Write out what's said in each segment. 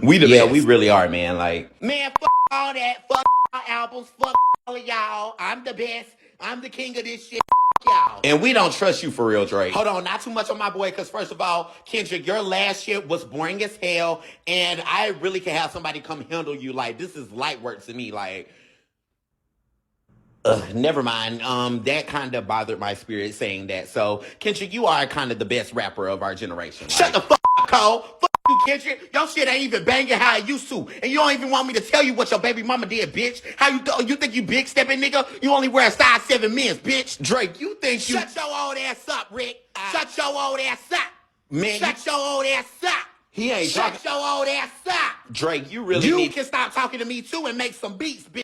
We the Yeah, best. we really are, man. Like, Man, fuck all that. Fuck all albums. Fuck all of y'all. I'm the best. I'm the king of this shit. Y'all. and we don't trust you for real, Drake. Hold on, not too much on my boy, because first of all, Kendrick, your last shit was boring as hell, and I really can have somebody come handle you. Like, this is light work to me. Like, never mind. That kind of bothered my spirit saying that. So, Kendrick, you are kind of the best rapper of our generation. Like, shut the fuck up, Cole. Fuck you, Kendrick. Your shit ain't even banging how it used to, and you don't even want me to tell you what your baby mama did, bitch. How you think you big stepping, nigga? You only wear a size 7 men's, bitch. Drake, you think you... Shut your old ass up, Rick. Shut your old ass up. Man, Shut your old ass up. He ain't Shut talking... your old ass up. Drake, you really You can stop talking to me, too, and make some beats, bitch.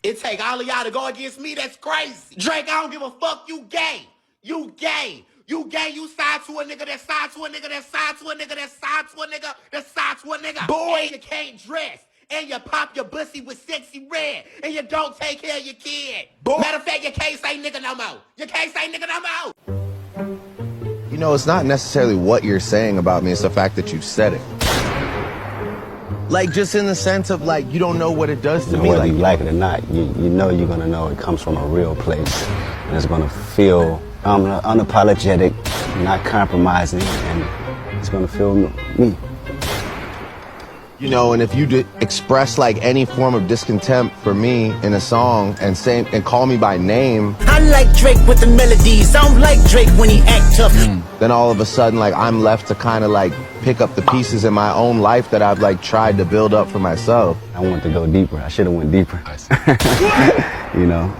It take all of y'all to go against me. That's crazy. Drake, I don't give a fuck. You gay. You gay. You gay. You side to a nigga that side to a nigga that side to a nigga that side to a nigga that side to a nigga. Boy, and you can't dress. And you pop your pussy with sexy red. And you don't take care of your kid. Boy. Matter of fact, you can't say nigga no more. You can't say nigga no more. You know, it's not necessarily what you're saying about me. It's the fact that you said it. Like, just in the sense of, like, you don't know what it does to me. Whether like, you like it or not, you know you're going to know it comes from a real place. And it's going to feel unapologetic, not compromising, and it's going to feel me. You know, and if you express, like, any form of discontent for me in a song and call me by name... I like Drake with the melodies. I don't like Drake when he act tough. Then all of a sudden, like, I'm left to kind of, like, pick up the pieces in my own life that I've, like, tried to build up for myself. I want to go deeper. I should have went deeper. You know,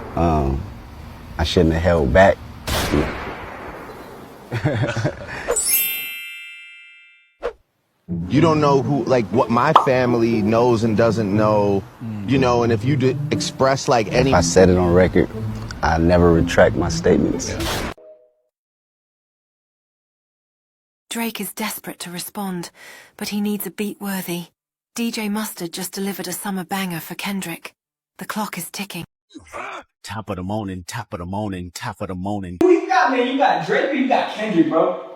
I shouldn't have held back. You don't know who, like, what my family knows and doesn't know, you know, and if you express, like, any... If I said it on record, I never retract my statements. Drake is desperate to respond, but he needs a beat worthy. DJ Mustard just delivered a summer banger for Kendrick. The clock is ticking. Top of the morning, top of the morning, top of the morning. Who you got, man? You got Drake or you got Kendrick, bro?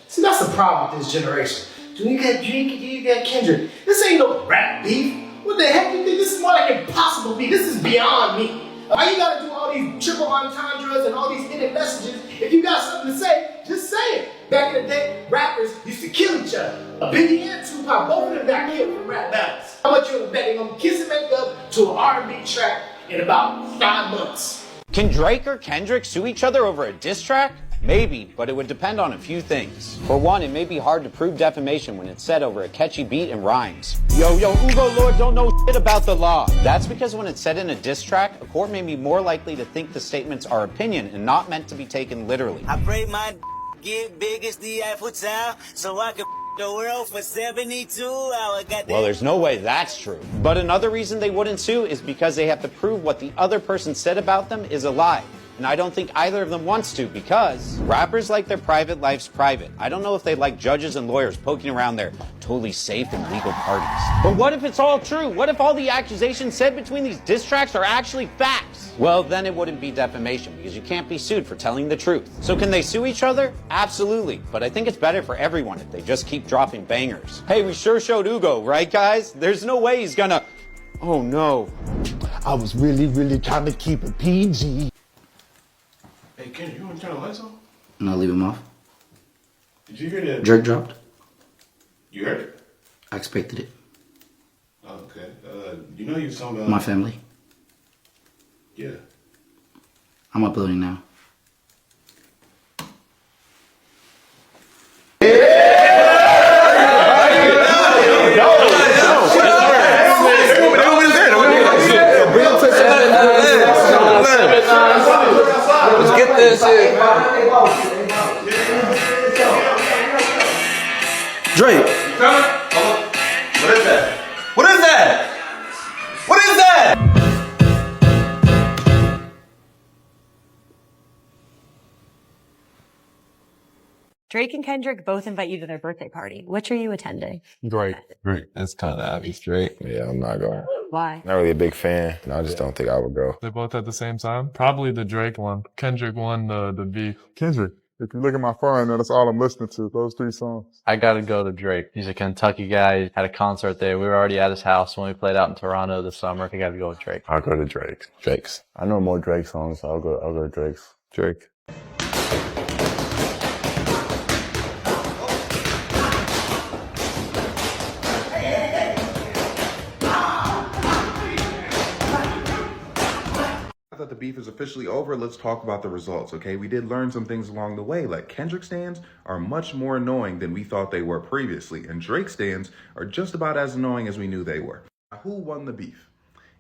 See, that's the problem with this generation. Do you got Drake or you got Kendrick? This ain't no rap beef. What the heck do you think? This is more like impossible beef. This is beyond me. Why you gotta do all these triple entendres and all these hidden messages? If you got something to say, just say it. Back in the day, rappers used to kill each other. Biggie and Tupac, both of them got killed from rap battles. How much you would bet they gonna kiss and make up to an R&B track in about 5 months? Can Drake or Kendrick sue each other over a diss track? Maybe, but it would depend on a few things. For one, it may be hard to prove defamation when it's said over a catchy beat and rhymes. Yo, Ugo Lord don't know shit about the law. That's because when it's said in a diss track, a court may be more likely to think the statements are opinion and not meant to be taken literally. I pray my get big as the Eiffel Tower so I can the world for 72 hours. Well, there's no way that's true. But another reason they wouldn't sue is because they have to prove what the other person said about them is a lie. And I don't think either of them wants to, because rappers like their private lives private. I don't know if they like judges and lawyers poking around their totally safe and legal parties. But what if it's all true? What if all the accusations said between these diss tracks are actually facts? Well, then it wouldn't be defamation, because you can't be sued for telling the truth. So can they sue each other? Absolutely. But I think it's better for everyone if they just keep dropping bangers. Hey, we sure showed Ugo, right, guys? There's no way he's gonna... Oh, no. I was really trying to keep it PG. Hey, Ken, you want to turn the lights on? No, leave them off. Did you hear that? Drake dropped. You heard it? I expected it. Oh, okay. You know you was talking about... My family. Yeah. I'm uploading now. Let's get this shit. Drake. What is that? What is that? What is that? Drake and Kendrick both invite you to their birthday party. Which are you attending? Drake. That's kind of obvious, Drake. Yeah, I'm not going. Why? Not really a big fan. No, I just don't think I would go. They both at the same time? Probably the Drake one. Kendrick won the beef. Kendrick. If you look at my phone, that's all I'm listening to, those 3 songs. I gotta go to Drake. He's a Kentucky guy. He had a concert there. We were already at his house when we played out in Toronto this summer. I gotta go with Drake. I'll go to Drake. Drake's. I know more Drake songs, so I'll go to Drake's. Drake. Now that the beef is officially over, let's talk about the results, okay? We did learn some things along the way, like Kendrick stans are much more annoying than we thought they were previously, and Drake stans are just about as annoying as we knew they were. Now, who won the beef?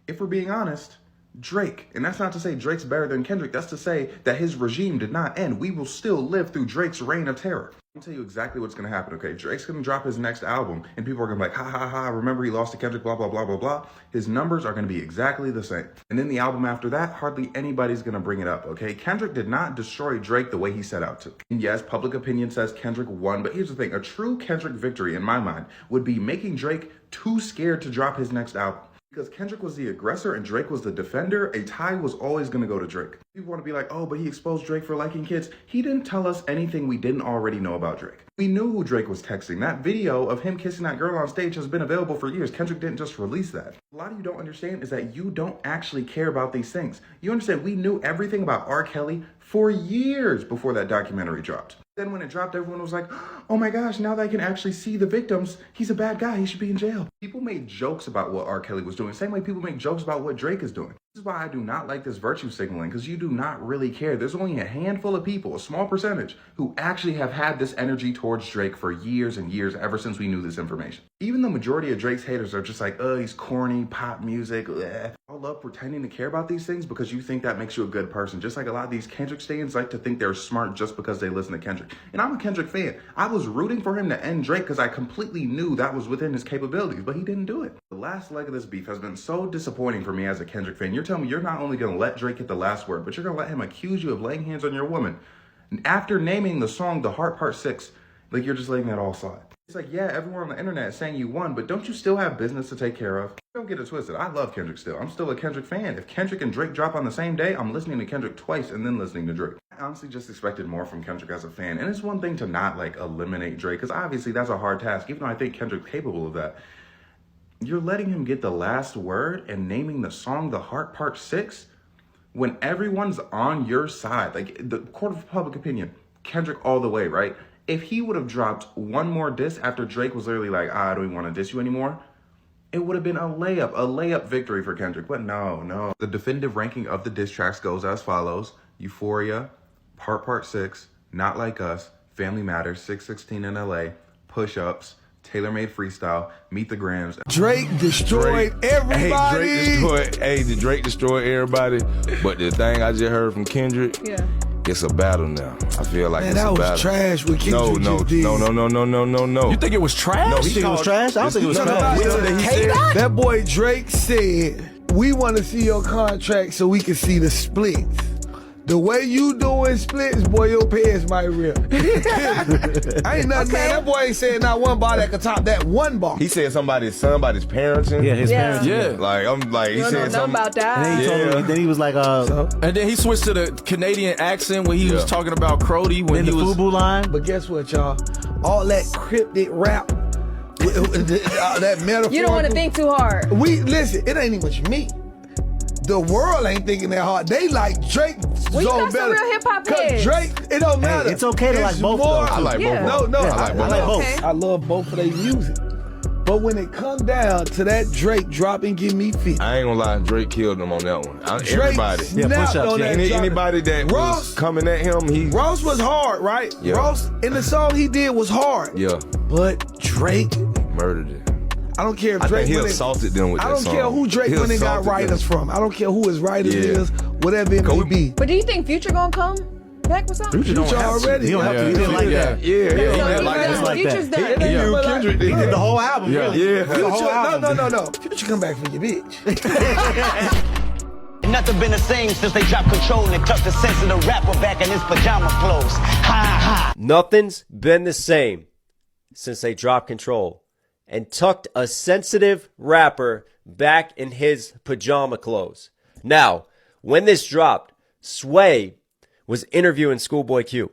If we're being honest, Drake. And that's not to say Drake's better than Kendrick, that's to say that his regime did not end. We will still live through Drake's reign of terror. I'll tell you exactly what's gonna happen, okay? Drake's gonna drop his next album, and people are gonna be like, ha ha ha, remember he lost to Kendrick, blah, blah, blah, blah, blah. His numbers are gonna be exactly the same. And then the album after that, hardly anybody's gonna bring it up, okay? Kendrick did not destroy Drake the way he set out to. And yes, public opinion says Kendrick won, but here's the thing, a true Kendrick victory, in my mind, would be making Drake too scared to drop his next album. Because Kendrick was the aggressor and Drake was the defender, a tie was always going to go to Drake. People want to be like, oh, but he exposed Drake for liking kids. He didn't tell us anything we didn't already know about Drake. We knew who Drake was texting. That video of him kissing that girl on stage has been available for years. Kendrick didn't just release that. A lot of you don't understand is that you don't actually care about these things. You understand, we knew everything about R. Kelly for years before that documentary dropped. Then when it dropped, everyone was like, oh my gosh, now that I can actually see the victims, he's a bad guy, he should be in jail. People made jokes about what R. Kelly was doing, same way people make jokes about what Drake is doing. This is why I do not like this virtue signaling, because you do not really care. There's only a handful of people, a small percentage, who actually have had this energy towards Drake for years and years, ever since we knew this information. Even the majority of Drake's haters are just like, oh, he's corny, pop music, bleh. I love pretending to care about these things because you think that makes you a good person. Just like a lot of these Kendrick stans like to think they're smart just because they listen to Kendrick. And I'm a Kendrick fan. I was rooting for him to end Drake because I completely knew that was within his capabilities, but he didn't do it. The last leg of this beef has been so disappointing for me as a Kendrick fan. You're telling me you're not only going to let Drake get the last word, but you're going to let him accuse you of laying hands on your woman. And after naming the song The Heart Part 6, like you're just letting that all slide. It's like, yeah, everyone on the internet is saying you won, but don't you still have business to take care of? Don't get it twisted. I love Kendrick still. I'm still a Kendrick fan. If Kendrick and Drake drop on the same day, I'm listening to Kendrick twice and then listening to Drake. I honestly just expected more from Kendrick as a fan. And it's one thing to not like eliminate Drake, because obviously that's a hard task, even though I think Kendrick's capable of that. You're letting him get the last word and naming the song The Heart Part 6 when everyone's on your side. Like the court of public opinion, Kendrick all the way, right? If he would have dropped one more diss after Drake was literally like, I don't even want to diss you anymore, it would have been a layup victory for Kendrick. But no. The definitive ranking of the diss tracks goes as follows: Euphoria, Part 6, Not Like Us, Family Matters, 616 in LA, Push Ups, Tailor Made Freestyle, Meet the Grams. Drake destroyed everybody. Drake destroyed everybody. But the thing I just heard from Kendrick, it's a battle now. I feel like it's a battle. Man, that was trash what Kendrick just did. No. You think it was trash? No, you think it was trash? I don't think it was trash. That boy Drake said, we want to see your contract so we can see the splits. The way you doing splits, boy, your pants might rip. I ain't nothing, man. That boy ain't saying not one bar that could top that one bar. He said somebody's parenting. Yeah, his parents. Yeah. Like, I'm like, he said something about that. And then he was like, and then he switched to the Canadian accent when he was talking about Crody. When he the was FUBU line. But guess what, y'all? All that cryptic rap, that metaphor. You don't want to think too hard. Listen, it ain't even me. The world ain't thinking that hard. They like Drake. Well, you got some real hip hop heads. Drake, it don't matter. It's okay to like both. I like both. No, I like both. Okay. I love both of their music. But when it comes down to that Drake dropping Give Me 50. I ain't gonna lie, Drake killed him on that one. Everybody. Anybody that was coming at him, Ross was hard, right? Yeah. Ross, in the song he did was hard. Yeah. But Drake murdered it. I don't care if I Drake think he assaulted them with that song. I don't care who Drake went and got writers from. I don't care who his writers is, whatever it may be. But do you think Future gonna come back with something? Future already. He don't have to. He didn't like that. Yeah, he didn't like Future's done. Kendrick He did the whole album. Yeah. The whole album. No. Future come back for your bitch. Nothing been the same since they dropped Control and tucked the sensitive rapper back in his pajama clothes. Ha ha. Nothing's been the same since they dropped Control and tucked a sensitive rapper back in his pajama clothes. Now, when this dropped, Sway was interviewing Schoolboy Q.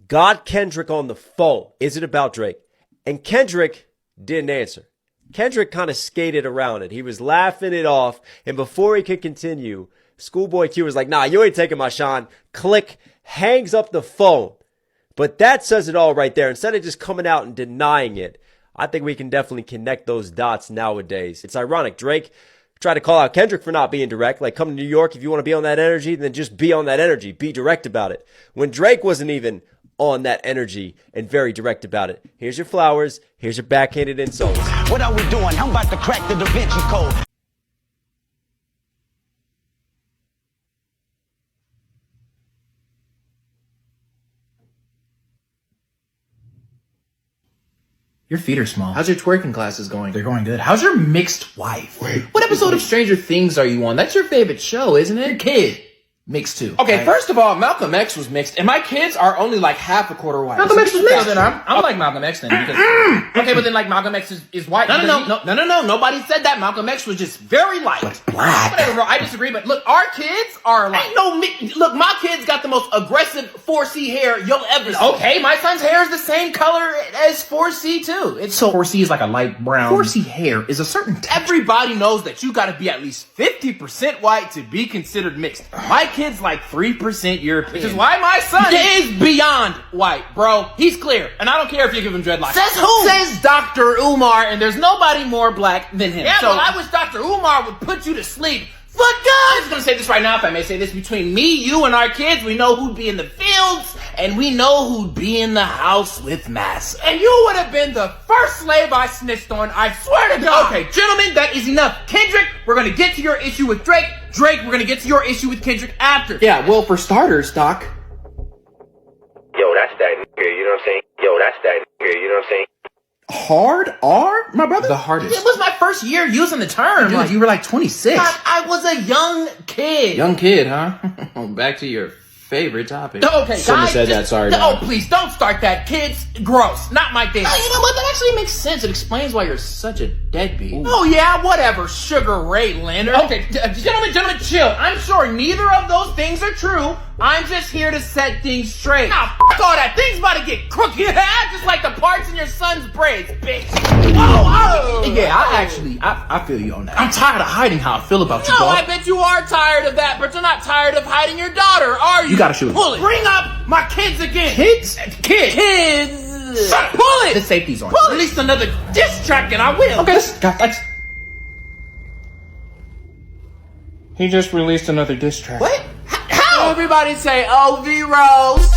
got Kendrick on the phone. Is it about Drake? And Kendrick didn't answer. Kendrick kind of skated around it. He was laughing it off. And before he could continue, Schoolboy Q was like, nah, you ain't taking my shine. Click, hangs up the phone. But that says it all right there. Instead of just coming out and denying it, I think we can definitely connect those dots nowadays. It's ironic. Drake tried to call out Kendrick for not being direct. Like, come to New York, if you want to be on that energy, then just be on that energy. Be direct about it. When Drake wasn't even on that energy and very direct about it. Here's your flowers. Here's your backhanded insults. What are we doing? I'm about to crack the Da Vinci Code. Your feet are small. How's your twerking classes going? They're going good. How's your mixed wife? What episode of Stranger Things are you on? That's your favorite show, isn't it? Your kid. Mixed too. Okay, right? First of all, Malcolm X was mixed, and my kids are only like half a quarter white. Malcolm X was mixed. Then I'm like Malcolm X then. Because, okay, but then like Malcolm X is white. No. Nobody said that. Malcolm X was just very light. Black. Whatever, bro. I disagree, but look, our kids are like... Look, my kids got the most aggressive 4C hair you'll ever see. Okay, my son's hair is the same color as 4C too. So 4C is like a light brown. 4C hair is a certain texture. Everybody knows that you gotta be at least 50% white to be considered mixed. My kid's like 3% European. Which is why my son is beyond white, bro. He's clear. And I don't care if you give him dreadlocks. Says who? Says Dr. Umar, and there's nobody more black than him. Yeah, well, I wish Dr. Umar would put you to sleep. Fuck God! I'm just gonna say this right now, if I may say this. Between me, you, and our kids, we know who'd be in the fields, and we know who'd be in the house with masks. And you would have been the first slave I snitched on, I swear to God! Okay, gentlemen, that is enough. Kendrick, we're gonna get to your issue with Drake. Drake, we're gonna get to your issue with Kendrick after. Yeah, well, for starters, Doc. Yo, that's that nigga, you know what I'm saying? Yo, that's that nigga, you know what I'm saying? Hard R, my brother? The hardest. It was my first year using the term. Dude, you were like 26. I was a young kid. Young kid, huh? Back to your favorite topic. Okay, Shouldn't have said that, sorry. Oh, please, don't start that. Kids, gross. Not my thing. You know what? That actually makes sense. It explains why you're such a deadbeat. Ooh. Oh, yeah, whatever, Sugar Ray Leonard. Okay, gentlemen, chill. I'm sure neither of those things are true. I'm just here to set things straight. Nah, f*** all that. Things about to get crooked. Just like the parts in your son's braids, bitch. Oh! Yeah, I feel you on that. I'm tired of hiding how I feel about you, No, dog. I bet you are tired of that, but you're not tired of hiding your daughter, are you? You gotta shoot it. Pull it. Bring up my kids again. Kids? Kids. Pull it. The safety's on. Pull Release another diss track and I will. Okay, let's... He just released another diss track. What? How? Everybody say, oh, V-Rose.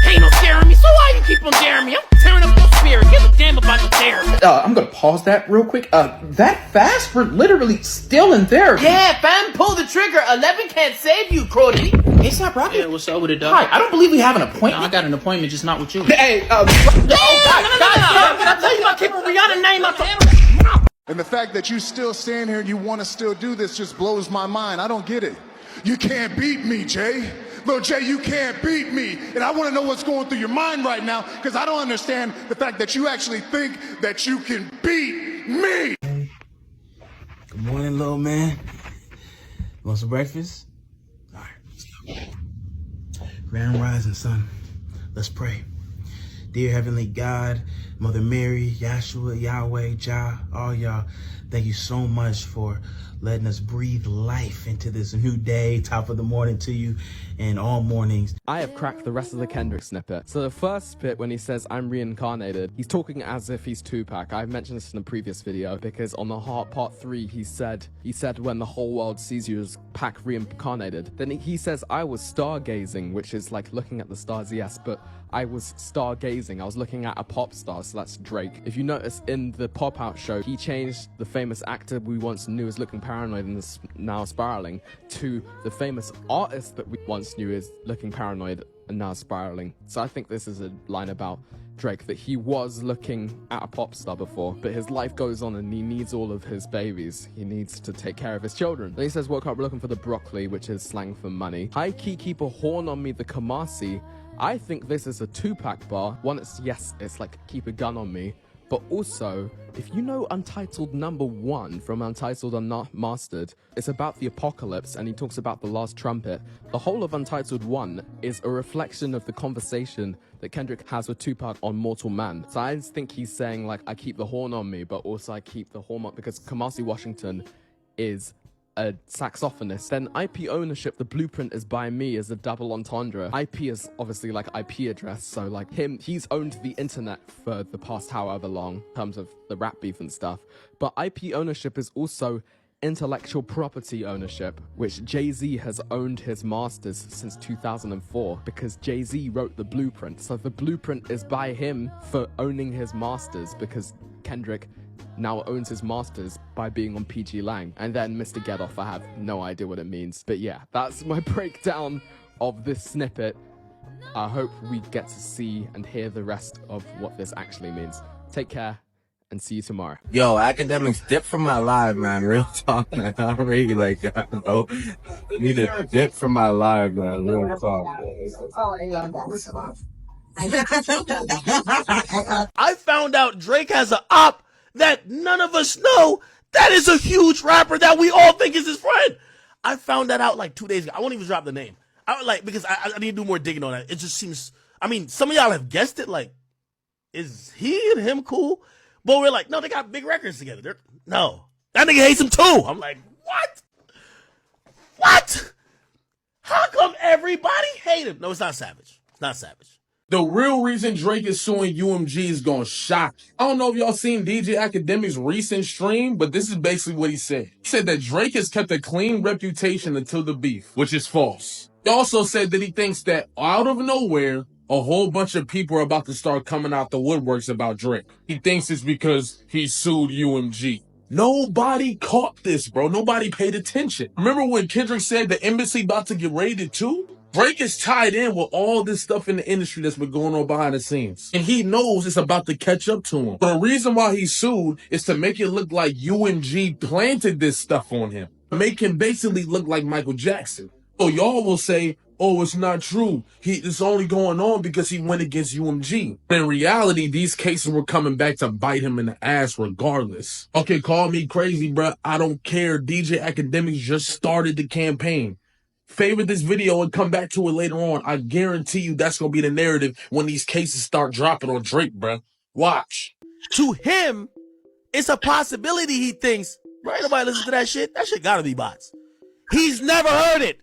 Ain't no scaring me, so why you keep on daring me? I'm tearing up your spirit. Give a damn about your therapy. I'm gonna pause that real quick. That fast? We're literally still in therapy. Yeah, fam, pull the trigger. 11 can't save you, Crody. Hey, stop rocking. Yeah, what's up with it, dog? Hi, I don't believe we have an appointment. No, I got an appointment, just not with you. Hey, God, no. Can I tell you about keeping Rihanna's name out the head? And the fact that you still stand here and you want to still do this just blows my mind. I don't get it. You can't beat me, Jay. Lil Jay, you can't beat me. And I want to know what's going through your mind right now, because I don't understand the fact that you actually think that you can beat me. Good morning, little man. Want some breakfast? All right, let's go. Grand rising, son. Let's pray. Dear Heavenly God, Mother Mary, Yahshua, Yahweh, Jah, all y'all, thank you so much for letting us breathe life into this new day. Top of the morning to you and all mornings. I have cracked the rest of the Kendrick snippet. So the first bit when he says, I'm reincarnated, he's talking as if he's Tupac. I've mentioned this in a previous video because on the Heart Part 3, he said when the whole world sees you as Pac reincarnated. Then he says, I was stargazing, which is like looking at the stars, yes, but I was stargazing. I was looking at a pop star, so that's Drake. If you notice in the Pop Out show, he changed the famous actor we once knew as looking paranoid and is now spiraling to the famous artist that we once knew is looking paranoid and now spiraling. So I think this is a line about Drake, that he was looking at a pop star before, but his life goes on and he needs all of his babies. He needs to take care of his children. Then he says, woke up looking for the broccoli, which is slang for money. High key, keep a horn on me, the Kamasi. I think this is a Tupac bar. One, it's like keep a gun on me. But also, if you know Untitled #1 from Untitled Unmastered, it's about the apocalypse and he talks about the last trumpet. The whole of Untitled 1 is a reflection of the conversation that Kendrick has with Tupac on Mortal Man. So I just think he's saying, like, I keep the horn on me, but also I keep the horn on, because Kamasi Washington is a saxophonist. Then IP ownership, the blueprint is by me, is a double entendre. IP is obviously like IP address, so like he's owned the internet for the past however long in terms of the rap beef and stuff. But IP ownership is also intellectual property ownership, which Jay-Z has owned his masters since 2004 because Jay-Z wrote the blueprint. So the blueprint is by him for owning his masters, because Kendrick now owns his masters by being on PG Lang. And then Mr. Get Off, I have no idea what it means. But yeah, that's my breakdown of this snippet. I hope we get to see and hear the rest of what this actually means. Take care and see you tomorrow. Yo, academics, dip from my live, man. Real talk, man. I'm really like, bro. Need to dip from my live, man. Real talk. I found out Drake has an op that none of us know that is a huge rapper that we all think is his friend. I found that out like 2 days ago. I won't even drop the name. Because I need to do more digging on that. It just seems, I mean, some of y'all have guessed it. Like, is he and him cool? But we're like, no, they got big records together. No. That nigga hates him too. I'm like, what? What? How come everybody hate him? No, it's not Savage. It's not Savage. The real reason Drake is suing UMG is gonna shock you. I don't know if y'all seen DJ Academic's recent stream, but this is basically what he said. He said that Drake has kept a clean reputation until the beef, which is false. He also said that he thinks that out of nowhere, a whole bunch of people are about to start coming out the woodworks about Drake. He thinks it's because he sued UMG. Nobody caught this, bro. Nobody paid attention. Remember when Kendrick said the embassy about to get raided too? Drake is tied in with all this stuff in the industry that's been going on behind the scenes. And he knows it's about to catch up to him. The reason why he sued is to make it look like UMG planted this stuff on him. Make him basically look like Michael Jackson. So y'all will say, oh, it's not true. It's only going on because he went against UMG. In reality, these cases were coming back to bite him in the ass regardless. Okay, call me crazy, bruh. I don't care. DJ Academics just started the campaign. Favorite this video and come back to it later on. I guarantee you that's going to be the narrative when these cases start dropping on Drake, bruh. Watch. To him, it's a possibility he thinks, right? Nobody listens to that shit. That shit gotta be bots. He's never heard it.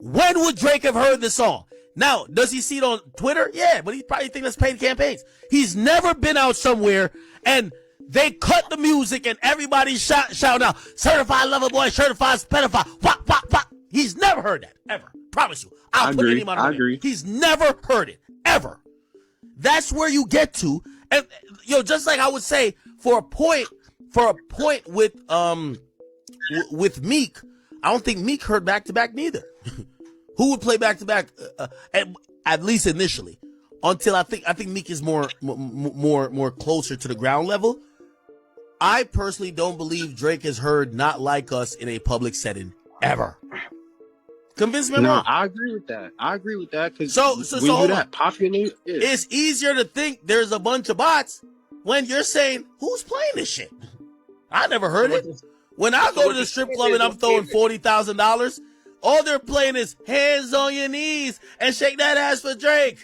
When would Drake have heard the song? Now, does he see it on Twitter? Yeah, but he probably thinks that's paid campaigns. He's never been out somewhere and they cut the music and everybody's shouting out, certified lover boy, certified pedophile, wop, wop, wop. He's never heard that, ever. Promise you. I'll put any amount of money. He's never heard it, ever. That's where you get to. And, just like I would say, for a point with Meek, I don't think Meek heard back-to-back neither. Who would play back-to-back, at least initially? Until I think Meek is more closer to the ground level. I personally don't believe Drake has heard Not Like Us in a public setting, ever. Convince me I'm wrong. I agree with that. Because so when you're that popular, it's easier to think there's a bunch of bots when you're saying, who's playing this shit? I never heard it. When I go to the strip club and I'm throwing $40,000, all they're playing is Hands on Your Knees and Shake That Ass for Drake.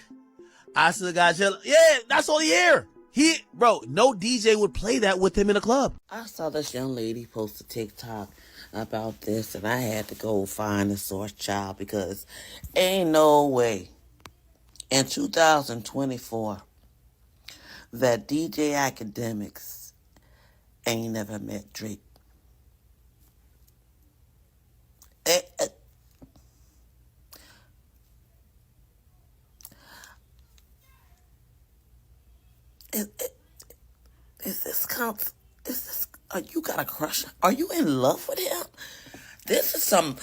I still got you. Yeah, that's all he hear. No DJ would play that with him in a club. I saw this young lady post a TikTok about this, and I had to go find the source, child, because ain't no way in 2024 that DJ Academics ain't never met Drake. You got a crush? Are you in love with him? This is some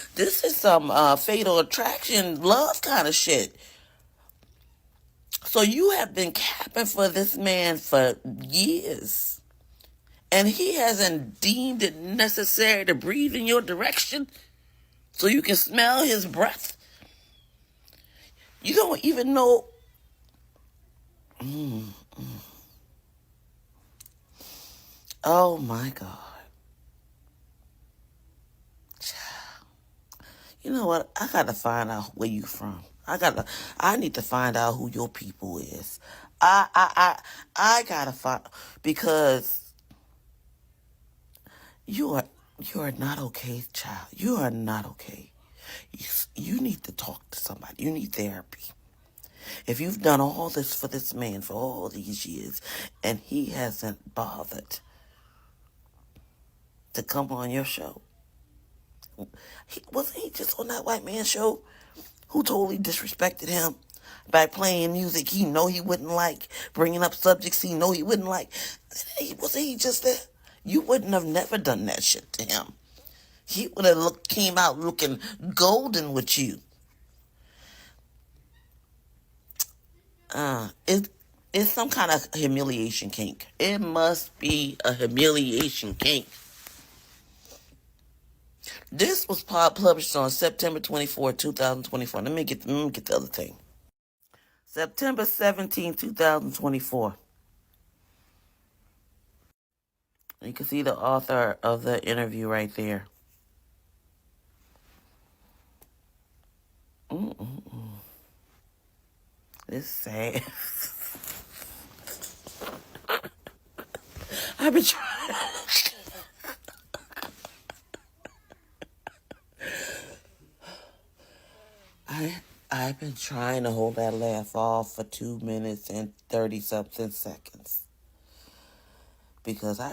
fatal attraction love kind of shit. So you have been capping for this man for years, and he hasn't deemed it necessary to breathe in your direction so you can smell his breath. You don't even know. Oh my God. You know what? I gotta find out where you from. I need to find out who your people is. I gotta find, because you are not okay, child. You are not okay. You need to talk to somebody. You need therapy. If you've done all this for this man for all these years and he hasn't bothered to come on your show, wasn't he just on that white man show who totally disrespected him by playing music he know he wouldn't like, bringing up subjects he know he wouldn't like? Wasn't he just there? You wouldn't have never done that shit to him. He would have came out looking golden with you. It's some kind of humiliation kink. It must be a humiliation kink. This was published on September 24, 2024. Let me get the other thing. September 17, 2024. You can see the author of the interview right there. It's sad. I've been trying. I've been trying to hold that laugh off for 2 minutes and 30-something seconds. Because I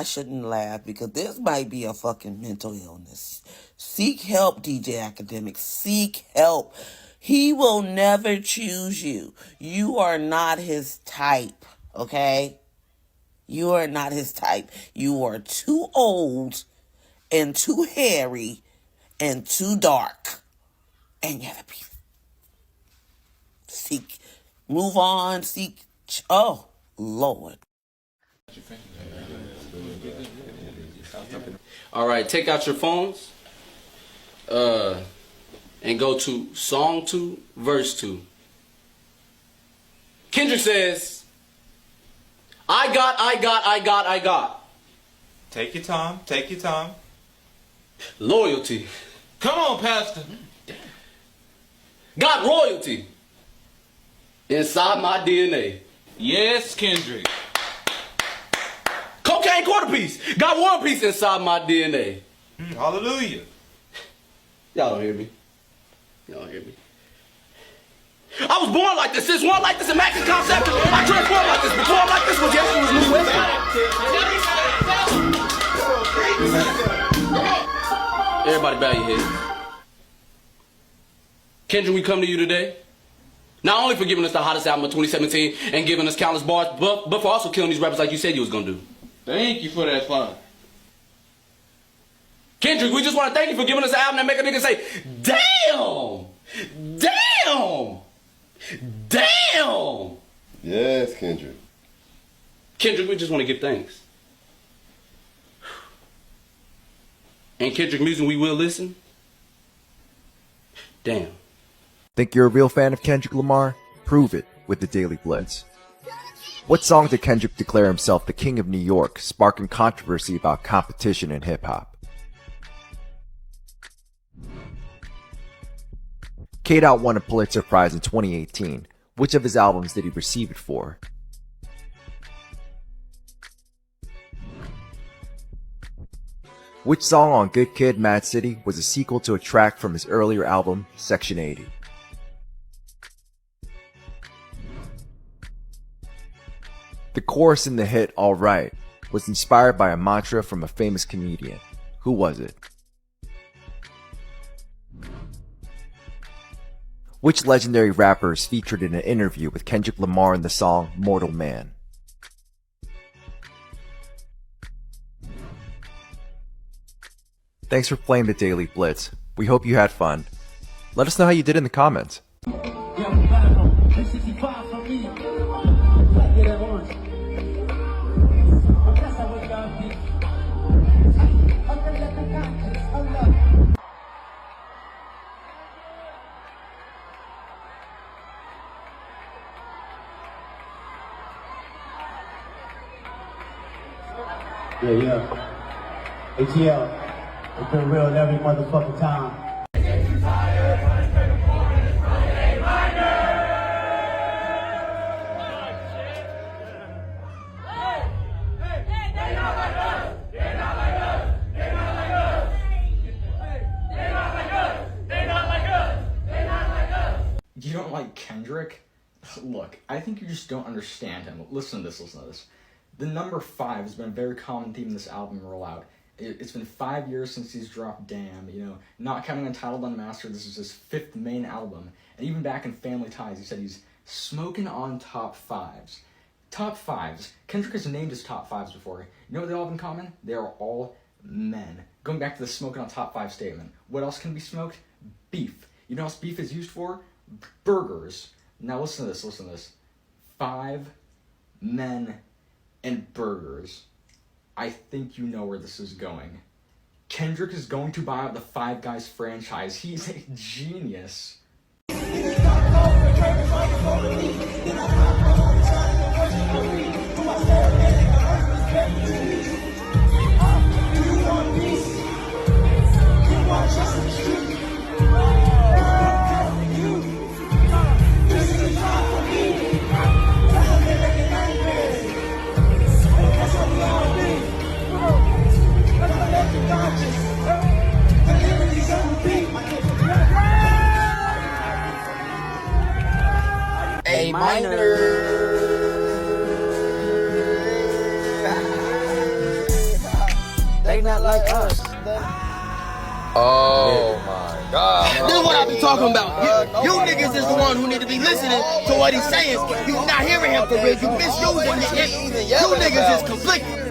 shouldn't laugh, because this might be a fucking mental illness. Seek help, DJ Academic. Seek help. He will never choose you. You are not his type, okay? You are not his type. You are too old and too hairy and too dark. And you have a piece. Seek. Move on. Seek. Oh, Lord. All right, take out your phones and go to song 2, verse 2. Kendrick says, I got. Take your time. Take your time. Loyalty. Come on, Pastor. Got royalty inside my DNA. Yes, Kendrick. Cocaine quarter piece. Got One Piece inside my DNA. Hallelujah. Y'all don't hear me. Y'all don't hear me. I was born like this. This one like this. Immaculate concept. I transformed like this. Before I'm like this was Yeshua's new weapon. Everybody bow your heads. Kendrick, we come to you today, not only for giving us the hottest album of 2017 and giving us countless bars, but for also killing these rappers like you said you was gonna do. Thank you for that fun. Kendrick, we just want to thank you for giving us an album that make a nigga say, damn! Damn! Damn! Yes, Kendrick. Kendrick, we just want to give thanks. And Kendrick music, we will listen. Damn. Think you're a real fan of Kendrick Lamar? Prove it with the Daily Blitz. What song did Kendrick declare himself the king of New York, sparking controversy about competition in hip-hop? K-Dot won a Pulitzer Prize in 2018. Which of his albums did he receive it for? Which song on Good Kid, Mad City was a sequel to a track from his earlier album, Section 80? The chorus in the hit Alright was inspired by a mantra from a famous comedian. Who was it? Which legendary rapper is featured in an interview with Kendrick Lamar in the song Mortal Man? Thanks for playing the Daily Blitz. We hope you had fun. Let us know how you did in the comments. Yeah. ATL. It's been real every motherfucking time. You don't like Kendrick? Look, I think you just don't understand him. Listen to this. The number 5 has been a very common theme in this album rollout. It's been 5 years since he's dropped Damn, you know, not counting Untitled Unmastered, this is his 5th main album. And even back in Family Ties, he said he's smoking on top 5s. Top 5s. Kendrick has named his top 5s before. You know what they all have in common? They are all men. Going back to the smoking on top 5 statement. What else can be smoked? Beef. You know what else beef is used for? Burgers. Now listen to this. 5 men and burgers. I think you know where this is going. Kendrick is going to buy out the Five Guys franchise. He's a genius. A minor. They not like us. Oh my God. This is what I be talking about. You niggas is the one who need to be listening to what he's saying. You not hearing him for real. You misusing it. You niggas is conflicted.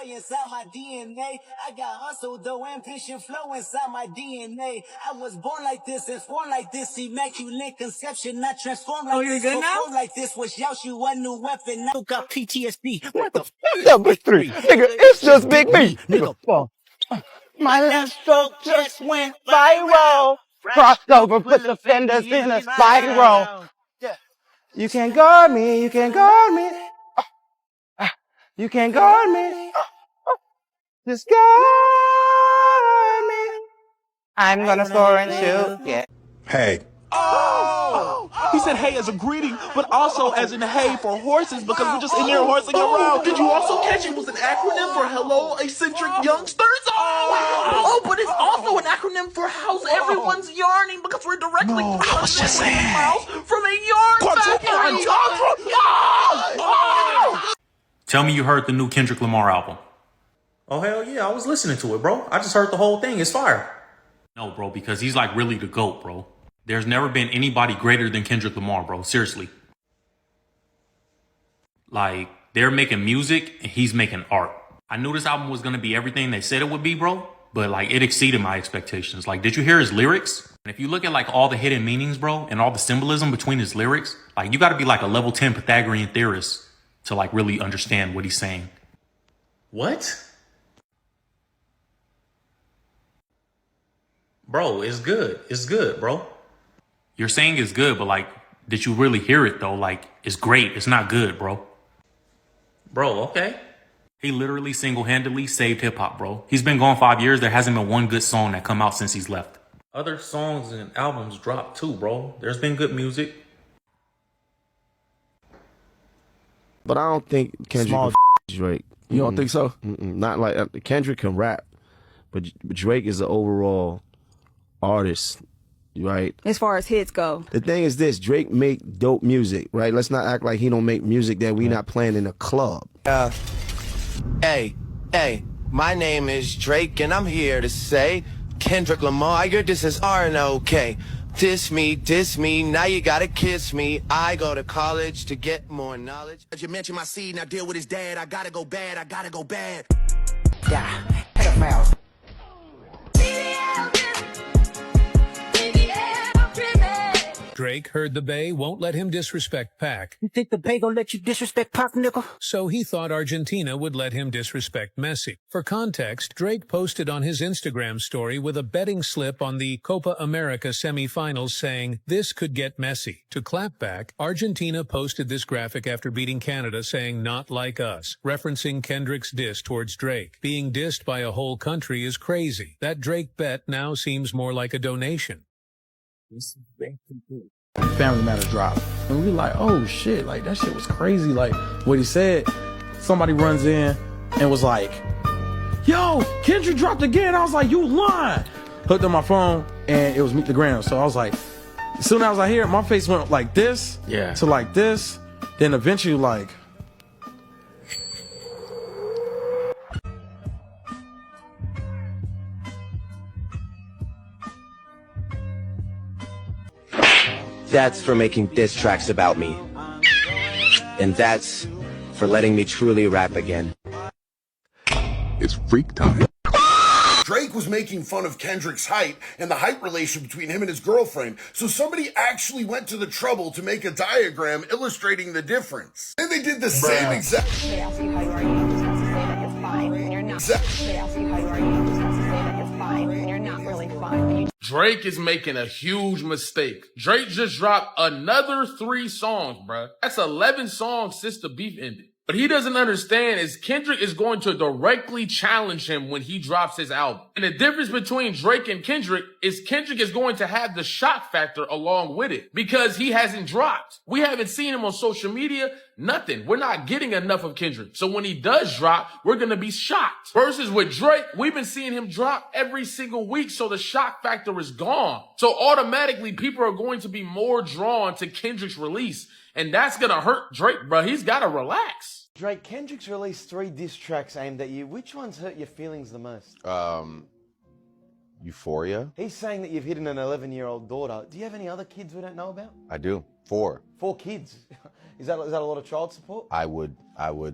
Inside my DNA, I got hustle, though ambition flow inside my DNA. I was born like this and born like this, immaculate conception, not transformed like this. Good now? Like this was Yaoshu, a new weapon. I got PTSD. What the fuck? Number 3. Nigga, it's just Big Me. Nigga, My left stroke just went viral. Crossed over, put the fenders in a spiral. You can't guard me, you can't guard me. You can't guard me. Just guard me. I'm gonna score and shoot. Yeah. Hey. Oh! He said hey as a greeting, but also as in hey for horses because we're just in there horsing around. Did you also catch it was an acronym for Hello Eccentric Youngsters? Oh, but it's also an acronym for How's Everyone's Yarning because we're directly miles from a yarn factory. Tell me you heard the new Kendrick Lamar album. Oh, hell yeah, I was listening to it, bro. I just heard the whole thing. It's fire. No, bro, because he's like really the GOAT, bro. There's never been anybody greater than Kendrick Lamar, bro. Seriously. Like, they're making music and he's making art. I knew this album was going to be everything they said it would be, bro. But like, it exceeded my expectations. Like, did you hear his lyrics? And if you look at like all the hidden meanings, bro, and all the symbolism between his lyrics, like you got to be like a level 10 Pythagorean theorist to like really understand what he's saying. What? Bro, it's good. It's good, bro. You're saying it's good, but like, did you really hear it though? Like, it's great. It's not good, bro. Bro, okay. He literally single-handedly saved hip hop, bro. He's been gone 5 years. There hasn't been one good song that come out since he's left. Other songs and albums dropped too, bro. There's been good music. But I don't think Kendrick Drake. You don't think so? Not like Kendrick can rap, but Drake is the overall artist, right? As far as hits go. The thing is this, Drake make dope music, right? Let's not act like he don't make music that we not playing in a club. Hey, my name is Drake and I'm here to say Kendrick Lamar, your disses aren't okay. Diss me, now you gotta kiss me. I go to college to get more knowledge. You mentioned my seed, now deal with his dad. I gotta go bad. Yeah, head of mouth. Drake heard the Bay won't let him disrespect Pac. You think the Bay gonna let you disrespect Pac, nigga? So he thought Argentina would let him disrespect Messi. For context, Drake posted on his Instagram story with a betting slip on the Copa America semifinals saying, "This could get messy." To clap back, Argentina posted this graphic after beating Canada saying, "Not like us," referencing Kendrick's diss towards Drake. Being dissed by a whole country is crazy. That Drake bet now seems more like a donation. Family Matter drop. And we like, oh shit, like that shit was crazy. Like what he said, somebody runs in and was like, yo, Kendrick dropped again. I was like, you lying. Hooked on my phone and it was Meet the Gram. So I was like, as soon as I hear it, my face went like this to like this. Then eventually like, That's for making diss tracks about me. And that's for letting me truly rap again. It's freak time. Drake was making fun of Kendrick's height and the height relation between him and his girlfriend, so somebody actually went to the trouble to make a diagram illustrating the difference. And they did the same exact... They ask you how you are, you just have to say that you're fine when you're not. They ask you how you are, you just have to say that you're fine when you're not really fine. Drake is making a huge mistake. Drake just dropped another 3 songs, bruh. That's 11 songs since the beef ended. But he doesn't understand is Kendrick is going to directly challenge him when he drops his album. And the difference between Drake and Kendrick is going to have the shock factor along with it because he hasn't dropped. We haven't seen him on social media, nothing. We're not getting enough of Kendrick. So when he does drop, we're going to be shocked. Versus with Drake, we've been seeing him drop every single week, so the shock factor is gone. So automatically people are going to be more drawn to Kendrick's release. And that's going to hurt Drake, bro. He's got to relax. Drake, Kendrick's released 3 diss tracks aimed at you. Which ones hurt your feelings the most? Euphoria. He's saying that you've hidden an 11-year-old daughter. Do you have any other kids we don't know about? I do. 4. 4 kids. Is that a lot of child support? I would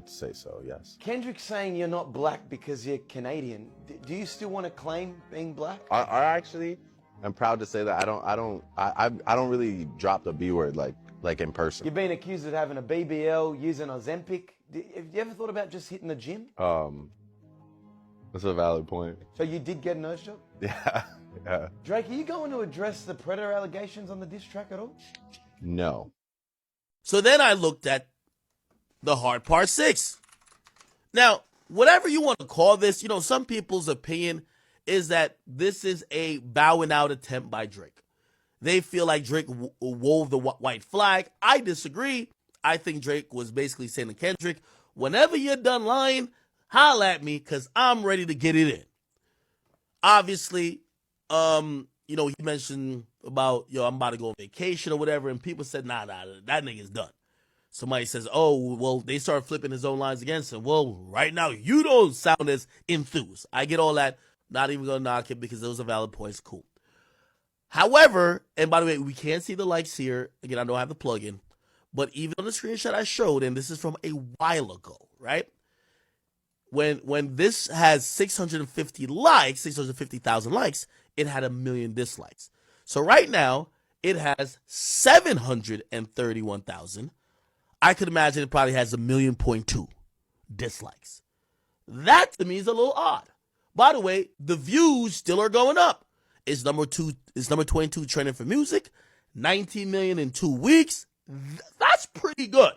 say so, yes. Kendrick's saying you're not black because you're Canadian. Do you still want to claim being black? I actually am proud to say that I don't really drop the B word like in person. You've been accused of having a BBL, using Ozempic. Have you ever thought about just hitting the gym? That's a valid point. So you did get a nose job? Yeah. Drake, are you going to address the Predator allegations on the diss track at all? No. So then I looked at the hard part 6. Now, whatever you want to call this, some people's opinion is that this is a bowing out attempt by Drake. They feel like Drake wove the white flag. I disagree. I think Drake was basically saying to Kendrick, whenever you're done lying, holla at me because I'm ready to get it in. Obviously, he mentioned about, I'm about to go on vacation or whatever, and people said, nah, that nigga's done. Somebody says, oh, well, they started flipping his own lines against him. Well, right now, you don't sound as enthused. I get all that. Not even going to knock it because those are valid points. Cool. However, and by the way, we can't see the likes here. Again, I don't have the plugin. But even on the screenshot I showed, and this is from a while ago, right? When this has 650 likes, 650,000 likes, it had 1 million dislikes. So right now, it has 731,000. I could imagine it probably has 1.2 million dislikes. That to me is a little odd. By the way, the views still are going up. It's number 22 trending for music, 19 million in 2 weeks. That's pretty good.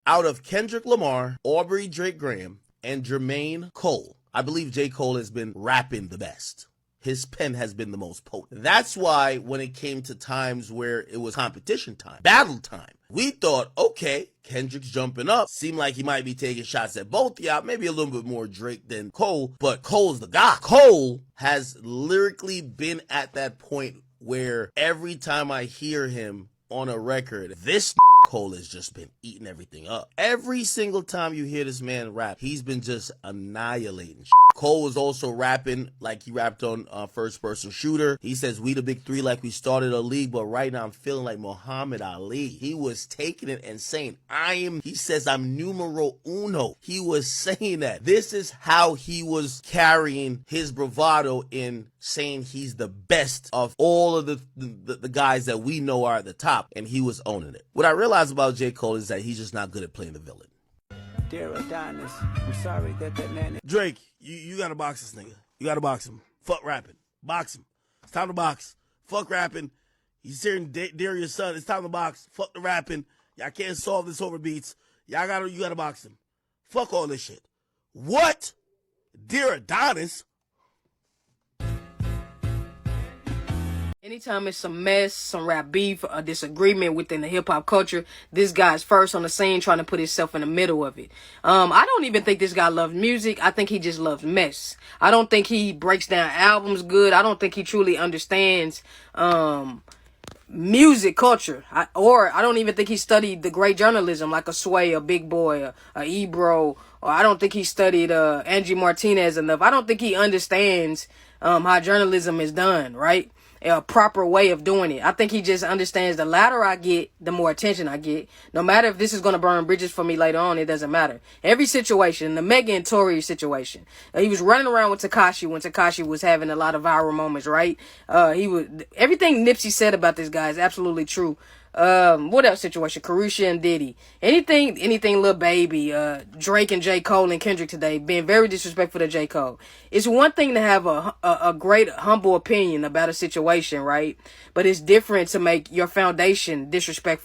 Out of Kendrick Lamar, Aubrey Drake Graham, and Jermaine Cole, I believe J. Cole has been rapping the best. His pen has been the most potent. That's why when it came to times where it was competition time, battle time, we thought, okay, Kendrick's jumping up. Seemed like he might be taking shots at both y'all, maybe a little bit more Drake than Cole, but Cole's the guy. Cole has lyrically been at that point where every time I hear him on a record, this Cole has just been eating everything up. Every single time you hear this man rap, he's been just annihilating. Cole was also rapping like he rapped on First Person Shooter. He says, we the big three like we started a league, but right now I'm feeling like Muhammad Ali. He was taking it and saying, he says, I'm numero uno. He was saying that. This is how he was carrying his bravado in saying he's the best of all of the guys that we know are at the top, and he was owning it. What I realized about J. Cole is that he's just not good at playing the villain. Dear Adonis, I'm sorry that man. Drake, you gotta box this nigga. You gotta box him. Fuck rapping. Box him. It's time to box. Fuck rapping. He's hearing Darius' son. It's time to box. Fuck the rapping. Y'all can't solve this over beats. You gotta box him. Fuck all this shit. What? Dear Adonis? Anytime it's some mess, some rap beef, a disagreement within the hip-hop culture, this guy's first on the scene trying to put himself in the middle of it. I don't even think this guy loves music. I think he just loves mess. I don't think he breaks down albums good. I don't think he truly understands music culture. I don't even think he studied the great journalism like a Sway, a Big Boy, a Ebro, or I don't think he studied Angie Martinez enough. I don't think he understands how journalism is done, right? A proper way of doing it. I think he just understands the louder I get, the more attention I get. No matter if this is going to burn bridges for me later on, it doesn't matter. Every situation, the Megan and Tory situation, he was running around with Tekashi when Tekashi was having a lot of viral moments, right? Everything Nipsey said about this guy is absolutely true. What else situation? Karusha and Diddy. Anything Lil Baby, Drake and J. Cole and Kendrick today being very disrespectful to J. Cole. It's one thing to have a great humble opinion about a situation, right? But it's different to make your foundation disrespect.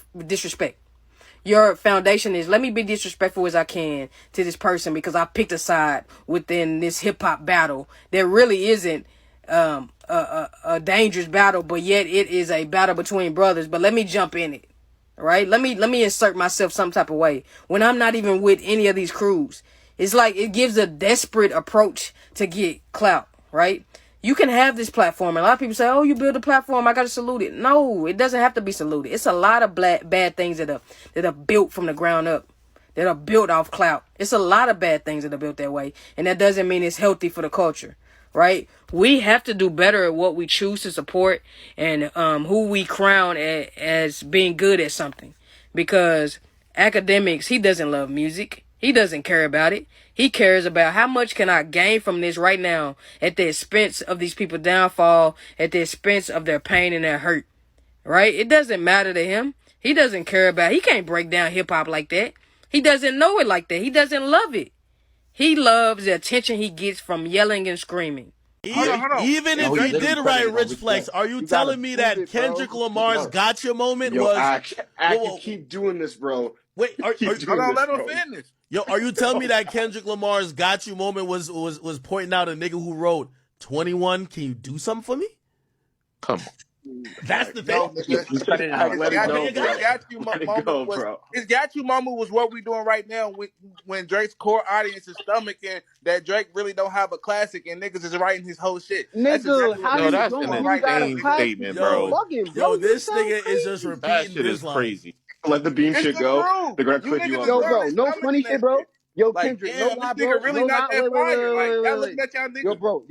Your foundation is, let me be disrespectful as I can to this person because I picked a side within this hip hop battle that really isn't a dangerous battle, but yet it is a battle between brothers. But let me jump in it, right? Let me insert myself some type of way when I'm not even with any of these crews. It's like it gives a desperate approach to get clout, right? You can have this platform. And a lot of people say, oh, you build a platform, I got to salute it. No, it doesn't have to be saluted. It's a lot of bad things that are built from the ground up, that are built off clout. It's a lot of bad things that are built that way. And that doesn't mean it's healthy for the culture, right? We have to do better at what we choose to support and who we crown as being good at something. Because academics, he doesn't love music. He doesn't care about it. He cares about how much can I gain from this right now at the expense of these people's downfall, at the expense of their pain and their hurt, right? It doesn't matter to him. He doesn't care about it. He can't break down hip-hop like that. He doesn't know it like that. He doesn't love it. He loves the attention he gets from yelling and screaming. Even if he did write Rich Flex, are you telling me that Kendrick Lamar's gotcha moment was... I can keep doing this, bro. Wait, let him finish. Yo, are you telling me that Kendrick Lamar's got you moment was pointing out a nigga who wrote 21, can you do something for me? Come on. That's the thing. His got you moment was what we doing right now when Drake's core audience is stomaching that Drake really don't have a classic and niggas is writing his whole shit. Nigga, that's an insane statement, bro. Yo, this nigga is just repeating that shit this is line. Crazy. Let the beam shit go. They're gonna clip you on. Yo, bro, no funny shit, bro. Yo, Like, Kendrick, damn, no lie, this bro. nigga really No not lie. that Wait, fire. Like, y'all wait. looking at y'all niggas. Yo, bro,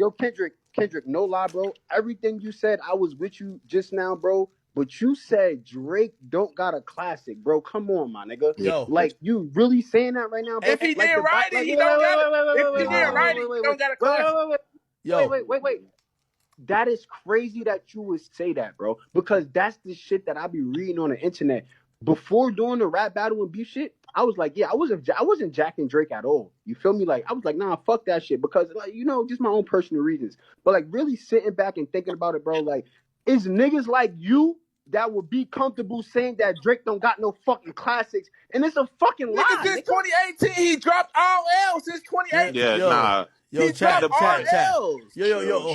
Kendrick, no lie, bro. Everything you said, I was with you just now, bro. But you said Drake don't got a classic, bro. Come on, my nigga. Yo. Like, you really saying that right now, bro? If he Like, didn't write it, he don't got it. If he didn't write it, he don't got a classic. Wait. That is crazy that you would say that, bro. Because that's the shit that I be reading on the internet. Before doing the rap battle and beef shit, I was like, yeah, I wasn't jacking Drake at all. You feel me? Like, I was like, nah, fuck that shit. Because, like, you know, just my own personal reasons. But, like, really sitting back and thinking about it, bro, like, is niggas like you that would be comfortable saying that Drake don't got no fucking classics, and it's a fucking lie. Nigga, since 2018, he dropped all L's since 2018. Yeah, nah. Yo, chat. Yo,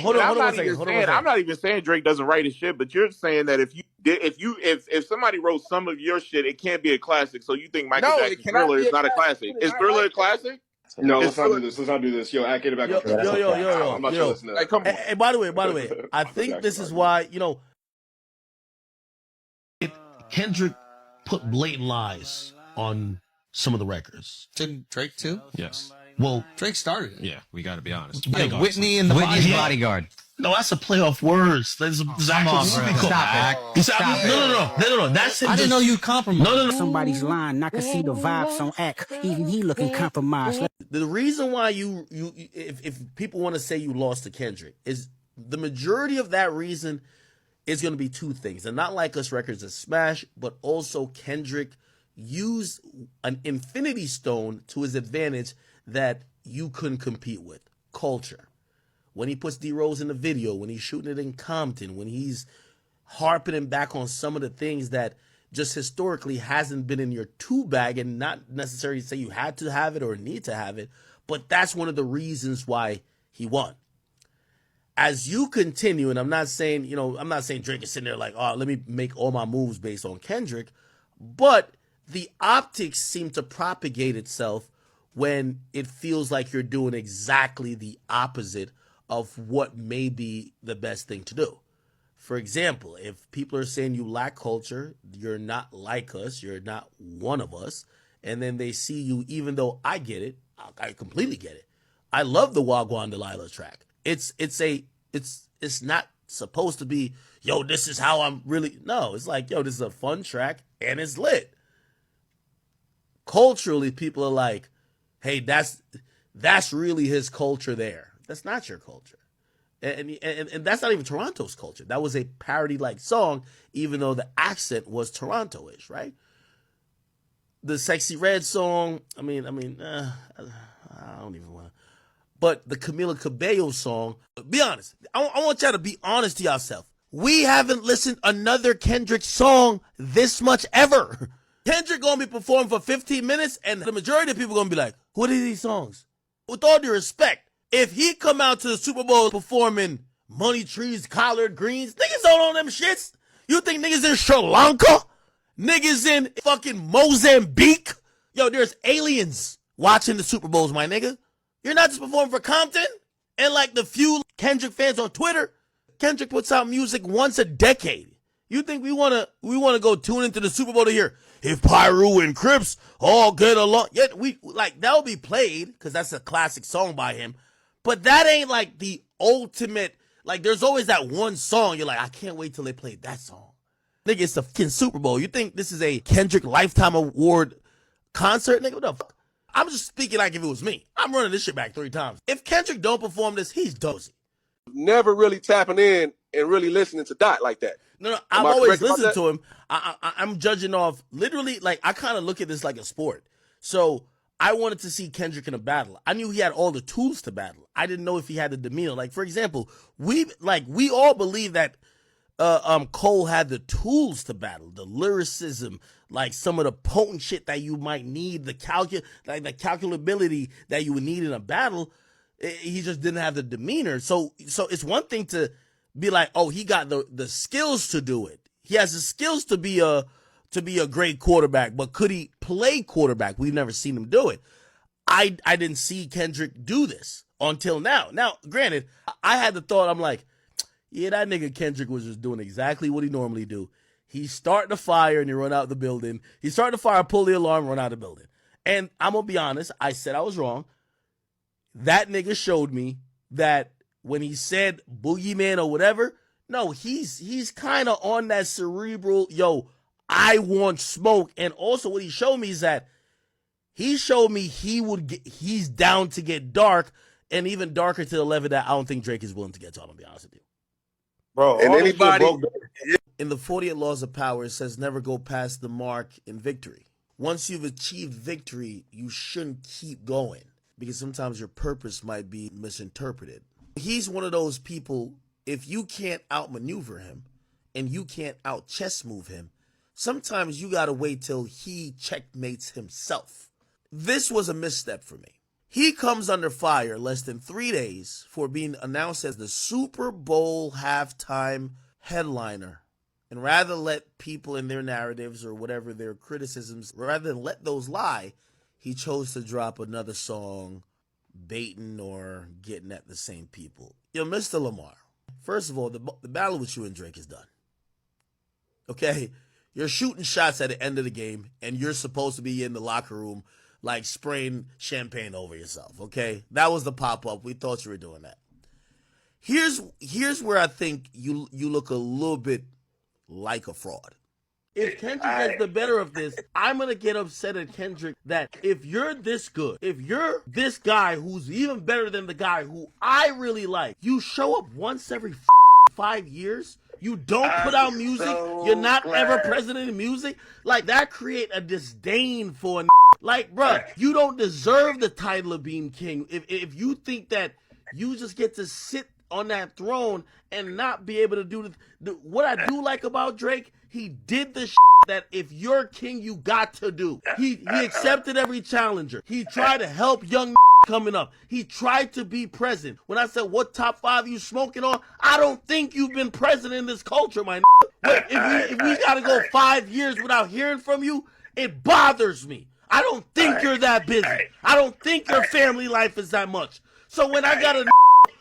hold on one second. I'm not even saying Drake doesn't write his shit, but you're saying that if somebody wrote some of your shit, it can't be a classic. So you think Michael Jackson's Thriller is not a classic? Is Thriller a classic? No, let's not do this. Yo, I get it back on track. I'm not sure listening to that. Come on. And by the way, I think this is why, Kendrick put blatant lies on some of the records. Didn't Drake too? Yes. Well, Drake started it. Yeah, we got to be honest. Yeah, Whitney and the Bodyguard. No, that's a play off words. That's actual movie called. No. That's him. I didn't know you compromised. No. Somebody's lying. I can see the vibes on act. Even he looking compromised. The reason why if people want to say you lost to Kendrick is the majority of that reason is going to be two things. And Not Like Us records is smash, but also Kendrick used an infinity stone to his advantage that you couldn't compete with. Culture. When he puts D-Rose in the video, when he's shooting it in Compton, when he's harping back on some of the things that just historically hasn't been in your two bag, and not necessarily say you had to have it or need to have it, but that's one of the reasons why he won. As you continue, and I'm not saying Drake is sitting there like, oh, let me make all my moves based on Kendrick, but the optics seem to propagate itself when it feels like you're doing exactly the opposite of what may be the best thing to do. For example, if people are saying you lack culture, you're not like us, you're not one of us, and then they see you, even though I get it, I completely get it. I love the Wagwan Delilah track. It's not supposed to be, yo, this is how I'm really, no, it's like, yo, this is a fun track and it's lit. Culturally, people are like, hey, that's really his culture there. That's not your culture. And that's not even Toronto's culture. That was a parody-like song, even though the accent was Toronto-ish, right? The Sexy Red song, I don't even want to. But the Camila Cabello song, be honest. I want y'all to be honest to yourself. We haven't listened another Kendrick song this much ever. Kendrick gonna be performing for 15 minutes, and the majority of people gonna be like, what are these songs? With all due respect, if he come out to the Super Bowl performing Money Trees, Collard Greens, niggas don't own them shits. You think niggas in Sri Lanka? Niggas in fucking Mozambique? Yo, there's aliens watching the Super Bowls, my nigga. You're not just performing for Compton? And like the few Kendrick fans on Twitter, Kendrick puts out music once a decade. You think we wanna go tune into the Super Bowl to hear if Pyru and Crips all get along? Yeah, that'll be played because that's a classic song by him. But that ain't like the ultimate, like there's always that one song you're like, I can't wait till they play that song. Nigga, it's the fucking Super Bowl. You think this is a Kendrick Lifetime Award concert? Nigga, what the fuck? I'm just speaking like if it was me. I'm running this shit back 3 times. If Kendrick don't perform this, he's dozy. Never really tapping in and really listening to Dot like that. No, I've always listened to him. I'm judging off, literally, like, I kind of look at this like a sport. So I wanted to see Kendrick in a battle. I knew he had all the tools to battle. I didn't know if he had the demeanor. Like, for example, we all believe that Cole had the tools to battle, the lyricism, like some of the potent shit that you might need, the calculability that you would need in a battle. He just didn't have the demeanor. So it's one thing to be like, oh, he got the skills to do it. He has the skills to be a great quarterback, but could he play quarterback? We've never seen him do it. I didn't see Kendrick do this until now. Now, granted, I had the thought, I'm like, yeah, that nigga Kendrick was just doing exactly what he normally do. He's starting a fire and he run out the building. He's starting a fire, pull the alarm, run out the building. And I'm going to be honest, I said I was wrong. That nigga showed me that when he said boogeyman or whatever, no, he's kind of on that cerebral, yo, I want smoke. And also what he showed me is that he showed me he's down to get dark, and even darker to the level that I don't think Drake is willing to get to. I'm going to be honest with you. Bro, and anybody in the 48 Laws of Power, it says never go past the mark in victory. Once you've achieved victory, you shouldn't keep going because sometimes your purpose might be misinterpreted. He's one of those people, if you can't outmaneuver him and you can't out chess move him, sometimes you got to wait till he checkmates himself. This was a misstep for me. He comes under fire less than 3 days for being announced as the Super Bowl halftime headliner. And rather than let people in their narratives or whatever their criticisms, rather than let those lie, he chose to drop another song baiting or getting at the same people. Yo, Mr. Lamar, first of all, the battle with you and Drake is done. Okay? You're shooting shots at the end of the game, and you're supposed to be in the locker room like spraying champagne over yourself, okay? That was the pop-up. We thought you were doing that. Here's where I think you look a little bit like a fraud. If Kendrick gets the better of this, I'm going to get upset at Kendrick that if you're this good, if you're this guy who's even better than the guy who I really like, you show up once every 5 years, you don't put out music, you're not ever president in music, like that create a disdain for a like, bruh, you don't deserve the title of being king. If you think that you just get to sit on that throne and not be able to do what I do like about Drake, he did the that if you're king, you got to do. He accepted every challenger. He tried to help young coming up. He tried to be president. When I said, what top 5 you smoking on? I don't think you've been president in this culture, my But if we got to go 5 years without hearing from you, it bothers me. I don't think you're that busy. I don't think your family life is that much. So when I got a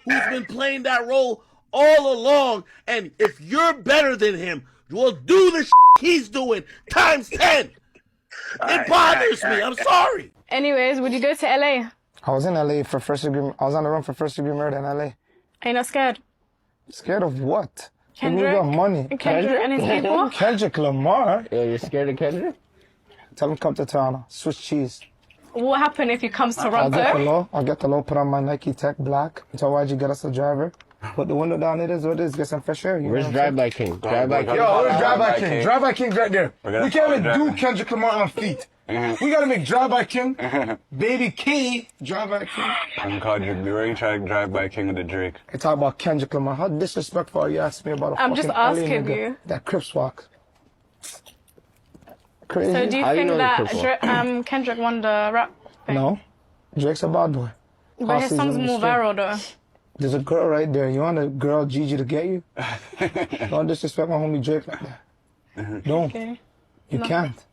who's been playing that role all along, and if you're better than him, we'll do the he's doing times 10. It bothers me. I'm sorry. Anyways, would you go to LA? I was in LA for first degree. I was on the run for first degree murder in LA. Are you not scared? Scared of what? Kendrick? We got money. Kendrick and his people? Kendrick Lamar. Yeah, you're scared of Kendrick? Tell him come to Toronto. Swiss cheese. What happened if he comes to Toronto? I'll get the low, put on my Nike Tech Black. Tell YG get us a driver. Put the window down, it is what it is, get some fresh air. Where's Drive By King? Drive By King. Yo, where's Drive By King? Drive By King's right there. We can't even do Kendrick Lamar on feet. We gotta make Drive By King, Baby K, Drive By King. I'm called Drake. Where you trying to Drive By King of the Drake? I talk about Kendrick Lamar. How disrespectful are you asking me about a I'm just fucking asking nigga? you. That Crips walk. Crazy. So do you think that Kendrick won the rap thing? No. Drake's a bad boy. But his song's more viral though. There's a girl right there. You want a girl Gigi to get you? Don't disrespect my homie Drake like that. Don't. Okay. You can't.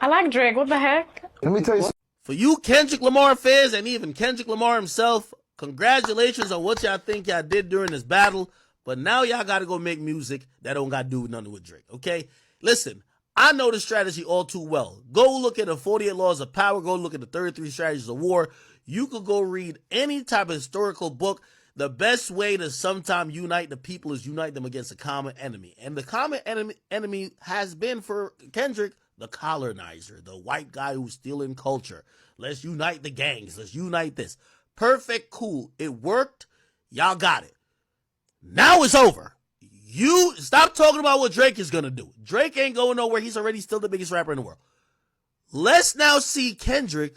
I like Drake. What the heck? Let me tell you something. For you Kendrick Lamar fans and even Kendrick Lamar himself, congratulations on what y'all think y'all did during this battle. But now y'all got to go make music that don't got to do nothing with Drake, okay? Listen, I know the strategy all too well. Go look at the 48 Laws of Power. Go look at the 33 Strategies of War. You could go read any type of historical book. The best way to sometime unite the people is unite them against a common enemy. And the common enemy has been for Kendrick, the colonizer, the white guy who's stealing culture. Let's unite the gangs. Let's unite this. Perfect, cool. It worked. Y'all got it. Now it's over. You stop talking about what Drake is going to do. Drake ain't going nowhere. He's already still the biggest rapper in the world. Let's now see Kendrick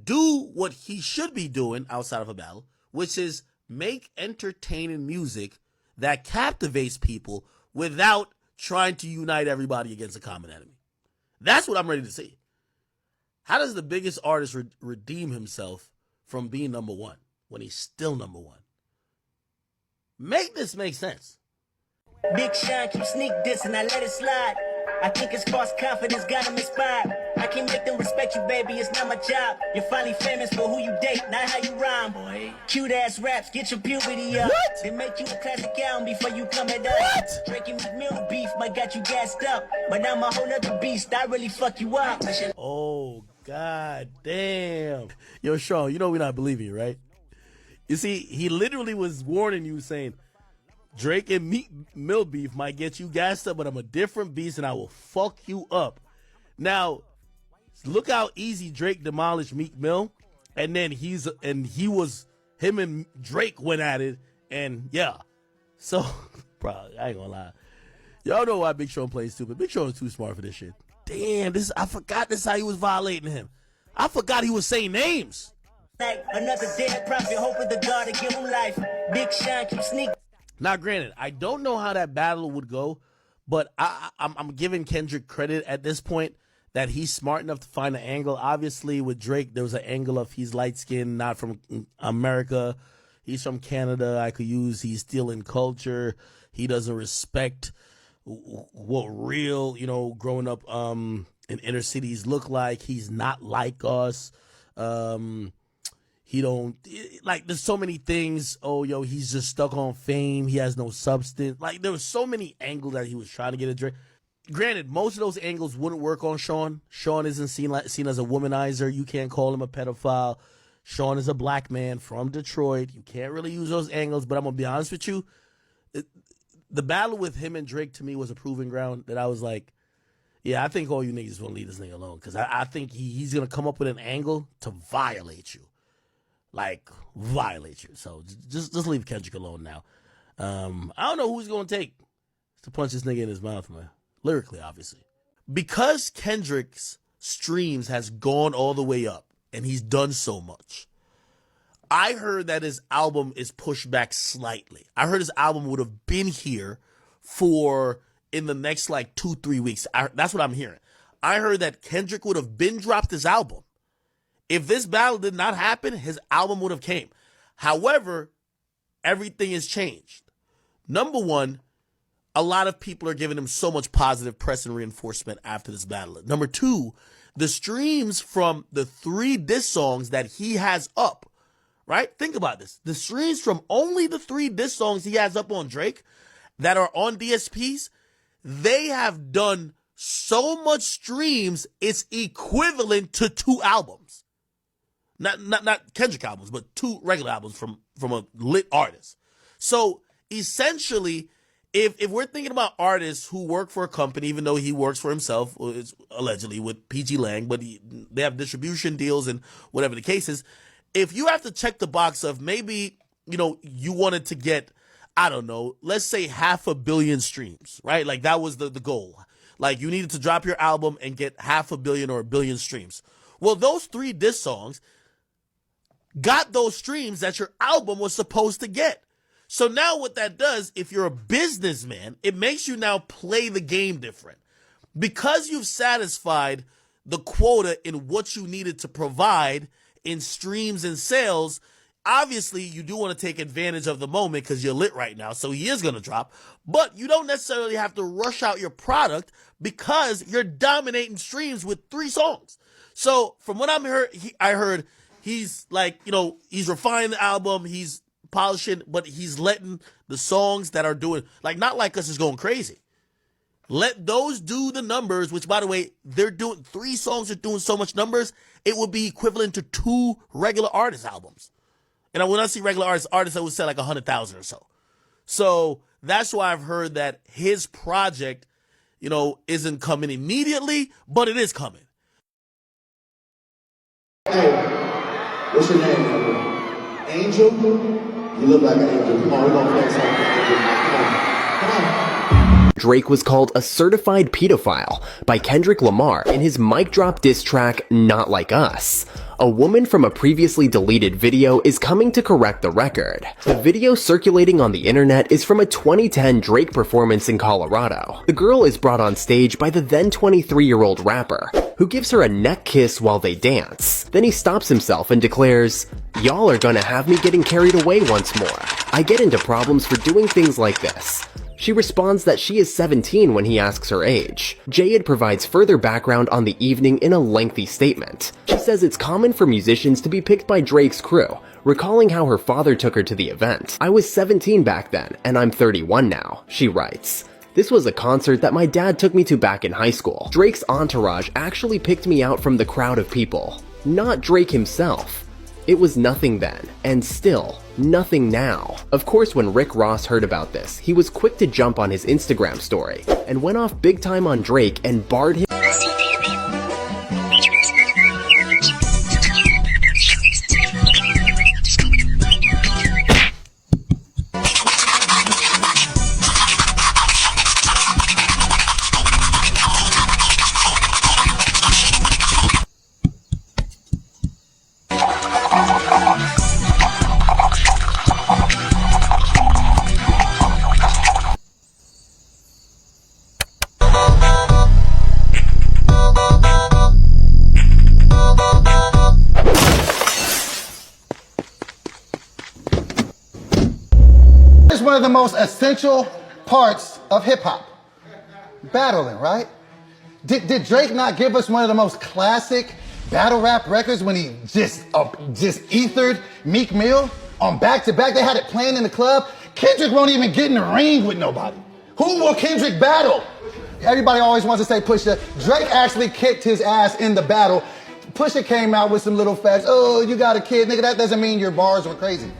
do what he should be doing outside of a battle, which is make entertaining music that captivates people without trying to unite everybody against a common enemy. That's what I'm ready to see. How does the biggest artist redeem himself from being number one when he's still number one? Make this make sense. Big Sean keep sneak dissing, I let it slide. I think it's false confidence got him inspired. I can make them respect you, baby, it's not my job. You're finally famous for who you date, not how you rhyme. Boy. Cute ass raps, get your puberty up. What? They make you a classic album before you come at us. What? Drake and McMill beef might got you gassed up. But I'm a whole nother beast, I really fuck you up. Oh, god damn. Yo, Sean, you know we're not believing you, right? You see, he literally was warning you saying, Drake and Meek Mill beef might get you gassed up, but I'm a different beast and I will fuck you up. Now, look how easy Drake demolished Meek Mill, and then him and Drake went at it, and yeah. So, bro, I ain't gonna lie. Y'all know why Big Sean plays stupid. Big Sean is too smart for this shit. Damn, I forgot this how he was violating him. I forgot he was saying names. Like another dead prophet, hoping the God to give him life. Big Sean keep sneaking. Now, granted, I don't know how that battle would go, but I'm giving Kendrick credit at this point that he's smart enough to find an angle. Obviously, with Drake, there was an angle of he's light-skinned, not from America. He's from Canada. I could use he's stealing culture. He doesn't respect what real, growing up in inner cities look like. He's not like us. He don't, there's so many things. Oh, he's just stuck on fame. He has no substance. There was so many angles that he was trying to get at Drake. granted, most of those angles wouldn't work on Sean. Sean isn't seen as a womanizer. You can't call him a pedophile. Sean is a black man from Detroit. You can't really use those angles. But I'm gonna be honest with you, the battle with him and Drake to me was a proving ground that I was like, yeah, I think all you niggas want to leave this nigga alone because I think he's gonna come up with an angle to violate you, like violate you. So just leave Kendrick alone now. I don't know who he's gonna take to punch this nigga in his mouth, man. Lyrically, obviously. Because Kendrick's streams has gone all the way up and he's done so much, I heard that his album is pushed back slightly. I heard his album would have been here for in the next like 2-3 weeks. That's what I'm hearing. I heard that Kendrick would have been dropped his album. If this battle did not happen, his album would have came. However, everything has changed. Number one, a lot of people are giving him so much positive press and reinforcement after this battle. Number two, the streams from the 3 diss songs that he has up, right? Think about this. The streams from only the 3 diss songs he has up on Drake that are on DSPs, they have done so much streams, it's equivalent to 2 albums. Not Kendrick albums, but 2 regular albums from a lit artist. So essentially, if we're thinking about artists who work for a company, even though he works for himself, allegedly with PG Lang, but they have distribution deals and whatever the case is, if you have to check the box of maybe, you wanted to get, I don't know, let's say 500 million streams, right? Like that was the goal. Like you needed to drop your album and get 500 million or 1 billion streams. Well, those 3 diss songs got those streams that your album was supposed to get. So now what that does, if you're a businessman, it makes you now play the game different. Because you've satisfied the quota in what you needed to provide in streams and sales, obviously you do want to take advantage of the moment because you're lit right now, so he is going to drop. But you don't necessarily have to rush out your product because you're dominating streams with 3 songs. So from what I heard he's like, he's refining the album, he's polishing, but he's letting the songs that are doing, like Not Like Us is going crazy. Let those do the numbers, which by the way, they're doing 3 songs are doing so much numbers, it would be equivalent to 2 regular artist albums. And when I see regular artists, I would say like 100,000 or so. So that's why I've heard that his project, isn't coming immediately, but it is coming. Hey, what's your name, man? Angel? You look like an angel. Come on, we're gonna play something. Come on. Drake was called a certified pedophile by Kendrick Lamar in his mic drop diss track, Not Like Us. A woman from a previously deleted video is coming to correct the record. The video circulating on the internet is from a 2010 Drake performance in Colorado. The girl is brought on stage by the then 23-year-old rapper, who gives her a neck kiss while they dance. Then he stops himself and declares, "Y'all are gonna have me getting carried away once more. I get into problems for doing things like this." She responds that she is 17 when he asks her age. Jayed provides further background on the evening in a lengthy statement. She says it's common for musicians to be picked by Drake's crew, recalling how her father took her to the event. "I was 17 back then, and I'm 31 now," she writes. "This was a concert that my dad took me to back in high school. Drake's entourage actually picked me out from the crowd of people, not Drake himself. It was nothing then, and still nothing now." Of course, when Rick Ross heard about this, he was quick to jump on his Instagram story and went off big time on Drake and barred him. One of the most essential parts of hip-hop. Battling, right? Did Drake not give us one of the most classic battle rap records when he just ethered Meek Mill on back-to-back? They had it playing in the club. Kendrick won't even get in the ring with nobody. Who will Kendrick battle? Everybody always wants to say Pusha. Drake actually kicked his ass in the battle. Pusha came out with some little facts. Oh, you got a kid. Nigga, that doesn't mean your bars were crazy.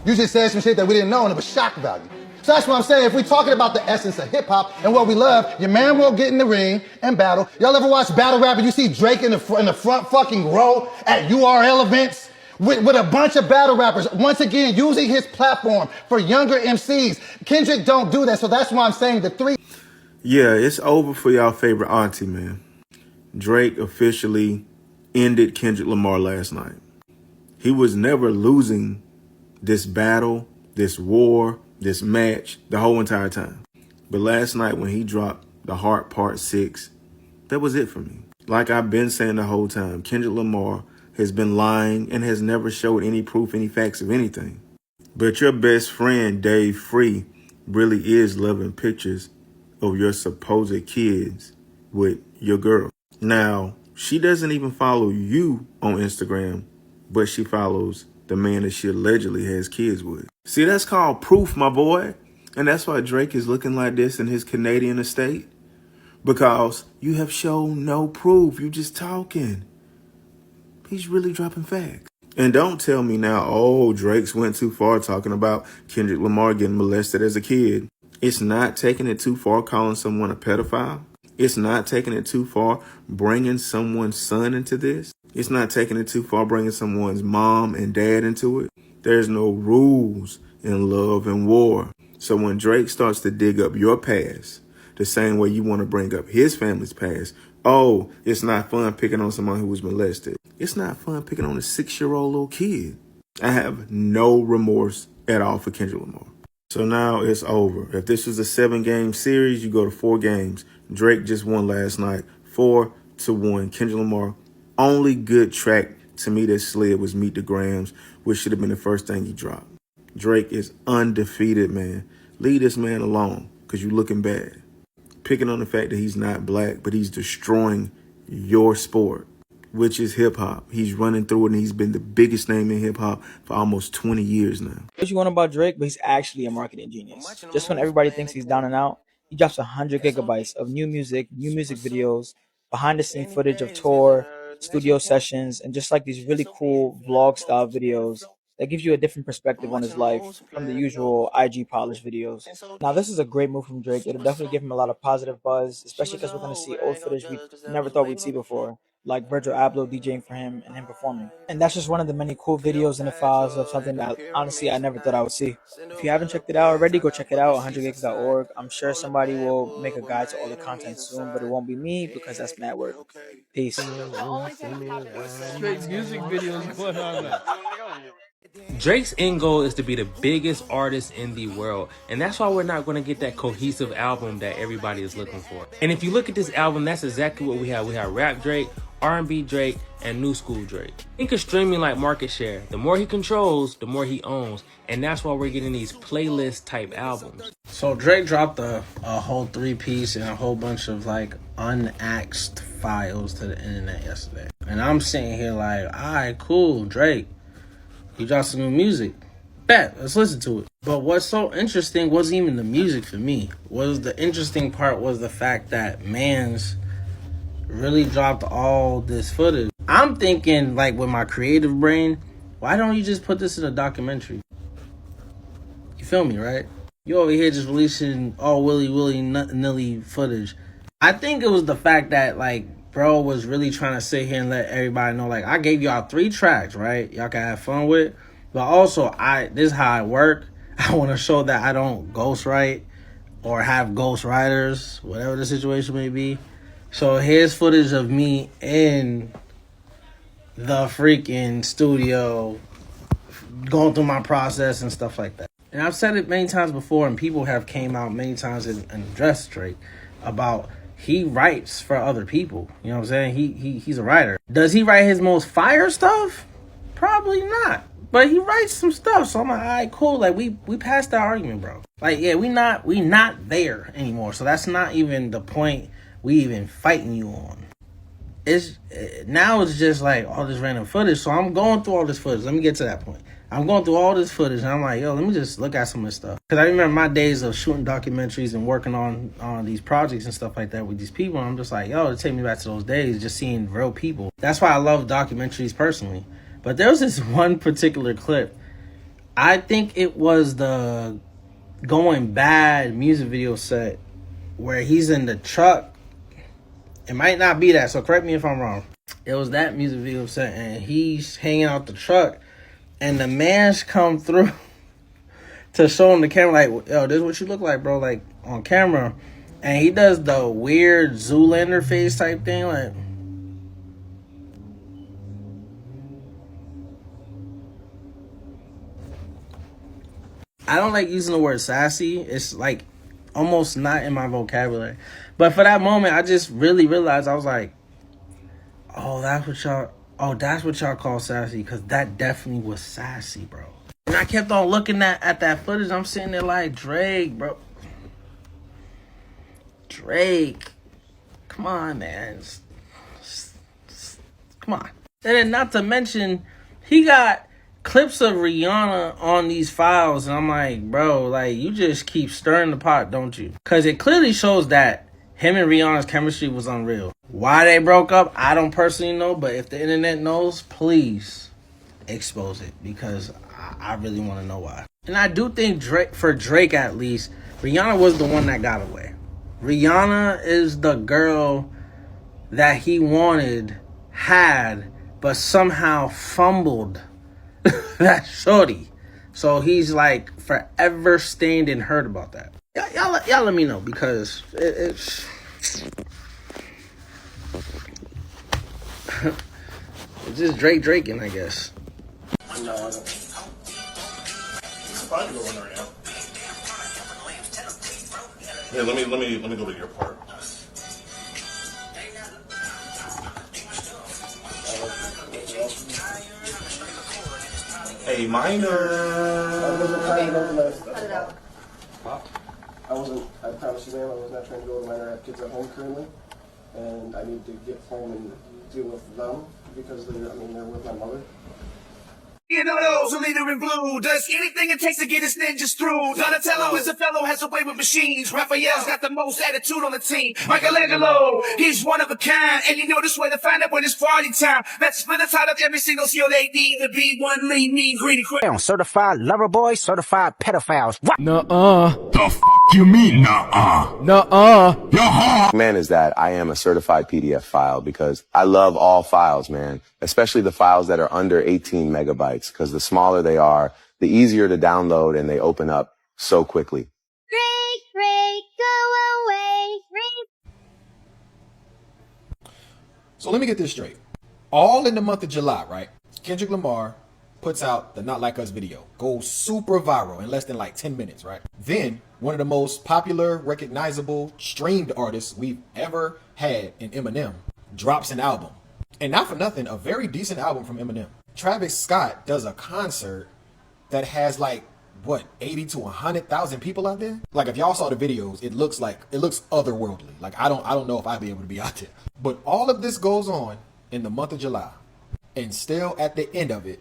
You just said some shit that we didn't know and it was shock value. So that's what I'm saying. If we're talking about the essence of hip hop and what we love, your man will get in the ring and battle. Y'all ever watch battle rap and you see Drake in the front fucking row at URL events with a bunch of battle rappers, once again, using his platform for younger MCs. Kendrick don't do that. So that's why I'm saying the three. Yeah, it's over for y'all favorite auntie, man. Drake officially ended Kendrick Lamar last night. He was never losing this battle, this war, this match, the whole entire time. But last night when he dropped The Heart Part 6, that was it for me. Like I've been saying the whole time, Kendrick Lamar has been lying and has never showed any proof, any facts of anything. But your best friend, Dave Free, really is loving pictures of your supposed kids with your girl. Now, she doesn't even follow you on Instagram, but she follows the man that she allegedly has kids with. See, that's called proof, my boy. And that's why Drake is looking like this in his Canadian estate. Because you have shown no proof. You just talking. He's really dropping facts. And don't tell me now, oh, Drake's went too far talking about Kendrick Lamar getting molested as a kid. It's not taking it too far calling someone a pedophile. It's not taking it too far bringing someone's son into this. It's not taking it too far bringing someone's mom and dad into it. There's no rules in love and war. So when Drake starts to dig up your past, the same way you want to bring up his family's past, oh, it's not fun picking on someone who was molested. It's not fun picking on a 6-year-old little kid. I have no remorse at all for Kendrick Lamar. So now it's over. If this was a 7-game series, you go to 4 games. Drake just won last night, 4-1. Kendrick Lamar, only good track to me that slid was Meet the Grams, which should have been the first thing he dropped. Drake is undefeated, man. Leave this man alone, because you're looking bad. Picking on the fact that he's not black, but he's destroying your sport, which is hip-hop. He's running through it, and he's been the biggest name in hip-hop for almost 20 years now. What you want about Drake, but he's actually a marketing genius. Just when everybody thinks he's down and out, he drops 100 gigabytes of new music videos, behind-the-scene footage of tour, studio sessions, and just like these really cool vlog-style videos that gives you a different perspective on his life from the usual IG polished videos. Now, this is a great move from Drake. It'll definitely give him a lot of positive buzz, especially because we're going to see old footage we never thought we'd see before, like Virgil Abloh DJing for him and him performing. And that's just one of the many cool videos in the files of something that honestly I never thought I would see. If you haven't checked it out already, go check it out, 100gigs.org. I'm sure somebody will make a guide to all the content soon, but it won't be me because that's mad work. Peace. Straight music videos going on now. Drake's end goal is to be the biggest artist in the world, and that's why we're not going to get that cohesive album that everybody is looking for. And if you look at this album, that's exactly what we have. We have rap Drake, R&B Drake, and new school Drake. Think of streaming like market share. The more he controls, the more he owns, and that's why we're getting these playlist type albums. So Drake dropped a whole 3-piece and a whole bunch of like unaxed files to the internet yesterday, and I'm sitting here like, alright, cool, Drake. He dropped some new music. Bet, let's listen to it. But what's so interesting wasn't even the music for me. The interesting part was the fact that Mans really dropped all this footage. I'm thinking, like, with my creative brain, why don't you just put this in a documentary? You feel me, right? You over here just releasing all willy-nilly footage. I think it was the fact that, like, bro was really trying to sit here and let everybody know, like, I gave y'all 3 tracks, right? Y'all can have fun with. But also, this is how I work. I want to show that I don't ghostwrite or have ghost writers, whatever the situation may be. So here's footage of me in the freaking studio going through my process and stuff like that. And I've said it many times before, and people have came out many times and addressed Drake about he writes for other people. You know what I'm saying? He's a writer. Does he write his most fire stuff? Probably not. But he writes some stuff. So I'm like, all right, cool. Like we passed that argument, bro. Like, yeah, we not there anymore. So that's not even the point we even fighting you on. it's now it's just like all this random footage. So I'm going through all this footage. Let me get to that point. I'm going through all this footage and I'm like, yo, let me just look at some of this stuff. Because I remember my days of shooting documentaries and working on these projects and stuff like that with these people. And I'm just like, yo, it take me back to those days, just seeing real people. That's why I love documentaries personally. But there was this one particular clip. I think it was the Going Bad music video set where he's in the truck. It might not be that, so correct me if I'm wrong. It was that music video set and he's hanging out the truck. And the man's come through to show him the camera, like, yo, this is what you look like, bro, like, on camera. And he does the weird Zoolander face type thing, like. I don't like using the word sassy. It's, like, almost not in my vocabulary. But for that moment, I just really realized, I was like, oh, that's what y'all call sassy, because that definitely was sassy, bro. And I kept on looking at that footage. I'm sitting there like, Drake, bro. Drake. Come on, man. Come on. And then not to mention, he got clips of Rihanna on these files. And I'm like, bro, like, you just keep stirring the pot, don't you? Because it clearly shows that him and Rihanna's chemistry was unreal. Why they broke up, I don't personally know. But if the internet knows, please expose it. Because I really want to know why. And I do think Drake at least, Rihanna was the one that got away. Rihanna is the girl that he had, but somehow fumbled that shorty. So he's like forever stained and hurt about that. Y'all let me know, because it's it's just Draking, I guess. No, I don't. It's fine to go in right now. Here, let me go to your part. Hey, minor. I wasn't trying to go to my. I promise you, ma'am, I was not trying to go to minor. I have kids at home currently, and I need to get home and deal with them because they're with my mother. You know those who leader in blue does anything it takes to get his ninjas through. Donatello is a fellow, has a way with machines. Raphael's got the most attitude on the team. Michelangelo, he's one of a kind, and you know this way to find out when it's party time. That's split the title of every single skill they need to be one lean, mean, greedy, crazy. Certified lover boys, certified pedophiles. Nuh-uh. The f you mean, nuh-uh? Nuh-uh. Man, is that I am a certified PDF file because I love all files, man, especially the files that are under 18 megabytes, because the smaller they are, the easier to download and they open up so quickly. Drake, go away. So let me get this straight. All in the month of July, right? Kendrick Lamar puts out the Not Like Us video. Goes super viral in less than like 10 minutes, right? Then one of the most popular, recognizable, streamed artists we've ever had in Eminem drops an album. And not for nothing, a very decent album from Eminem. Travis Scott does a concert that has like, what, 80 to 100,000 people out there? Like, if y'all saw the videos, it looks otherworldly. Like, I don't know if I'd be able to be out there. But all of this goes on in the month of July. And still at the end of it,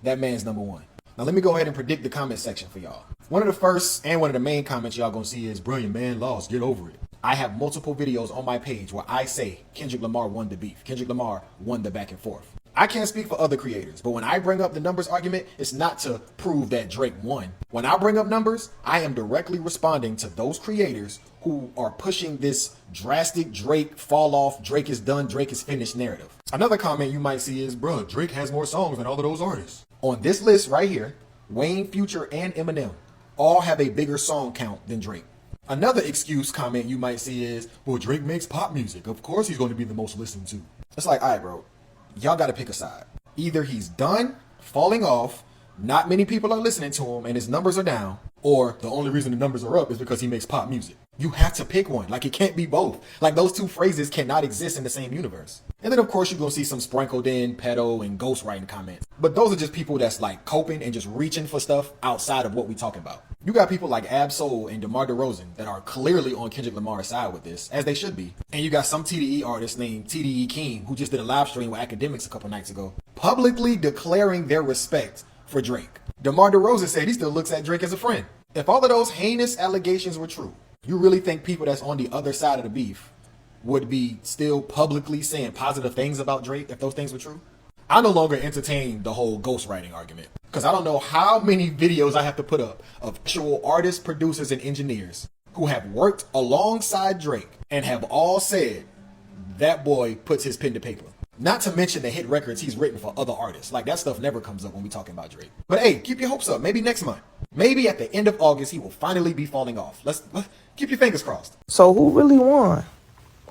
that man's number one. Now let me go ahead and predict the comment section for y'all. One of the first and one of the main comments y'all gonna see is, brilliant man, lost, get over it. I have multiple videos on my page where I say Kendrick Lamar won the beef. Kendrick Lamar won the back and forth. I can't speak for other creators, but when I bring up the numbers argument, it's not to prove that Drake won. When I bring up numbers, I am directly responding to those creators who are pushing this drastic Drake fall off, Drake is done, Drake is finished narrative. Another comment you might see is, bruh, Drake has more songs than all of those artists. On this list right here, Wayne, Future, and Eminem all have a bigger song count than Drake. Another excuse comment you might see is, well, Drake makes pop music. Of course he's going to be the most listened to. It's like, all right, bro, y'all got to pick a side. Either he's done, falling off, not many people are listening to him, and his numbers are down, or the only reason the numbers are up is because he makes pop music. You have to pick one. Like, it can't be both. Like, those two phrases cannot exist in the same universe. And then of course you're gonna see some sprinkled in pedo and ghostwriting comments. But those are just people that's like coping and just reaching for stuff outside of what we talking about. You got people like Ab-Soul and DeMar DeRozan that are clearly on Kendrick Lamar's side with this, as they should be. And you got some TDE artist named TDE King who just did a live stream with Academics a couple nights ago, publicly declaring their respect for Drake. DeMar DeRozan said he still looks at Drake as a friend. If all of those heinous allegations were true, you really think people that's on the other side of the beef would be still publicly saying positive things about Drake if those things were true? I no longer entertain the whole ghostwriting argument because I don't know how many videos I have to put up of actual artists, producers, and engineers who have worked alongside Drake and have all said that boy puts his pen to paper. Not to mention the hit records he's written for other artists. Like, that stuff never comes up when we talking about Drake. But hey, keep your hopes up. Maybe next month. Maybe at the end of August, he will finally be falling off. Let's keep your fingers crossed. So who really won?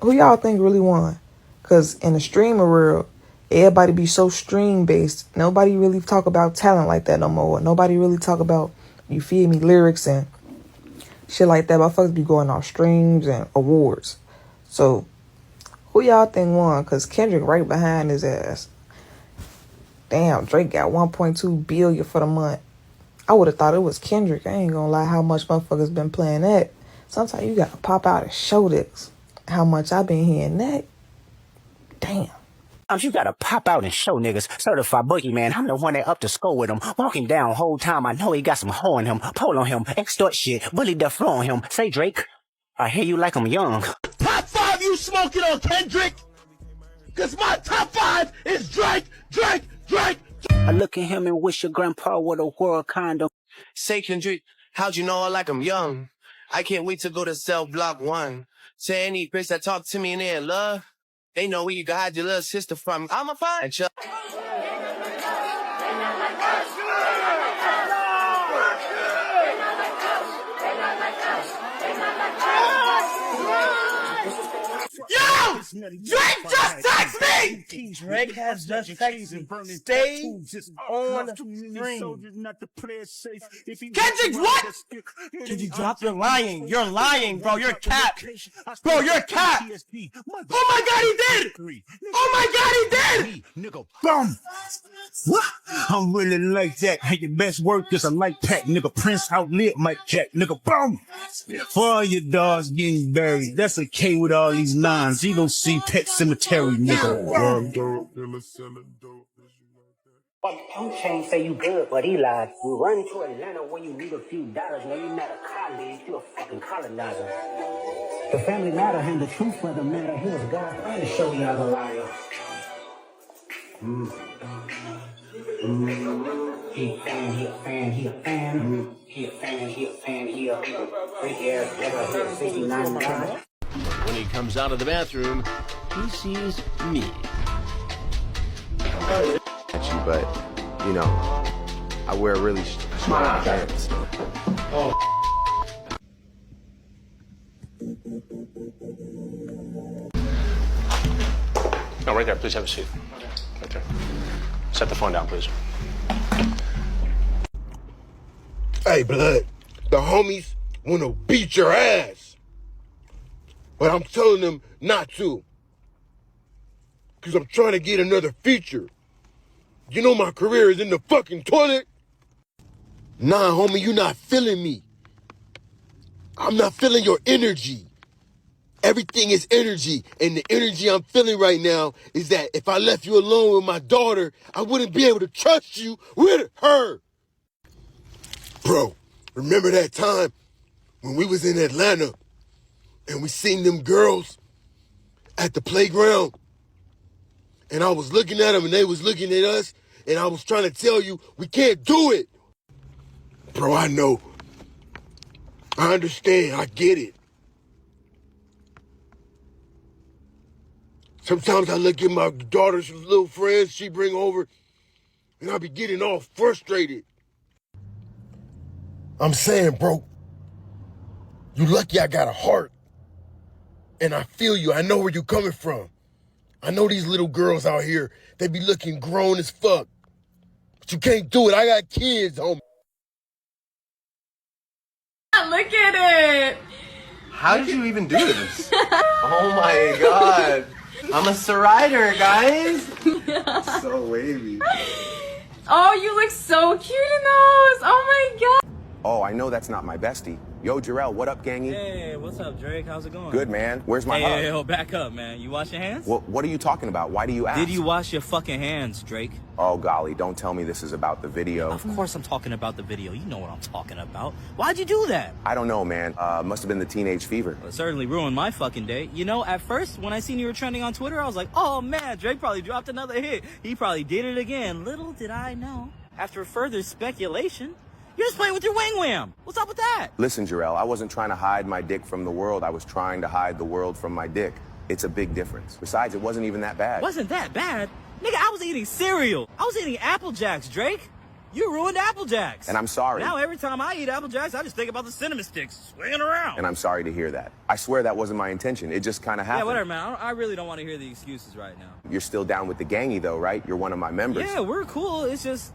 Who y'all think really won? Because in the streamer world, everybody be so stream based. Nobody really talk about talent like that no more. Nobody really talk about, you feel me, lyrics and shit like that. Motherfuckers be going off streams and awards. So who y'all think won? Because Kendrick right behind his ass. Damn, Drake got 1.2 billion for the month. I would have thought it was Kendrick. I ain't gonna lie how much motherfuckers been playing that. Sometimes you gotta pop out and show this. How much I been hearing that. Damn. You gotta pop out and show niggas. Certified boogeyman, I'm the one that up to score with him. Walking down whole time, I know he got some hoe in him. Pull on him, extort shit, bully the floor on him. Say Drake, I hear you like I'm young. Top 5 you smoking on, Kendrick? Cause my top 5 is Drake, Drake, Drake. I look at him and wish your grandpa would a world condom. Say Kendrick, how'd you know I like I'm young? I can't wait to go to cell block 1. Say any bitch that talk to me and they in love, they know where you can hide your little sister from. I'm a fine. Yo! Drake just text me! Drake has just texted me. Stay on screen. Kendrick, what? Kendrick, drop your lying. You're lying, bro. You're cap. Bro, you're cap. Oh my god, he did! Oh my god, he did! Nigga, boom. I'm really like that. Hey, your best work is a light pack. Nigga, Prince outlit Mike Jack. Nigga, boom. For all your dogs getting buried, that's a K with all these lines. You don't see Pet Cemetery, nigga. Two Chainz say you good, but he lied. You run to Atlanta when you need a few dollars. No, you're not a colleague, you a fucking colonizer. The family matter and the truth for the matter. He was God trying to show y'all the liar. He a fan, he a fan, he a fan. He a fan, he a fan, he a freak ass nigga, 69 guy. When he comes out of the bathroom, he sees me. But, you know, I wear really smart pants. Oh. No, right there. Please have a seat. Right there. Set the phone down, please. Hey, blood, the homies want to beat your ass. But I'm telling them not to. Because I'm trying to get another feature. You know my career is in the fucking toilet. Nah, homie, you not feeling me. I'm not feeling your energy. Everything is energy. And the energy I'm feeling right now is that if I left you alone with my daughter, I wouldn't be able to trust you with her. Bro, remember that time when we was in Atlanta and we seen them girls at the playground? And I was looking at them and they was looking at us and I was trying to tell you, we can't do it. Bro, I know. I understand. I get it. Sometimes I look at my daughter's little friends she bring over and I be getting all frustrated. I'm saying, bro, you lucky I got a heart. And I feel you. I know where you coming from. I know these little girls out here, they be looking grown as fuck. But you can't do it. I got kids, homie. Look at it. How did you even do this? Oh my god. I'm a Sarider, guys. So wavy. Oh, you look so cute in those. Oh my god. Oh, I know that's not my bestie. Yo, Jarrell, what up, gangy? Hey, what's up, Drake? How's it going? Good, man. Where's my hug? Hey, back up, man. You wash your hands? What are you talking about? Why do you ask? Did you wash your fucking hands, Drake? Oh, golly, don't tell me this is about the video. Of course I'm talking about the video. You know what I'm talking about. Why'd you do that? I don't know, man. Must have been the teenage fever. Well, it certainly ruined my fucking day. You know, at first, when I seen you were trending on Twitter, I was like, oh man, Drake probably dropped another hit. He probably did it again. Little did I know. After further speculation, you're just playing with your wing wham. What's up with that? Listen, Jarrell, I wasn't trying to hide my dick from the world. I was trying to hide the world from my dick. It's a big difference. Besides, it wasn't even that bad. Wasn't that bad? Nigga, I was eating cereal. I was eating Apple Jacks, Drake. You ruined Apple Jacks. And I'm sorry. Now every time I eat Apple Jacks, I just think about the cinnamon sticks swinging around. And I'm sorry to hear that. I swear that wasn't my intention. It just kind of happened. Yeah, whatever, man. I really don't want to hear the excuses right now. You're still down with the gangy, though, right? You're one of my members. Yeah, we're cool. It's just,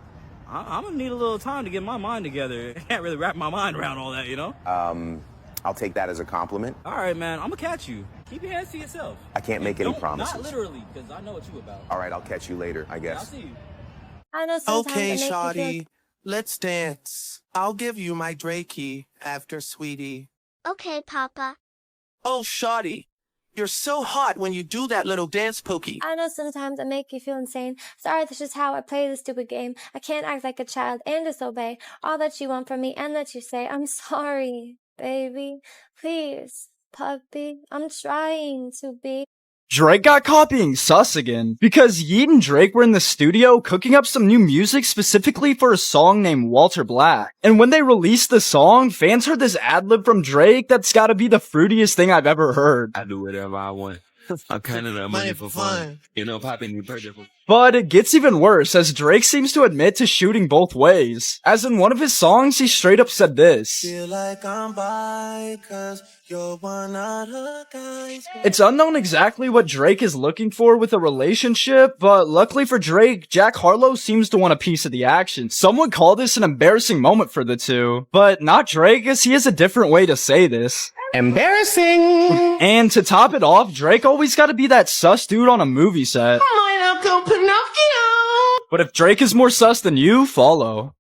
I'm gonna need a little time to get my mind together. I can't really wrap my mind around all that, you know? I'll take that as a compliment. All right, man. I'm gonna catch you. Keep your hands to yourself. I can't make any promises. Not literally, because I know what you about. All right, I'll catch you later, I guess. I'll see you. I know sometimes Okay, it makes me feel shawty. Let's dance. I'll give you my Drakey after, sweetie. okay, Papa. Oh, shawty. You're so hot when you do that little dance pokey. I know sometimes I make you feel insane. Sorry, that's just how I play this stupid game. I can't act like a child and disobey all that you want from me and that you say. I'm sorry, baby. Please, puppy. I'm trying to be. Drake got caught being sus again, because Yeet and Drake were in the studio cooking up some new music specifically for a song named Walter Black. And when they released the song, fans heard this ad-lib from Drake that's gotta be the fruitiest thing I've ever heard. I do whatever I want. I'm kind of that money for fun. You know, popping new birthday. But it gets even worse, as Drake seems to admit to shooting both ways. As in one of his songs, he straight up said this. Feel like I'm by, 'cause you're one of the guys. It's unknown exactly what Drake is looking for with a relationship, but luckily for Drake, Jack Harlow seems to want a piece of the action. Some would call this an embarrassing moment for the two, but not Drake, as he has a different way to say this. Embarrassing! And to top it off, Drake always gotta be that sus dude on a movie set. My Uncle Pinocchio! But if Drake is more sus than you, follow.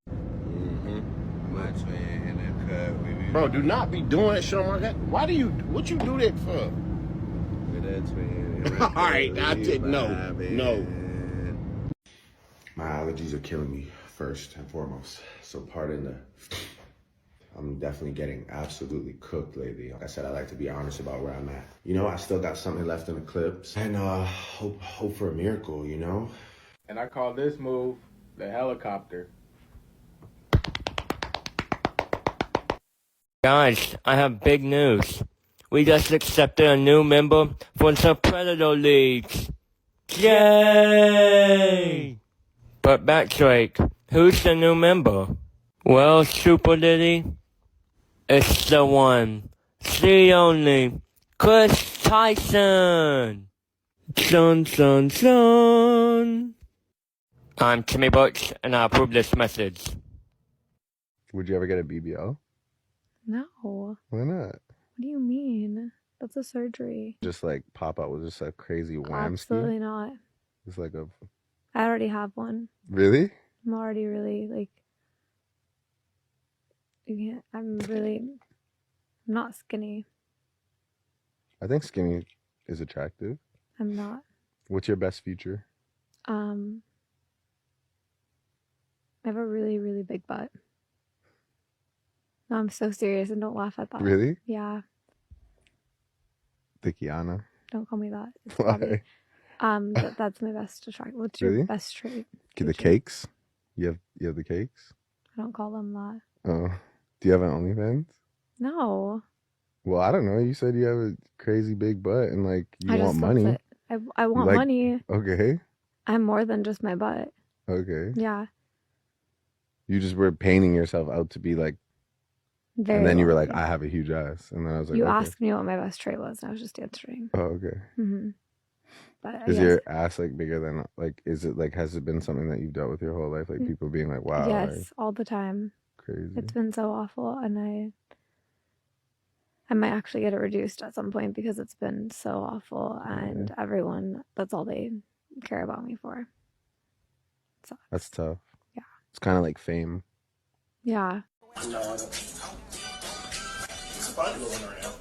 Bro, do not be doing that shit on my head. Why do you, what you do that for? Alright, I said no. My allergies are killing me, first and foremost. So pardon the... I'm definitely getting absolutely cooked lately. Like I said, I like to be honest about where I'm at. You know, I still got something left in the clips. And hope for a miracle, you know? And I call this move the helicopter. Guys, I have big news. We just accepted a new member for the Predator League. Yay! But back Drake, who's the new member? Well, Super Diddy, it's the one, the only, Chris Tyson. Son, son, son. I'm Timmy Butch, and I approve this message. Would you ever get a BBL? No. What Why not? do you mean? That's a surgery. Just like pop out with just a crazy wham Absolutely not. It's like a... I already have one. Really? I'm already really, like... I'm not skinny. I think skinny is attractive. I'm not. What's your best feature? I have a really, really big butt. No, I'm so serious, and don't laugh at that. Really? Yeah. The Kiana? Don't call me that. It's Why? Bobby. That's my best attract. What's Really? your best trait? The cakes? You have the cakes? I don't call them that. Oh. Do you have an OnlyFans? No. Well, I don't know. You said you have a crazy big butt and like you I want just money. love it. I want like- money. Okay. I'm more than just my butt. Okay. Yeah. You just were painting yourself out to be like, Very and then you were wealthy. like, I have a huge ass. And then I was like, You okay. asked me what my best trait was, and I was just answering. Oh, okay. But Is yes. your ass like bigger than like, is it like, has it been something that you've dealt with your whole life? Like people being like, wow. Yes, like, all the time. crazy. It's been so awful, and I might actually get it reduced at some point because it's been so awful, and everyone, that's all they care about me for. So That's tough. Yeah. It's kind of like fame. yeah. No, I don't. It's fine to go in right now.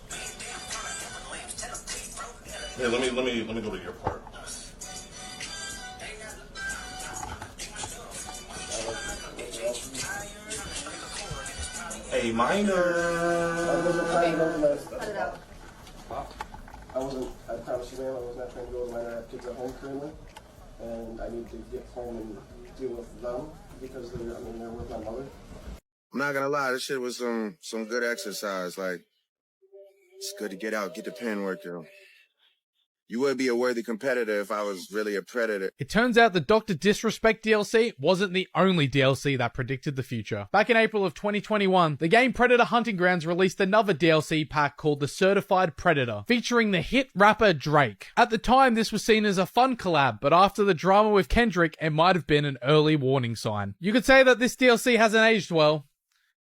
Hey, let me go to your part. Hey, minor. I promise you, ma'am, I was not trying to go to minor. I have kids at home currently, and I need to get home and deal with them because they're with my mother. I'm not gonna lie, this shit was some good exercise. Like, it's good to get out, get the pen work, yo. You would be a worthy competitor if I was really a predator. It turns out the Dr. Disrespect DLC wasn't the only DLC that predicted the future. Back in April of 2021, the game Predator Hunting Grounds released another DLC pack called The Certified Predator, featuring the hit rapper Drake. At the time, this was seen as a fun collab, but after the drama with Kendrick, it might have been an early warning sign. You could say that this DLC hasn't aged well,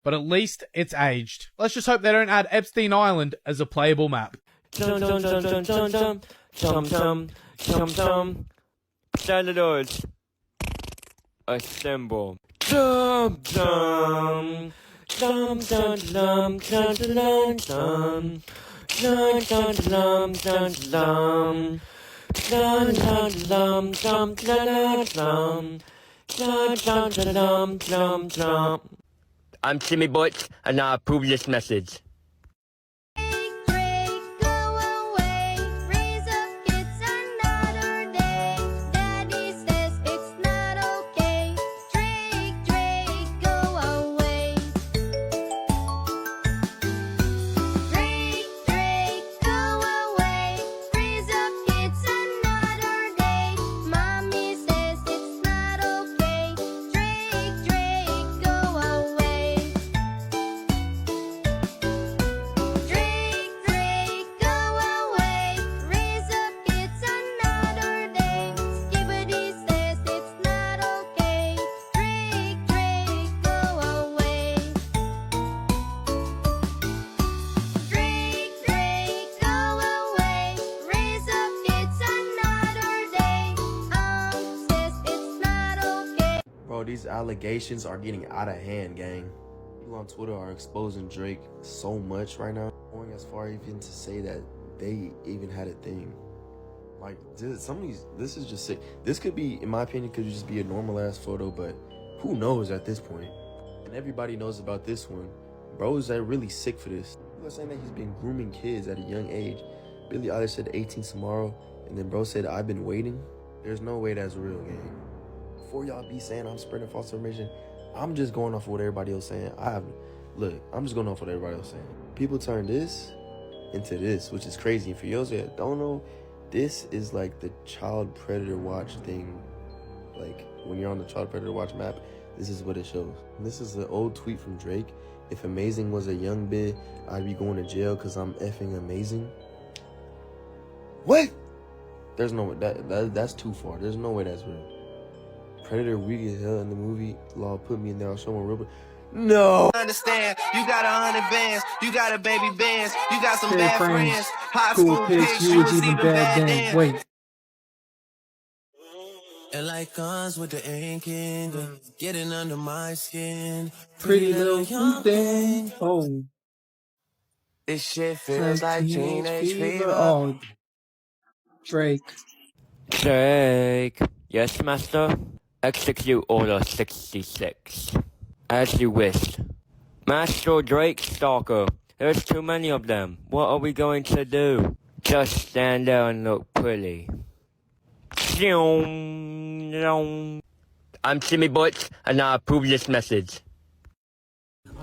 but at least it's aged. Let's just hope they don't add Epstein Island as a playable map. Dum dum dum dum dum dum. Dum dum dum dum. Predators. Assemble. Dum dum. Dum dum dum dum dum dum. Dum dum dum dum dum. Dum dum dum dum dum dum. Dum dum dum dum dum. I'm Timmy Butch, and I approve this message. Bro, these allegations are getting out of hand, gang. People on Twitter are exposing Drake so much right now, going as far even to say that they even had a thing. Like, some of these, this is just sick. This could be, in my opinion, could just be a normal ass photo, but who knows at this point? And everybody knows about this one. Bros are really sick for this. People are saying that he's been grooming kids at a young age. Billie Eilish said 18 tomorrow, and then bro said, I've been waiting. There's no way that's real, gang. Before y'all be saying I'm spreading false information, I'm just going off of what everybody else saying. I'm just going off what everybody else saying. People turn this into this, which is crazy. And for those that don't know, this is like the child predator watch thing. Like, when you're on the child predator watch map, this is what it shows. And this is an old tweet from Drake. If amazing was a young bit, I'd be going to jail because I'm effing amazing. What? There's no way, that's too far. There's no way that's real. Predator weak as hell in the movie. Law put me in there. I'll show my rubber. No. Understand, you got 100 bands, you got a baby bands, you got some Hey, bad friends. friends. High Cool school pics. pics, You was even bad then. Wait. And like guns with the ink in, getting under my skin. Pretty little young thing. Oh. This shit feels like teenage fever. Oh. Drake. Drake. Yes, master. Execute Order 66. As you wish. Master Drake Stalker. There's too many of them. What are we going to do? Just stand there and look pretty. I'm Timmy Butch, and I approve this message.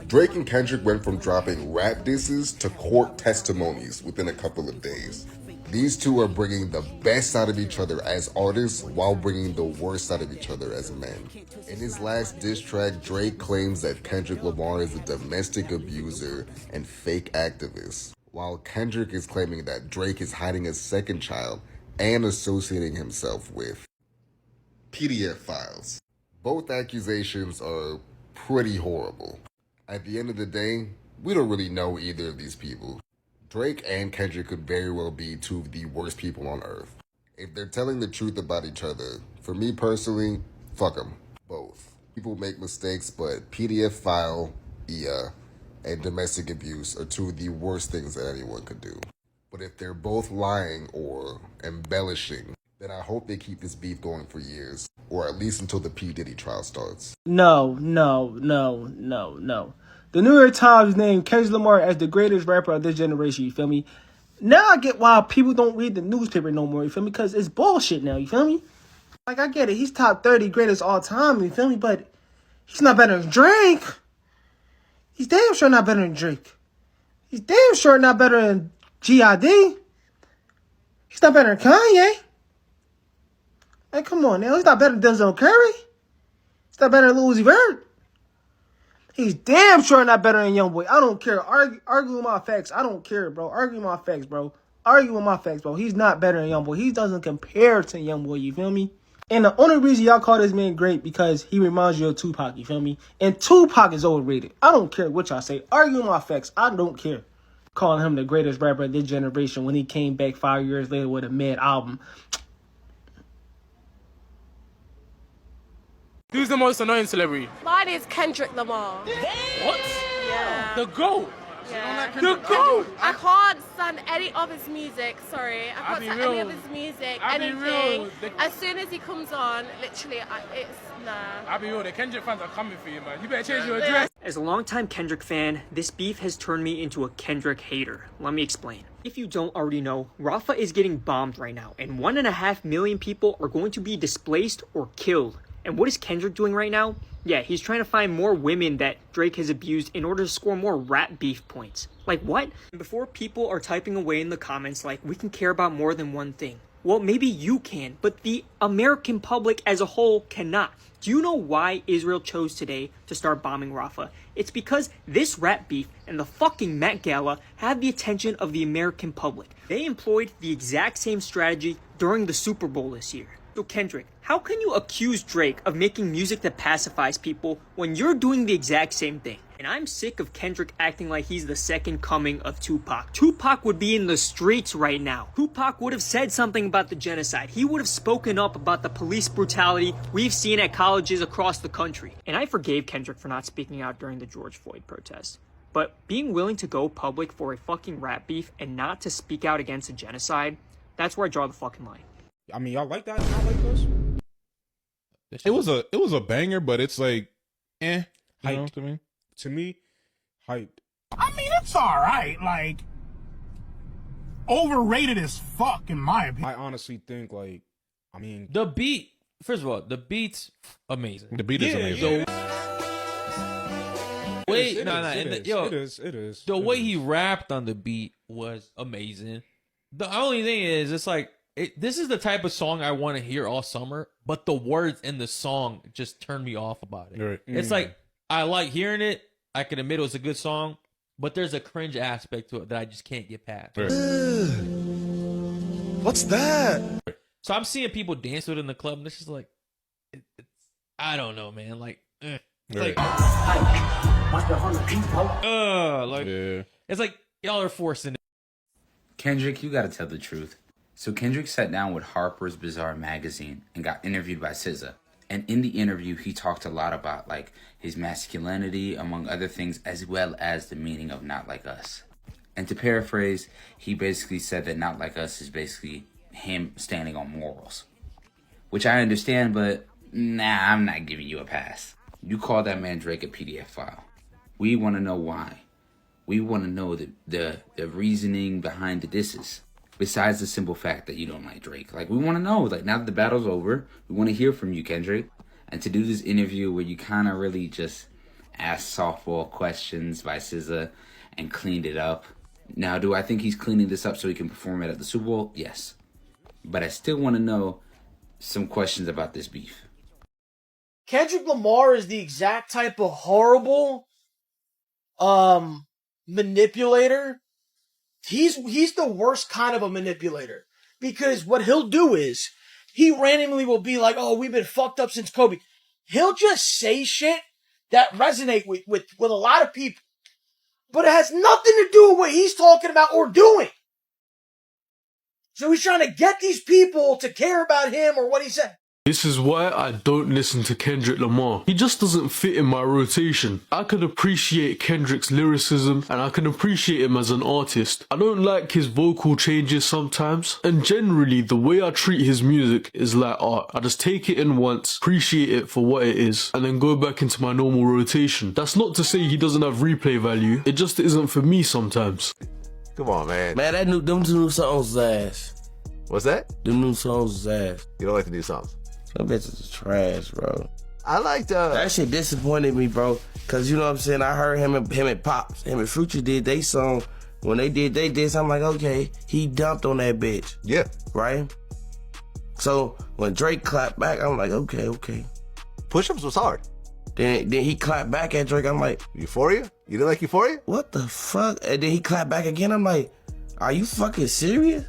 Drake and Kendrick went from dropping rap disses to court testimonies within a couple of days. These two are bringing the best out of each other as artists while bringing the worst out of each other as men. In his last diss track, Drake claims that Kendrick Lamar is a domestic abuser and fake activist, while Kendrick is claiming that Drake is hiding a second child and associating himself with PDF files. Both accusations are pretty horrible. At the end of the day, we don't really know either of these people. Drake and Kendrick could very well be two of the worst people on earth. If they're telling the truth about each other, for me personally, fuck them. Both. People make mistakes, but PDF file, and domestic abuse are two of the worst things that anyone could do. But if they're both lying or embellishing, then I hope they keep this beef going for years, or at least until the P. Diddy trial starts. No. The New York Times named Kendrick Lamar as the greatest rapper of this generation, you feel me? Now I get why people don't read the newspaper no more, you feel me? Because it's bullshit now, you feel me? Like, I get it, he's top 30 greatest all time, you feel me? But he's not better than Drake. He's damn sure not better than Drake. He's damn sure not better than G.I.D. He's not better than Kanye. Hey, come on now, he's not better than Denzel Curry. He's not better than Lil Uzi Vert. He's damn sure not better than YoungBoy. I don't care. Argue with my facts. I don't care, bro. Argue with my facts, bro. He's not better than YoungBoy. He doesn't compare to YoungBoy, you feel me? And the only reason y'all call this man great because he reminds you of Tupac, you feel me? And Tupac is overrated. I don't care what y'all say. Argue with my facts. I don't care. Calling him the greatest rapper of this generation when he came back 5 years later with a mad album. Who's the most annoying celebrity? Mine is Kendrick Lamar. What? Yeah. The GOAT. Yeah. The GOAT. I can't stand any of his music. Sorry, I can't stand any of his music. Anything. As soon as he comes on, literally, it's nah. I'll be real. The Kendrick fans are coming for you, man. You better change your address. As a longtime Kendrick fan, this beef has turned me into a Kendrick hater. Let me explain. If you don't already know, Rafa is getting bombed right now, and 1.5 million people are going to be displaced or killed. And what is Kendrick doing right now? Yeah, he's trying to find more women that Drake has abused in order to score more rap beef points. Like what? And before people are typing away in the comments like, we can care about more than one thing. Well, maybe you can, but the American public as a whole cannot. Do you know why Israel chose today to start bombing Rafah? It's because this rap beef and the fucking Met Gala have the attention of the American public. They employed the exact same strategy during the Super Bowl this year. So Kendrick, how can you accuse Drake of making music that pacifies people when you're doing the exact same thing? And I'm sick of Kendrick acting like he's the second coming of Tupac. Tupac would be in the streets right now. Tupac would have said something about the genocide. He would have spoken up about the police brutality we've seen at colleges across the country. And I forgave Kendrick for not speaking out during the George Floyd protest. But being willing to go public for a fucking rap beef and not to speak out against a genocide, that's where I draw the fucking line. I mean, y'all like that? Y'all like this? It was a banger, but it's like, you know what I mean? To me, hyped. I mean, it's all right. Like, overrated as fuck, in my opinion. I honestly think, like, I mean, the beat. First of all, the beat's amazing. The beat is amazing. It is. The way he rapped on the beat was amazing. The only thing is, it's like, this is the type of song I want to hear all summer, but the words in the song just turn me off about it. Right. It's like, I like hearing it. I can admit it was a good song, but there's a cringe aspect to it that I just can't get past. Right. What's that? So I'm seeing people dance with it in the club, and it's just like, I don't know, man. Like, it's like, it's like y'all are forcing it. Kendrick, you gotta tell the truth. So Kendrick sat down with Harper's Bazaar magazine and got interviewed by SZA. And in the interview, he talked a lot about like his masculinity, among other things, as well as the meaning of Not Like Us. And to paraphrase, he basically said that Not Like Us is basically him standing on morals. Which I understand, but nah, I'm not giving you a pass. You call that man Drake a PDF file. We want to know why. We want to know the reasoning behind the disses. Besides the simple fact that you don't like Drake. Like, we want to know, like, now that the battle's over, we want to hear from you, Kendrick. And to do this interview where you kind of really just asked softball questions by SZA and cleaned it up. Now, do I think he's cleaning this up so he can perform it at the Super Bowl? Yes. But I still want to know some questions about this beef. Kendrick Lamar is the exact type of horrible manipulator. He's the worst kind of a manipulator, because what he'll do is he randomly will be like, "Oh, we've been fucked up since Kobe." He'll just say shit that resonate with a lot of people. but it has nothing to do with what he's talking about or doing. So he's trying to get these people to care about him or what he said. This is why I don't listen to Kendrick Lamar. He just doesn't fit in my rotation. I can appreciate Kendrick's lyricism and I can appreciate him as an artist. I don't like his vocal changes sometimes, and generally the way I treat his music is like art. I just take it in once, appreciate it for what it is, and then go back into my normal rotation. That's not to say he doesn't have replay value, it just isn't for me sometimes. Come on, man. Man, them two new songs is ass. What's that? Them new songs is ass. You don't like the new songs? Them bitches is trash, bro. I liked that shit disappointed me, bro. Cause you know what I'm saying. I heard him and Pops, him and Future did they song. When they did this, I'm like, okay, he dumped on that bitch. Yeah. Right. So when Drake clapped back, I'm like, okay. Push-Ups was hard. Then he clapped back at Drake. I'm like, Euphoria? You didn't like Euphoria? What the fuck? And then he clapped back again. I'm like, are you fucking serious?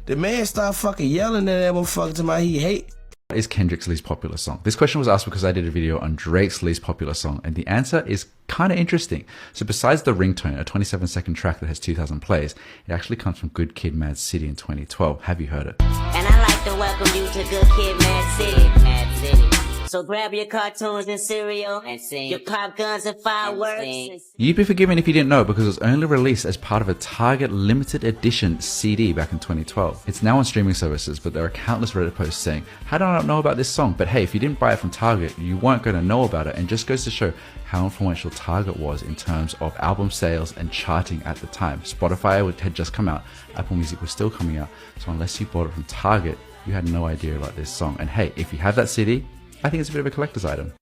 The man started fucking yelling at that motherfucker to my he hate. What is Kendrick's least popular song? This question was asked because I did a video on Drake's least popular song, and the answer is kind of interesting. So besides the ringtone, a 27-second track that has 2,000 plays, it actually comes from Good Kid, Mad City in 2012. Have you heard it? And I like to welcome you to Good Kid, Mad City. Mad City. So grab your cartoons and cereal, and sing. Your pop guns and fireworks. You'd be forgiven if you didn't know, because it was only released as part of a Target limited edition CD back in 2012. It's now on streaming services, but there are countless Reddit posts saying, how do I not know about this song? But hey, if you didn't buy it from Target, you weren't going to know about it, and just goes to show how influential Target was in terms of album sales and charting at the time. Spotify had just come out, Apple Music was still coming out, so unless you bought it from Target, you had no idea about this song. And hey, if you have that CD, I think it's a bit of a collector's item.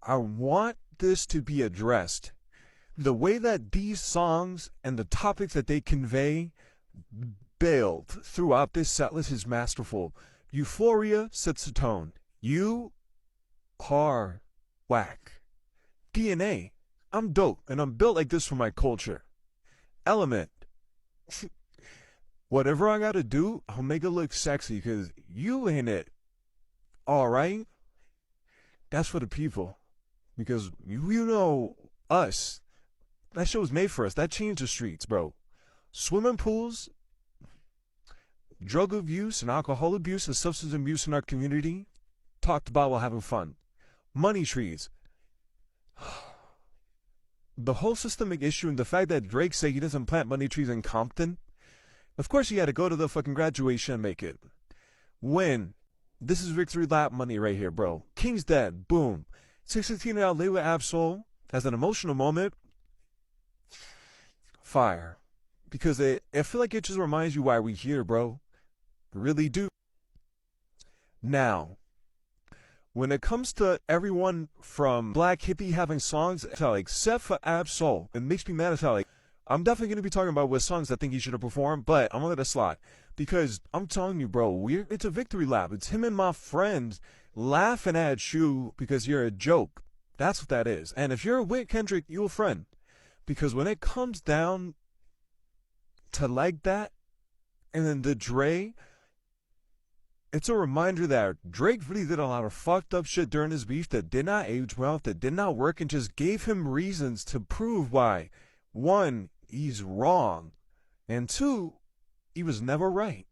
I want this to be addressed. The way that these songs and the topics that they convey build throughout this setlist is masterful. Euphoria sets the tone. You are whack. DNA, I'm dope and I'm built like this for my culture. Element, whatever I gotta do, I'll make it look sexy because you ain't it. All right, that's for the people, because you know us. That show was made for us. That changed the streets, bro. Swimming pools, drug abuse and alcohol abuse and substance abuse in our community, talked about while having fun. Money trees. The whole systemic issue and the fact that Drake said he doesn't plant money trees in Compton. Of course, he had to go to the fucking graduation and make it. When? This is victory lap money right here, bro. King's dead. Boom. 616 out late with Absol as an emotional moment. Fire. Because I feel like it just reminds you why we're here, bro. Really do. Now, when it comes to everyone from Black Hippie having songs, except for Absol, it makes me mad as hell. I'm definitely going to be talking about what songs I think he should have performed, but I'm going to let it slide. Because I'm telling you, bro, it's a victory lap. It's him and my friends laughing at you because you're a joke. That's what that is. And if you're with Kendrick, you're a friend. Because when it comes down to like that, and then the Dre, it's a reminder that Drake really did a lot of fucked up shit during his beef that did not age well, that did not work, and just gave him reasons to prove why. One, he's wrong. And two, he was never right.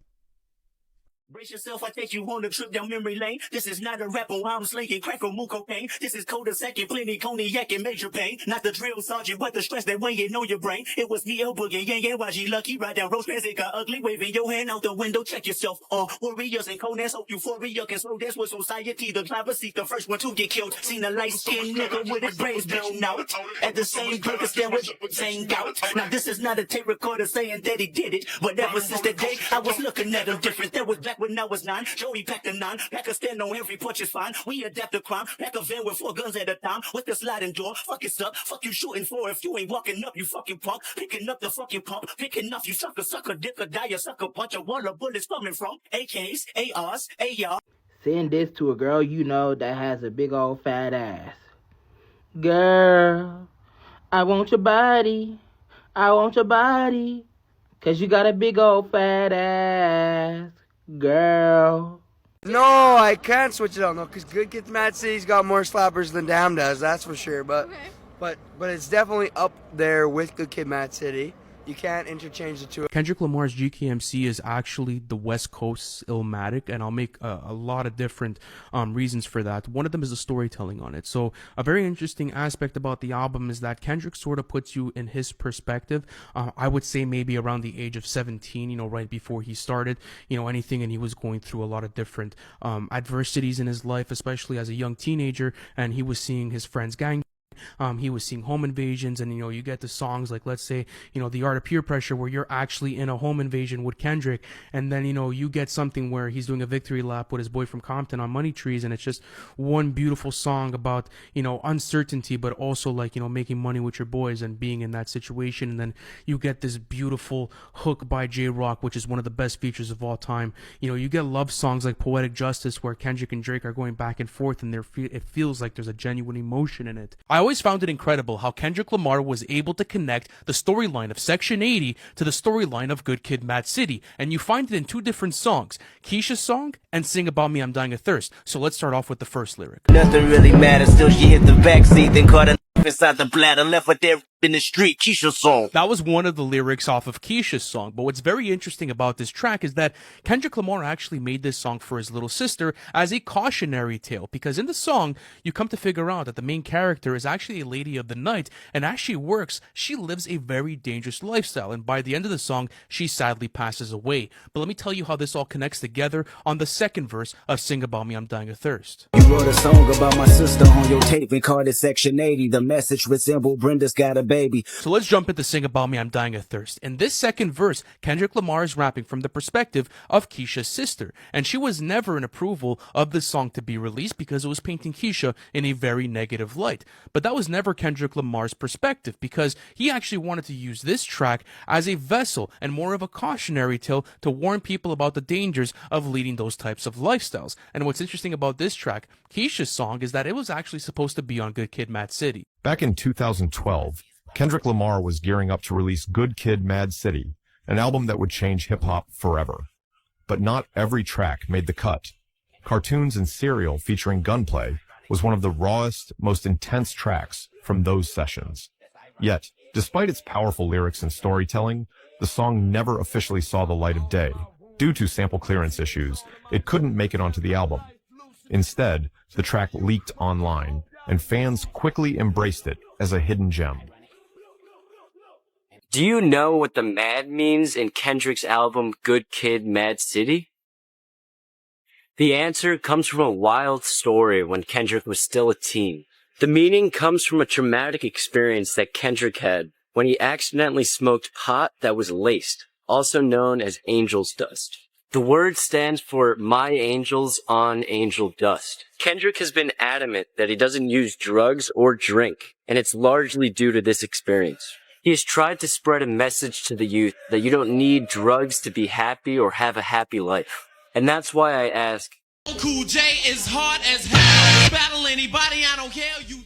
Brace yourself, I take you on a trip down memory lane. This is not a rap while I'm slinging crack or moon cocaine. This is cold as second, plenty cognac and major pain. Not the drill sergeant, but the stress that weighing on your brain. It was me, El Boogie, yeah, YG Lucky. Ride down Rose Pants, it got ugly. Waving your hand out the window, check yourself. Warriors and coldness, hope euphoria can slow dance with society. The driver seat, the first one to get killed. Seen a light-skinned nigga with his brains blown out. At the same purpose, stand with same gout. Now this is not a tape recorder saying that he did it. But ever since that day, I was looking at him different. That was back when I was 9. Joey packed a 9, pack a stand on every punch is fine. We adapt to crime, pack a van with 4 guns at a time. With the sliding door, fuck it up, fuck you shooting for. If you ain't walking up, you fucking punk. Picking up the fucking pump, picking off you sucker, dick or die, you sucker punch. A wall of bullets coming from AKs, ARs, AR. Send this to a girl you know that has a big old fat ass. Girl, I want your body, I want your body, 'cause you got a big old fat ass. Girl. No, I can't switch it on though, because Good Kid, Mad City's got more slappers than Damn does, that's for sure. But but it's definitely up there with Good Kid, Mad City. You can't interchange the two. Kendrick Lamar's GKMC is actually the West Coast's Illmatic, and I'll make a lot of different reasons for that. One of them is the storytelling on it. So a very interesting aspect about the album is that Kendrick sort of puts you in his perspective. I would say maybe around the age of 17, you know, right before he started, you know, anything, and he was going through a lot of different adversities in his life, especially as a young teenager, and he was seeing his friends gang. He was seeing home invasions, and, you know, you get the songs like, let's say, you know, The Art of Peer Pressure, where you're actually in a home invasion with Kendrick, and then, you know, you get something where he's doing a victory lap with his boy from Compton on Money Trees, and it's just one beautiful song about, you know, uncertainty, but also, like, you know, making money with your boys and being in that situation. And then you get this beautiful hook by J-Rock, which is one of the best features of all time. You know, you get love songs like Poetic Justice, where Kendrick and Drake are going back and forth, and it feels like there's a genuine emotion in it. I always found it incredible how Kendrick Lamar was able to connect the storyline of Section 80 to the storyline of Good Kid, Mad City, and you find it in two different songs, Keisha's song and Sing About Me, I'm Dying of Thirst. So let's start off with the first lyric. Nothing really matters till she hit the backseat, then caught a inside the bladder, left with there in the street. Keisha's song. That was one of the lyrics off of Keisha's song, but what's very interesting about this track is that Kendrick Lamar actually made this song for his little sister as a cautionary tale, because in the song, you come to figure out that the main character is actually a lady of the night, and as she works, she lives a very dangerous lifestyle, and by the end of the song, she sadly passes away. But let me tell you how this all connects together on the second verse of Sing About Me, I'm Dying of Thirst. You wrote a song about my sister on your tape and called it Section 80. The message resembled Brenda's got a baby. So let's jump into Sing About Me, I'm Dying of Thirst. In this second verse, Kendrick Lamar is rapping from the perspective of Keisha's sister, and she was never in approval of this song to be released because it was painting Keisha in a very negative light. But that was never Kendrick Lamar's perspective, because he actually wanted to use this track as a vessel and more of a cautionary tale to warn people about the dangers of leading those types of lifestyles. And what's interesting about this track, Keisha's song, is that it was actually supposed to be on Good Kid, Mad City. Back in 2012, Kendrick Lamar was gearing up to release Good Kid, Mad City, an album that would change hip-hop forever. But not every track made the cut. Cartoons and Cereal, featuring gunplay, was one of the rawest, most intense tracks from those sessions. Yet, despite its powerful lyrics and storytelling, the song never officially saw the light of day. Due to sample clearance issues, it couldn't make it onto the album. Instead, the track leaked online, and fans quickly embraced it as a hidden gem. Do you know what the mad means in Kendrick's album Good Kid, Mad City? The answer comes from a wild story when Kendrick was still a teen. The meaning comes from a traumatic experience that Kendrick had when he accidentally smoked pot that was laced, also known as angel's dust. The word stands for My Angels on Angel Dust. Kendrick has been adamant that he doesn't use drugs or drink, and it's largely due to this experience. He has tried to spread a message to the youth that you don't need drugs to be happy or have a happy life. And that's why I ask, Cool J is hard as hell. Battle anybody, I don't care. You.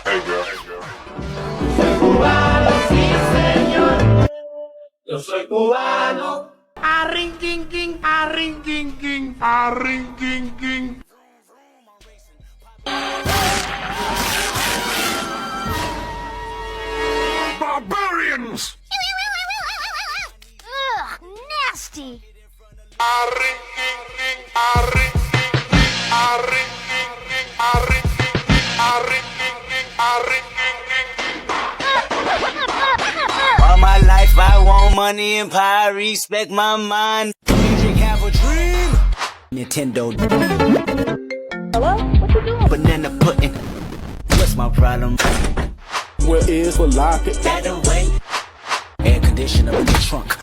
Hey, girl. Yo soy cubano. Arring, king, king, arring, king, king, arring, king, king. Barbarians! Ugh, nasty. Arring, king, king, arring, king, king, arring, king, king, arring, king, king, arring, king, king, arring, king, king. All my life I want money and power, respect my mind. Kendrick have a dream. Nintendo. Hello? What you doing? Banana pudding. What's my problem? Where is for lock it? That away. Air conditioner in the trunk.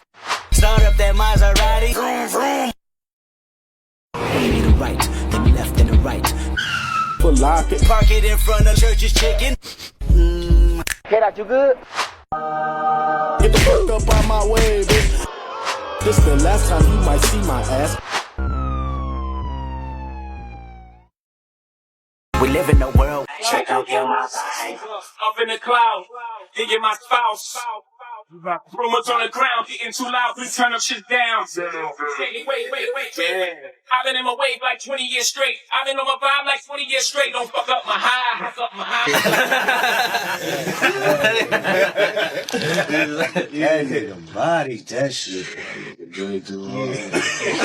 Start up that Maserati. Vroom, vroom. To the right, then left and the right. For lock it. Park it in front of church's chicken. Get out, you good? Get the fuck up out my way, bitch. This the last time you might see my ass. We live in a world. Check out your my vibe. Up in the cloud. You get my spouse. Rumors on the ground, getting too loud, please turn them shit down. Wait. I've been in my wave like 20 years straight. I've been on my vibe like 20 years straight. Don't fuck up my high, That nigga body, that shit. Good dude.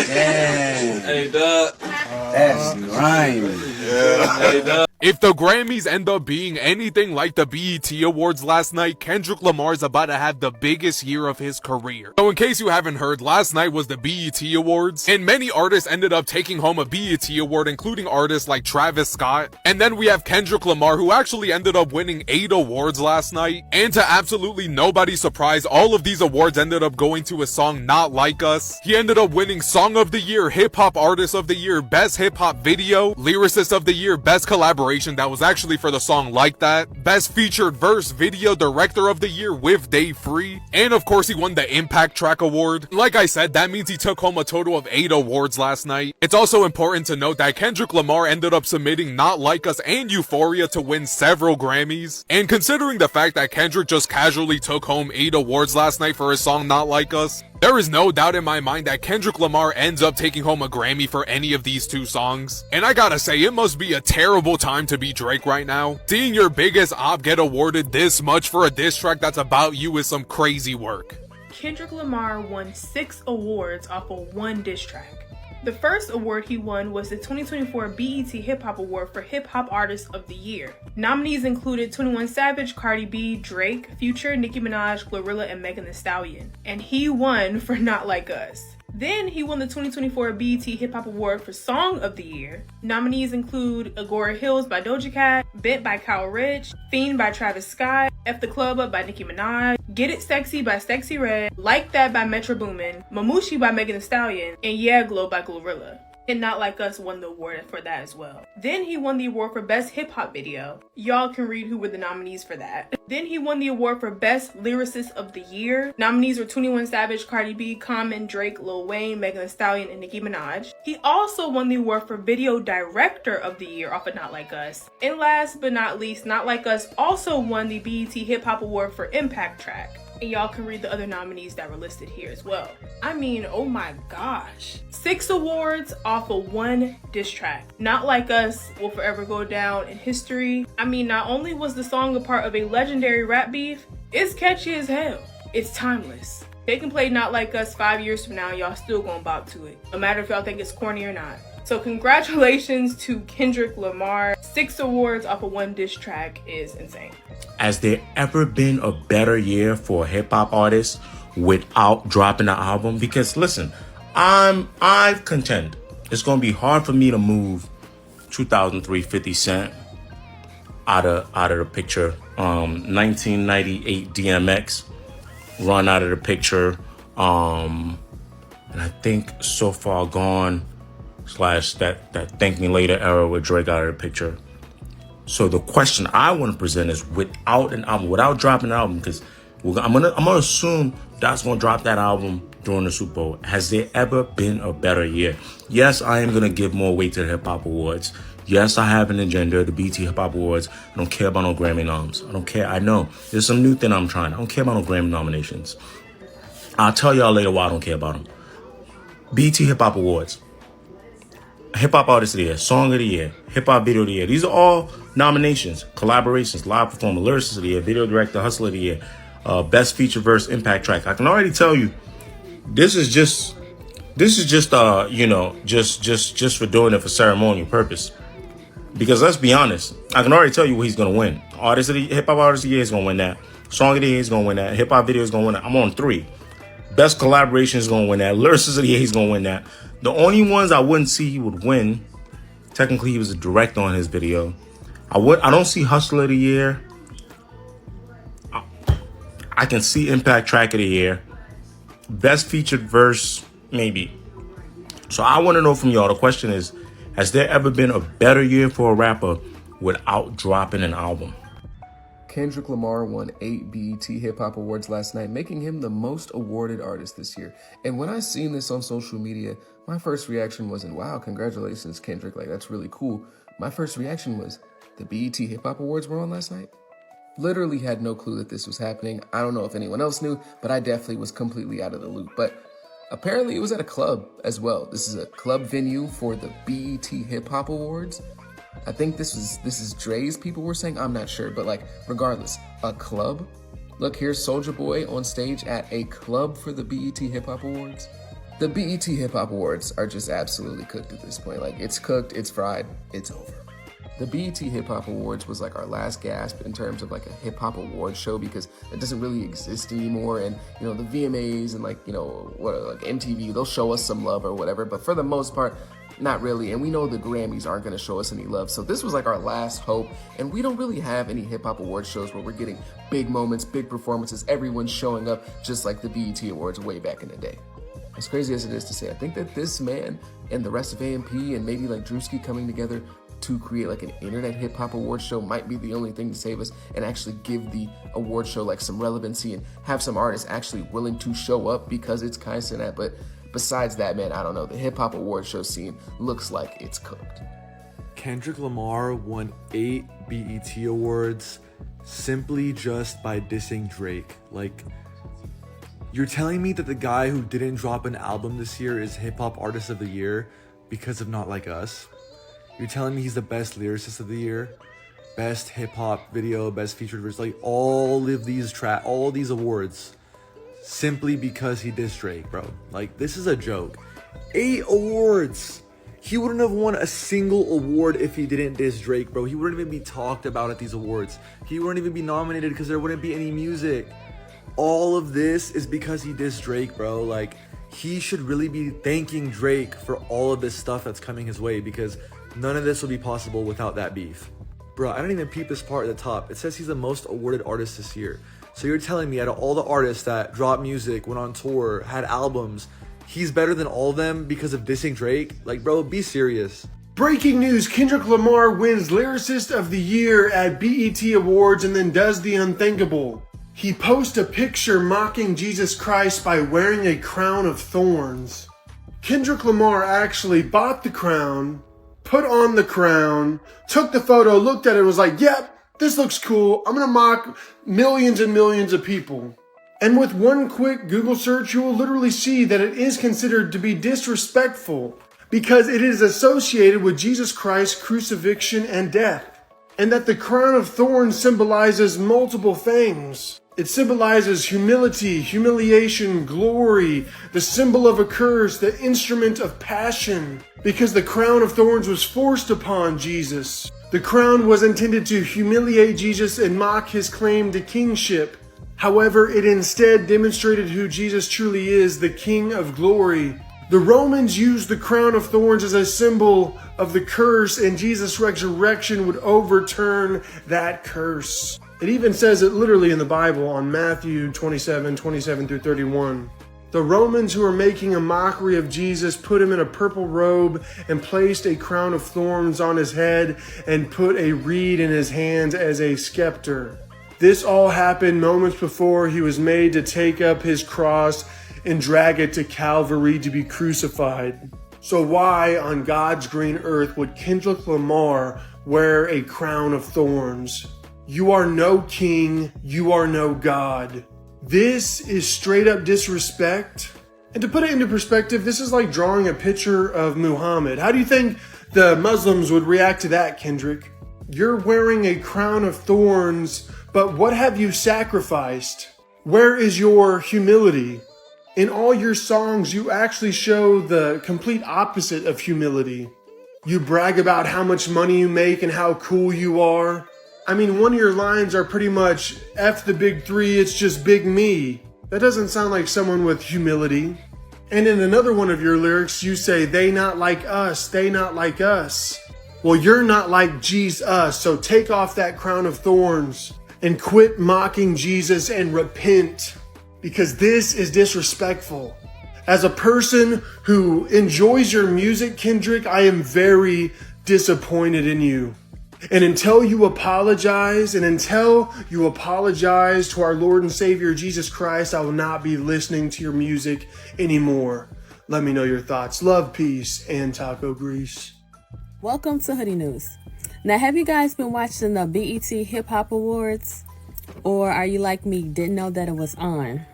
Damn. Hey, Doug. That's grimy. Hey, Doug. If the Grammys end up being anything like the BET Awards last night, Kendrick Lamar's about to have the biggest year of his career. So in case you haven't heard, last night was the BET Awards, and many artists ended up taking home a BET Award, including artists like Travis Scott. And then we have Kendrick Lamar, who actually ended up winning 8 awards last night. And to absolutely nobody's surprise, all of these awards ended up going to a song Not Like Us. He ended up winning Song of the Year, Hip Hop Artist of the Year, Best Hip Hop Video, Lyricist of the Year, Best Collaboration. That was actually for the song Like That, Best Featured Verse, Video Director of the Year with Dave Free, and of course he won the Impact Track Award. Like I said, that means he took home a total of 8 awards last night. It's also important to note that Kendrick Lamar ended up submitting Not Like Us and Euphoria to win several Grammys, and considering the fact that Kendrick just casually took home 8 awards last night for his song Not Like Us, there is no doubt in my mind that Kendrick Lamar ends up taking home a Grammy for any of these 2 songs. And I gotta say, it must be a terrible time to be Drake right now. Seeing your biggest op get awarded this much for a diss track that's about you is some crazy work. Kendrick Lamar won 6 awards off of 1 diss track. The first award he won was the 2024 BET Hip Hop Award for Hip Hop Artist of the Year. Nominees included 21 Savage, Cardi B, Drake, Future, Nicki Minaj, Glorilla, and Megan Thee Stallion. And he won for Not Like Us. Then he won the 2024 BET Hip Hop Award for Song of the Year. Nominees include Agora Hills by Doja Cat, Bent by Kyle Rich, Fiend by Travis Scott, F the Club Up by Nicki Minaj, Get It Sexy by Sexy Red, Like That by Metro Boomin, Mamushi by Megan Thee Stallion, and Yeah Glow by Glorilla. And Not Like Us won the award for that as well. Then he won the award for Best Hip Hop Video. Y'all can read who were the nominees for that. Then he won the award for Best Lyricist of the Year. Nominees were 21 Savage, Cardi B, Common, Drake, Lil Wayne, Megan Thee Stallion, and Nicki Minaj. He also won the award for Video Director of the Year off of Not Like Us. And last but not least, Not Like Us also won the BET Hip Hop Award for Impact Track. And y'all can read the other nominees that were listed here as well. I mean, oh my gosh. 6 awards off of 1 diss track. Not Like Us will forever go down in history. I mean, not only was the song a part of a legendary rap beef, it's catchy as hell. It's timeless. They can play Not Like Us 5 years from now and y'all still gonna bop to it. No matter if y'all think it's corny or not. So congratulations to Kendrick Lamar. 6 awards off of 1 diss track is insane. Has there ever been a better year for a hip hop artist without dropping an album? Because listen, I contend it's gonna be hard for me to move 2003 50 Cent out of the picture. 1998 DMX run out of the picture. And I think So Far Gone / that Thank Me Later era with Drake out of the picture. So the question I want to present is without an album, without dropping an album, because I'm gonna assume that's gonna drop that album during the Super Bowl. Has there ever been a better year? Yes, I am gonna give more weight to the Hip Hop Awards. Yes, I have an agenda, the BET Hip Hop Awards. I don't care about no Grammy noms. I don't care. I know there's some new thing I'm trying. I don't care about no Grammy nominations. I'll tell y'all later why I don't care about them. BET Hip Hop Awards. Hip Hop Artist of the Year, Song of the Year, Hip Hop Video of the Year. These are all nominations, collaborations, live performer, lyricist of the year, video director, hustler of the year, best feature verse, impact track. I can already tell you, this is just just for doing it for ceremonial purpose. Because let's be honest, I can already tell you what he's gonna win. Hip Hop Artist of the Year is gonna win that. Song of the Year is gonna win that. Hip Hop Video is gonna win that. I'm on 3. Best collaboration is gonna win that. Lyricist of the Year, he's gonna win that. The only ones I wouldn't see he would win, technically he was a director on his video. I don't see Hustler of the Year. I can see Impact Track of the Year. Best featured verse, maybe. So I want to know from y'all, the question is, has there ever been a better year for a rapper without dropping an album? Kendrick Lamar won 8 BET Hip Hop Awards last night, making him the most awarded artist this year. And when I seen this on social media, my first reaction wasn't, wow, congratulations, Kendrick, like that's really cool. My first reaction was, the BET Hip Hop Awards were on last night? Literally had no clue that this was happening. I don't know if anyone else knew, but I definitely was completely out of the loop. But apparently it was at a club as well. This is a club venue for the BET Hip Hop Awards. I think this is Dre's people were saying, I'm not sure, but like regardless, a club. Look, here's Soulja Boy on stage at a club for the BET Hip Hop Awards. The BET Hip Hop Awards are just absolutely cooked at this point. Like, it's cooked, it's fried, it's over. The BET Hip Hop Awards was like our last gasp in terms of like a hip hop award show, because it doesn't really exist anymore. And you know, the VMAs and like, you know, what, like MTV, they'll show us some love or whatever, but for the most part, not really. And we know the Grammys aren't going to show us any love. So this was like our last hope. And we don't really have any hip hop award shows where we're getting big moments, big performances, everyone's showing up, just like the BET Awards way back in the day. As crazy as it is to say, I think that this man and the rest of AMP and maybe like Drewski coming together to create like an internet hip hop award show might be the only thing to save us and actually give the award show like some relevancy and have some artists actually willing to show up because it's Kai Cenat. But besides that, man, I don't know. The hip hop award show scene looks like it's cooked. Kendrick Lamar won 8 BET awards simply just by dissing Drake. Like, you're telling me that the guy who didn't drop an album this year is Hip Hop Artist of the Year because of Not Like Us? You're telling me he's the best lyricist of the year? Best hip hop video, best featured verse, like all of these awards simply because he dissed Drake, bro. Like, this is a joke. 8 awards! He wouldn't have won a single award if he didn't diss Drake, bro. He wouldn't even be talked about at these awards. He wouldn't even be nominated because there wouldn't be any music. All of this is because he dissed Drake, bro. Like, he should really be thanking Drake for all of this stuff that's coming his way, because none of this would be possible without that beef. Bro, I didn't even peep this part at the top. It says he's the most awarded artist this year. So you're telling me out of all the artists that dropped music, went on tour, had albums, he's better than all of them because of dissing Drake? Like, bro, be serious. Breaking news, Kendrick Lamar wins Lyricist of the Year at BET Awards and then does the unthinkable. He posts a picture mocking Jesus Christ by wearing a crown of thorns. Kendrick Lamar actually bought the crown, put on the crown, took the photo, looked at it, and was like, yep, this looks cool. I'm gonna mock millions and millions of people. And with one quick Google search, you will literally see that it is considered to be disrespectful because it is associated with Jesus Christ's crucifixion and death. And that the crown of thorns symbolizes multiple things. It symbolizes humility, humiliation, glory, the symbol of a curse, the instrument of passion, because the crown of thorns was forced upon Jesus. The crown was intended to humiliate Jesus and mock his claim to kingship. However, it instead demonstrated who Jesus truly is, the King of glory. The Romans used the crown of thorns as a symbol of the curse, and Jesus' resurrection would overturn that curse. It even says it literally in the Bible on Matthew 27 through 31. The Romans who were making a mockery of Jesus put him in a purple robe and placed a crown of thorns on his head and put a reed in his hands as a scepter. This all happened moments before he was made to take up his cross and drag it to Calvary to be crucified. So why on God's green earth would Kendrick Lamar wear a crown of thorns? You are no king, you are no God. This is straight up disrespect. And to put it into perspective, this is like drawing a picture of Muhammad. How do you think the Muslims would react to that, Kendrick? You're wearing a crown of thorns, but what have you sacrificed? Where is your humility? In all your songs, you actually show the complete opposite of humility. You brag about how much money you make and how cool you are. I mean, one of your lines are pretty much, F the big three, it's just big me. That doesn't sound like someone with humility. And in another one of your lyrics, you say, they not like us, they not like us. Well, you're not like Jesus, so take off that crown of thorns and quit mocking Jesus and repent, because this is disrespectful. As a person who enjoys your music, Kendrick, I am very disappointed in you. And until you apologize to our Lord and Savior Jesus Christ, I will not be listening to your music anymore. Let me know your thoughts. Love, peace, and taco grease. Welcome to Hoodie News. Now, have you guys been watching the BET Hip Hop Awards? Or are you like me, didn't know that it was on?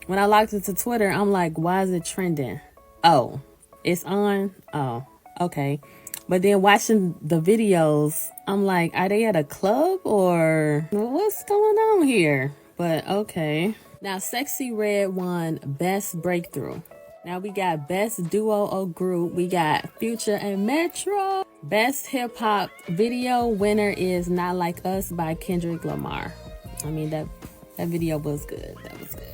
When I logged into Twitter, I'm like, why is it trending? Oh, it's on? Oh, okay. But then watching the videos, I'm like, are they at a club or what's going on here? But okay. Now, Sexy Red won Best Breakthrough. Now we got Best Duo or Group. We got Future and Metro. Best Hip Hop Video winner is Not Like Us by Kendrick Lamar. I mean, that video was good. That was good.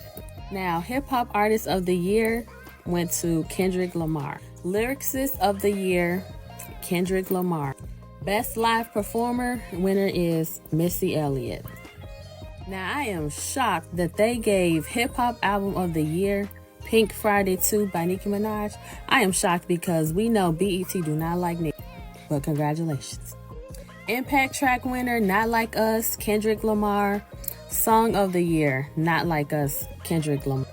Now, Hip Hop Artist of the Year went to Kendrick Lamar. Lyricist of the Year, Kendrick Lamar. Best Live Performer winner is Missy Elliott. Now, I am shocked that they gave Hip Hop Album of the Year Pink Friday 2 by Nicki Minaj. I am shocked because we know BET do not like Nicki, but congratulations. Impact Track winner, Not Like Us, Kendrick Lamar. Song of the Year, Not Like Us, Kendrick Lamar.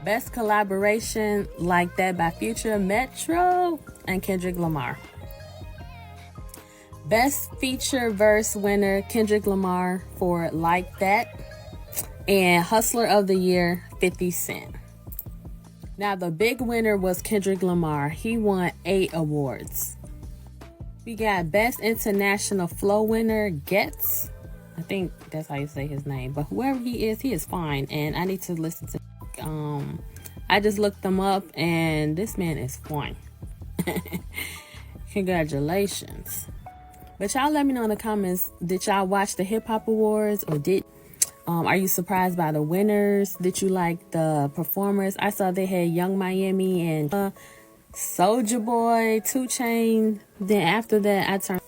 Best Collaboration, Like That by Future, Metro, and Kendrick Lamar. Best Feature Verse winner, Kendrick Lamar for Like That. And Hustler of the Year, 50 Cent. Now, the big winner was Kendrick Lamar. He won 8 awards. We got Best International Flow winner, Getz. I think that's how you say his name. But whoever he is fine. And I need to listen to I just looked them up and this man is fine. Congratulations. But y'all let me know in the comments, did y'all watch the Hip Hop Awards or did are you surprised by the winners? Did you like the performers? I saw they had Young Miami and Soulja Boy, 2 Chainz. Then after that, I turned.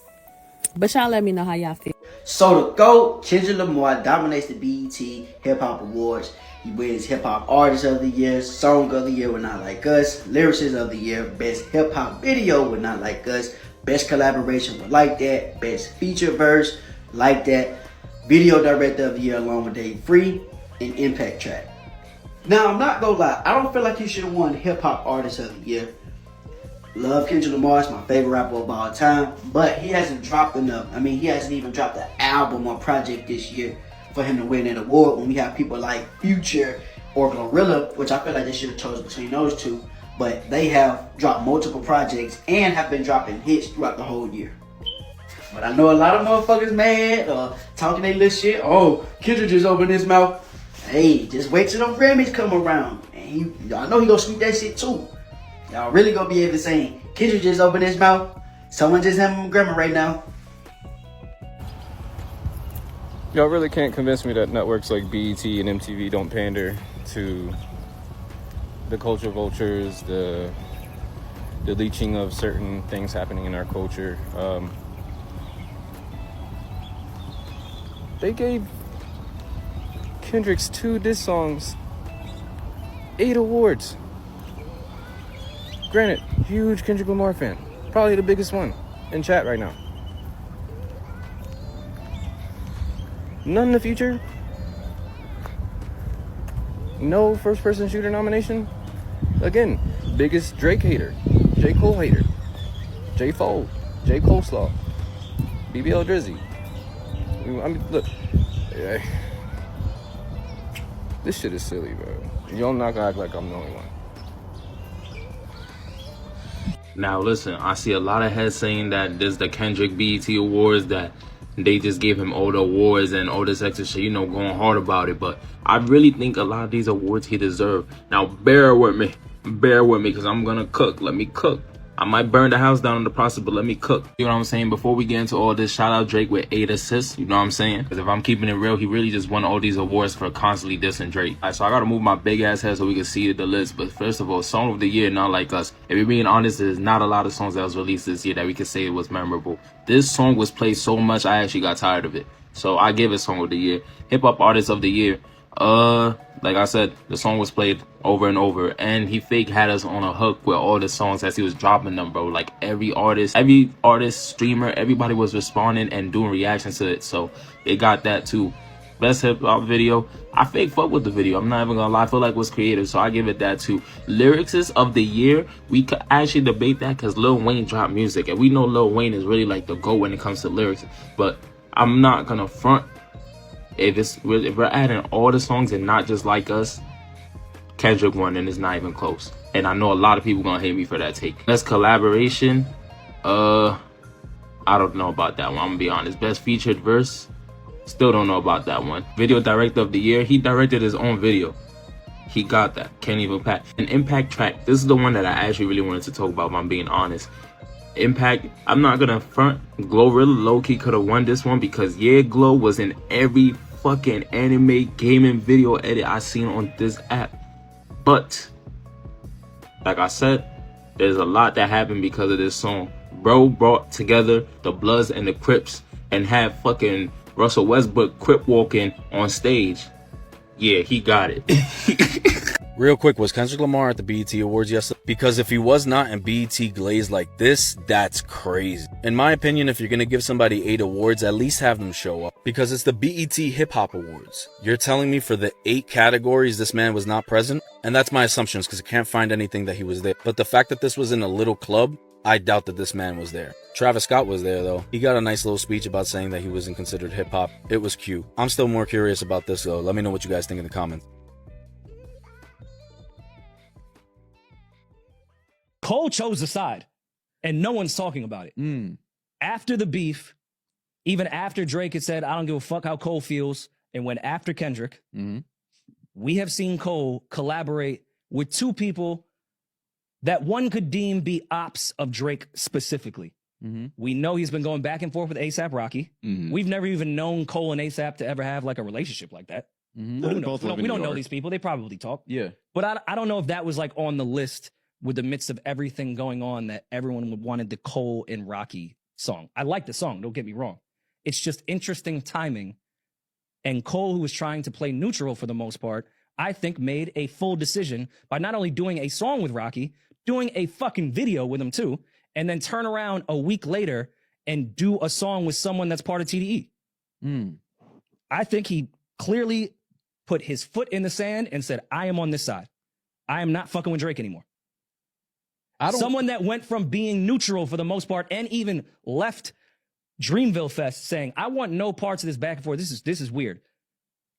But y'all let me know how y'all feel. So the GOAT, Kendrick Lamar, dominates the BET Hip Hop Awards. He wins Hip Hop Artist of the Year, Song of the Year with Not Like Us, Lyricist of the Year, Best Hip Hop Video with Not Like Us, Best Collaboration with Like That, Best Feature Verse, Like That, Video Director of the Year along with Dave Free, and Impact Track. Now, I'm not gonna lie, I don't feel like he should have won Hip Hop Artist of the Year. Love Kendrick Lamar, is my favorite rapper of all time, but he hasn't dropped enough. I mean, he hasn't even dropped an album or project this year for him to win an award when we have people like Future or Glorilla, which I feel like they should have chosen between those two, but they have dropped multiple projects and have been dropping hits throughout the whole year. But I know a lot of motherfuckers mad or talking their little shit. Oh, Kendrick just opened his mouth. Hey, just wait till them Grammys come around. And y'all know he gonna sweep that shit too. Y'all really gonna be able to say, Kendrick just opened his mouth. Someone just having him a Grammy right now. Y'all really can't convince me that networks like BET and MTV don't pander to the culture vultures, the leeching of certain things happening in our culture. They gave Kendrick's 2 diss songs 8 awards. Granted, huge Kendrick Lamar fan. Probably the biggest one in chat right now. None in the future. No first-person shooter nomination. Again, biggest Drake hater. J. Cole hater. J. Fold. J. Coleslaw. BBL Drizzy. I mean, look. This shit is silly, bro. Y'all not gonna act like I'm the only one. Now listen, I see a lot of heads saying that this the Kendrick BET Awards, that they just gave him all the awards and all this extra shit, you know, going hard about it. But I really think a lot of these awards he deserved. Now bear with me, because I'm gonna cook. Let me cook. I might burn the house down in the process, but let me cook. You know what I'm saying? Before we get into all this, shout out Drake with 8 assists. You know what I'm saying? Because if I'm keeping it real, he really just won all these awards for constantly dissing Drake. All right, so I gotta move my big ass head so we can see the list. But first of all, Song of the Year, Not Like Us. If you're being honest, there's not a lot of songs that was released this year that we could say it was memorable. This song was played so much, I actually got tired of it. So I give it Song of the Year. Hip Hop Artist of the Year. Like I said, the song was played over and over, and he fake had us on a hook with all the songs as he was dropping them, bro. Like every artist, streamer, everybody was responding and doing reactions to it, so they got that too. Best hip hop video, I fake fuck with the video, I'm not even gonna lie. I feel like it was creative, so I give it that too. Lyricist of the Year, we could actually debate that because Lil Wayne dropped music, and we know Lil Wayne is really like the GOAT when it comes to lyrics, but I'm not gonna front. If we're adding all the songs and not just Like Us, Kendrick won, and it's not even close. And I know a lot of people gonna hate me for that take. Best collaboration, I don't know about that one. I'm gonna be honest. Best featured verse, still don't know about that one. Video director of the year, he directed his own video. He got that. Can't even pack. An impact track. This is the one that I actually really wanted to talk about, if I'm being honest. Impact, I'm not gonna front. Glow really low-key could have won this one because Glow was in every fucking anime gaming video edit I seen on this app. But like I said, there's a lot that happened because of this song. Bro brought together the Bloods and the Crips and had fucking Russell Westbrook Crip walking on stage. Yeah, he got it. Real quick, was Kendrick Lamar at the BET Awards yesterday? Because if he was not and BET glazed like this, that's crazy. In my opinion, if you're gonna give somebody 8 awards, at least have them show up. Because it's the BET Hip Hop Awards. You're telling me for the 8 categories this man was not present? And that's my assumptions because I can't find anything that he was there. But the fact that this was in a little club, I doubt that this man was there. Travis Scott was there though. He got a nice little speech about saying that he wasn't considered hip hop. It was cute. I'm still more curious about this though. Let me know what you guys think in the comments. Cole chose a side, and no one's talking about it. After the beef, even after Drake had said, I don't give a fuck how Cole feels, and went after Kendrick, we have seen Cole collaborate with 2 people that one could deem be ops of Drake specifically. We know he's been going back and forth with A$AP Rocky. We've never even known Cole and A$AP to ever have like a relationship like that. We don't know these people. They probably talk. Yeah. But I don't know if that was like on the list with the midst of everything going on that everyone would wanted the Cole and Rocky song. I like the song, don't get me wrong. It's just interesting timing. And Cole, who was trying to play neutral for the most part, I think made a full decision by not only doing a song with Rocky, doing a fucking video with him too, and then turn around a week later and do a song with someone that's part of TDE. I think he clearly put his foot in the sand and said, I am on this side. I am not fucking with Drake anymore. Someone that went from being neutral for the most part and even left Dreamville Fest saying, I want no parts of this back and forth. This is weird.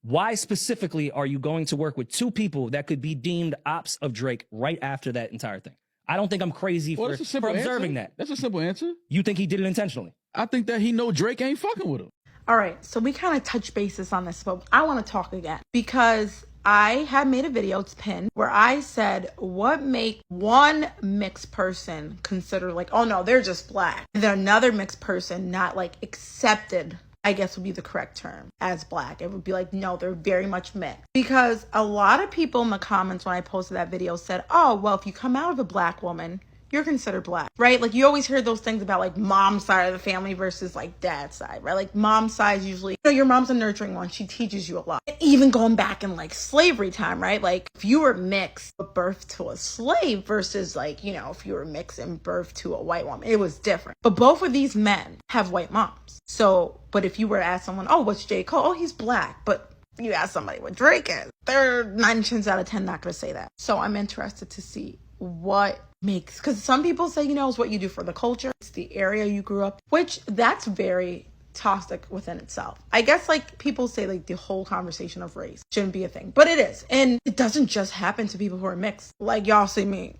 Why specifically are you going to work with 2 people that could be deemed ops of Drake right after that entire thing? I don't think I'm crazy for observing that. That's a simple answer. You think he did it intentionally? I think that he know Drake ain't fucking with him. All right, so we kind of touched bases on this, but I want to talk again because I had made a video, it's pinned, where I said, what make one mixed person consider like, oh no, they're just black. And then another mixed person not like accepted, I guess would be the correct term, as black. It would be like, no, they're very much mixed. Because a lot of people in the comments when I posted that video said, oh, well, if you come out of a black woman, you're considered black, right? Like you always hear those things about like mom's side of the family versus like dad's side, right? Like mom's side is usually, you know, your mom's a nurturing one. She teaches you a lot. Even going back in like slavery time, right? Like if you were mixed with birth to a slave versus like, you know, if you were mixed in birth to a white woman, it was different. But both of these men have white moms. So, but if you were to ask someone, oh, what's J. Cole? Oh, he's black. But you ask somebody what Drake is, they're 9 times out of 10 not going to say that. So I'm interested to see what makes, because some people say, you know, it's what you do for the culture, it's the area you grew up, which that's very toxic within itself. I guess like people say like the whole conversation of race shouldn't be a thing, but it is. And it doesn't just happen to people who are mixed. Like y'all see me,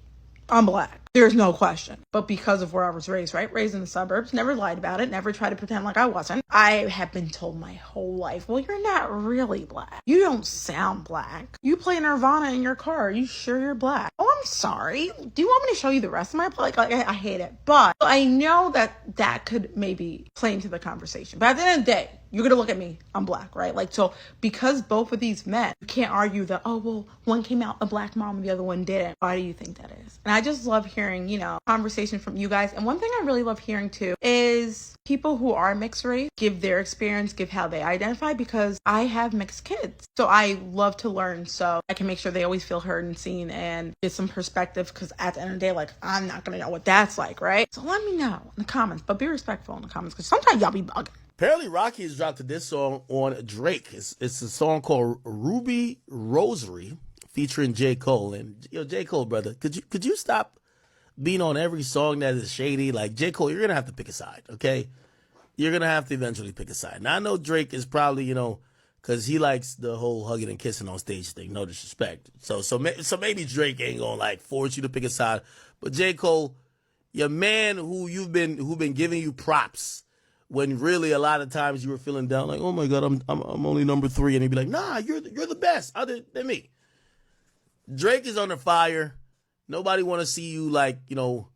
I'm black. There's no question. But because of where I was raised, right? Raised in the suburbs, never lied about it, never tried to pretend like I wasn't. I have been told my whole life, well, you're not really black. You don't sound black. You play Nirvana in your car. Are you sure you're black? Oh, I'm sorry. Do you want me to show you the rest of my play? Like I hate it. But I know that that could maybe play into the conversation. But at the end of the day, you're going to look at me, I'm black, right? Like, so because both of these men, you can't argue that, oh, well, one came out a black mom and the other one didn't. Why do you think that is? And I just love hearing, you know, conversation from you guys. And one thing I really love hearing too is people who are mixed race give their experience, give how they identify, because I have mixed kids. So I love to learn so I can make sure they always feel heard and seen and get some perspective, because at the end of the day, like, I'm not going to know what that's like, right? So let me know in the comments, but be respectful in the comments, because sometimes y'all be bugging. Apparently, Rocky has dropped this song on Drake. It's a song called Ruby Rosary featuring J. Cole. And yo, J. Cole, brother, could you stop being on every song that is shady? Like, J. Cole, you're going to have to pick a side, okay? You're going to have to eventually pick a side. Now, I know Drake is probably, you know, Cause he likes the whole hugging and kissing on stage thing. No disrespect. So maybe Drake ain't gonna like force you to pick a side. But J. Cole, your man who've been giving you props when really a lot of times you were feeling down, like, oh my God, I'm only number 3, and he'd be like, nah, you're the best other than me. Drake is under fire. Nobody want to see you like, you know,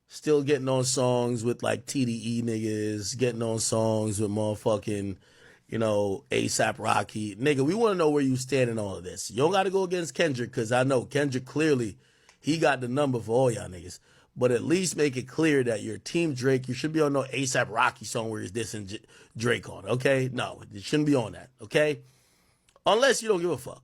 still getting on songs with like TDE niggas, getting on songs with motherfucking, you know, ASAP Rocky. Nigga, we want to know where you stand in all of this. You don't got to go against Kendrick, because I know Kendrick clearly, he got the number for all y'all niggas. But at least make it clear that you're Team Drake. You shouldn't be on no ASAP Rocky song where he's dissing Drake on, okay? No, it shouldn't be on that, okay? Unless you don't give a fuck.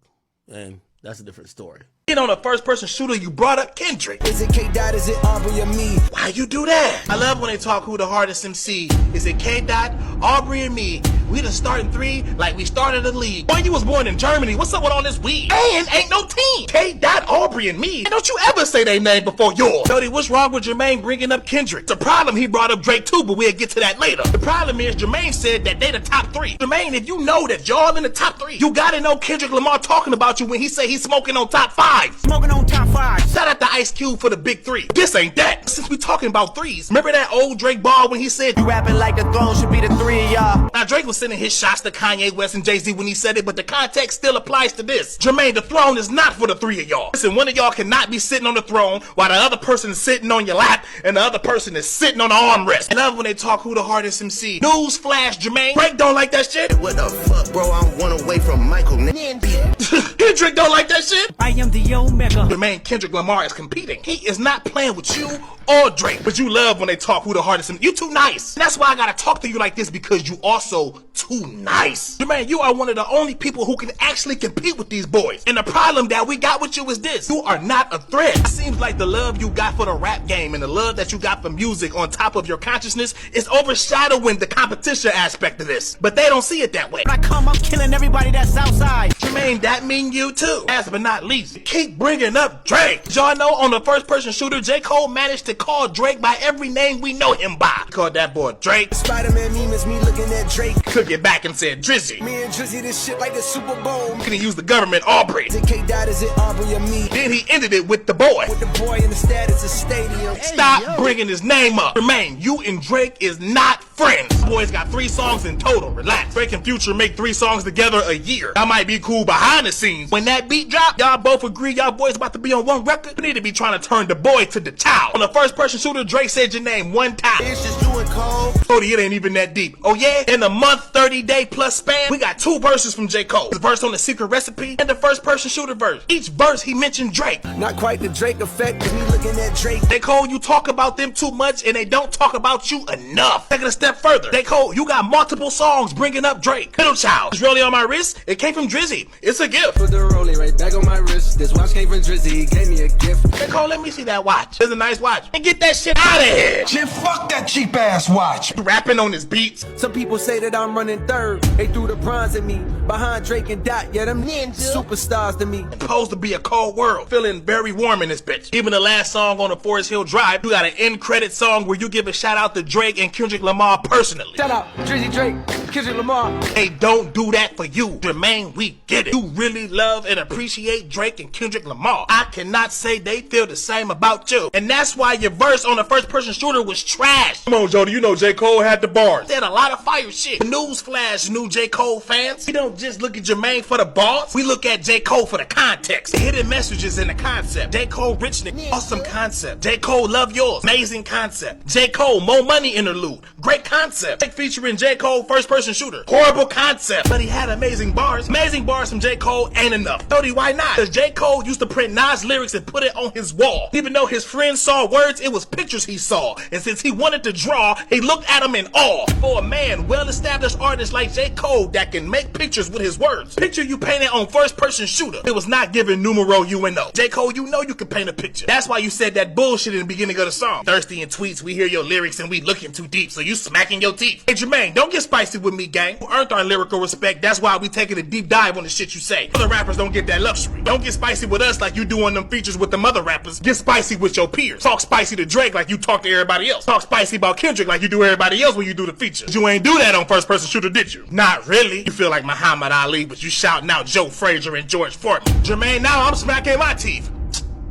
And that's a different story. On a first-person shooter, you brought up Kendrick. Is it K-Dot, is it Aubrey or me? Why you do that? I love when they talk who the hardest MC. Is it K-Dot, Aubrey, or me? We the starting 3 like we started the league. Boy, you was born in Germany. What's up with all this weed? And ain't no team. K-Dot, Aubrey, and me. And don't you ever say they name before yours. Jody, what's wrong with Jermaine bringing up Kendrick? The problem, he brought up Drake too, but we'll get to that later. The problem is Jermaine said that they the top 3. Jermaine, if you know that y'all in the top 3, you gotta know Kendrick Lamar talking about you when he say he's smoking on top 5. Smoking on top 5. Shout out to Ice Cube for the big 3. This ain't that. Since we talking about 3s, remember that old Drake bar when he said, you rapping like the throne should be the 3 of y'all. Now Drake was sending his shots to Kanye West and Jay-Z when he said it, but the context still applies to this. Jermaine, the throne is not for the 3 of y'all. Listen, one of y'all cannot be sitting on the throne while the other person is sitting on your lap and the other person is sitting on the armrest. I love when they talk who the hardest MC. News flash, Jermaine. Drake don't like that shit. What the fuck, bro? I'm 1 away from Michael. Kendrick don't like that shit. I am the Omega. Jermaine, Kendrick Lamar is competing. He is not playing with you or Drake. But you love when they talk who the hardest MC. You too nice. And that's why I gotta talk to you like this, because you also too nice. Jermaine, you are one of the only people who can actually compete with these boys. And the problem that we got with you is this. You are not a threat. It seems like the love you got for the rap game and the love that you got for music on top of your consciousness is overshadowing the competition aspect of this. But they don't see it that way. When I come, I'm killing everybody that's outside. Jermaine, that mean you too. Last but not least, keep bringing up Drake. Did y'all know on the first-person shooter, J. Cole managed to call Drake by every name we know him by. He called that boy Drake. Spider-Man meme is me looking at Drake. Took it back and said Drizzy. Me and Drizzy this shit like the Super Bowl. Can he use the government Aubrey? Is it K-Dot, is it Aubrey or me? Then he ended it with the boy. With the boy in the status of stadium. Stop bringing his name up. Jermaine, you and Drake is not friends. The boys got 3 songs in total. Relax. Drake and Future make 3 songs together a year. That might be cool behind the scenes. When that beat drop, y'all both agree y'all boys about to be on 1 record. You need to be trying to turn the boy to the child. On the first-person shooter, Drake said your name 1 time. It's just you and Cole. Cody, it ain't even that deep. Oh yeah? In a month, 30-day plus span, we got 2 verses from J. Cole. The verse on the Secret Recipe and the first-person shooter verse. Each verse, he mentioned Drake. Not quite the Drake effect, cause me looking at Drake. J. Cole, you talk about them too much and they don't talk about you enough. Take it a step further. J. Cole, you got multiple songs bringing up Drake. Middle Child. It's really on my wrist. It came from Drizzy. It's a gift. Put the rollie right back on my wrist. This watch came from Drizzy. He gave me a gift. J. Cole, let me see that watch. It's a nice watch. And get that shit out of here. Jim, fuck that cheap ass watch. Rapping on his beats. Some people say that I'm running 3rd. They threw the bronze at me. Behind Drake and Dot. Yeah, them superstars to me. Supposed to be a cold world. Feeling very warm in this bitch. Even the last song on the Forest Hill Drive, you got an end credit song where you give a shout out to Drake and Kendrick Lamar personally. Shout out Drizzy, Drake, Kendrick Lamar. They don't do that for you. Jermaine, we get it. You really love and appreciate Drake and Kendrick Lamar. I cannot say they feel the same about you. And that's why your verse on the first-person shooter was trash. Come on, Jody, you know J. Cole had the bars. They had a lot of fire shit. Newsflash, new J. Cole fans. We don't just look at Jermaine for the bars. We look at J. Cole for the context. The hidden messages in the concept. J. Cole rich nigga, awesome concept. J. Cole love yours, amazing concept. J. Cole more money interlude, great concept. Drake featuring J. Cole first-person shooter, horrible concept. But he had amazing bars. Amazing bars from J. Cole ain't enough. Jody, why not? Because J. Cole used to print Nas lyrics and put it on his wall. Even though his friends saw words, it was pictures he saw. And since he wanted to draw, he looked at them in awe. For a man, well-established artist like J. Cole that can make pictures with his words. Picture you painted on first-person shooter. It was not given numero UNO. J. Cole, you know you can paint a picture. That's why you said that bullshit in the beginning of the song. Thirsty in tweets, we hear your lyrics and we looking too deep, so you smile. smacking your teeth. Hey, Jermaine, don't get spicy with me, gang. You earned our lyrical respect. That's why we taking a deep dive on the shit you say. Other rappers don't get that luxury. Don't get spicy with us like you do on them features with them other rappers. Get spicy with your peers. Talk spicy to Drake like you talk to everybody else. Talk spicy about Kendrick like you do everybody else when you do the features. You ain't do that on First Person Shooter, did you? Not really. You feel like Muhammad Ali, but you shouting out Joe Frazier and George Foreman. Jermaine, now I'm smacking my teeth.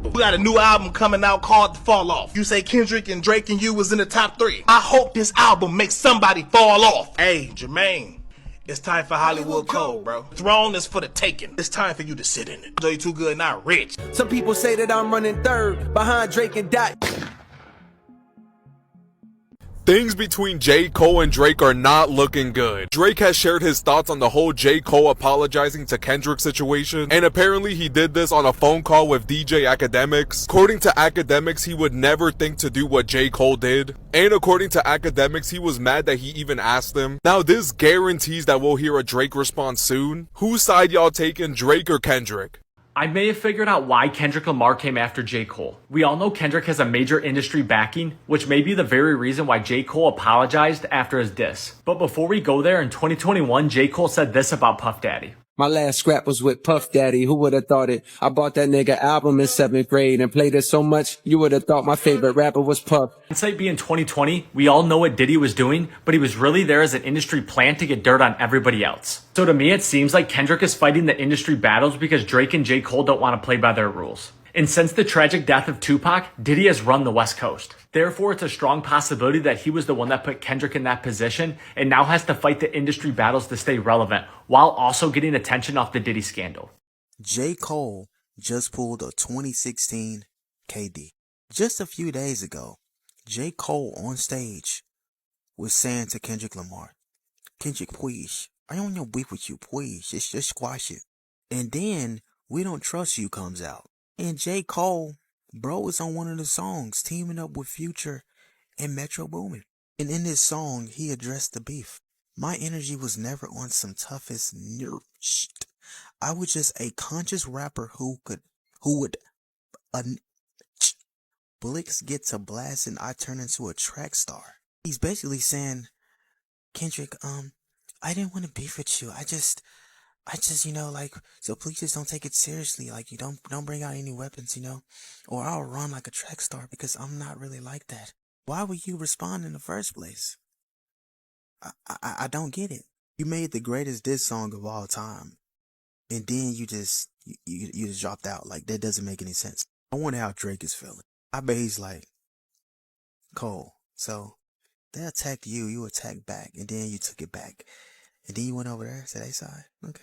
We got a new album coming out called The Fall Off. You say Kendrick and Drake and you was in the top 3. I hope this album makes somebody fall off. Hey, Jermaine, it's time for Hollywood Code, bro. The throne is for the taking. It's time for you to sit in it. So you too good, not rich. Some people say that I'm running third behind Drake and Dot. Things between J. Cole and Drake are not looking good. Drake has shared his thoughts on the whole J. Cole apologizing to Kendrick situation, and apparently he did this on a phone call with DJ Academics. According to Academics, he would never think to do what J. Cole did, and according to Academics, he was mad that he even asked him. Now this guarantees that we'll hear a Drake response soon. Whose side y'all taking, Drake or Kendrick? I may have figured out why Kendrick Lamar came after J. Cole. We all know Kendrick has a major industry backing, which may be the very reason why J. Cole apologized after his diss. But before we go there, in 2021, J. Cole said this about Puff Daddy. My last scrap was with Puff Daddy, who would have thought it? I bought that nigga album in 7th grade and played it so much, you would have thought my favorite rapper was Puff. Hindsight being 2020, we all know what Diddy was doing, but he was really there as an industry plant to get dirt on everybody else. So to me, it seems like Kendrick is fighting the industry battles because Drake and J. Cole don't want to play by their rules. And since the tragic death of Tupac, Diddy has run the West Coast. Therefore, it's a strong possibility that he was the one that put Kendrick in that position and now has to fight the industry battles to stay relevant while also getting attention off the Diddy scandal. J. Cole just pulled a 2016 KD. Just a few days ago, J. Cole on stage was saying to Kendrick Lamar, Kendrick, please, I don't want no beef with you, please, just squash it. And then We Don't Trust You comes out. And J. Cole, bro, is on one of the songs, teaming up with Future and Metro Boomin. And in this song, he addressed the beef. My energy was never on some toughest nerd shit. I was just a conscious rapper who would, bullets get to blast and I turn into a track star. He's basically saying, Kendrick, I didn't want to beef with you. I just, so please just don't take it seriously. Like, you don't bring out any weapons, or I'll run like a track star because I'm not really like that. Why would you respond in the first place? I don't get it. You made the greatest diss song of all time, and then you just dropped out. Like, that doesn't make any sense. I wonder how Drake is feeling. I bet he's like, Cole, so they attacked you, you attacked back, and then you took it back. And then you went over there and said, hey, side. Okay.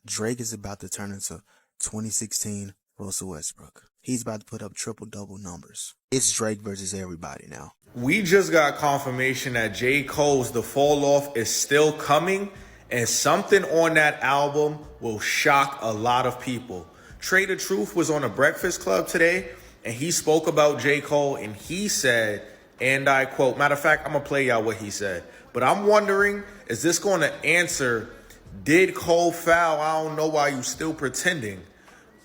Drake is about to turn into 2016 Russell Westbrook. He's about to put up triple-double numbers. It's Drake versus everybody now. We just got confirmation that J. Cole's The Fall Off is still coming, and something on that album will shock a lot of people. Trader Truth was on a Breakfast Club today, and he spoke about J. Cole, and he said, and I quote, matter of fact, I'm going to play y'all what he said. But I'm wondering, is this going to answer, did Cole foul? I don't know why you still pretending.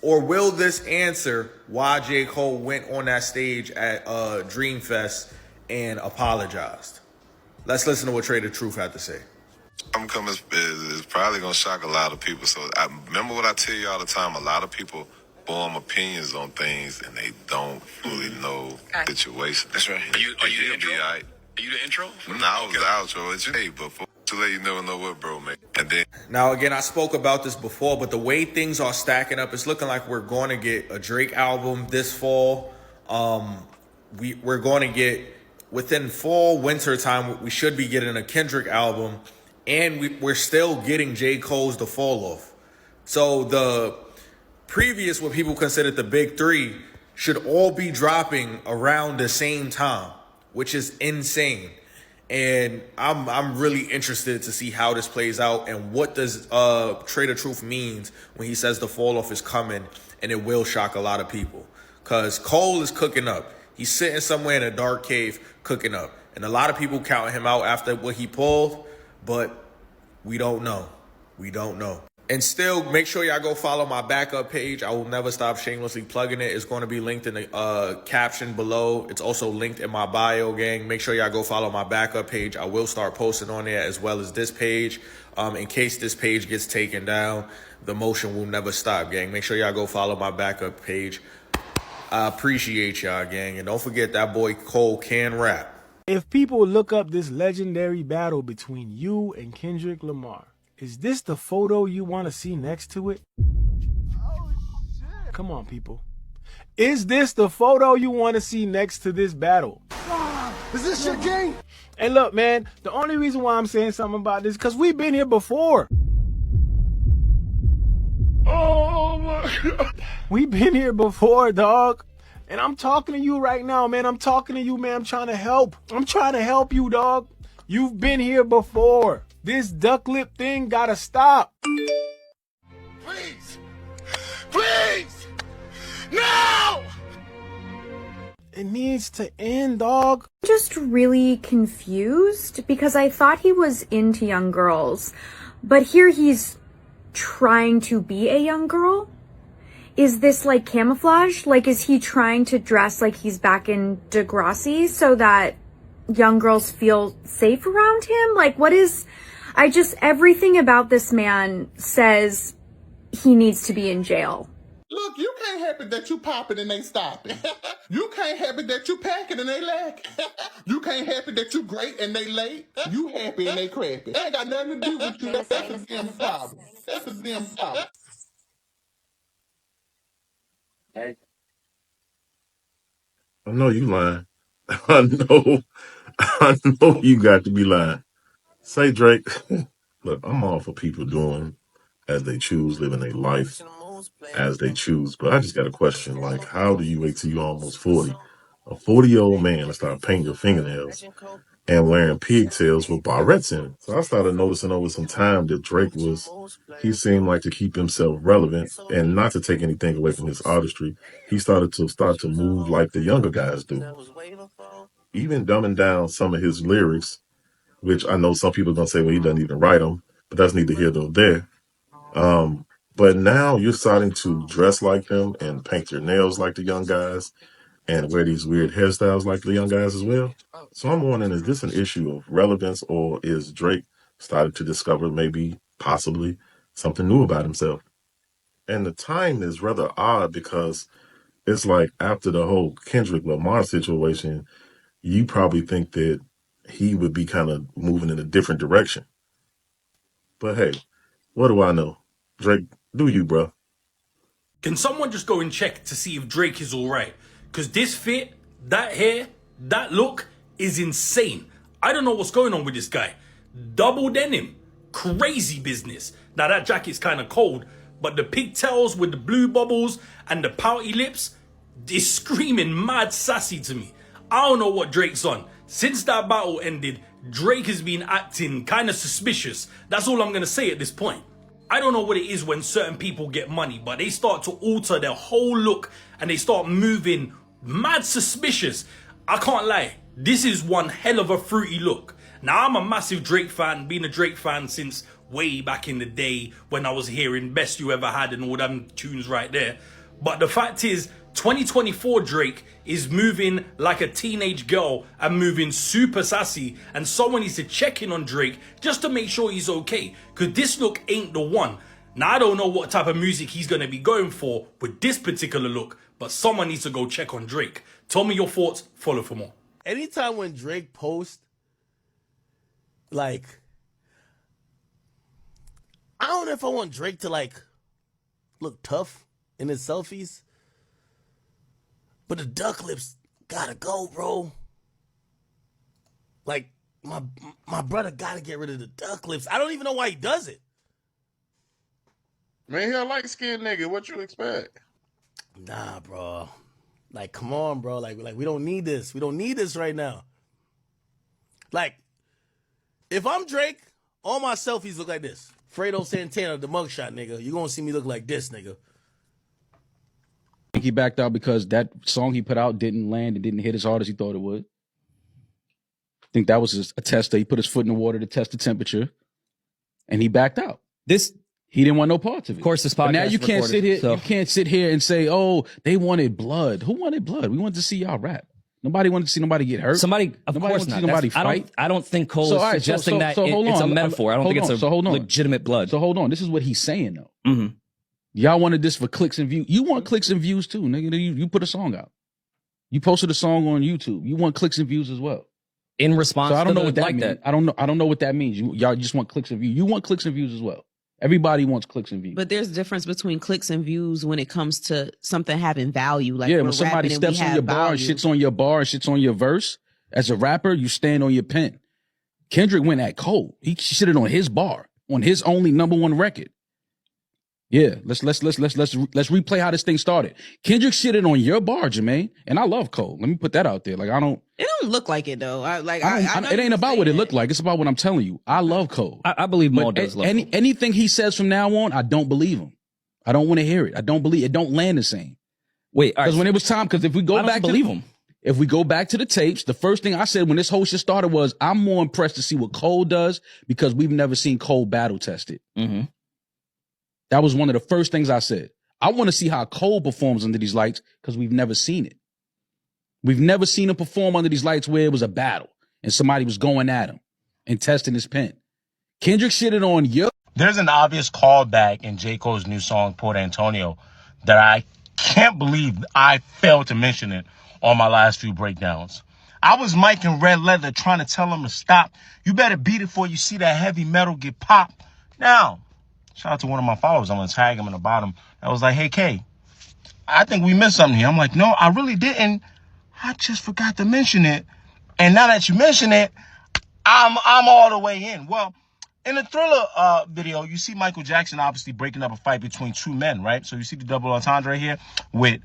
Or will this answer why J. Cole went on that stage at Dreamfest and apologized? Let's listen to what Trader Truth had to say. I'm coming is probably going to shock a lot of people. So I remember what I tell you all the time. A lot of people form opinions on things and they don't fully know the situation. That's right. Are you the intro? Are you the intro? No, I was the outro. It's hey, but to let you never know what bro made. And then now again, I spoke about this before, but the way things are stacking up, it's looking like we're going to get a Drake album this fall. We're going to get within fall, winter time. We should be getting a Kendrick album, and we're still getting J. Cole's The Fall Off. So the previous, what people considered the big three, should all be dropping around the same time, which is insane. And I'm really interested to see how this plays out and what does Trader Truth means when he says the fall off is coming, and it will shock a lot of people. Because Cole is cooking up. He's sitting somewhere in a dark cave cooking up. And a lot of people counting him out after what he pulled, but we don't know. We don't know. And still, make sure y'all go follow my backup page. I will never stop shamelessly plugging it. It's going to be linked in the caption below. It's also linked in my bio, gang. Make sure y'all go follow my backup page. I will start posting on there as well as this page. In case this page gets taken down, the motion will never stop, gang. Make sure y'all go follow my backup page. I appreciate y'all, gang. And don't forget that boy Cole can rap. If people look up this legendary battle between you and Kendrick Lamar, is this the photo you want to see next to it? Oh, shit. Come on, people. Is this the photo you want to see next to this battle? Is this your game? Hey, look, man, the only reason why I'm saying something about this is because we've been here before. Oh, my God. We've been here before, dog. And I'm talking to you right now, man. I'm talking to you, man. I'm trying to help. I'm trying to help you, dog. You've been here before. This duck lip thing gotta stop. Please! Please! No! It needs to end, dog. Just really confused because I thought he was into young girls, but here he's trying to be a young girl. Is this like camouflage? Like, is he trying to dress like he's back in Degrassi so that young girls feel safe around him? Like, what is... everything about this man says he needs to be in jail. Look, you can't help it that you popping and they stopping. You can't help it that you packing and they lack. You can't help it that you great and they late. You happy and they crappy. That ain't got nothing to do with you. That's a damn problem. That's a damn problem. I know you lying. I know you got to be lying. Say, Drake, look, I'm all for people doing as they choose, living their life as they choose. But I just got a question. Like, how do you wait till you're almost 40? A 40-year-old man to start painting your fingernails and wearing pigtails with barrettes in it. So I started noticing over some time that he seemed like to keep himself relevant and not to take anything away from his artistry. He started to move like the younger guys do. Even dumbing down some of his lyrics, which I know some people are going to say, well, he doesn't even write them, but that's neither here nor there. But now you're starting to dress like them and paint your nails like the young guys and wear these weird hairstyles like the young guys as well. So I'm wondering, is this an issue of relevance, or is Drake starting to discover maybe possibly something new about himself? And the time is rather odd because it's like after the whole Kendrick Lamar situation, you probably think that he would be kind of moving in a different direction. But hey, what do I know? Drake, do you, bro? Can someone just go and check to see if Drake is alright? Because this fit, that hair, that look is insane. I don't know what's going on with this guy. Double denim. Crazy business. Now that jacket's kind of cold, but the pigtails with the blue bubbles and the pouty lips is screaming mad sassy to me. I don't know what Drake's on. Since that battle ended, Drake has been acting kind of suspicious. That's all I'm going to say at this point. I don't know what it is when certain people get money, but they start to alter their whole look and they start moving mad suspicious. I can't lie. This is one hell of a fruity look. Now, I'm a massive Drake fan, been a Drake fan since way back in the day when I was hearing Best You Ever Had and all them tunes right there. But the fact is, 2024 Drake is moving like a teenage girl and moving super sassy, and someone needs to check in on Drake just to make sure he's okay, because this look ain't the one. Now, I don't know what type of music he's going to be going for with this particular look, but someone needs to go check on Drake. Tell me your thoughts, follow for more. Anytime when Drake posts, like, I don't know if I want Drake to, like, look tough in his selfies, but the duck lips gotta go, bro. Like, my brother gotta get rid of the duck lips. I don't even know why he does it. Man, he a light-skinned nigga. What you expect? Nah, bro. Like, come on, bro. Like we don't need this. We don't need this right now. Like, if I'm Drake, all my selfies look like this. Fredo Santana, the mugshot, nigga. You gonna see me look like this, nigga. He backed out because that song he put out didn't land. It didn't hit as hard as he thought it would. I think that was a tester. He put his foot in the water to test the temperature, and he backed out. This He didn't want no parts of it. Of course, this podcast But now you can't recorded, sit here. so- You can't sit here and say, "Oh, they wanted blood." Who wanted blood? We wanted to see y'all rap. Nobody wanted to see nobody get hurt. Somebody, of Nobody course wanted to not. see nobody That's- fight. I don't think Cole So, is all right, suggesting that hold it's a on. metaphor. I don't Hold think it's on. a So hold on. legitimate blood. So hold on. This is what he's saying though. Mm-hmm. Y'all wanted this for clicks and views. You want clicks and views too, nigga. You put a song out. You posted a song on YouTube. You want clicks and views as well. In response, So I don't to know what that like means. that. I don't know what that means. Y'all just want clicks and views. You want clicks and views as well. Everybody wants clicks and views. But there's a difference between clicks and views when it comes to something having value. Like yeah, we're when somebody rapping and we steps on have your bar and value. shits on your bar and shits on your verse, as a rapper, you stand on your pen. Kendrick went at Cole. He shitted on his bar, on his only #1 record. Yeah, let's replay how this thing started. Kendrick shitted on your bar, Jermaine, and I love Cole. Let me put that out there. Like I don't. It don't look like it though. I know It ain't about what it looked like. It's about what I'm telling you. I love Cole. I believe Maul But does love Cole. anything he says from now on, I don't believe him. I don't want to hear it. I don't believe it. Don't land the same. Wait, because when it was time, because if we go back, believe him. If we go back to the tapes, the first thing I said when this whole shit started was, I'm more impressed to see what Cole does because we've never seen Cole battle tested. Mm-hmm. That was one of the first things I said. I want to see how Cole performs under these lights because we've never seen it. We've never seen him perform under these lights where it was a battle and somebody was going at him and testing his pen. Kendrick shitted on you. There's an obvious callback in J. Cole's new song, Port Antonio, that I can't believe I failed to mention it on my last few breakdowns. I was miking Red Leather trying to tell him to stop. You better beat it before you see that heavy metal get popped. Now, shout out to one of my followers. I'm going to tag him in the bottom. I was like, hey, K, I think we missed something here. I'm like, no, I really didn't. I just forgot to mention it. And now that you mention it, I'm all the way in. Well, in the Thriller video, you see Michael Jackson obviously breaking up a fight between two men, right? So you see the double entendre here with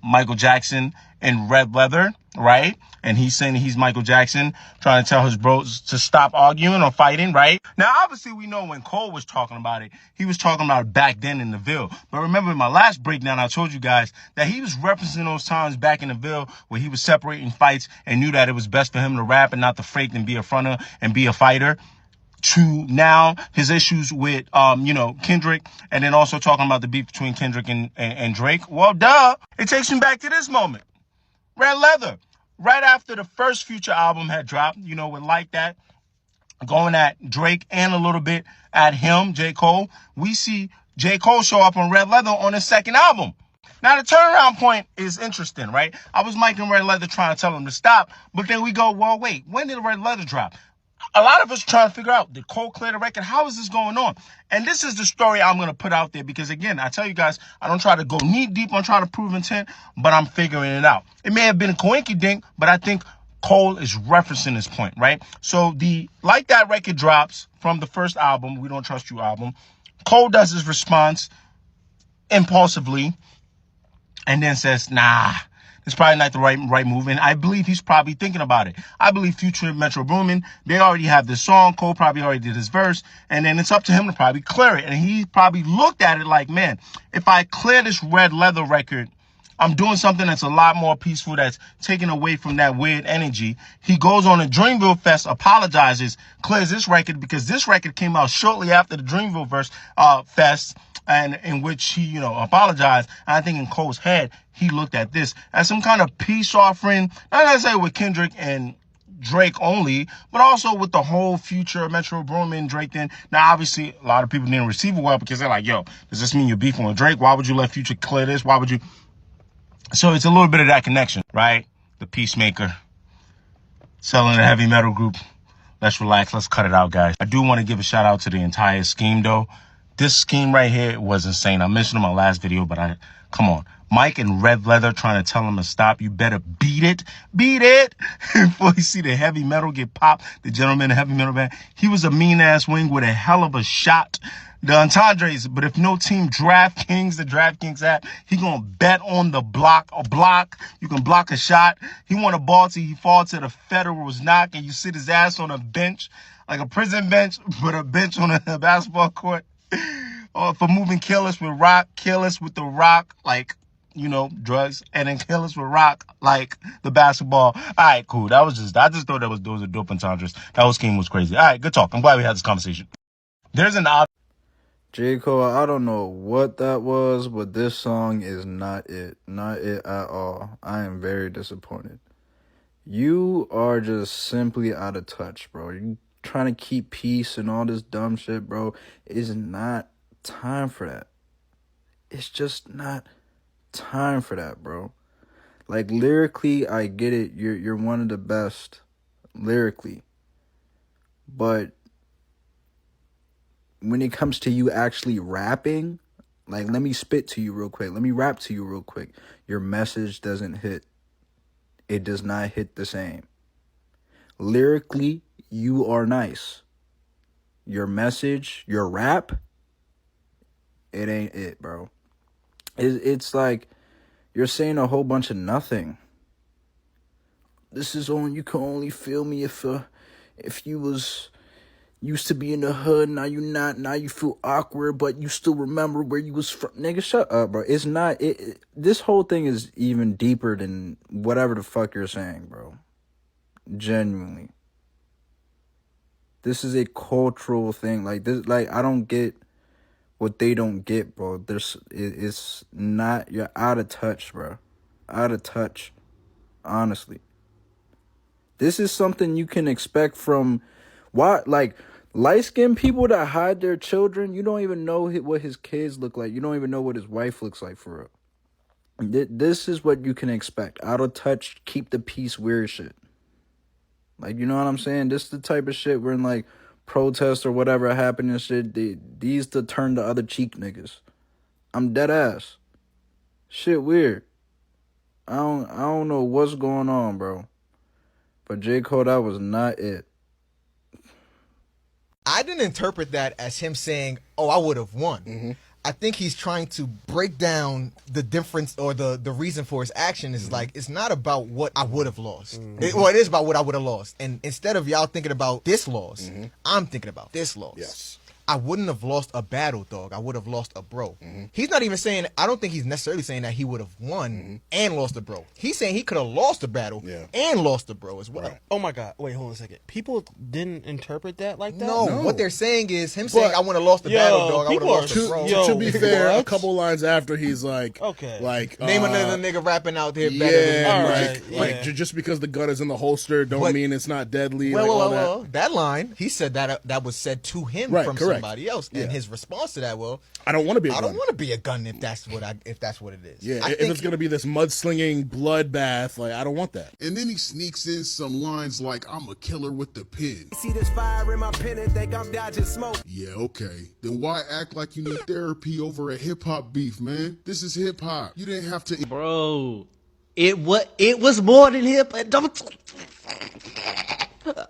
Michael Jackson in Red Leather, right? And he's saying he's Michael Jackson, trying to tell his bros to stop arguing or fighting, right? Now, obviously, we know when Cole was talking about it, he was talking about it back then in the Ville. But remember in my last breakdown, I told you guys that he was referencing those times back in the Ville where he was separating fights and knew that it was best for him to rap and not to fake and be a fronter and be a fighter. To now his issues with, Kendrick, and then also talking about the beef between Kendrick and Drake. Well, duh. It takes me back to this moment. Red Leather. Right after the first Future album had dropped, with Like That, going at Drake and a little bit at him, J. Cole, we see J. Cole show up on Red Leather on his second album. Now, the turnaround point is interesting, right? I was miking Red Leather trying to tell him to stop, but then we go, well, wait, when did Red Leather drop? A lot of us trying to figure out, did Cole clear the record? How is this going on? And this is the story I'm going to put out there because, again, I tell you guys, I don't try to go knee deep on trying to prove intent, but I'm figuring it out. It may have been a coinkydink, but I think Cole is referencing this point, right? So the Like That record drops from the first album, We Don't Trust You album. Cole does his response impulsively and then says, nah, it's probably not the right move. And I believe he's probably thinking about it. I believe Future and Metro Boomin, they already have this song. Cole probably already did his verse. And then it's up to him to probably clear it. And he probably looked at it like, man, if I clear this Red Leather record, I'm doing something that's a lot more peaceful, that's taken away from that weird energy. He goes on a Dreamville Fest, apologizes, clears this record because this record came out shortly after the Dreamville Fest, and in which he, apologized. And I think in Cole's head, he looked at this as some kind of peace offering, not necessarily with Kendrick and Drake only, but also with the whole Future, Metro Boomin, Drake thing. Now, obviously, a lot of people didn't receive it well because they're like, yo, does this mean you're beefing with Drake? Why would you let Future clear this? Why would you? So it's a little bit of that connection, right? The peacemaker selling a heavy metal group. Let's relax. Let's cut it out, guys. I do want to give a shout out to the entire scheme, though. This scheme right here was insane. I mentioned in my last video, but come on. Mike in Red Leather trying to tell him to stop. You better beat it before you see the heavy metal get popped. The gentleman, the heavy metal band, he was a mean ass wing with a hell of a shot. The entendres, but if no team DraftKings, the DraftKings app, he gonna bet on the block. You can block a shot. He want a ball till he fall to the Federal's knock, and you sit his ass on a bench, like a prison bench, but a bench on a basketball court. Or for moving careless with rock, careless with the rock, like, drugs, and then careless with rock, like the basketball. All right, cool. I just thought those were dope entendres. That whole scheme was crazy. All right, good talk. I'm glad we had this conversation. There's an J. Cole, I don't know what that was, but this song is not it. Not it at all. I am very disappointed. You are just simply out of touch, bro. You trying to keep peace and all this dumb shit, bro. It's not time for that. It's just not time for that, bro. Like, lyrically, I get it. You're one of the best lyrically. But when it comes to you actually rapping, like, let me spit to you real quick. Let me rap to you real quick. Your message doesn't hit. It does not hit the same. Lyrically, you are nice. Your message, your rap, it ain't it, bro. It's like you're saying a whole bunch of nothing. This is on. You can only feel me if you was used to be in the hood. Now you not. Now you feel awkward, but you still remember where you was from. Nigga, shut up, bro. It's not. This whole thing is even deeper than whatever the fuck you're saying, bro. Genuinely. This is a cultural thing. Like this. Like, I don't get what they don't get, bro. It's not. You're out of touch, bro. Out of touch. Honestly. This is something you can expect from what, like, light-skinned people that hide their children. You don't even know what his kids look like. You don't even know what his wife looks like, for real. This is what you can expect. Out of touch, keep the peace, weird shit. Like, you know what I'm saying? This is the type of shit where, in, like, protests or whatever happened and shit, these to turn the other cheek niggas. I'm dead ass. Shit weird. I don't know what's going on, bro. But J. Cole, that was not it. I didn't interpret that as him saying, oh, I would have won. Mm-hmm. I think he's trying to break down the difference or the reason for his action. Is like, it's not about what I would have lost. It is about what I would have lost. And instead of y'all thinking about this loss, I'm thinking about this loss. Yes. I wouldn't have lost a battle, dog. I would have lost a bro. He's not even saying, I don't think he's necessarily saying that he would have won and lost a bro. He's saying he could have lost a battle and lost a bro as well. Right. Oh my God. Wait, hold on a second. People didn't interpret that like that? No, what they're saying is him saying, I would have lost the battle, dog. I would have lost the bro. To be fair, a couple lines after, he's like, name another nigga rapping out there better than me. Like, just because the gun is in the holster don't mean it's not deadly. Well, that line, he said that was said to him from somebody else. And his response to that, I don't want to be a gun. I don't want to be a gun if that's what it is. Yeah, if it's gonna be this mudslinging bloodbath, like, I don't want that. And then he sneaks in some lines like, I'm a killer with the pen. See this fire in my pen and think I'm dodging smoke. Yeah, okay. Then why act like you need therapy over a hip-hop beef, man? This is hip-hop. You didn't have to... Bro, it was more than hip.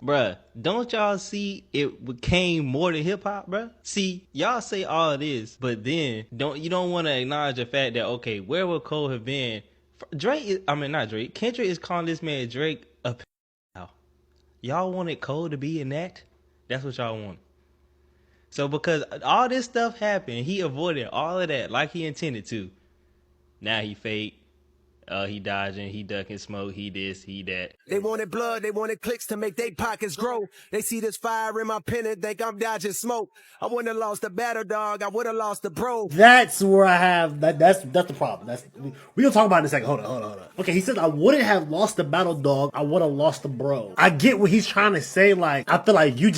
Bruh, don't y'all see it became more than hip hop, bruh? See, y'all say all of this, but then you don't want to acknowledge the fact that, okay, where would Cole have been? Not Drake. Kendrick is calling this man Drake a pedophile. Y'all wanted Cole to be in that? That's what y'all wanted. So because all this stuff happened, he avoided all of that like he intended to. Now he fake. He dodging, he ducking smoke, he this, he that. They wanted blood, they wanted clicks to make their pockets grow. They see this fire in my pen and think I'm dodging smoke. I wouldn't have lost the battle, dog. I would have lost the bro. That's where I have that's the problem. We gonna talk about it in a second. Hold on. Okay, he says I wouldn't have lost the battle, dog. I would have lost the bro. I get what he's trying to say. Like, I feel like you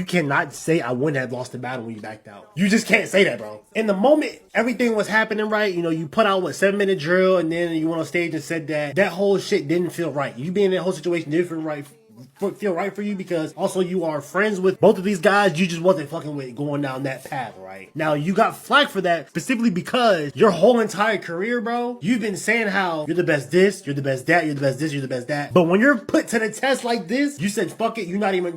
cannot say I wouldn't have lost the battle when you backed out. You just can't say that, bro. In the moment everything was happening, right? You know, you put out 7-minute drill and then you went on stage and said that whole shit didn't feel right. You being in that whole situation didn't feel right for you because also you are friends with both of these guys. You just wasn't fucking with going down that path, right? Now you got flack for that specifically because your whole entire career, bro, you've been saying how you're the best this, you're the best that, you're the best this, you're the best that. But when you're put to the test like this, you said fuck it. You're not even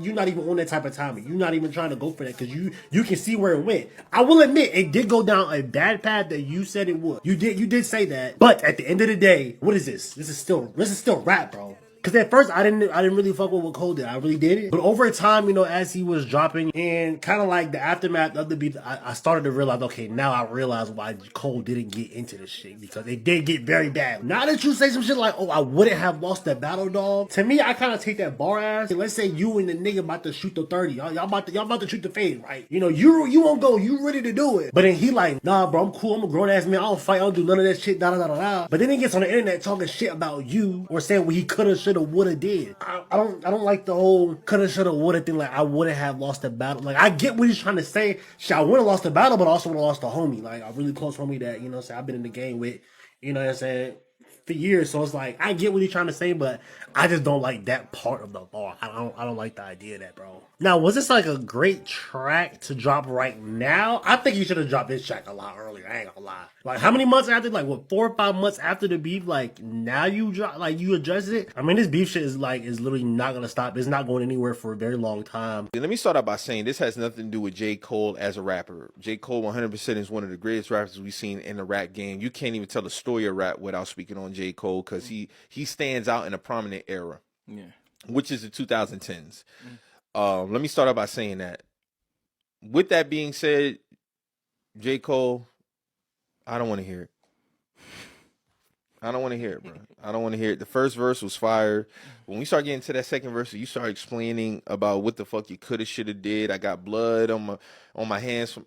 on that type of timing. You're not even trying to go for that because you can see where it went. I will admit it did go down a bad path that you said it would. You did say that. But at the end of the day, what is this? This is still rap, bro. Because at first I didn't really fuck with what Cole did. I really did it. But over time, you know, as he was dropping and kind of like the aftermath of the beat, I started to realize, okay, now I realize why Cole didn't get into this shit, because it did get very bad. Now that you say some shit like, oh, I wouldn't have lost that battle, dog. To me, I kind of take that bar ass. Let's say you and the nigga about to shoot the 30. Y'all about to shoot the fade, right? You know, you won't go. You ready to do it. But then he like, nah, bro, I'm cool. I'm a grown ass man. I don't fight. I don't do none of that shit. Da da da da da. But then he gets on the internet talking shit about you or saying what he coulda, shoulda, woulda did. I don't like the whole coulda, shoulda, woulda thing. Like I wouldn't have lost the battle. Like I get what he's trying to say. Shit, I would have lost the battle, but I also would have lost a homie. Like a really close homie that, you know what I'm saying, I've been in the game with, you know what I'm saying, for years. So it's like I get what he's trying to say, but I just don't like that part of the bar. I don't like the idea of that, bro. Now, was this like a great track to drop right now? I think he should have dropped this track a lot earlier. I ain't gonna lie. Like how many months after? Like what, 4 or 5 months after the beef? Like now you drop, like you address it. I mean, this beef shit is literally not gonna stop. It's not going anywhere for a very long time. Let me start out by saying this has nothing to do with J. Cole as a rapper. J. Cole 100% is one of the greatest rappers we've seen in the rap game. You can't even tell the story of rap without speaking on J. Cole, because he stands out in a prominent era, which is the 2010s. Let me start out by saying that. With that being said, J. Cole, I don't want to hear it. I don't want to hear it, bro. I don't want to hear it. The first verse was fire. When we start getting to that second verse, you start explaining about what the fuck you coulda, shoulda did. I got blood on my hands.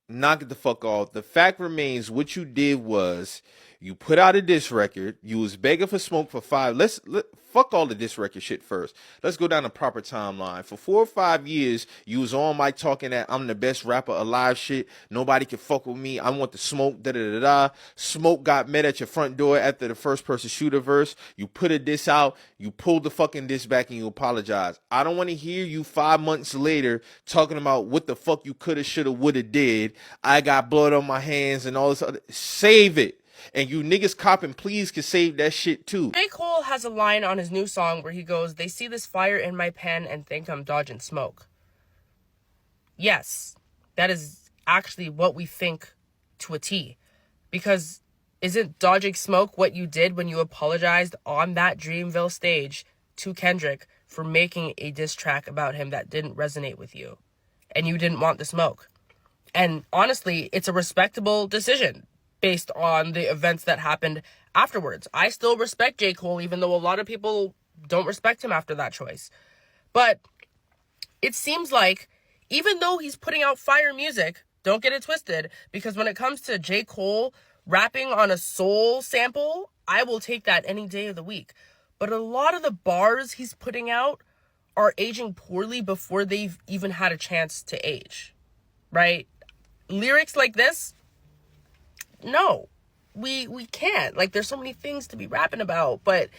Knock it the fuck off. The fact remains, what you did was you put out a diss record. You was begging for smoke for 5. Fuck all the diss record shit first. Let's go down the proper timeline. For 4 or 5 years, you was on mic talking that I'm the best rapper alive shit. Nobody can fuck with me. I want the smoke. Da da da da. Smoke got met at your front door after the first person shooter verse. You put a diss out. You pulled the fucking diss back and you apologize. I don't want to hear you 5 months later talking about what the fuck you coulda, shoulda, woulda did. I got blood on my hands and all this other. Save it. And you niggas copping, please, can save that shit too. J. Cole has a line on his new song where he goes, "They see this fire in my pen and think I'm dodging smoke." Yes, that is actually what we think to a T. Because isn't dodging smoke what you did when you apologized on that Dreamville stage to Kendrick for making a diss track about him that didn't resonate with you? And you didn't want the smoke. And honestly, it's a respectable decision based on the events that happened afterwards. I still respect J. Cole, even though a lot of people don't respect him after that choice. But it seems like, even though he's putting out fire music, don't get it twisted, because when it comes to J. Cole rapping on a soul sample, I will take that any day of the week. But a lot of the bars he's putting out are aging poorly before they've even had a chance to age, right? Lyrics like this, no, we can't. Like, there's so many things to be rapping about, but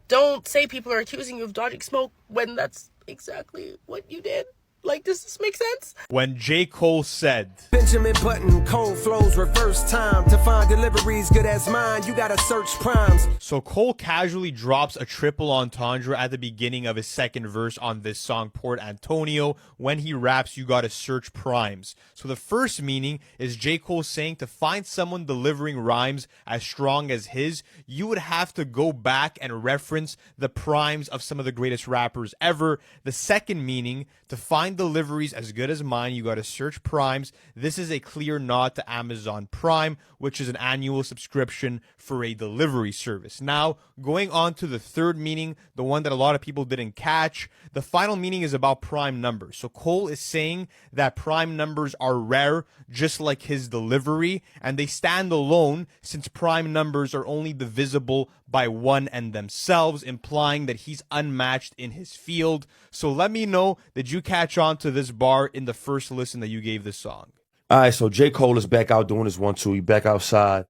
don't say people are accusing you of dodging smoke when that's exactly what you did. Like, does this make sense? When J. Cole said, Benjamin Button, cold flows, reverse time. To find deliveries good as mine, you gotta search primes. So Cole casually drops a triple entendre at the beginning of his second verse on this song, Port Antonio. When he raps, you gotta search primes. So the first meaning is J. Cole saying to find someone delivering rhymes as strong as his, you would have to go back and reference the primes of some of the greatest rappers ever. The second meaning, to find deliveries as good as mine, you got to search primes. This is a clear nod to Amazon Prime, which is an annual subscription for a delivery service. Now, going on to the third meaning, the one that a lot of people didn't catch, the final meaning is about prime numbers. So Cole is saying that prime numbers are rare, just like his delivery, and they stand alone since prime numbers are only divisible by one and themselves, implying that he's unmatched in his field. So let me know, did you catch on to this bar in the first listen that you gave this song? All right, so J. Cole is back out doing his 1-2. He back outside.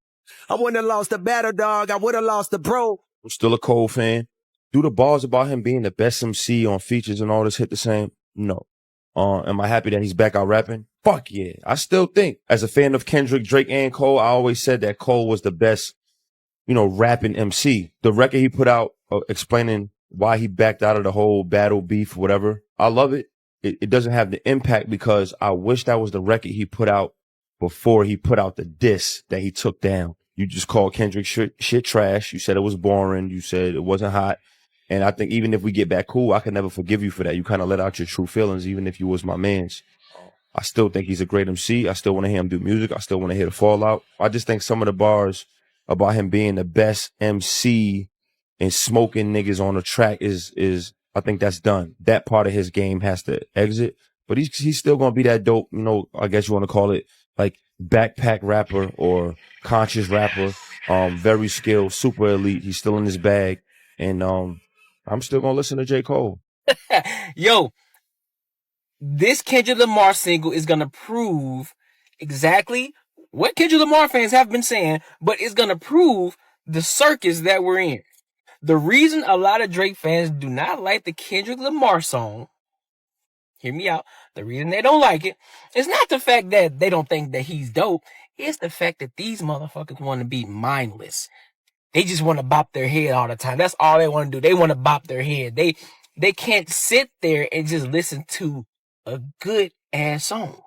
I wouldn't have lost the battle, dog. I would have lost the bro. I'm still a Cole fan. Do the bars about him being the best MC on features and all this hit the same? No. Am I happy that he's back out rapping? Fuck yeah. I still think, as a fan of Kendrick, Drake, and Cole, I always said that Cole was the best, rapping MC. The record he put out explaining why he backed out of the whole battle beef, whatever, I love it. It doesn't have the impact because I wish that was the record he put out before he put out the diss that he took down. You just called Kendrick shit trash. You said it was boring. You said it wasn't hot. And I think even if we get back cool, I can never forgive you for that. You kind of let out your true feelings, even if you was my mans. I still think he's a great MC. I still want to hear him do music. I still want to hear the fallout. I just think some of the bars about him being the best MC and smoking niggas on the track is I think that's done. That part of his game has to exit. But he's still gonna be that dope, I guess you want to call it like backpack rapper or conscious rapper. Very skilled, super elite. He's still in his bag. And I'm still gonna listen to J. Cole. Yo, this Kendrick Lamar single is gonna prove exactly what Kendrick Lamar fans have been saying, but it's gonna prove the circus that we're in. The reason a lot of Drake fans do not like the Kendrick Lamar song, hear me out, the reason they don't like it is not the fact that they don't think that he's dope, it's the fact that these motherfuckers want to be mindless. They just want to bop their head all the time. That's all they want to do. They want to bop their head. They can't sit there and just listen to a good ass song.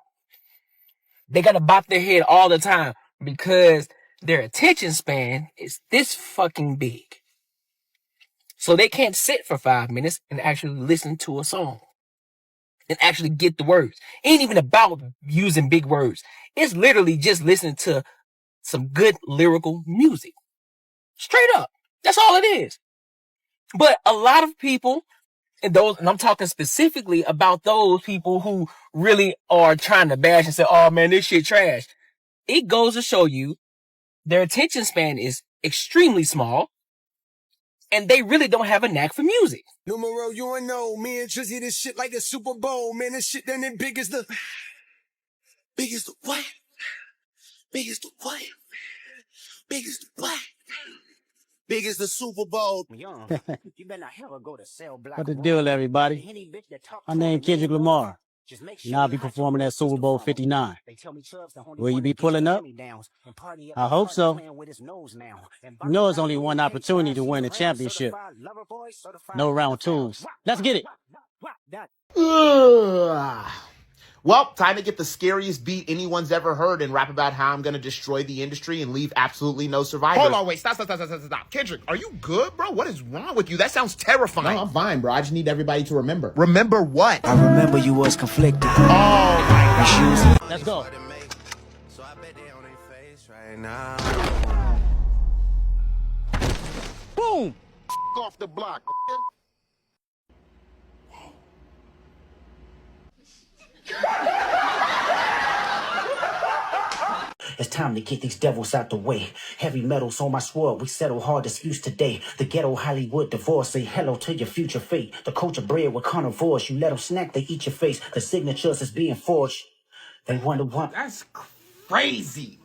They got to bop their head all the time because their attention span is this fucking big. So they can't sit for 5 minutes and actually listen to a song and actually get the words. It ain't even about using big words. It's literally just listening to some good lyrical music. Straight up. That's all it is. But a lot of people, and I'm talking specifically about those people who really are trying to bash and say, oh man, this shit trash. It goes to show you their attention span is extremely small and they really don't have a knack for music. Numero, you know, me and Trizzy, this shit like a Super Bowl. Man, this shit done as big as the... Big as the what? Big as the what? Big as the what? Big as the Super Bowl. What the deal, everybody? My name Kendrick Lamar. And I'll be performing at Super Bowl 59. Will you be pulling up? I hope so. You know it's only one opportunity to win a championship. No round twos. Let's get it. Well, time to get the scariest beat anyone's ever heard and rap about how I'm going to destroy the industry and leave absolutely no survivors. Hold on, wait, stop. Kendrick, are you good, bro? What is wrong with you? That sounds terrifying. No, I'm fine, bro. I just need everybody to remember. Remember what? I remember you was conflicted. Oh, my God. Let's go. So I bet they on their face right now. Boom! Off the block. It's time to get these devils out the way. Heavy metals on my sword, we settle hard disputes today. The ghetto Hollywood divorce, say hello to your future fate. The culture bred with carnivores, you let them snack, they eat your face. The signatures is being forged, they wonder what. That's crazy.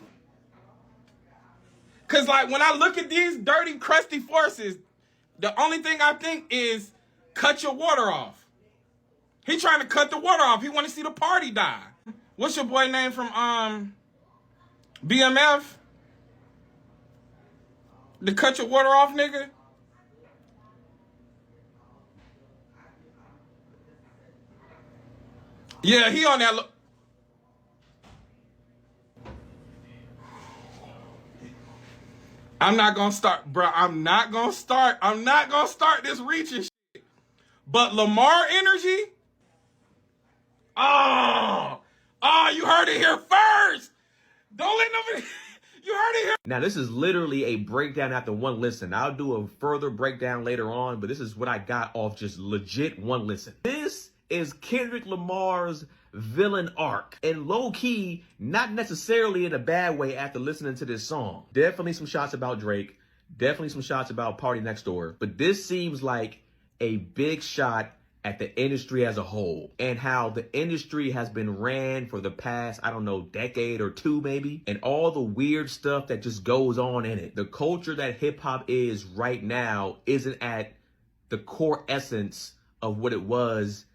Because, like, when I look at these dirty, crusty forces, the only thing I think is cut your water off. He trying to cut the water off. He want to see the party die. What's your boy name from, BMF? The cut your water off nigga? Yeah, he on that. I'm not gonna start, bro. I'm not gonna start this reaching shit. But Lamar energy? You heard it here first. Don't let nobody. You heard it here. Now, this is literally a breakdown after one listen. I'll do a further breakdown later on, but this is what I got off just legit one listen. This is Kendrick Lamar's villain arc. And low-key, not necessarily in a bad way after listening to this song. Definitely some shots about Drake. Definitely some shots about Party Next Door. But this seems like a big shot at the industry as a whole and how the industry has been ran for the past, I don't know, decade or two maybe, and all the weird stuff that just goes on in it. The culture that hip hop is right now isn't at the core essence of what it was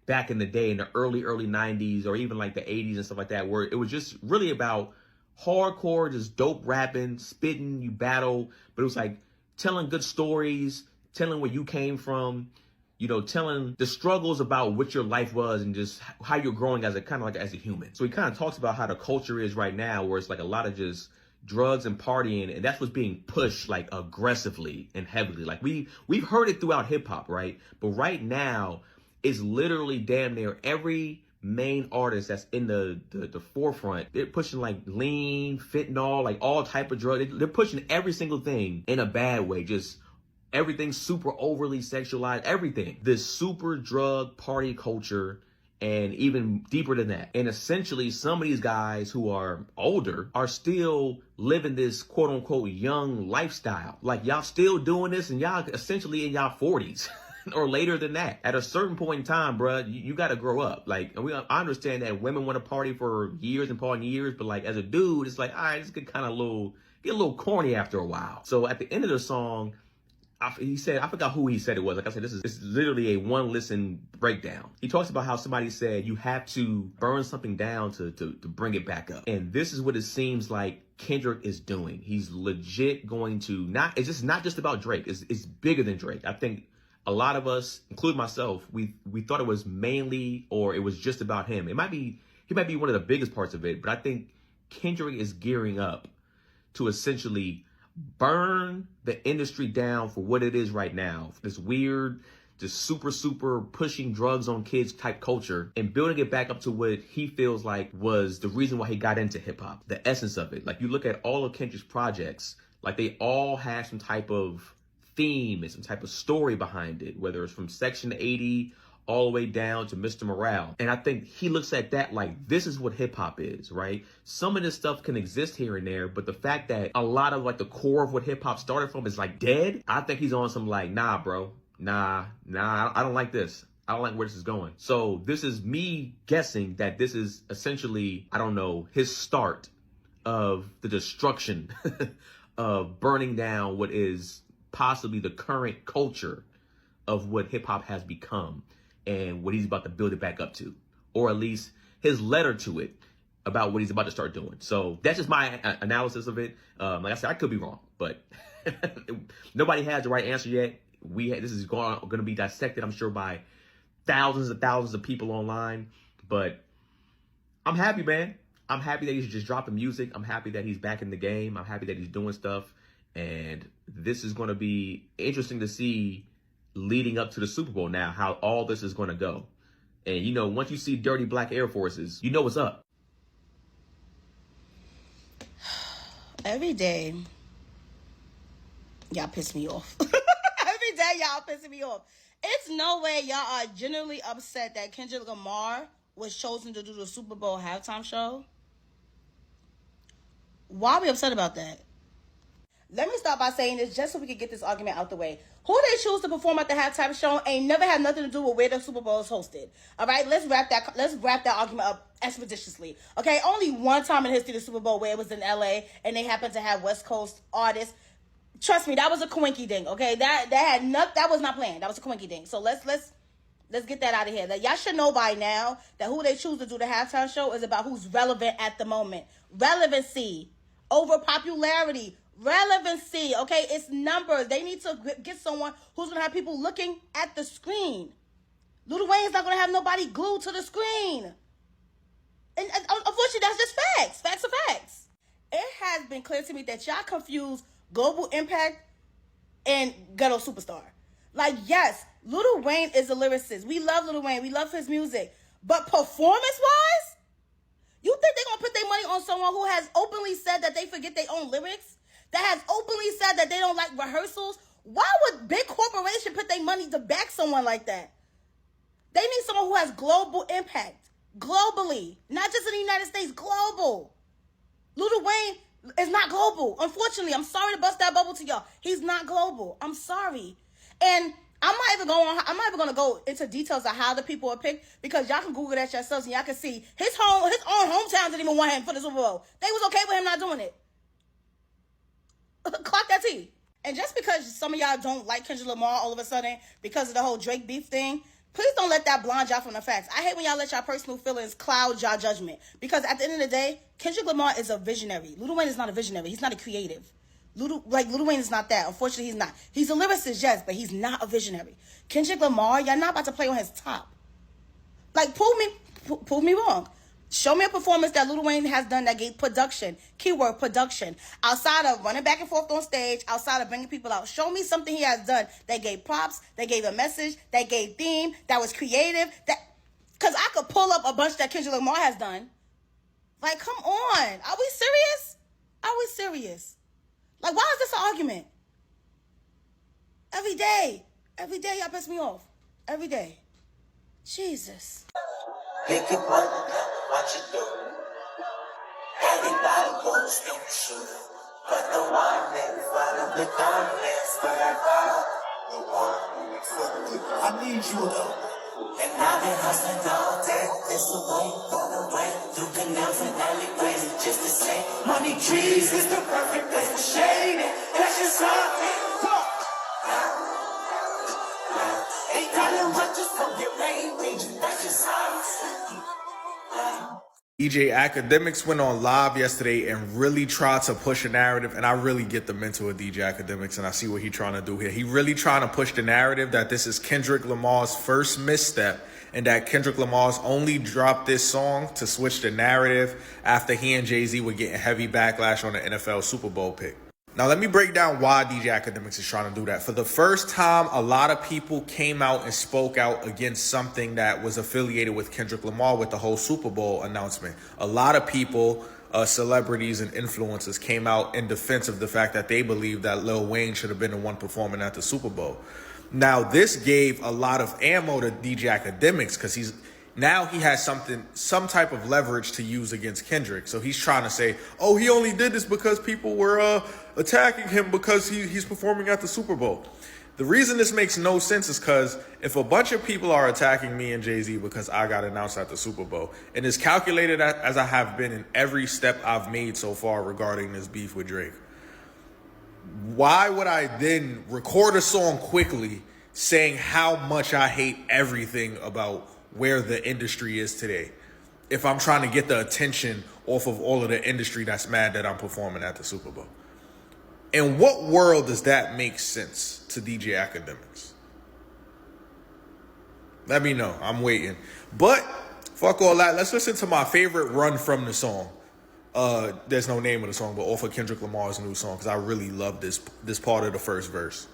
back in the day in the early 90s or even like the 80s and stuff like that, where it was just really about hardcore, just dope rapping, spitting, you battle, but it was like telling good stories, telling where you came from, you know, telling the struggles about what your life was and just how you're growing as a kind of like as a human. So he kind of talks about how the culture is right now, where it's like a lot of just, drugs and partying, and that's what's being pushed like aggressively and heavily. Like we've heard it throughout hip hop, right? But right now, it's literally damn near every main artist that's in the forefront. They're pushing like lean, fentanyl, like all type of drugs. They're pushing every single thing in a bad way. Just everything super overly sexualized, everything. This super drug party culture, and even deeper than that. And essentially, some of these guys who are older are still living this quote unquote young lifestyle. Like y'all still doing this and y'all essentially in y'all 40s. Or later than that. At a certain point in time, bruh, you got to grow up. Like, I understand that women want to party for years upon years, but like as a dude, it's like, all right, this could kind of get a little corny after a while. So at the end of the song, he said, I forgot who he said it was. Like I said, this is literally a one listen breakdown. He talks about how somebody said you have to burn something down to bring it back up. And this is what it seems like Kendrick is doing. He's legit going to it's just not just about Drake. It's bigger than Drake. I think a lot of us, including myself, we thought it was mainly, or it was just about him. He might be one of the biggest parts of it, but I think Kendrick is gearing up to essentially burn the industry down for what it is right now. This weird, just super pushing drugs on kids type culture, and building it back up to what he feels like was the reason why he got into hip hop, the essence of it. Like you look at all of Kendrick's projects, like they all have some type of theme and some type of story behind it, whether it's from Section 80 all the way down to Mr. Morale. And I think he looks at that like this is what hip hop is, right? Some of this stuff can exist here and there, but the fact that a lot of like the core of what hip hop started from is like dead, I think he's on some like, nah, bro, nah, I don't like this. I don't like where this is going. So this is me guessing that this is essentially, I don't know, his start of the destruction of burning down what is possibly the current culture of what hip hop has become and what he's about to build it back up to, or at least his letter to it about what he's about to start doing. So that's just my analysis of it. Like I said, I could be wrong, but nobody has the right answer yet. This is going to be dissected, I'm sure, by thousands and thousands of people online, but I'm happy, man. I'm happy that he's just dropping music. I'm happy that he's back in the game. I'm happy that he's doing stuff. And this is going to be interesting to see leading up to the Super Bowl now, how all this is going to go. And, you know, once you see dirty black Air Forces, you know what's up. Every day, y'all piss me off. Every day, y'all pissing me off. It's no way y'all are genuinely upset that Kendrick Lamar was chosen to do the Super Bowl halftime show. Why are we upset about that? Let me start by saying this just so we can get this argument out the way. Who they choose to perform at the halftime show ain't never had nothing to do with where the Super Bowl is hosted. All right, let's wrap that argument up expeditiously. Okay, only one time in history the Super Bowl where it was in LA and they happened to have West Coast artists. Trust me, that was a coinky ding. Okay, that was not planned. That was a coinky ding. So let's get that out of here. That y'all should know by now that who they choose to do the halftime show is about who's relevant at the moment. Relevancy over popularity. Relevancy, okay? It's numbers. They need to get someone who's going to have people looking at the screen. Lil Wayne's not going to have nobody glued to the screen. And unfortunately, that's just facts. Facts are facts. It has been clear to me that y'all confuse global impact and ghetto superstar. Like, yes, Lil Wayne is a lyricist. We love Lil Wayne. We love his music. But performance-wise, you think they're going to put their money on someone who has openly said that they forget their own lyrics? That has openly said that they don't like rehearsals? Why would big corporation put their money to back someone like that? They need someone who has global impact. Globally. Not just in the United States. Global. Lil Wayne is not global. Unfortunately, I'm sorry to bust that bubble to y'all. He's not global. I'm sorry. And I'm not even going to go into details of how the people are picked, because y'all can Google that yourselves and y'all can see his own hometown didn't even want him for the Super Bowl. They was okay with him not doing it. Clock that T. And just because some of y'all don't like Kendrick Lamar all of a sudden because of the whole Drake beef thing, please don't let that blind y'all from the facts. I hate when y'all let y'all personal feelings cloud y'all judgment, because at the end of the day, Kendrick Lamar is a visionary. Lil Wayne is not a visionary. He's not a creative. Lil Wayne is not that. Unfortunately, he's not. He's a lyricist, yes, but he's not a visionary. Kendrick Lamar, y'all not about to play on his top. Like, prove me wrong. Show me a performance that Lil Wayne has done that gave production. Keyword production. Outside of running back and forth on stage, outside of bringing people out. Show me something he has done that gave props, that gave a message, that gave theme, that was creative. Because I could pull up a bunch that Kendrick Lamar has done. Like, come on. Are we serious? Are we serious? Like, why is this an argument? Every day y'all piss me off. Every day. Jesus. Pick it one, what you do. Everybody goes in the shoe. But the one that follow the darkness, but I follow the one. I need you though. And I've been hustling all day. This away, for the way. Through canals and alleyways, just to say, money trees is the perfect place to shade it. That's just how I feel. Ain't got much just from your range. That's just how I feel. DJ Academics went on live yesterday and really tried to push a narrative, and I really get the mental of DJ Academics, and I see what he's trying to do here. He really trying to push the narrative that this is Kendrick Lamar's first misstep, and that Kendrick Lamar's only dropped this song to switch the narrative after he and Jay-Z were getting heavy backlash on the NFL Super Bowl pick. Now, let me break down why DJ Academics is trying to do that. For the first time, a lot of people came out and spoke out against something that was affiliated with Kendrick Lamar with the whole Super Bowl announcement. A lot of people, celebrities and influencers, came out in defense of the fact that they believe that Lil Wayne should have been the one performing at the Super Bowl. Now, this gave a lot of ammo to DJ Academics because he has some type of leverage to use against Kendrick. So he's trying to say, oh, he only did this because people were attacking him because he's performing at the Super Bowl. The reason this makes no sense is because if a bunch of people are attacking me and Jay-Z because I got announced at the Super Bowl, and as calculated as I have been in every step I've made so far regarding this beef with Drake, why would I then record a song quickly saying how much I hate everything about where the industry is today if I'm trying to get the attention off of all of the industry that's mad that I'm performing at the Super Bowl? In what world does that make sense to DJ Academics? Let me know. I'm waiting. But fuck all that. Let's listen to my favorite run from the song. There's no name of the song, but off of Kendrick Lamar's new song, because I really love this part of the first verse.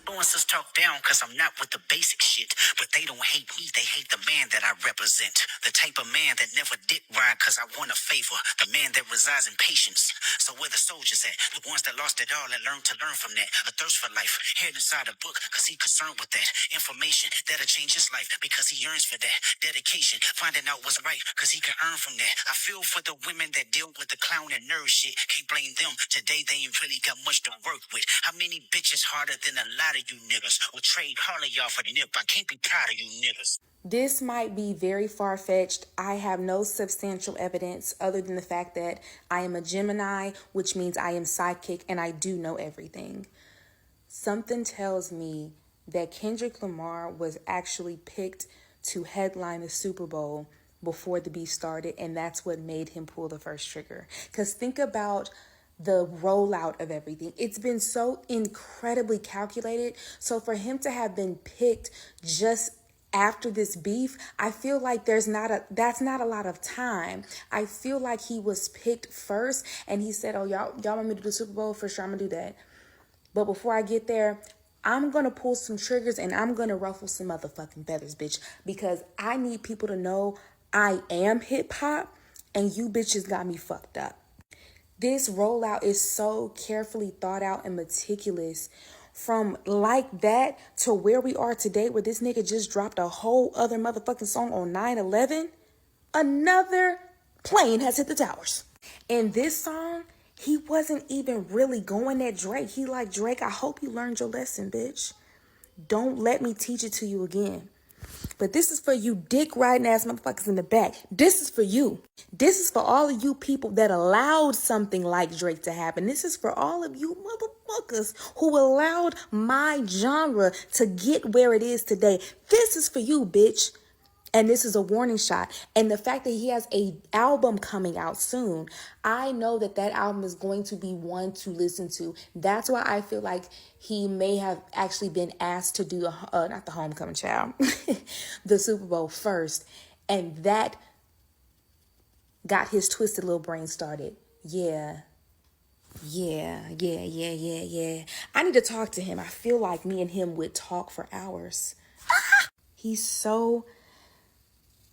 Influencers talk down cause I'm not with the basic shit. But they don't hate me, they hate the man that I represent. The type of man that never dick ride cause I want a favor. The man that resides in patience. So where the soldiers at? The ones that lost it all and learned to learn from that. A thirst for life, head inside a book cause he concerned with that. Information that'll change his life because he yearns for that. Dedication, finding out what's right cause he can earn from that. I feel for the women that deal with the clown and nerd shit. Can't blame them, today they ain't really got much to work with. How many bitches harder than a lot of you niggas? Or trade Harley y'all for the nip. I can't be proud of you niggas. This might be very far-fetched. I have no substantial evidence other than the fact that I am a Gemini, which means I am psychic and I do know everything. Something tells me that Kendrick Lamar was actually picked to headline the Super Bowl before the beef started, and that's what made him pull the first trigger. Because think about the rollout of everything. It's been so incredibly calculated. So for him to have been picked just after this beef, I feel like that's not a lot of time. I feel like he was picked first and he said, oh, y'all want me to do the Super Bowl? For sure, I'm gonna do that. But before I get there, I'm gonna pull some triggers and I'm gonna ruffle some motherfucking feathers, bitch, because I need people to know I am hip hop and you bitches got me fucked up. This rollout is so carefully thought out and meticulous. From like that to where we are today, where this nigga just dropped a whole other motherfucking song on 9/11. Another plane has hit the towers. In this song, he wasn't even really going at Drake. He like, Drake, I hope you learned your lesson, bitch. Don't let me teach it to you again. But this is for you dick riding ass motherfuckers in the back. This is for you. This is for all of you people that allowed something like Drake to happen. This is for all of you motherfuckers who allowed my genre to get where it is today. This is for you, bitch. And this is a warning shot. And the fact that he has an album coming out soon, I know that album is going to be one to listen to. That's why I feel like he may have actually been asked to do not the homecoming child, the Super Bowl first. And that got his twisted little brain started. Yeah. I need to talk to him. I feel like me and him would talk for hours. He's so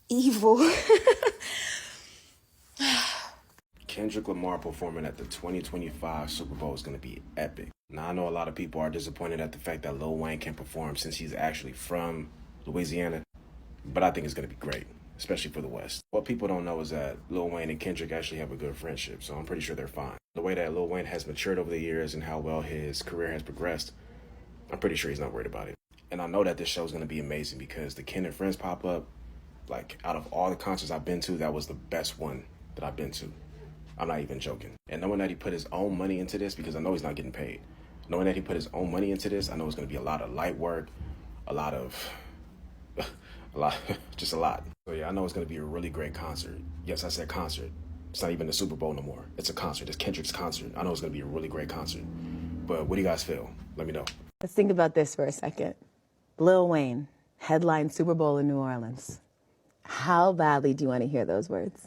evil. Kendrick Lamar performing at the 2025 Super Bowl is going to be epic. Now, I know a lot of people are disappointed at the fact that Lil Wayne can't perform since he's actually from Louisiana, but I think it's going to be great, especially for the West. What people don't know is that Lil Wayne and Kendrick actually have a good friendship, so I'm pretty sure they're fine. The way that Lil Wayne has matured over the years and how well his career has progressed, I'm pretty sure he's not worried about it. And I know that this show is going to be amazing because the Ken and Friends pop-up, like, out of all the concerts I've been to, that was the best one that I've been to. I'm not even joking. And knowing that he put his own money into this, because I know he's not getting paid, knowing that he put his own money into this, I know it's going to be a lot of light work, just a lot. So yeah, I know it's going to be a really great concert. Yes, I said concert. It's not even the Super Bowl no more. It's a concert. It's Kendrick's concert. I know it's going to be a really great concert. But what do you guys feel? Let me know. Let's think about this for a second. Lil Wayne, headline Super Bowl in New Orleans. How badly do you want to hear those words?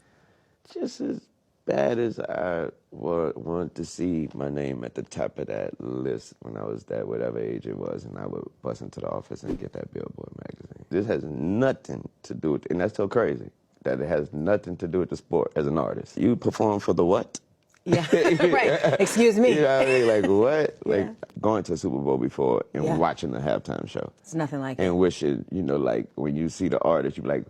Just as bad as I wanted to see my name at the top of that list when I was that whatever age it was, and I would bust into the office and get that Billboard magazine. This has nothing to do with, and that's so crazy, that it has nothing to do with the sport as an artist. You perform for the what? Yeah, right. Excuse me. You know what I mean? Like what? Like going to a Super Bowl before and watching the halftime show. It's nothing like it. And wishing, you know, like when you see the artist, you be like,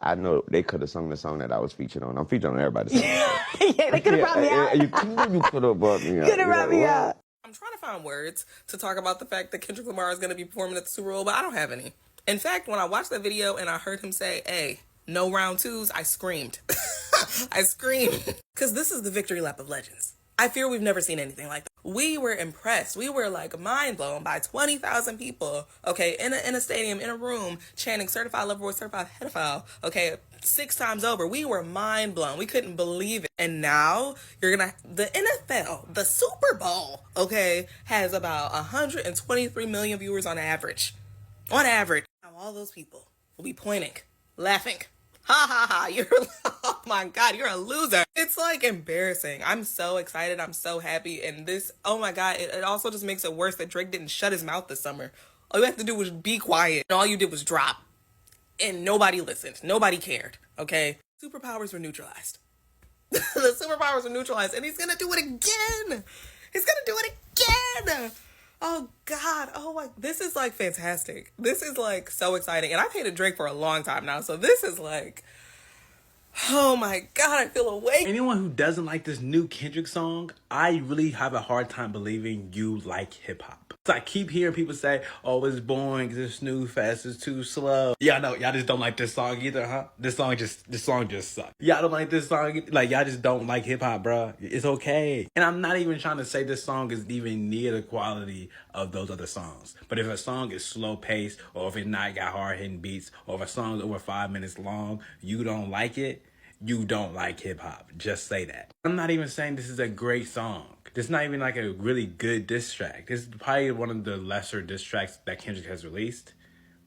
I know they could have sung the song that I was featured on. I'm featured on everybody's song. Yeah, they could have brought me out. You could have brought me out. Could have brought me out. I'm trying to find words to talk about the fact that Kendrick Lamar is going to be performing at the Super Bowl, but I don't have any. In fact, when I watched that video and I heard him say, hey, no round twos, I screamed. I screamed. Because this is the victory lap of legends. I fear we've never seen anything like that. We were impressed. We were like mind blown by 20,000 people, okay, in a stadium, in a room, chanting certified lover boy, certified pedophile, okay, 6 times over. We were mind blown. We couldn't believe it. And now the NFL, the Super Bowl, okay, has about 123 million viewers on average. On average. Now all those people will be pointing, laughing. Ha ha ha, oh my God, you're a loser. It's like embarrassing. I'm so excited. I'm so happy. And this, oh my God, it also just makes it worse that Drake didn't shut his mouth this summer. All you have to do was be quiet. And all you did was drop. And nobody listened. Nobody cared, okay? Superpowers were neutralized. The superpowers were neutralized. And he's gonna do it again. He's gonna do it again. Oh God, oh my, this is like fantastic. This is like so exciting. And I've hated Drake for a long time now, so this is like, oh my God, I feel awake. Anyone who doesn't like this new Kendrick song, I really have a hard time believing you like hip hop. So I keep hearing people say, oh, it's boring, it's snooze fast, it's too slow. Yeah, no, y'all just don't like this song either, huh? This song just sucks. Y'all don't like this song, like y'all just don't like hip hop, bro. It's okay. And I'm not even trying to say this song is even near the quality of those other songs. But if a song is slow paced, or if it's not got hard hitting beats, or if a song is over 5 minutes long, you don't like it, you don't like hip hop. Just say that. I'm not even saying this is a great song. This is not even like a really good diss track. This is probably one of the lesser diss tracks that Kendrick has released.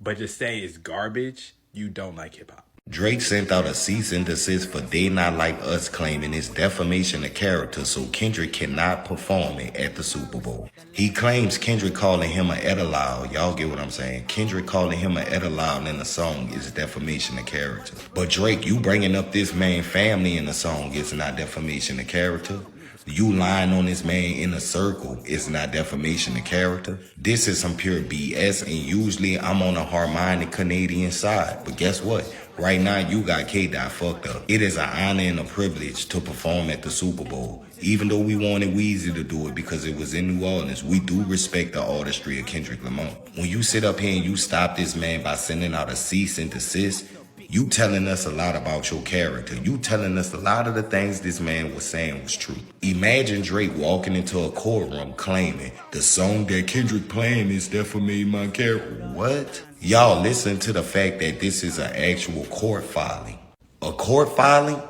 But just say it's garbage, you don't like hip hop. Drake sent out a cease and desist for They Not Like Us, claiming it's defamation of character, so Kendrick cannot perform it at the Super Bowl. He claims Kendrick calling him a Edelal. Y'all get what I'm saying? Kendrick calling him a Edelal in the song is defamation of character. But Drake, you bringing up this man family in the song is not defamation of character. You lying on this man in a circle is not defamation of character. This is some pure BS, and usually I'm on the harmonic Canadian side. But guess what? Right now, you got K-Dot fucked up. It is an honor and a privilege to perform at the Super Bowl. Even though we wanted Weezy to do it because it was in New Orleans, we do respect the artistry of Kendrick Lamar. When you sit up here and you stop this man by sending out a cease and desist, you telling us a lot about your character. You telling us a lot of the things this man was saying was true. Imagine Drake walking into a courtroom claiming the song that Kendrick playing is defamating my character. What? Y'all listen to the fact that this is an actual court filing. A court filing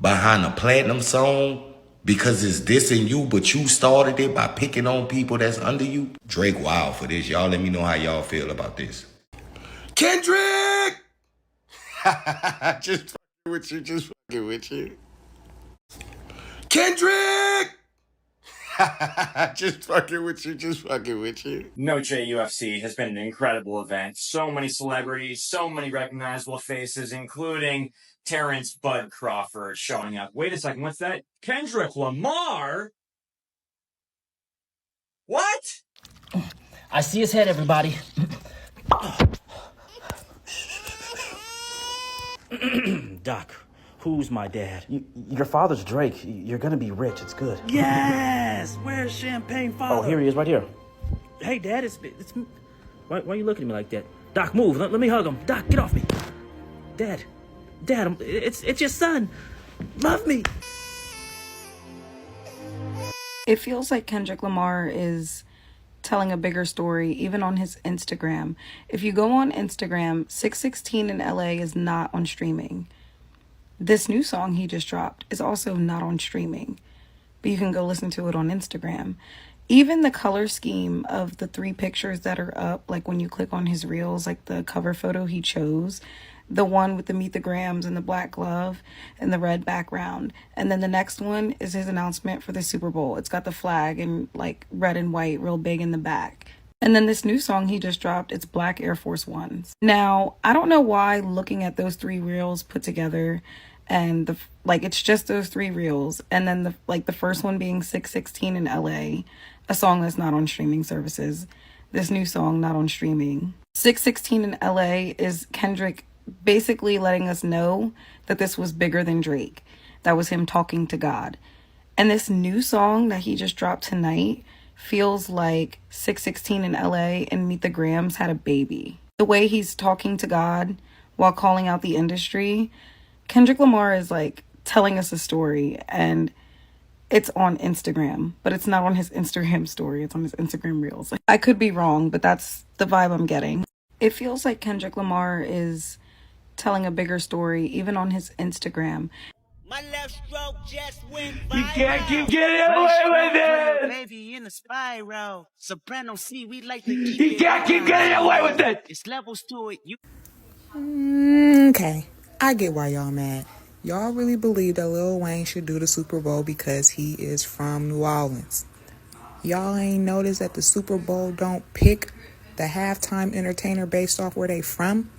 behind a platinum song because it's dissing you, but you started it by picking on people that's under you. Drake wild for this. Y'all let me know how y'all feel about this. Kendrick! Just fucking with you. Kendrick! Just fucking with you. Just fucking with you. No JUFC has been an incredible event. So many celebrities, so many recognizable faces, including Terrence Bud Crawford showing up. Wait a second, what's that? Kendrick Lamar? What? I see his head, everybody. Doc, who's my dad? Your father's Drake. You're gonna be rich. It's good. Yes! Where's Champagne Father? Oh, here he is right here. Hey, Dad, it's why are you looking at me like that? Doc, move. Let me hug him. Doc, get off me. Dad, it's your son. Love me. It feels like Kendrick Lamar is telling a bigger story, even on his Instagram. If you go on Instagram, 616 in LA is not on streaming. This new song he just dropped is also not on streaming, but you can go listen to it on Instagram. Even the color scheme of the 3 pictures that are up, like when you click on his reels, like the cover photo he chose, the one with the Meet the Grams and the black glove and the red background. And then the next one is his announcement for the Super Bowl. It's got the flag in like red and white real big in the back. And then this new song he just dropped, it's black Air Force Ones. Now, I don't know why looking at those 3 reels put together and it's just those 3 reels. And then the first one being 616 in LA, a song that's not on streaming services. This new song not on streaming. 616 in LA is Kendrick basically letting us know that this was bigger than Drake. That was him talking to God. And this new song that he just dropped tonight feels like 616 in LA and Meet the Grams had a baby. The way he's talking to God while calling out the industry, Kendrick Lamar is like telling us a story, and it's on Instagram, but it's not on his Instagram story. It's on his Instagram reels. I could be wrong, but that's the vibe I'm getting. It feels like Kendrick Lamar is telling a bigger story, even on his Instagram. My left stroke just went You can't keep getting away with it! Baby in the spiral. Soprano C, we like to keep You can't keep getting away with it! It's levels to it. Okay, I get why y'all mad. Y'all really believe that Lil Wayne should do the Super Bowl because he is from New Orleans. Y'all ain't noticed that the Super Bowl don't pick the halftime entertainer based off where they from?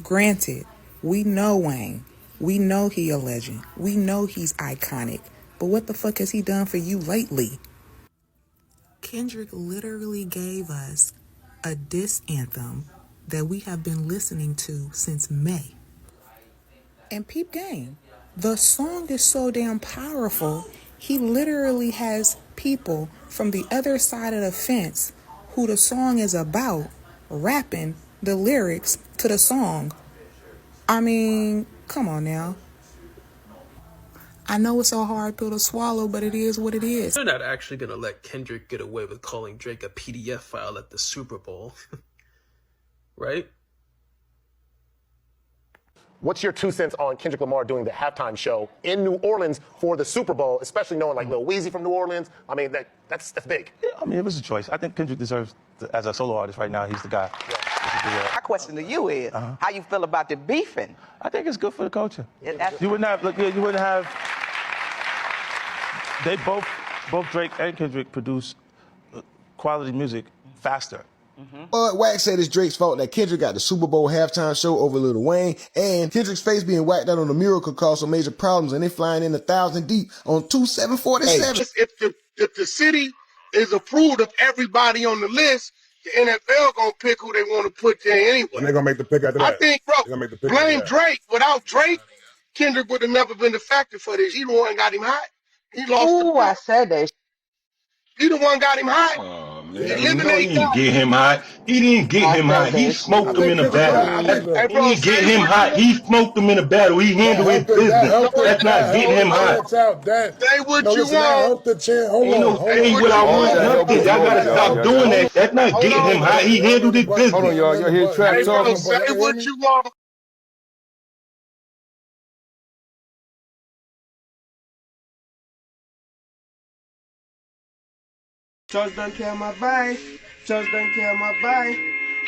Granted, we know Wayne. We know he a legend. We know he's iconic. But what the fuck has he done for you lately? Kendrick literally gave us a diss anthem that we have been listening to since May. And peep game, the song is so damn powerful, he literally has people from the other side of the fence who the song is about rapping the lyrics to the song. I mean, come on now. I know it's a hard pill to swallow, but it is what it is. They're not actually gonna let Kendrick get away with calling Drake a PDF file at the Super Bowl. Right? What's your 2 cents on Kendrick Lamar doing the halftime show in New Orleans for the Super Bowl, especially knowing like Lil Weezy from New Orleans? I mean, that's big. Yeah, I mean, it was a choice. I think Kendrick deserves, as a solo artist right now, he's the guy. My question to you is, how you feel about the beefing? I think it's good for the culture. That's- You wouldn't have. They both Drake and Kendrick produce quality music faster. Bud Wax said it's Drake's fault that Kendrick got the Super Bowl halftime show over Lil Wayne, and Kendrick's face being whacked out on the mural could cause some major problems, and they flying in 1,000 deep on 2747. If the city is approved of everybody on the list, the NFL gonna pick who they want to put there anyway. And they're gonna make the pick after that. I think, bro, They're gonna make the pick blame after that. Drake. Without Drake, Kendrick would have never been the factor for this. He the one got him hot. He lost. Ooh, I said that. He the one got him hot. Man, you know he didn't get him hot. He didn't get him hot. He smoked him in a battle. He didn't get him hot. He smoked him in a battle. He handled his business. That's not getting him hot. Say what you want. Ain't no say what I want. Nothing. Y'all gotta stop doing that. That's not getting him hot. He handled his business. Hold on, y'all. Y'all hear track talking? Say what you want. Just don't care my vibe. Just don't care my vibe.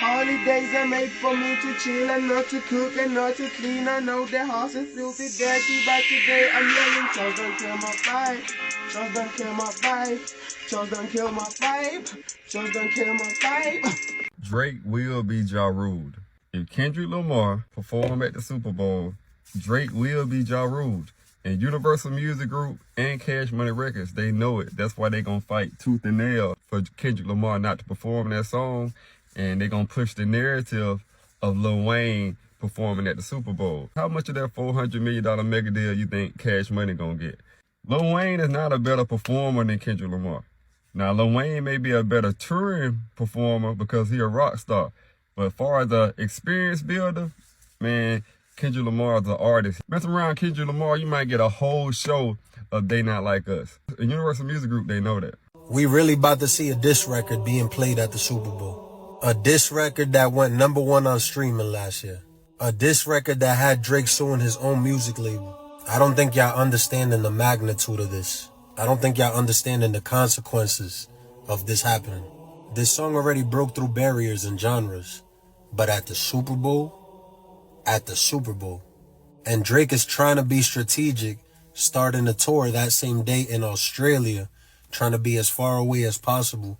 Holidays are made for me to chill and not to cook and not to clean. I know the house is filthy dirty, but today I'm yelling, Charles don't kill my vibe. Charles don't kill my vibe. Charles don't kill my vibe. Charles don't kill my vibe. Drake will be Ja Rule. If Kendrick Lamar perform at the Super Bowl, Drake will be Ja Rule. And Universal Music Group and Cash Money Records, they know it. That's why they gonna fight tooth and nail for Kendrick Lamar not to perform that song. And they gonna push the narrative of Lil Wayne performing at the Super Bowl. How much of that $400 million mega deal you think Cash Money gonna get? Lil Wayne is not a better performer than Kendrick Lamar. Now, Lil Wayne may be a better touring performer because he a rock star. But as far as the experience builder, man, Kendrick Lamar is an artist. Mess around Kendrick Lamar, you might get a whole show of They Not Like Us. The Universal Music Group, they know that. We really about to see a diss record being played at the Super Bowl. A diss record that went #1 on streaming last year. A diss record that had Drake suing his own music label. I don't think y'all understanding the magnitude of this. I don't think y'all understanding the consequences of this happening. This song already broke through barriers and genres. But at the Super Bowl, and Drake is trying to be strategic, starting a tour that same day in Australia, trying to be as far away as possible,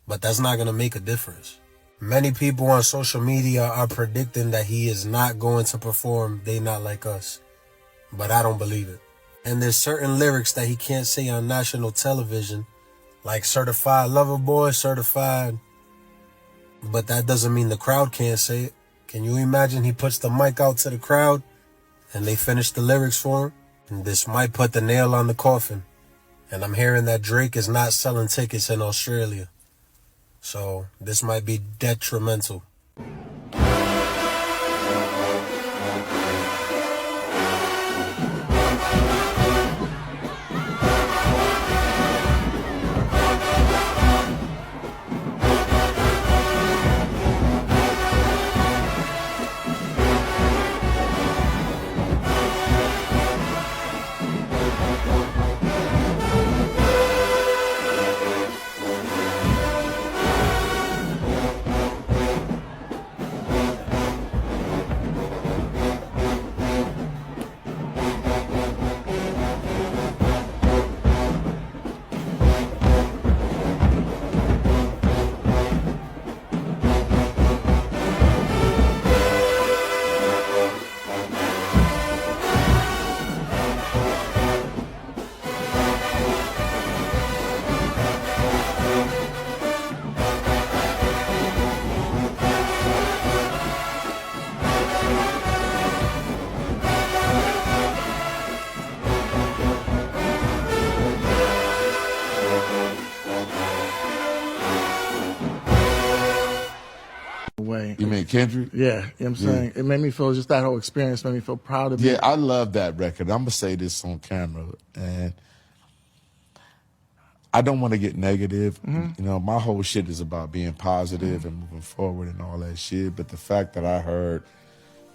but that's not going to make a difference. Many people on social media are predicting that he is not going to perform They Not Like Us, but I don't believe it. And there's certain lyrics that he can't say on national television, like Certified Lover Boy, Certified, but that doesn't mean the crowd can't say it. Can you imagine he puts the mic out to the crowd and they finish the lyrics for him? And this might put the nail on the coffin. And I'm hearing that Drake is not selling tickets in Australia. So this might be detrimental. You mean Kendrick? Yeah, you know what I'm saying? It made me feel, just that whole experience made me feel proud of me. Yeah, I love that record. I'm going to say this on camera, and I don't want to get negative. You know, my whole shit is about being positive and moving forward and all that shit, but the fact that I heard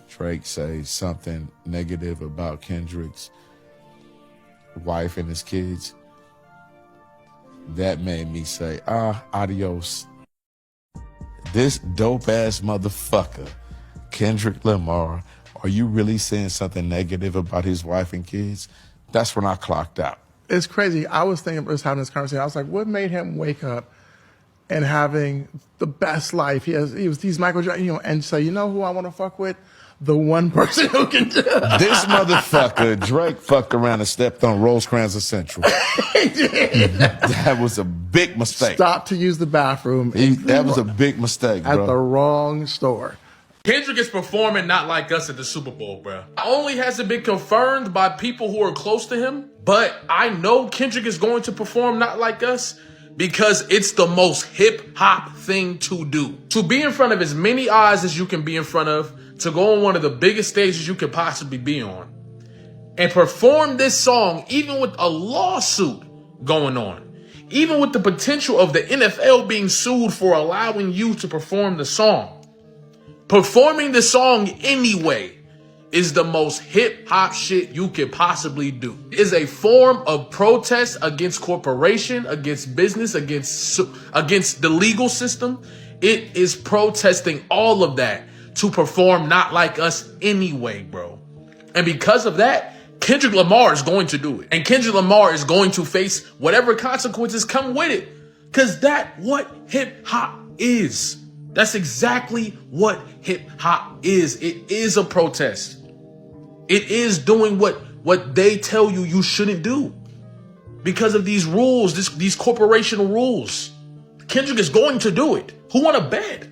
Drake say something negative about Kendrick's wife and his kids, that made me say, adios. This dope-ass motherfucker, Kendrick Lamar, are you really saying something negative about his wife and kids? That's when I clocked out. It's crazy. I was thinking, just having this conversation, I was like, what made him wake up and having the best life? He's Michael Jordan, you know, and say, you know who I want to fuck with? The one person who can do it. This motherfucker, Drake, fucked around and stepped on Rosecrans Central. He did. That was a big mistake. Stopped to use the bathroom. That was a big mistake, bro. At the wrong store. Kendrick is performing Not Like Us at the Super Bowl, bro. Not only has it been confirmed by people who are close to him, but I know Kendrick is going to perform Not Like Us because it's the most hip-hop thing to do. To be in front of as many eyes as you can be in front of, to go on one of the biggest stages you could possibly be on, and perform this song even with a lawsuit going on, even with the potential of the NFL being sued for allowing you to perform the song. Performing the song anyway is the most hip-hop shit you could possibly do. It is a form of protest against corporation, against business, against the legal system. It is protesting all of that to perform Not Like Us anyway, bro. And because of that, Kendrick Lamar is going to do it. And Kendrick Lamar is going to face whatever consequences come with it. Because that's what hip hop is. That's exactly what hip hop is. It is a protest. It is doing what they tell you shouldn't do. Because of these rules, these corporational rules. Kendrick is going to do it. Who want to bet?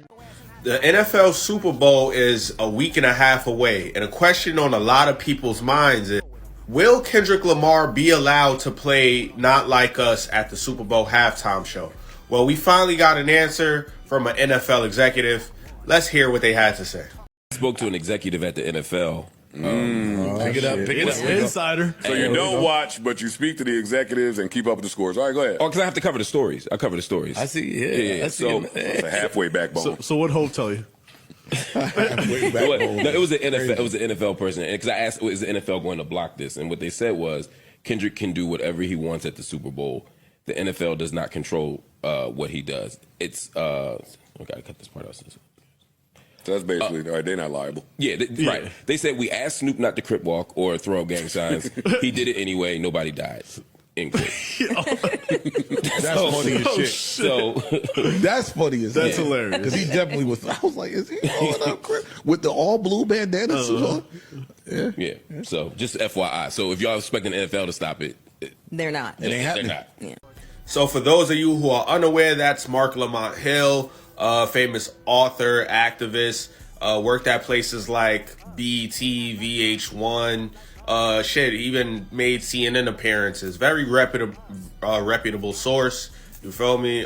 The NFL Super Bowl is a week and a half away, and a question on a lot of people's minds is, will Kendrick Lamar be allowed to play Not Like Us at the Super Bowl halftime show? Well, we finally got an answer from an NFL executive. Let's hear what they had to say. I spoke to an executive at the NFL. Pick it up. Insider. So you don't watch, but you speak to the executives and keep up with the scores. All right, go ahead. Oh, because I have to cover the stories. I cover the stories. I see. Yeah. So it's a halfway backbone. So what Hope tell you? No, it was an NFL. It was an NFL person, because I asked, "Is the NFL going to block this?" And what they said was, Kendrick can do whatever he wants at the Super Bowl. The NFL does not control what he does. It's I gotta cut this part out. So that's basically, all right, they're not liable. Yeah, right. They said we asked Snoop not to crip walk or throw up gang signs. He did it anyway. Nobody died. In court. That's funny as shit. So that's funny as That's hell. hilarious. Because he definitely was. I was like, is he throwing up crip with the all blue bandana suit on? Yeah. So just FYI. So if y'all expecting the NFL to stop it, They're not. It ain't happening. Yeah. So for those of you who are unaware, that's Mark Lamont Hill, famous author, activist, worked at places like BET, VH1, even made CNN appearances. Very reputable source. You feel me?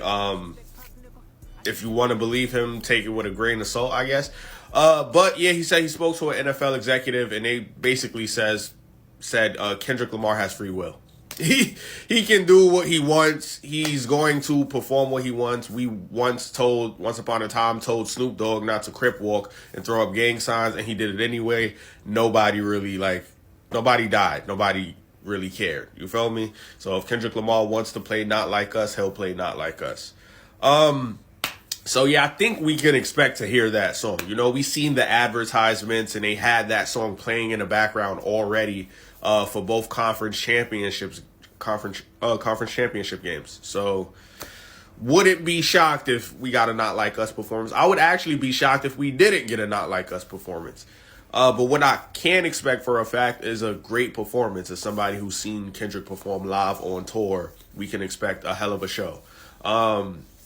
If you want to believe him, take it with a grain of salt, I guess. But yeah, he said he spoke to an NFL executive, and they basically said Kendrick Lamar has free will. He can do what he wants. He's going to perform what he wants. We once upon a time told Snoop Dogg not to crip walk and throw up gang signs, and he did it anyway. Nobody died. Nobody really cared. You feel me? So if Kendrick Lamar wants to play Not Like Us, he'll play Not Like Us. So yeah, I think we can expect to hear that song. You know, we seen the advertisements, and they had that song playing in the background already for both conference championship games. So wouldn't be shocked if we got a Not Like Us performance. I would actually be shocked if we didn't get a Not Like Us performance. But what I can expect for a fact is a great performance. As somebody who's seen Kendrick perform live on tour, we can expect a hell of a show.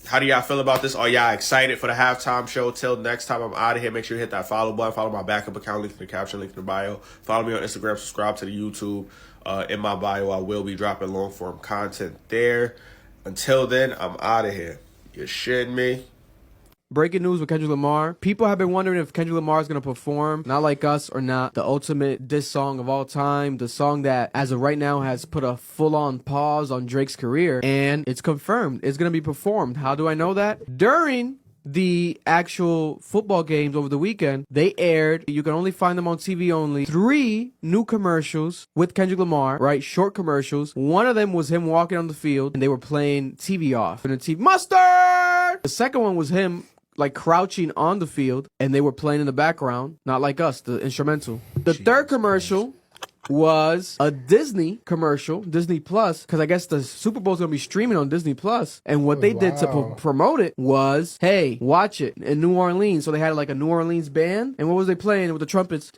How do y'all feel about this? Are y'all excited for the halftime show? Till next time, I'm out of here. Make sure you hit that follow button. Follow my backup account, link in the caption, link in the bio. Follow me on Instagram. Subscribe to the YouTube. In my bio, I will be dropping long form content there. Until then, I'm out of here. You shitting me? Breaking news with Kendrick Lamar. People have been wondering if Kendrick Lamar is going to perform Not Like Us or not. The ultimate diss song of all time. The song that, as of right now, has put a full-on pause on Drake's career. And it's confirmed. It's going to be performed. How do I know that? During the actual football games over the weekend, they aired, you can only find them on TV only, 3 new commercials with Kendrick Lamar, right? Short commercials. One of them was him walking on the field, and they were playing TV off. And the TV, mustard! The second one was him like crouching on the field, and they were playing in the background, Not Like Us, the instrumental. The third commercial was a Disney commercial, Disney Plus, because I guess the Super Bowl's gonna be streaming on Disney Plus. And what they did to promote it was, hey, watch it in New Orleans. So they had like a New Orleans band, and what was they playing with the trumpets?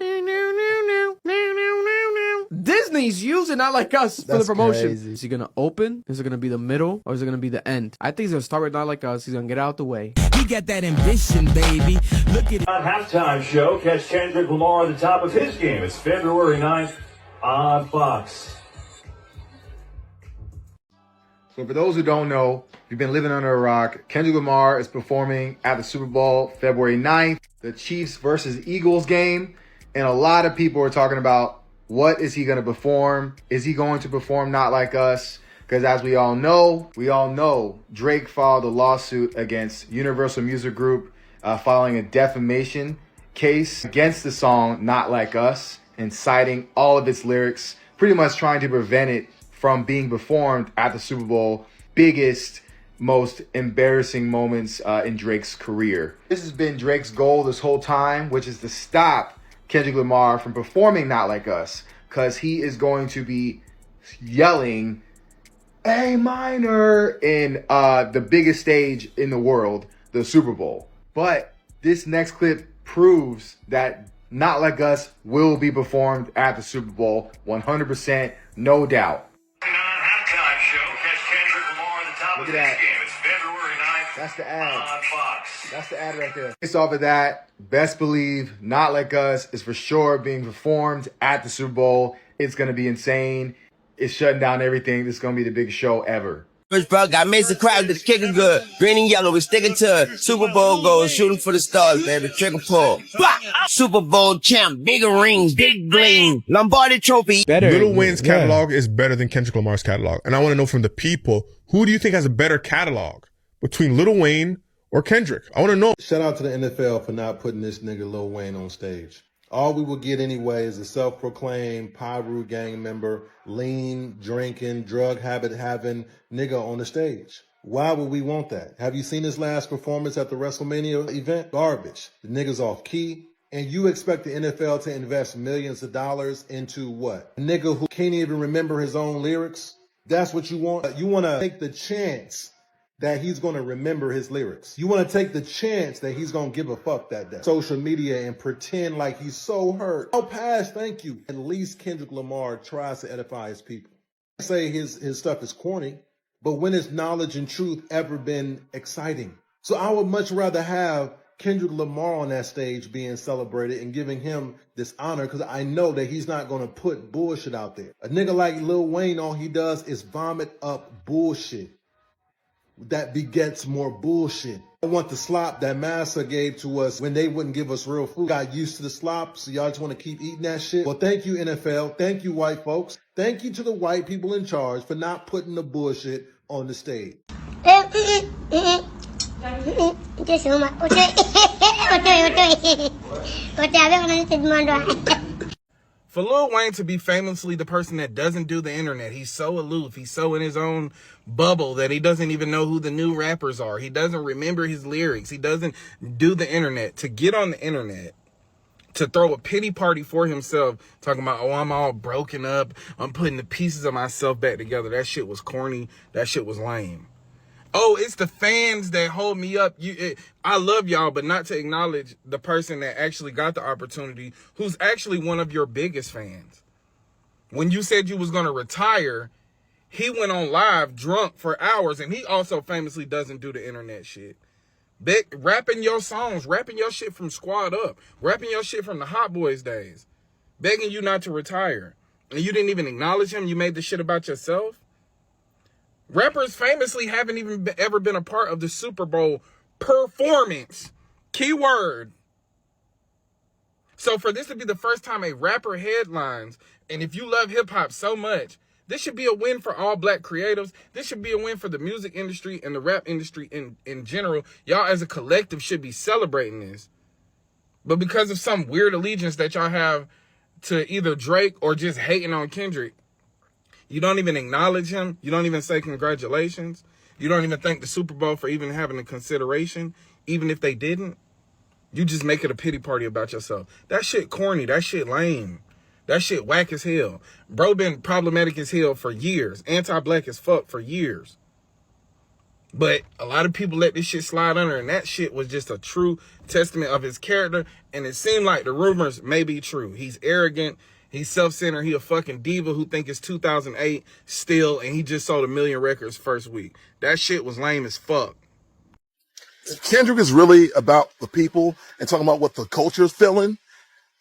Disney's using Not Like Us for the promotion. Crazy. Is he gonna open? Is it gonna be the middle? Or is it gonna be the end? I think he's gonna start with Not Like Us. He's gonna get out the way. He got that ambition, baby. Look at halftime show. Catch Kendrick Lamar at the top of his game. It's February 9th on Fox. So for those who don't know, if you've been living under a rock, Kendrick Lamar is performing at the Super Bowl February 9th, the Chiefs versus Eagles game. And a lot of people are talking about, what is he going to perform? Is he going to perform Not Like Us? Because as we all know, Drake filed a lawsuit against Universal Music Group filing a defamation case against the song Not Like Us and citing all of its lyrics, pretty much trying to prevent it from being performed at the Super Bowl, biggest most embarrassing moments in Drake's career. This has been Drake's goal this whole time, which is to stop Kendrick Lamar from performing Not Like Us, because he is going to be yelling A minor in the biggest stage in the world, the Super Bowl. But this next clip proves that Not Like Us will be performed at the Super Bowl, 100%, no doubt. Look at that. That's the ad. That's the ad right there. Based off of that, best believe Not Like Us is for sure being performed at the Super Bowl. It's going to be insane. It's shutting down everything. This is going to be the biggest show ever. Bro, got Mason Crowder, the kicker good. Green and yellow, we sticking to it. Super Bowl goals, shooting for the stars, baby. Trigger pull. Bah! Super Bowl champ, bigger rings, big bling. Lombardi trophy. Lil Wayne's catalog is better than Kendrick Lamar's catalog. And I want to know from the people, who do you think has a better catalog between Lil Wayne or Kendrick? I want to know. Shout out to the NFL for not putting this nigga Lil Wayne on stage. All we will get anyway is a self-proclaimed Pyru gang member, lean, drinking, drug habit having nigga on the stage. Why would we want that? Have you seen his last performance at the WrestleMania event? Garbage. The nigga's off key. And you expect the NFL to invest millions of dollars into what? A nigga who can't even remember his own lyrics? That's what you want? You want to take the chance that he's going to remember his lyrics. You want to take the chance that he's going to give a fuck that day. Social media and pretend like he's so hurt. Oh, pass, thank you. At least Kendrick Lamar tries to edify his people. I say his stuff is corny, but when has knowledge and truth ever been exciting? So I would much rather have Kendrick Lamar on that stage being celebrated and giving him this honor, because I know that he's not going to put bullshit out there. A nigga like Lil Wayne, all he does is vomit up bullshit that begets more bullshit. I want the slop that Massa gave to us when they wouldn't give us real food. Got used to the slop, so y'all just want to keep eating that shit. Well, thank you, NFL. Thank you, white folks. Thank you to the white people in charge for not putting the bullshit on the stage. For Lil Wayne to be famously the person that doesn't do the internet, he's so aloof, he's so in his own bubble that he doesn't even know who the new rappers are. He doesn't remember his lyrics. He doesn't do the internet. To get on the internet, to throw a pity party for himself, talking about, oh, I'm all broken up, I'm putting the pieces of myself back together. That shit was corny. That shit was lame. Oh, it's the fans that hold me up. I love y'all, but not to acknowledge the person that actually got the opportunity, who's actually one of your biggest fans. When you said you was going to retire, he went on live drunk for hours, and he also famously doesn't do the internet shit. Rapping your songs, rapping your shit from Squad Up, rapping your shit from the Hot Boys days, begging you not to retire. And you didn't even acknowledge him. You made the shit about yourself. Rappers famously haven't even ever been a part of the Super Bowl performance. Keyword. So for this to be the first time a rapper headlines, and if you love hip hop so much, this should be a win for all black creatives. This should be a win for the music industry and the rap industry in general. Y'all as a collective should be celebrating this. But because of some weird allegiance that y'all have to either Drake or just hating on Kendrick, you don't even acknowledge him. You don't even say congratulations. You don't even thank the Super Bowl for even having a consideration, even if they didn't. You just make it a pity party about yourself. That shit corny. That shit lame. That shit whack as hell. Bro been problematic as hell for years. Anti-black as fuck for years. But a lot of people let this shit slide under, and that shit was just a true testament of his character. And it seemed like the rumors may be true. He's arrogant. He's self-centered. He a fucking diva who think it's 2008 still, and he just sold 1 million records first week. That shit was lame as fuck. If Kendrick is really about the people and talking about what the culture is feeling,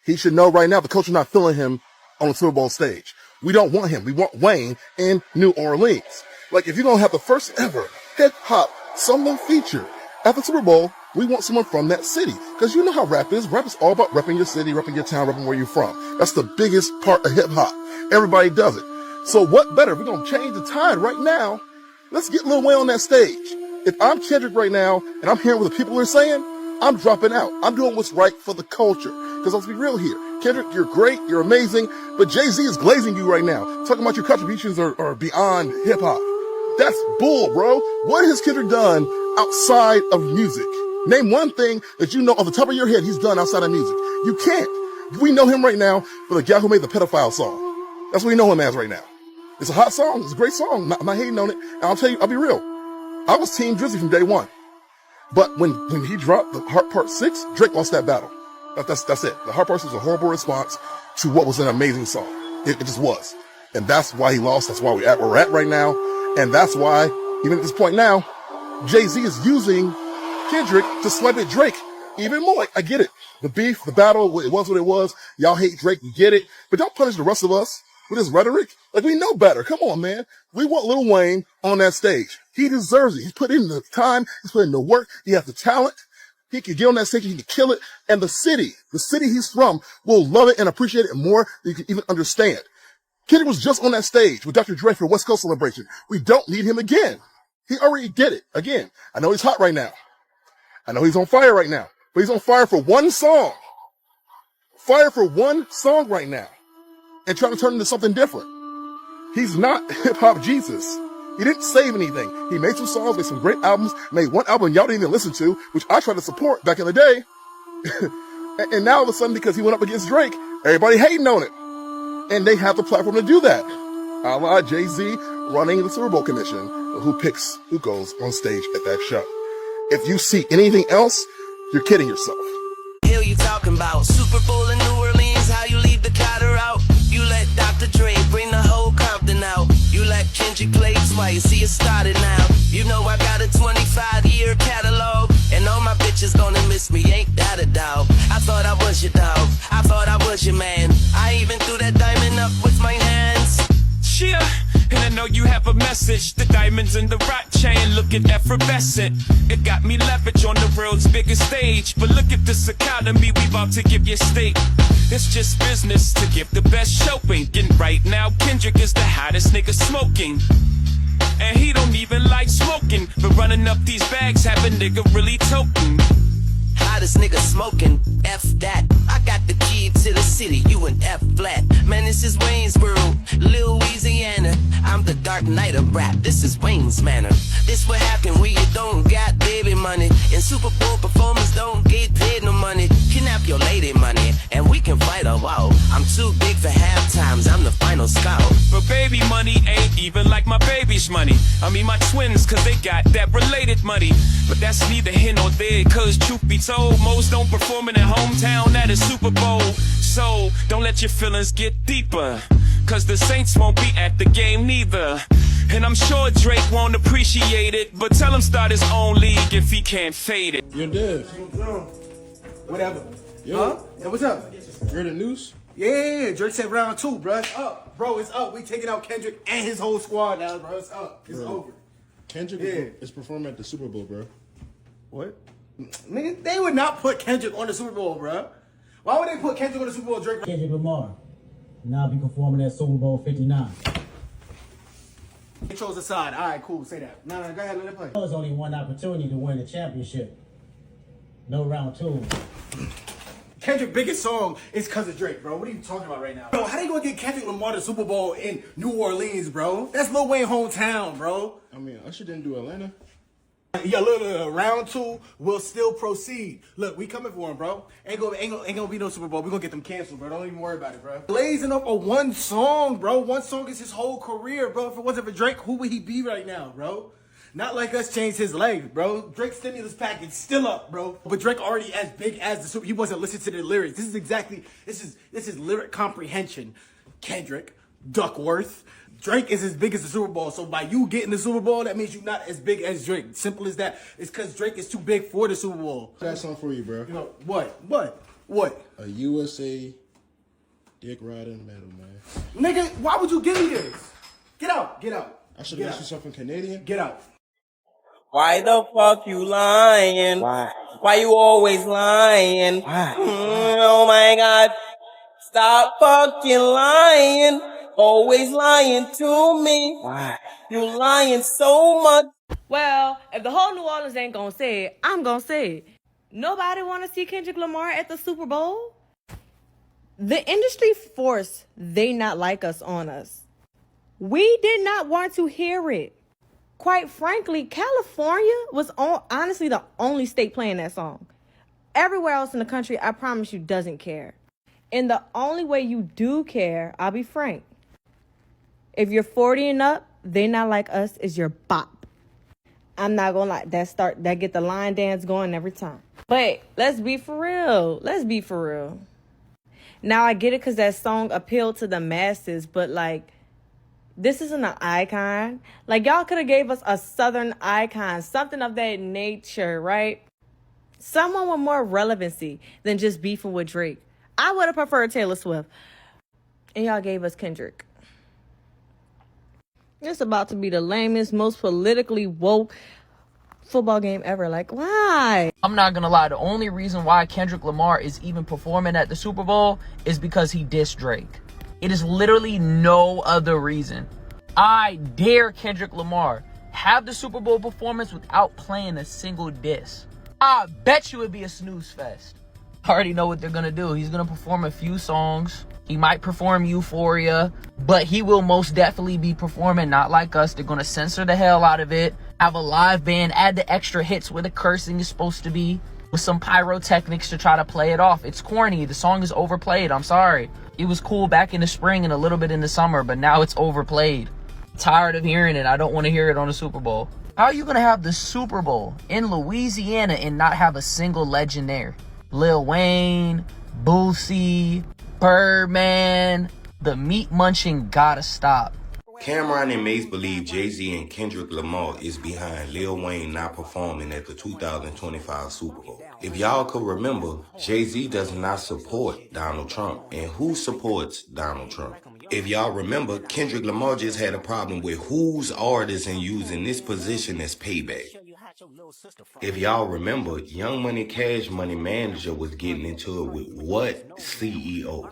he should know right now the culture's not feeling him on the Super Bowl stage. We don't want him. We want Wayne in New Orleans. Like, if you're going to have the first ever hip-hop someone feature at the Super Bowl, we want someone from that city. Because you know how rap is. Rap is all about repping your city, repping your town, repping where you're from. That's the biggest part of hip-hop. Everybody does it. So what better? If we're going to change the tide right now, let's get Lil Wayne on that stage. If I'm Kendrick right now, and I'm hearing what the people are saying, I'm dropping out. I'm doing what's right for the culture. Because let's be real here. Kendrick, you're great, you're amazing, but Jay-Z is glazing you right now. Talking about your contributions are beyond hip-hop. That's bull, bro. What has Kendrick done outside of music? Name one thing that you know off the top of your head he's done outside of music. You can't. We know him right now for the guy who made the pedophile song. That's what we know him as right now. It's a hot song. It's a great song. I'm not hating on it. And I'll tell you, I'll be real. I was Team Drizzy from day one. But when he dropped the Heart Part 6, Drake lost that battle. That's it. The Heart Part 6 was a horrible response to what was an amazing song. It just was. And that's why he lost. That's why we're at right now. And that's why, even at this point now, Jay-Z is using Kendrick to swipe at Drake even more. Like, I get it. The beef, the battle, it was what it was. Y'all hate Drake, you get it. But don't punish the rest of us with his rhetoric. Like, we know better. Come on, man. We want Lil Wayne on that stage. He deserves it. He's put in the time. He's put in the work. He has the talent. He can get on that stage. He can kill it. And the city he's from will love it and appreciate it more than you can even understand. Kendrick was just on that stage with Dr. Dre for West Coast Celebration. We don't need him again. He already did it. Again, I know he's hot right now. I know he's on fire right now. But he's on fire for one song. Fire for one song right now. And trying to turn it into something different. He's not hip-hop Jesus. He didn't save anything. He made some songs, made some great albums, made one album y'all didn't even listen to, which I tried to support back in the day. And now all of a sudden, because he went up against Drake, everybody hating on it. And they have the platform to do that. A la Jay-Z running the Super Bowl commission, who picks who goes on stage at that show. If you see anything else, you're kidding yourself. Hell you talking about? Super Bowl in New Orleans, how you leave the Cotter out? You let Dr. Dre bring the whole Compton out. You let Kendrick play twice, see it started now. You know I got a 25-year catalog, and all my bitches gonna miss me, ain't that a doubt? I thought I was your dog, I thought I was your man. I even threw that diamond up with my hands. Cheer. And I know you have a message. The diamonds in the rock chain looking effervescent. It got me leverage on the world's biggest stage. But look at this economy we about to give you stake. It's just business to give the best showing. And right now Kendrick is the hottest nigga smoking. And he don't even like smoking. But running up these bags have a nigga really token. Hottest nigga smoking, F that. I got the key to the city, you an F flat. Man, this is Waynesboro, Louisiana. I'm the Dark Knight of rap, this is Wayne's Manor. This what happen when you don't got baby money. And Super Bowl performers don't get paid no money. Kidnap your lady money, and we can fight a war. I'm too big for half times, I'm the final scout. But baby money ain't even like my baby's money. I mean my twins, cause they got that related money. But that's neither here nor there, cause truth be told, most don't perform in their hometown at a Super Bowl. So don't let your feelings get deeper, cause the Saints won't be at the game neither. And I'm sure Drake won't appreciate it, but tell him start his own league if he can't fade it. You're dead. Whatever. Yo. Huh? Yeah, what's up? Heard the news? Yeah, Drake said round 2, bro. It's up. Bro, it's up. We taking out Kendrick and his whole squad now, bro. It's up. It's over. Kendrick is performing at the Super Bowl, bro. What? Nigga, they would not put Kendrick on the Super Bowl, bro. Why would they put Kendrick on the Super Bowl, Drake? Kendrick Lamar. Now be performing at Super Bowl 59. He chose a side. All right, cool. Say that. No, go ahead. Let it play. There's only one opportunity to win the championship. No round 2. Kendrick's biggest song is Cause of Drake, bro. What are you talking about right now? Bro, how they gonna get Kendrick Lamar the Super Bowl in New Orleans, bro? That's Lil Wayne hometown, bro. I mean, Usher didn't do Atlanta. Yeah, look, round 2 will still proceed. Look, we coming for him, bro. Ain't gonna be no Super Bowl. We gonna get them canceled, bro. Don't even worry about it, bro. Blazing up a one song, bro. One song is his whole career, bro. If it wasn't for Drake, who would he be right now, bro? Not like us changed his life, bro. Drake's stimulus package still up, bro. But Drake already as big as the Super. He wasn't listening to the lyrics. This is lyric comprehension. Kendrick, Duckworth. Drake is as big as the Super Bowl. So by you getting the Super Bowl, that means you're not as big as Drake. Simple as that. It's because Drake is too big for the Super Bowl. Got something for you, bro. You know, what? A USA dick riding medal, man. Nigga, why would you give me this? Get out. I should have asked you something Canadian. Get out. Why the fuck you lying? Why you always lying? Oh my God. Stop fucking lying. Always lying to me. Why? You lying so much. Well, if the whole New Orleans ain't gonna say it, I'm gonna say it. Nobody wanna see Kendrick Lamar at the Super Bowl? The industry forced They Not Like Us on us. We did not want to hear it. quite frankly, California was honestly the only state playing that song. Everywhere else in the country, I promise you, doesn't care. And the only way you do care, I'll be frank, if you're 40 and up, They Not Like Us is your bop. I'm not gonna lie, that get the line dance going every time. But let's be for real. Now I get it because that song appealed to the masses, but like, this isn't an icon. Like, y'all could have gave us a Southern icon, something of that nature, right? Someone with more relevancy than just beefing with Drake. I would have preferred Taylor Swift. And y'all gave us Kendrick. It's about to be the lamest, most politically woke football game ever. Like, why? I'm not gonna lie, the only reason why Kendrick Lamar is even performing at the Super Bowl is because he dissed Drake. It is literally no other reason. I dare Kendrick Lamar have the Super Bowl performance without playing a single diss. I bet you it'd be a snooze fest. I already know what they're gonna do. He's gonna perform a few songs. He might perform Euphoria, but he will most definitely be performing Not Like Us. They're gonna censor the hell out of it, have a live band, add the extra hits where the cursing is supposed to be, with some pyrotechnics to try to play it off. It's corny. The song is overplayed. I'm sorry. It was cool back in the spring and a little bit in the summer, but now it's overplayed. I'm tired of hearing it. I don't want to hear it on the Super Bowl. How are you gonna have the Super Bowl in Louisiana and not have a single legend there? Lil Wayne, Boosie, Birdman, the meat munching gotta stop. Cameron and Mace believe Jay-Z and Kendrick Lamar is behind Lil Wayne not performing at the 2025 Super Bowl. If y'all could remember, Jay-Z does not support Donald Trump. And who supports Donald Trump? If y'all remember, Kendrick Lamar just had a problem with whose artists and using this position as payback. If y'all remember, Young Money Cash Money manager was getting into it with what CEO?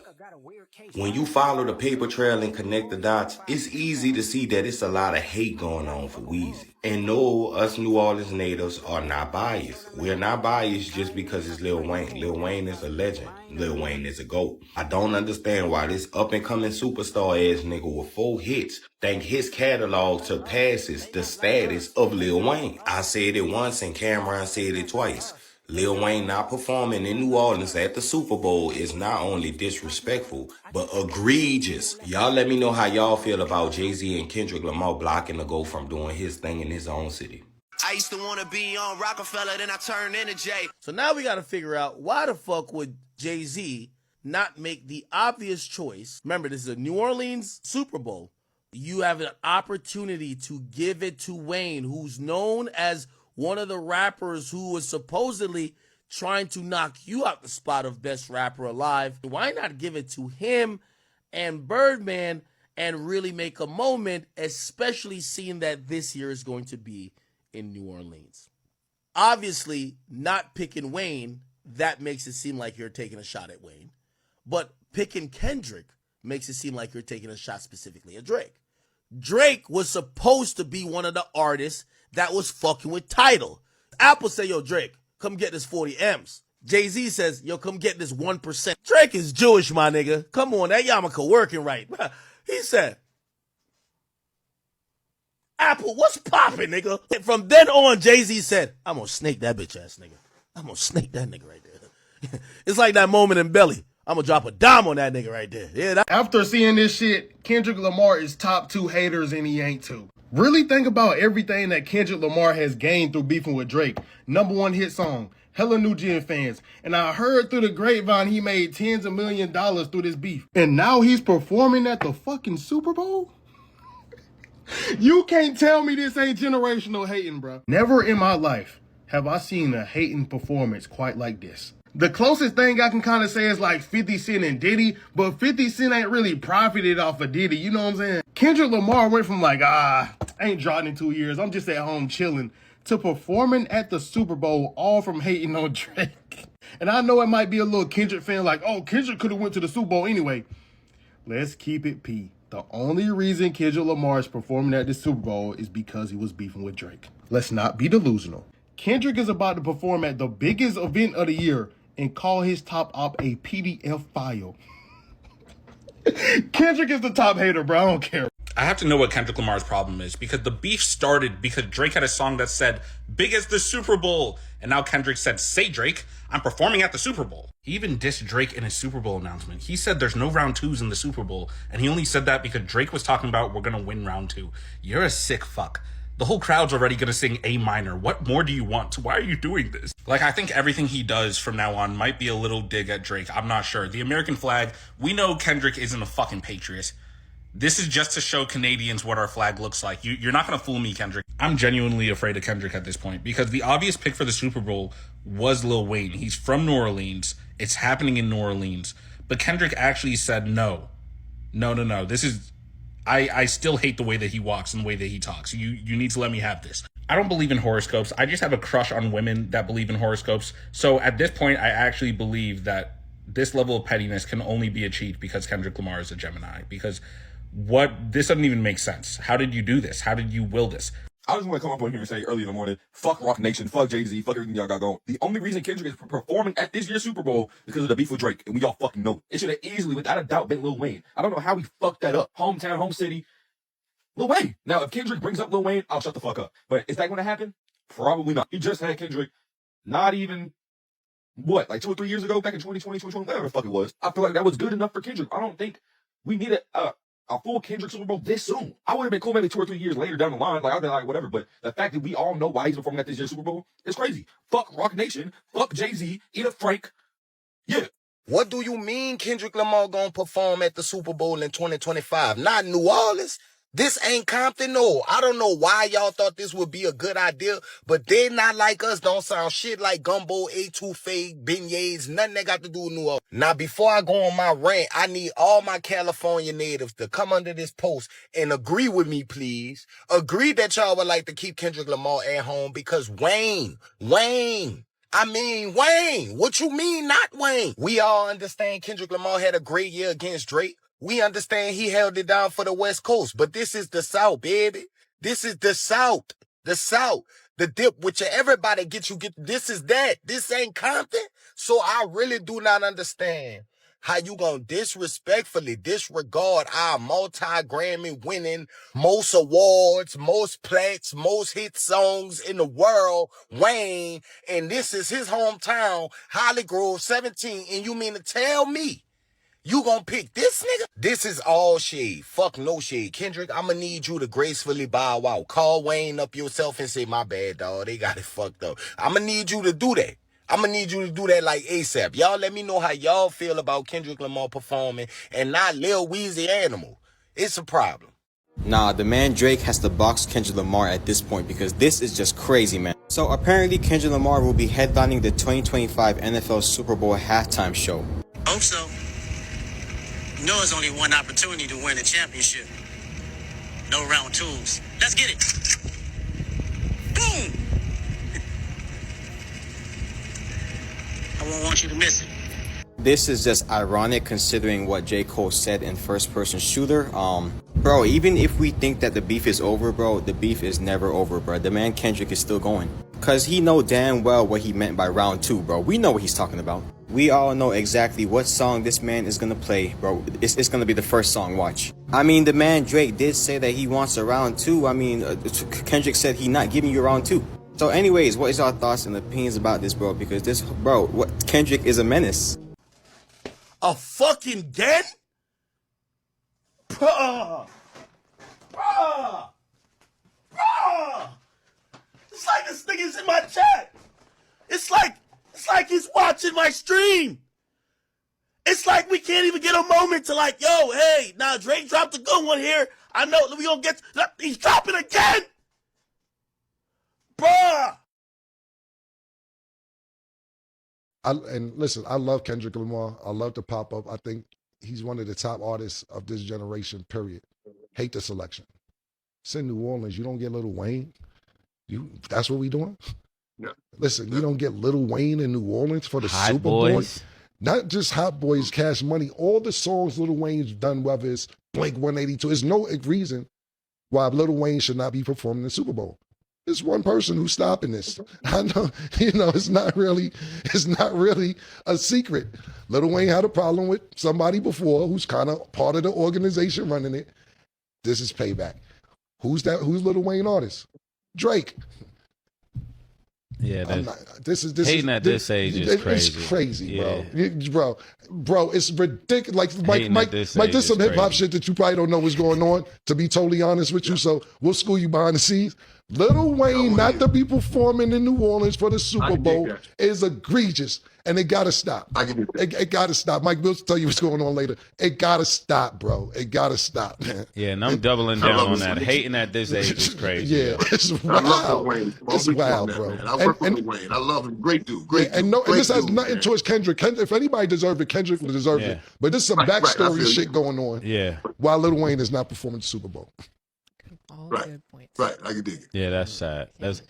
When you follow the paper trail and connect the dots, it's easy to see that it's a lot of hate going on for Weezy. And no, us New Orleans natives are not biased. We're not biased just because it's Lil Wayne. Lil Wayne is a legend. Lil Wayne is a GOAT. I don't understand why this up-and-coming superstar ass nigga with 4 hits think his catalog surpasses the status of Lil Wayne. I said it once and Cameron said it twice. Lil Wayne not performing in New Orleans at the Super Bowl is not only disrespectful, but egregious. Y'all let me know how y'all feel about Jay-Z and Kendrick Lamar blocking the GOAT from doing his thing in his own city. I used to want to be on Rockefeller, then I turned into Jay. So now we got to figure out why the fuck would Jay-Z not make the obvious choice. Remember, this is a New Orleans Super Bowl. You have an opportunity to give it to Wayne, who's known as one of the rappers who was supposedly trying to knock you out the spot of best rapper alive. Why not give it to him and Birdman and really make a moment, especially seeing that this year is going to be in New Orleans? Obviously, not picking Wayne, that makes it seem like you're taking a shot at Wayne. But picking Kendrick makes it seem like you're taking a shot specifically at Drake. Drake was supposed to be one of the artists that was fucking with Tidal. Apple say, yo, Drake, come get this 40 M's. Jay-Z says, yo, come get this 1%. Drake is Jewish, my nigga. Come on, that yarmulke working right. He said, Apple, what's popping, nigga? And from then on, Jay-Z said, I'm gonna snake that bitch ass nigga. I'm gonna snake that nigga right there. It's like that moment in Belly. I'm gonna drop a dime on that nigga right there. Yeah. After seeing this shit, Kendrick Lamar is top 2 haters and he ain't 2. Really think about everything that Kendrick Lamar has gained through beefing with Drake. #1 hit song, hella new gen fans. And I heard through the grapevine he made tens of millions of dollars through this beef. And now he's performing at the fucking Super Bowl? You can't tell me this ain't generational hating, bro. Never in my life have I seen a hating performance quite like this. The closest thing I can kind of say is like 50 Cent and Diddy, but 50 Cent ain't really profited off of Diddy, you know what I'm saying? Kendrick Lamar went from like, I ain't dropped in 2 years, I'm just at home chilling, to performing at the Super Bowl, all from hating on Drake. And I know it might be a little Kendrick fan like, oh, Kendrick could have went to the Super Bowl anyway. Let's keep it P. The only reason Kendrick Lamar is performing at the Super Bowl is because he was beefing with Drake. Let's not be delusional. Kendrick is about to perform at the biggest event of the year and call his top op a PDF file. Kendrick is the top hater, bro. I don't care. I have to know what Kendrick Lamar's problem is, because the beef started because Drake had a song that said, big as the Super Bowl. And now Kendrick said, say Drake, I'm performing at the Super Bowl. He even dissed Drake in his Super Bowl announcement. He said there's no round twos in the Super Bowl. And he only said that because Drake was talking about we're going to win round two. You're a sick fuck. The whole crowd's already going to sing A minor. What more do you want? Why are you doing this? Like, I think everything he does from now on might be a little dig at Drake. I'm not sure. The American flag, we know Kendrick isn't a fucking patriot. This is just to show Canadians what our flag looks like. You're not going to fool me, Kendrick. I'm genuinely afraid of Kendrick at this point, because the obvious pick for the Super Bowl was Lil Wayne. He's from New Orleans. It's happening in New Orleans. But Kendrick actually said no. No. This is... I still hate the way that he walks and the way that he talks. You need to let me have this. I don't believe in horoscopes. I just have a crush on women that believe in horoscopes. So at this point, I actually believe that this level of pettiness can only be achieved because Kendrick Lamar is a Gemini. Because this doesn't even make sense. How did you do this? How did you will this? I just want to come up on here and say early in the morning, fuck Rock Nation, fuck Jay-Z, fuck everything y'all got going. The only reason Kendrick is performing at this year's Super Bowl is because of the beef with Drake, and we all fucking know it. It should have easily, without a doubt, been Lil Wayne. I don't know how he fucked that up. Hometown, home city, Lil Wayne. Now, if Kendrick brings up Lil Wayne, I'll shut the fuck up. But is that going to happen? Probably not. He just had Kendrick not even, like 2 or 3 years ago, back in 2020, 2021, whatever the fuck it was. I feel like that was good enough for Kendrick. I don't think we needed a full Kendrick Super Bowl this soon. I would have been cool maybe 2 or 3 years later down the line. Like, I'd be like, whatever. But the fact that we all know why he's performing at this year's Super Bowl is crazy. Fuck Rock Nation. Fuck Jay-Z. Eat a Frank. Yeah. What do you mean Kendrick Lamar gonna perform at the Super Bowl in 2025? Not New Orleans. This ain't Compton, no. I don't know why y'all thought this would be a good idea, but they not like us, don't sound shit like gumbo, etouffee, beignets, nothing that got to do with New Orleans. Now, before I go on my rant, I need all my California natives to come under this post and agree with me, please. Agree that y'all would like to keep Kendrick Lamar at home because Wayne, what you mean not Wayne? We all understand Kendrick Lamar had a great year against Drake. We understand he held it down for the West Coast, but this is the South, baby. This is the South. The South. The dip which everybody get. This is that. This ain't Compton. So I really do not understand how you gonna disrespectfully disregard our multi-Grammy winning, most awards, most plaques, most hit songs in the world, Wayne, and this is his hometown, Holly Grove 17, and you mean to tell me you gonna pick this nigga? This is all shade. Fuck no shade. Kendrick, I'ma need you to gracefully bow out. Call Wayne up yourself and say, my bad, dog. They got it fucked up. I'ma need you to do that. I'ma need you to do that like ASAP. Y'all let me know how y'all feel about Kendrick Lamar performing and not Lil Weezy Animal. It's a problem. Nah, the man Drake has to box Kendrick Lamar at this point because this is just crazy, man. So apparently Kendrick Lamar will be headlining the 2025 NFL Super Bowl halftime show. Hope so. You know there's only one opportunity to win a championship. No round twos. Let's get it. Boom! I won't want you to miss it. This is just ironic considering what J. Cole said in First Person Shooter. Bro, even if we think that the beef is over, bro, the beef is never over, bro. The man Kendrick is still going. Cause he know damn well what he meant by round two, bro. We know what he's talking about. We all know exactly what song this man is gonna play, bro. It's gonna be the first song, watch. I mean, the man Drake did say that he wants a round two. I mean, Kendrick said he not giving you a round two. So anyways, what is your thoughts and opinions about this, bro? Because this, bro, Kendrick is a menace. A fucking den? Bruh! It's like this nigga's in my chat. It's like he's watching my stream. It's like we can't even get a moment to like, yo, hey, now Drake dropped a good one here. I know we gonna get, he's dropping again? Bruh! And listen, I love Kendrick Lamar. I love the pop up. I think he's one of the top artists of this generation, period. Hate the selection. It's in New Orleans. You don't get Lil Wayne. That's what we doing? Yeah. Listen, you don't get Lil Wayne in New Orleans for the Hot Super Boys. Bowl. Not just Hot Boys, Cash Money. All the songs Lil Wayne's done, whether it's Blink 182, there's no reason why Lil Wayne should not be performing the Super Bowl. There's one person who's stopping this. I know, it's not really a secret. Lil Wayne had a problem with somebody before who's kind of part of the organization running it. This is payback. Who's that? Who's Lil Wayne artist? Drake. Yeah, this hating at this age is crazy. It's crazy, bro. It's ridiculous. Like Mike, there's some hip hop shit that you probably don't know what's going on. To be totally honest with you, so we'll school you behind the scenes. Lil Wayne not to be performing in New Orleans for the Super Bowl is egregious, and it gotta stop. It gotta stop. Mike, we'll tell you what's going on later. It gotta stop, bro. It gotta stop, man. Yeah, and I'm doubling down on that. Hating at this age is crazy. Yeah, it's wild. I love Lil Wayne. It's wild, bro. Man. I work with Lil Wayne. I love him. Great dude. Great dude. And this has nothing towards Kendrick. If anybody deserved it, Kendrick would deserve it. But there's some backstory shit going on. Yeah. While Lil Wayne is not performing the Super Bowl. Right. Right. I can dig it. Yeah, that's sad. That's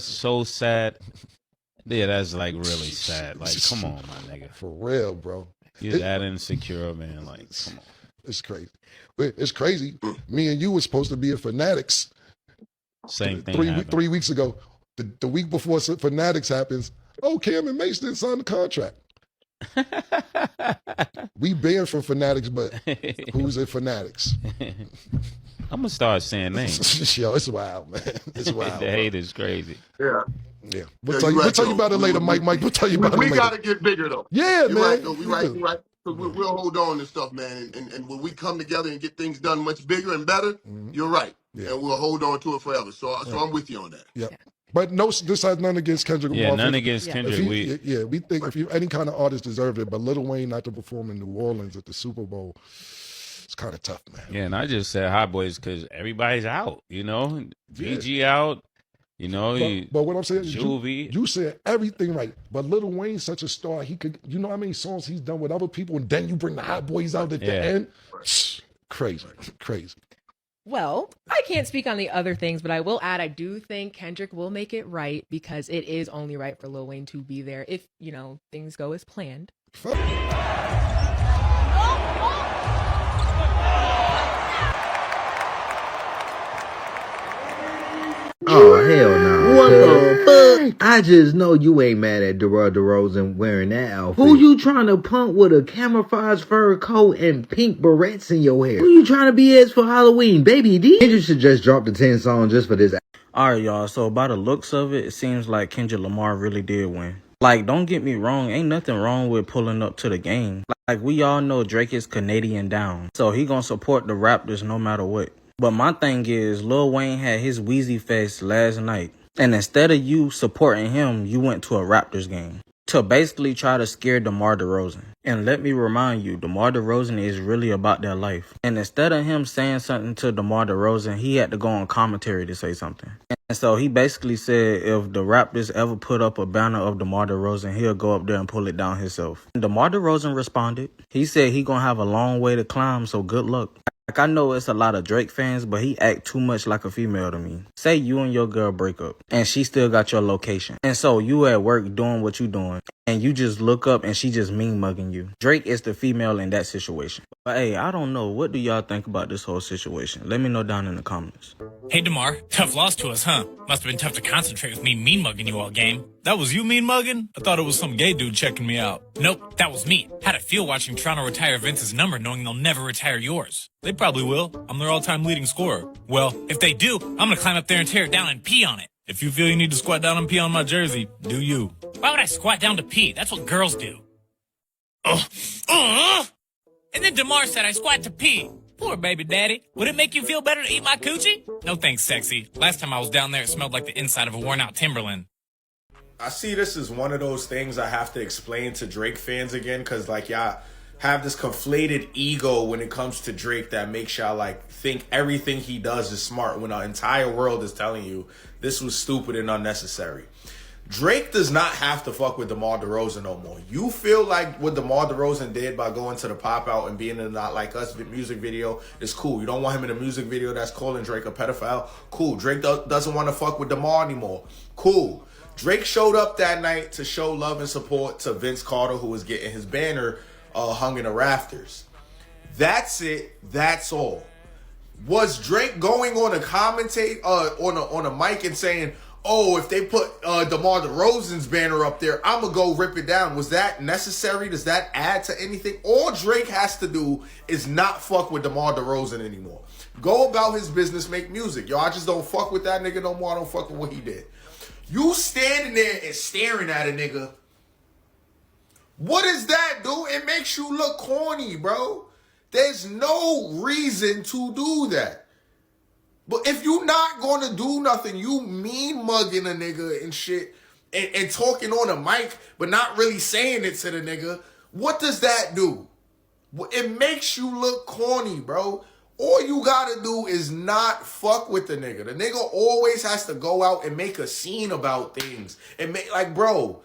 so sad. Yeah, that's like really sad. Like, come on, my nigga. For real, bro. You're that insecure, man. Like, come on. It's crazy. It's crazy. Me and you were supposed to be at Fanatics. Same thing. 3 weeks ago. The week before Fanatics happens, Cam and Mace didn't sign the contract. We banned from Fanatics, but who's at Fanatics? I'm gonna start saying names. Yo, it's wild, man. It's wild. The hate is crazy. Yeah. Yeah. We'll tell you about it later, Mike. We'll tell you about it later. We got to get bigger, though. Yeah, man. Right, though. We right. We'll hold on to stuff, man. And when we come together and get things done much bigger and better, you're right. Yeah. And we'll hold on to it forever. So I'm with you on that. Yeah. But no, this has none against Kendrick Lamar. Yeah, none against Kendrick. We think if any kind of artist deserved it, but Lil Wayne not to perform in New Orleans at the Super Bowl, it's kind of tough, man. Yeah, and I just said Hot Boys because everybody's out, you know? VG out, you know? But what I'm saying is Juvie. You said everything right. But Lil Wayne's such a star. He could, you know how many songs he's done with other people, and then you bring the Hot Boys out at the end? Crazy. Well, I can't speak on the other things, but I will add, I do think Kendrick will make it right because it is only right for Lil Wayne to be there if, things go as planned. Oh, hell no. What the fuck? I just know you ain't mad at DeMar DeRozan wearing that outfit. Who you trying to punk with a camouflage fur coat and pink barrettes in your hair? Who you trying to be as for Halloween, Baby D? Kendrick should just drop the 10 song just for this. Alright, y'all. So by the looks of it, it seems like Kendrick Lamar really did win. Like, don't get me wrong, ain't nothing wrong with pulling up to the game. Like, we all know Drake is Canadian down, so he gonna support the Raptors no matter what. But my thing is, Lil Wayne had his Wheezy Fest last night. And instead of you supporting him, you went to a Raptors game to basically try to scare DeMar DeRozan. And let me remind you, DeMar DeRozan is really about that life. And instead of him saying something to DeMar DeRozan, he had to go on commentary to say something. And so he basically said if the Raptors ever put up a banner of DeMar DeRozan, he'll go up there and pull it down himself. And DeMar DeRozan responded. He said he gonna have a long way to climb, so good luck. Like, I know it's a lot of Drake fans, but he act too much like a female to me. Say you and your girl break up, and she still got your location. And so you at work doing what you doing, and you just look up and she just mean mugging you. Drake is the female in that situation. But hey, I don't know. What do y'all think about this whole situation? Let me know down in the comments. Hey, DeMar, tough loss to us, huh? Must have been tough to concentrate with me mean mugging you all game. That was you mean mugging? I thought it was some gay dude checking me out. Nope, that was me. How'd it feel watching Toronto retire Vince's number knowing they'll never retire yours? They probably will. I'm their all-time leading scorer. Well, if they do, I'm gonna climb up there and tear it down and pee on it. If you feel you need to squat down and pee on my jersey, do you. Why would I squat down to pee? That's what girls do. And then DeMar said I squat to pee. Poor baby daddy. Would it make you feel better to eat my coochie? No thanks, sexy. Last time I was down there, it smelled like the inside of a worn-out Timberland. I see this as one of those things I have to explain to Drake fans again, because, y'all have this conflated ego when it comes to Drake that makes y'all, think everything he does is smart when the entire world is telling you this was stupid and unnecessary. Drake does not have to fuck with DeMar DeRozan no more. You feel like what DeMar DeRozan did by going to the Pop Out and being in a Not Like Us music video is cool. You don't want him in a music video that's calling Drake a pedophile? Cool. Drake doesn't want to fuck with DeMar anymore. Cool. Drake showed up that night to show love and support to Vince Carter, who was getting his banner hung in the rafters. That's it. That's all. Was Drake going on a commentate on a mic and saying, "Oh, if they put DeMar DeRozan's banner up there, I'm going to go rip it down"? Was that necessary? Does that add to anything? All Drake has to do is not fuck with DeMar DeRozan anymore. Go about his business, make music. Yo, I just don't fuck with that nigga no more. I don't fuck with what he did. You standing there and staring at a nigga. What does that do? It makes you look corny, bro. There's no reason to do that. But if you not gonna do nothing, you mean mugging a nigga and shit and talking on a mic, but not really saying it to the nigga, what does that do? It makes you look corny, bro. All you gotta do is not fuck with the nigga. The nigga always has to go out and make a scene about things. And make, like, bro,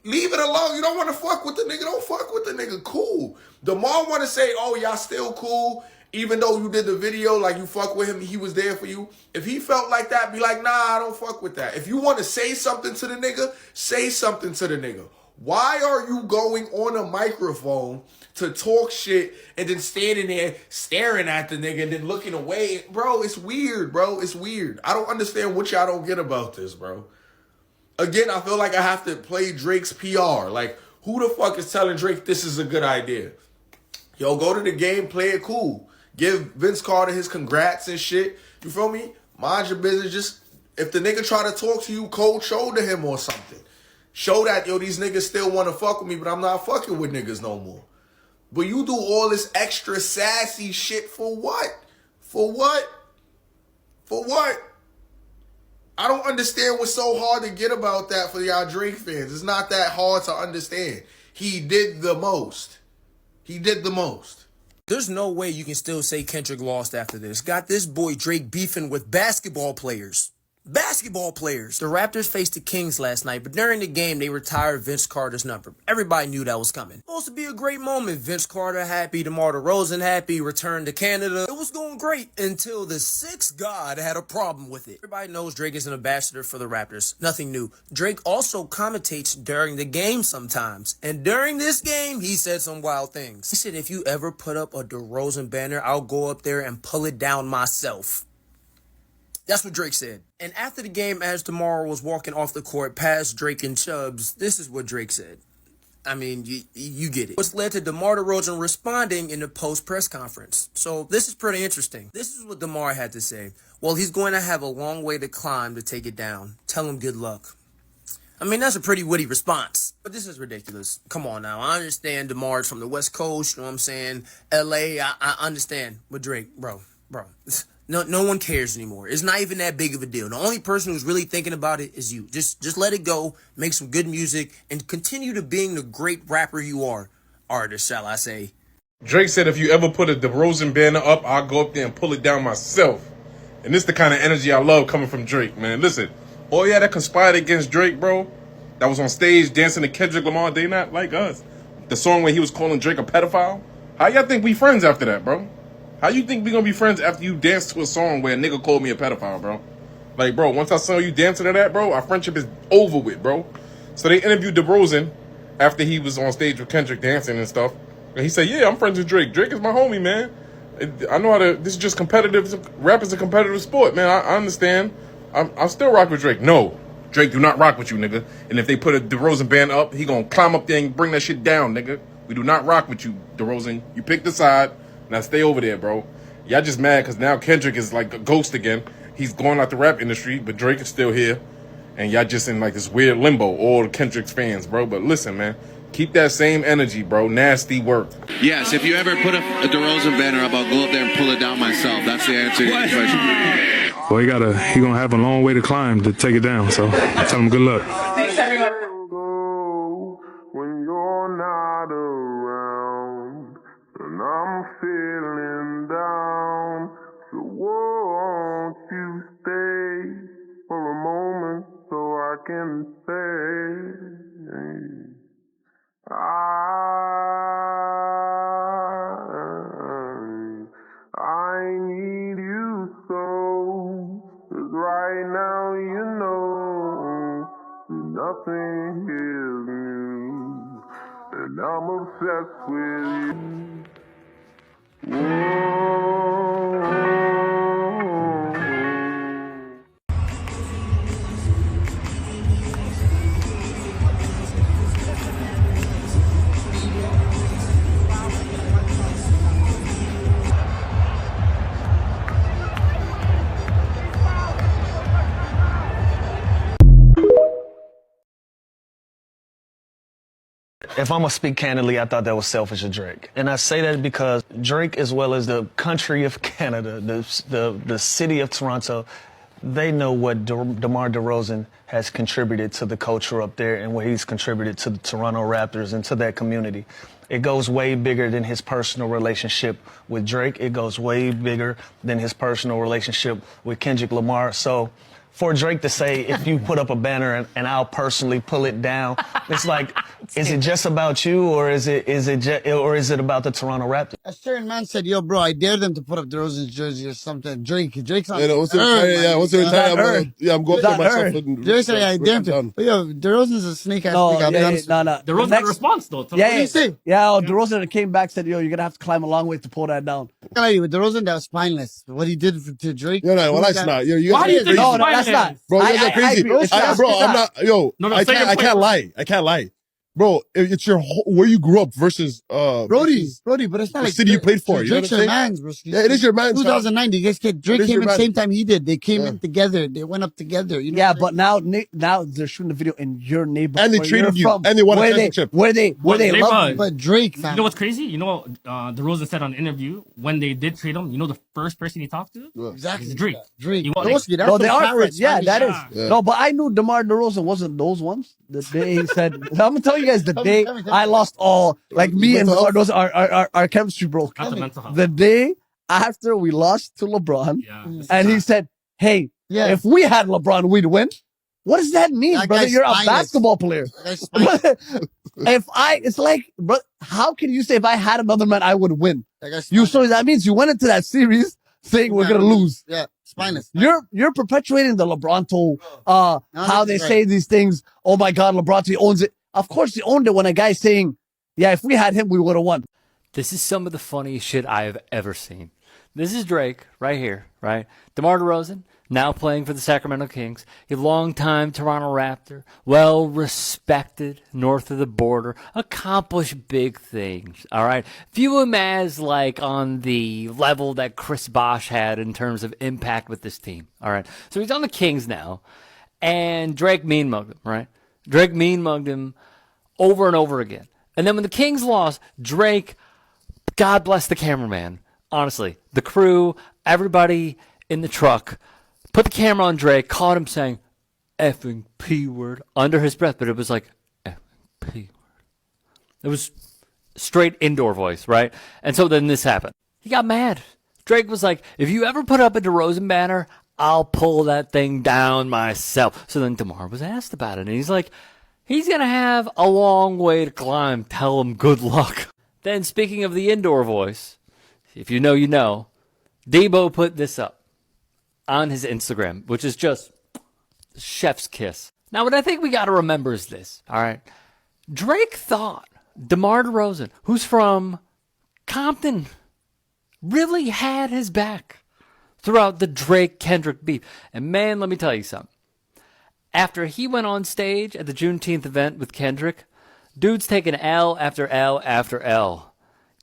leave it alone. You don't want to fuck with the nigga. Don't fuck with the nigga. Cool. DeMar want to say, oh, y'all still cool, even though you did the video, like you fuck with him, he was there for you. If he felt like that, be like, nah, I don't fuck with that. If you want to say something to the nigga, say something to the nigga. Why are you going on a microphone to talk shit and then standing there staring at the nigga and then looking away? Bro, it's weird, bro. It's weird. I don't understand what y'all don't get about this, bro. Again, I feel like I have to play Drake's PR. Like, who the fuck is telling Drake this is a good idea? Yo, go to the game, play it cool. Give Vince Carter his congrats and shit. You feel me? Mind your business. Just, if the nigga try to talk to you, cold shoulder him or something. Show that, yo, these niggas still want to fuck with me, but I'm not fucking with niggas no more. But you do all this extra sassy shit for what? For what? For what? I don't understand what's so hard to get about that for y'all Drake fans. It's not that hard to understand. He did the most. He did the most. There's no way you can still say Kendrick lost after this. Got this boy Drake beefing with basketball players. Basketball players. The Raptors faced the Kings last night, but during the game, they retired Vince Carter's number. Everybody knew that was coming. Supposed to be a great moment. Vince Carter happy, DeMar DeRozan happy, returned to Canada. It was going great until the sixth god had a problem with it. Everybody knows Drake is an ambassador for the Raptors. Nothing new. Drake also commentates during the game sometimes. And during this game, he said some wild things. He said, if you ever put up a DeRozan banner, I'll go up there and pull it down myself. That's what Drake said. And after the game, as DeMar was walking off the court past Drake and Chubbs, this is what Drake said. I mean, you get it. Which led to DeMar DeRozan responding in the post-press conference. So this is pretty interesting. This is what DeMar had to say. Well, he's going to have a long way to climb to take it down. Tell him good luck. I mean, that's a pretty witty response. But this is ridiculous. Come on now. I understand DeMar's from the West Coast. You know what I'm saying? L.A., I understand. But Drake, bro. No one cares anymore. It's not even that big of a deal. The only person who's really thinking about it is you. Just let it go, make some good music, and continue to being the great rapper you are. Artist, shall I say. Drake said if you ever put a DeRozan banner up, I'll go up there and pull it down myself. And this is the kind of energy I love coming from Drake, man. Listen, all y'all that conspired against Drake, bro, that was on stage dancing to Kendrick Lamar, they not like us. The song where he was calling Drake a pedophile. How y'all think we friends after that, bro? How you think we gonna be friends after you dance to a song where a nigga called me a pedophile, bro? Like, bro, once I saw you dancing to that, bro, our friendship is over with, bro. So they interviewed DeRozan after he was on stage with Kendrick dancing and stuff. And he said, yeah, I'm friends with Drake. Drake is my homie, man. I know how to, this is just competitive. Rap is a competitive sport, man. I understand. I still rock with Drake. No, Drake do not rock with you, nigga. And if they put a DeRozan band up, he gonna climb up there and bring that shit down, nigga. We do not rock with you, DeRozan. You picked a side. Now stay over there, bro. Y'all just mad because now Kendrick is like a ghost again. He's going out the rap industry, but Drake is still here. And y'all just in like this weird limbo, all Kendrick's fans, bro. But listen, man, keep that same energy, bro. Nasty work. Yes, if you ever put a DeRozan banner up, I'll go up there and pull it down myself. That's the answer to your question. Well, he gonna have a long way to climb to take it down, so tell him good luck. Thanks, everyone. When you're not around and I'm feeling down, so won't you stay for a moment so I can say I need you so, 'cause right now you know nothing is new, and I'm obsessed with you. Whoa. If I'm gonna speak candidly, I thought that was selfish of Drake, and I say that because Drake, as well as the country of Canada, the city of Toronto, they know what DeMar DeRozan has contributed to the culture up there and what he's contributed to the Toronto Raptors and to that community. It goes way bigger than his personal relationship with Drake. It goes way bigger than his personal relationship with Kendrick Lamar. So for Drake to say, if you put up a banner and I'll personally pull it down, it's like, is it just about you, or is it about the Toronto Raptors? A certain man said, "Yo, bro, I dare them to put up DeRozan's jersey or something." Drake's on. Once they retire, I'm going to myself. Drake said, "I dare them." But yo, DeRozan's a snake ass. No. DeRozan had a response though. What did he say? Yeah, DeRozan came back, said, "Yo, you're gonna have to climb a long way to pull that down." With DeRozan, that was spineless. What he did to Drake. Well, that's not. Why do you think no, that's not? Bro, you guys are crazy. Bro, I'm not. Yo, I can't lie. I can't lie. Bro, it's your where you grew up versus Brody, but it's not the like city you played for. You know what I'm saying? Man's, bro. Yeah, it is your man's. 2009, you guys Drake came in the same time he did. They came in together. They went up together. You know yeah, but now they're shooting the video in your neighborhood, and they treated you, and they won a championship. Where they love you. But Drake, you know what's crazy? You know what DeRozan said on an interview when they did trade him. You know the first person he talked to? Exactly. Is Drake. Drake. No, they are friends. Yeah, that is. No, but I knew DeMar DeRozan wasn't those ones. The day he said, I'm gonna tell you guys the day I lost all, like me and DeMar DeRozan, our chemistry broke. The day after we lost to LeBron, and he said, "Hey, if we had LeBron, we'd win." What does that mean, brother? You're a basketball player. It's like, bro, how can you say if I had another man, I would win? So that means you went into that series saying we're gonna lose. Yeah, spineless. You're perpetuating the LeBronto, how they say these things. Oh my God, LeBronto owns it. Of course he owned it when a guy's saying, yeah, if we had him, we would have won. This is some of the funniest shit I have ever seen. This is Drake right here, right? DeMar DeRozan, now playing for the Sacramento Kings, a longtime Toronto Raptor, well-respected north of the border, accomplished big things, all right? View him as, like, on the level that Chris Bosh had in terms of impact with this team, all right? So he's on the Kings now, and Drake mean-mugged him, right? Drake mean-mugged him over and over again. And then when the Kings lost, Drake, God bless the cameraman, honestly, the crew, everybody in the truck, put the camera on Drake, caught him saying, effing P word, under his breath, but it was like, effing P word. It was straight indoor voice, right? And so then this happened. He got mad. Drake was like, if you ever put up a DeRozan banner, I'll pull that thing down myself. So then DeMar was asked about it, and he's like, he's going to have a long way to climb. Tell him good luck. Then speaking of the indoor voice, if you know, you know, Debo put this up on his Instagram, which is just chef's kiss. Now, what I think we got to remember is this, all right? Drake thought DeMar DeRozan, who's from Compton, really had his back throughout the Drake-Kendrick beef. And man, let me tell you something. After he went on stage at the Juneteenth event with Kendrick, dude's taking L after L after L.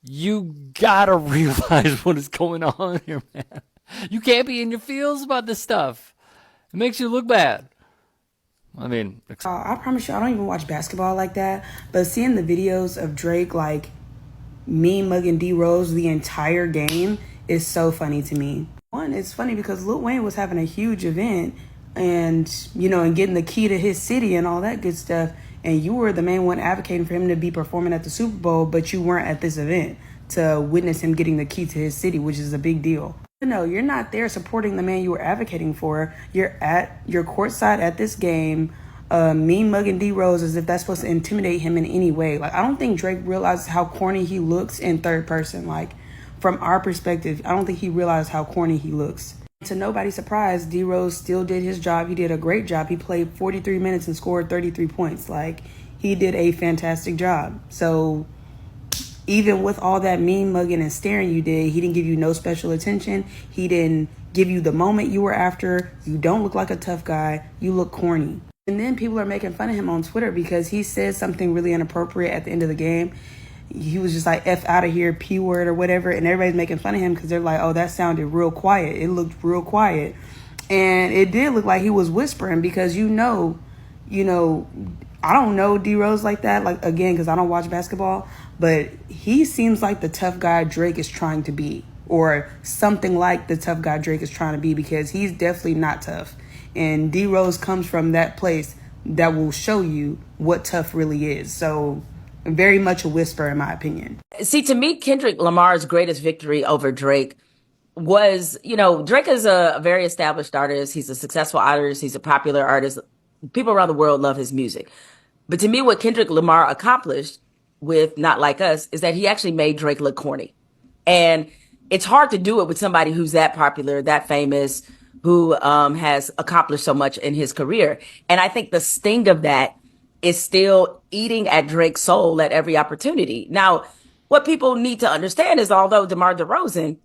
You gotta realize what is going on here, man. You can't be in your feels about this stuff. It makes you look bad. I mean, I promise you, I don't even watch basketball like that. But seeing the videos of Drake, like, mean mugging D-Rose the entire game is so funny to me. One, it's funny because Lil Wayne was having a huge event and, you know, and getting the key to his city and all that good stuff. And you were the main one advocating for him to be performing at the Super Bowl, but you weren't at this event to witness him getting the key to his city, which is a big deal. No, you're not there supporting the man you were advocating for. You're courtside at this game, mean mugging D-Rose as if that's supposed to intimidate him in any way. Like, I don't think Drake realizes how corny he looks in third person. Like, from our perspective, I don't think he realized how corny he looks. To nobody's surprise, D-Rose still did his job. He did a great job. He played 43 minutes and scored 33 points. Like, he did a fantastic job. So even with all that mean mugging and staring you did, he didn't give you no special attention. He didn't give you the moment you were after. You don't look like a tough guy. You look corny. And then people are making fun of him on Twitter because he said something really inappropriate at the end of the game. He was just like, F out of here, P word or whatever. And everybody's making fun of him because they're like, oh, that sounded real quiet. It looked real quiet. And it did look like he was whispering because, you know, I don't know D Rose like that, like again, because I don't watch basketball, but he seems like the tough guy Drake is trying to be, or something like the tough guy Drake is trying to be, because he's definitely not tough. And D Rose comes from that place that will show you what tough really is. So very much a whisper, in my opinion. See, to me, Kendrick Lamar's greatest victory over Drake was, Drake is a very established artist. He's a successful artist. He's a popular artist. People around the world love his music. But to me, what Kendrick Lamar accomplished with Not Like Us is that he actually made Drake look corny. And it's hard to do it with somebody who's that popular, that famous, who has accomplished so much in his career. And I think the sting of that is still eating at Drake's soul at every opportunity. Now, what people need to understand is, although DeMar DeRozan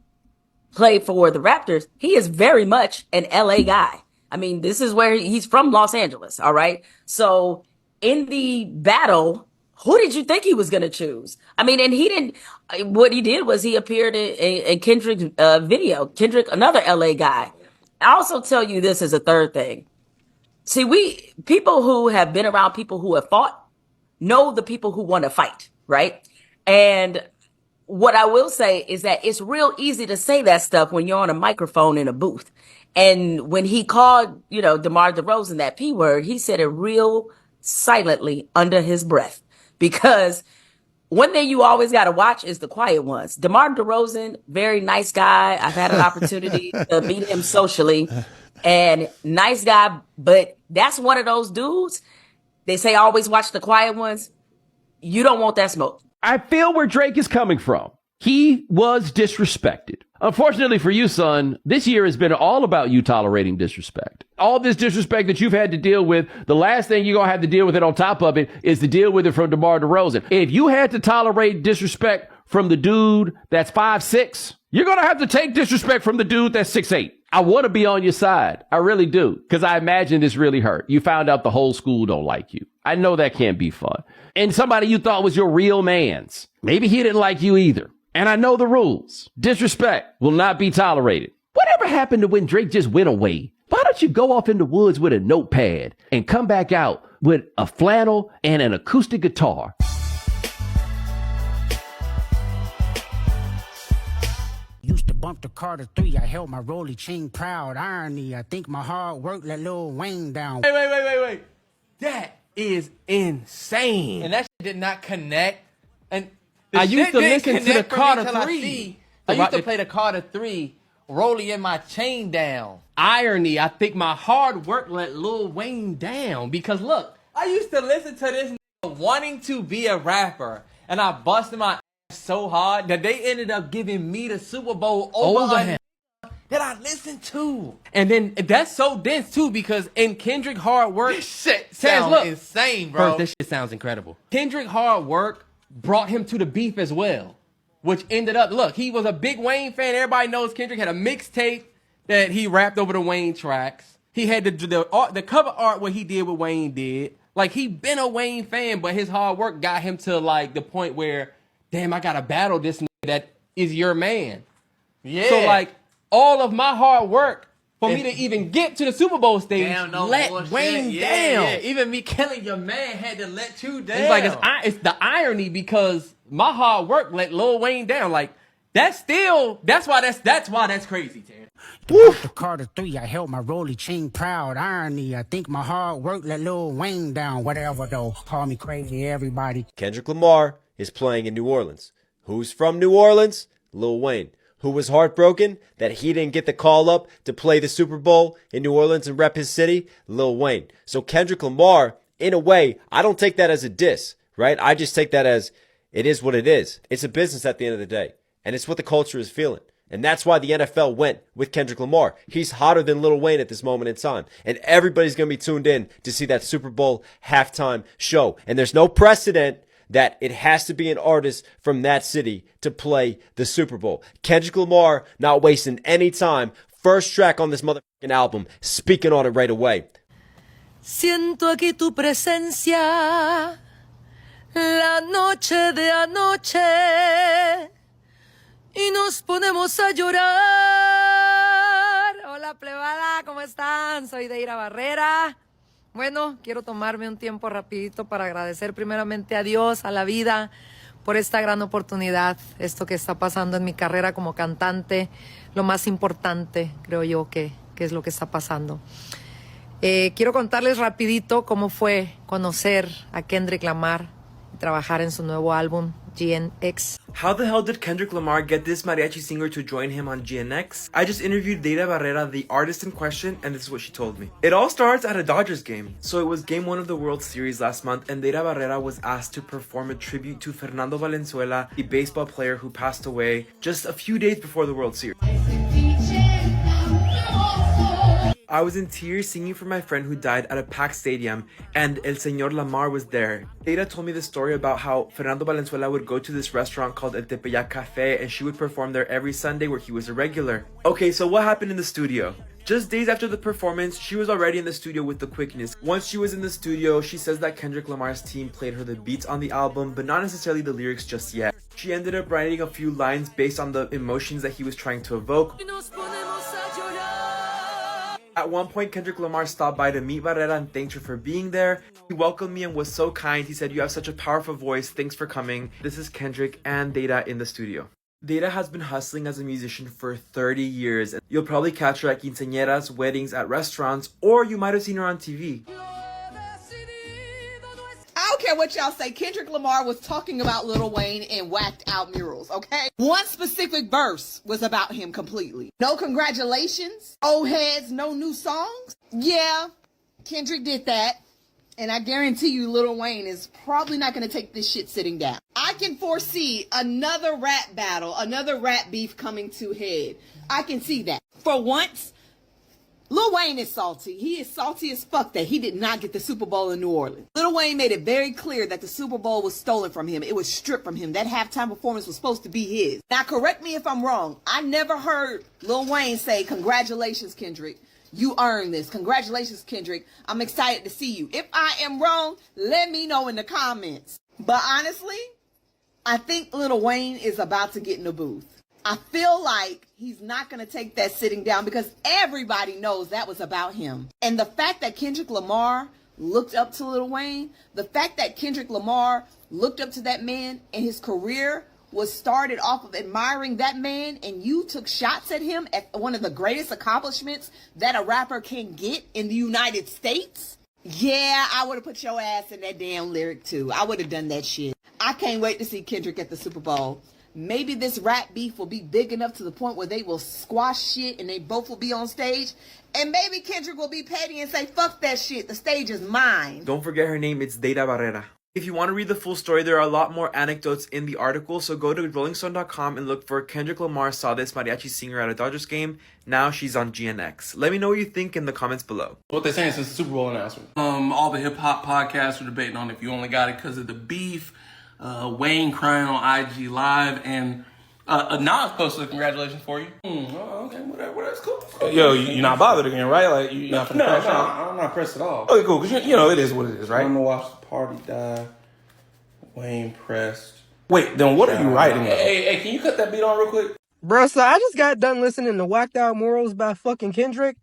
played for the Raptors, he is very much an LA guy. I mean, this is where he's from, Los Angeles. All right. So in the battle, who did you think he was going to choose? I mean, and he didn't, what he did was he appeared in Kendrick's video. Kendrick, another LA guy. I'll also tell you this as a third thing. See, people who have been around people who have fought know the people who want to fight, right? And what I will say is that it's real easy to say that stuff when you're on a microphone in a booth. And when he called, DeMar DeRozan that P word, he said it real silently under his breath. Because one thing you always got to watch is the quiet ones. DeMar DeRozan, very nice guy. I've had an opportunity to meet him socially. And nice guy, but that's one of those dudes. They say always watch the quiet ones. You don't want that smoke. I feel where Drake is coming from. He was disrespected. Unfortunately for you, son, this year has been all about you tolerating disrespect. All this disrespect that you've had to deal with, the last thing you're going to have to deal with it on top of it is to deal with it from DeMar DeRozan. If you had to tolerate disrespect from the dude that's 5'6", you're going to have to take disrespect from the dude that's 6'8". I want to be on your side. I really do. Because I imagine this really hurt. You found out the whole school don't like you. I know that can't be fun. And somebody you thought was your real man's, maybe he didn't like you either. And I know the rules. Disrespect will not be tolerated. Whatever happened to when Drake just went away? Why don't you go off in the woods with a notepad and come back out with a flannel and an acoustic guitar? Used to bump the Carter 3. I held my rolly chain proud. Irony. I think my hard work let Lil Wayne down. Wait. That is insane. And that shit did not connect. And I used to listen to the Carter 3. I used to play the Carter 3, rolling in my chain down. Irony. I think my hard work let Lil Wayne down. Because look, I used to listen to this wanting to be a rapper. And I busted my so hard that they ended up giving me the Super Bowl over him that I listened to. And then that's so dense too, because in Kendrick hard work, this shit sounds insane, bro. First, this shit sounds incredible. Kendrick hard work brought him to the beef as well, which ended up, look, he was a big Wayne fan. Everybody knows Kendrick had a mixtape that he rapped over the Wayne tracks. He had the cover art what he did what Wayne did. Like, he been a Wayne fan, but his hard work got him to like the point where, damn, I gotta battle this nigga that is your man. Yeah. So like, all of my hard work for me to even get to the Super Bowl stage let Wayne down. Yeah. Even me killing your man had to let you down. It's like, it's the irony, because my hard work let Lil Wayne down. Like, that's why that's crazy, Terrence. The Carter 3, I held my rolly chain proud. Irony, I think my hard work let Lil Wayne down. Whatever though, call me crazy, everybody. Kendrick Lamar is playing in New Orleans. Who's from New Orleans? Lil Wayne. Who was heartbroken that he didn't get the call up to play the Super Bowl in New Orleans and rep his city? Lil Wayne. So Kendrick Lamar, in a way, I don't take that as a diss, right? I just take that as it is what it is. It's a business at the end of the day. And it's what the culture is feeling. And that's why the NFL went with Kendrick Lamar. He's hotter than Lil Wayne at this moment in time. And everybody's going to be tuned in to see that Super Bowl halftime show. And there's no precedent that it has to be an artist from that city to play the Super Bowl. Kendrick Lamar not wasting any time. First track on this motherfucking album, speaking on it right away. Siento aquí tu presencia, la noche de anoche, y nos ponemos a llorar. Hola plebada, ¿cómo están? Soy Deira Barrera. Bueno, quiero tomarme un tiempo rapidito para agradecer primeramente a Dios, a la vida, por esta gran oportunidad, esto que está pasando en mi carrera como cantante, lo más importante, creo yo, que es lo que está pasando. Quiero contarles rapidito cómo fue conocer a Kendrick Lamar y trabajar en su nuevo álbum, GNX. How the hell did Kendrick Lamar get this mariachi singer to join him on GNX? I just interviewed Deida Barrera, the artist in question, and this is what she told me. It all starts at a Dodgers game. So it was game 1 of the World Series last month, and Deida Barrera was asked to perform a tribute to Fernando Valenzuela, the baseball player who passed away just a few days before the World Series. I was in tears singing for my friend who died at a packed stadium, and El Señor Lamar was there. Deida told me the story about how Fernando Valenzuela would go to this restaurant called El Tepeyac Cafe, and she would perform there every Sunday where he was a regular. Okay, so what happened in the studio? Just days after the performance, she was already in the studio with the quickness. Once she was in the studio, she says that Kendrick Lamar's team played her the beats on the album, but not necessarily the lyrics just yet. She ended up writing a few lines based on the emotions that he was trying to evoke. At one point, Kendrick Lamar stopped by to meet Barrera and thanked her for being there. He welcomed me and was so kind. He said, "You have such a powerful voice. Thanks for coming." This is Kendrick and Deida in the studio. Deida has been hustling as a musician for 30 years. You'll probably catch her at quinceañeras, weddings, at restaurants, or you might have seen her on TV. I don't care what y'all say. Kendrick Lamar was talking about Lil Wayne and whacked out murals, okay? One specific verse was about him completely. No congratulations, old heads, no new songs. Yeah, Kendrick did that. And I guarantee you Lil Wayne is probably not going to take this shit sitting down. I can foresee another rap battle, another rap beef coming to head. I can see that. For once, Lil Wayne is salty. He is salty as fuck that he did not get the Super Bowl in New Orleans. Lil Wayne made it very clear that the Super Bowl was stolen from him. It was stripped from him. That halftime performance was supposed to be his. Now, correct me if I'm wrong. I never heard Lil Wayne say, "Congratulations, Kendrick. You earned this. Congratulations, Kendrick. I'm excited to see you." If I am wrong, let me know in the comments. But honestly, I think Lil Wayne is about to get in the booth. I feel like he's not going to take that sitting down because everybody knows that was about him. And the fact that Kendrick Lamar looked up to Lil Wayne, the fact that Kendrick Lamar looked up to that man and his career was started off of admiring that man, and you took shots at him at one of the greatest accomplishments that a rapper can get in the United States. Yeah, I would have put your ass in that damn lyric too. I would have done that shit. I can't wait to see Kendrick at the Super Bowl. Maybe this rap beef will be big enough to the point where they will squash shit and they both will be on stage. And maybe Kendrick will be petty and say, "Fuck that shit. The stage is mine." Don't forget her name, it's Deida Barrera. If you want to read the full story, there are a lot more anecdotes in the article, so go to rollingstone.com and look for Kendrick Lamar saw this mariachi singer at a Dodgers game. Now she's on GNX. Let me know what you think in the comments below. What they're saying since the Super Bowl announcement. All the hip-hop podcasts are debating on if you only got it because of the beef, Wayne crying on IG Live, and Nas posted a congratulations for you. Okay, whatever, that's cool. Yo, you're not bothered again, right? Like, you're not finna crash out? I'm not pressed at all. Okay, cool, because you know, it is what it is, right? I'm gonna watch the party die. Wayne pressed. Wait, then what are you writing? Hey, can you cut that beat on real quick? Bruh, so I just got done listening to Whacked Out Morals by fucking Kendrick,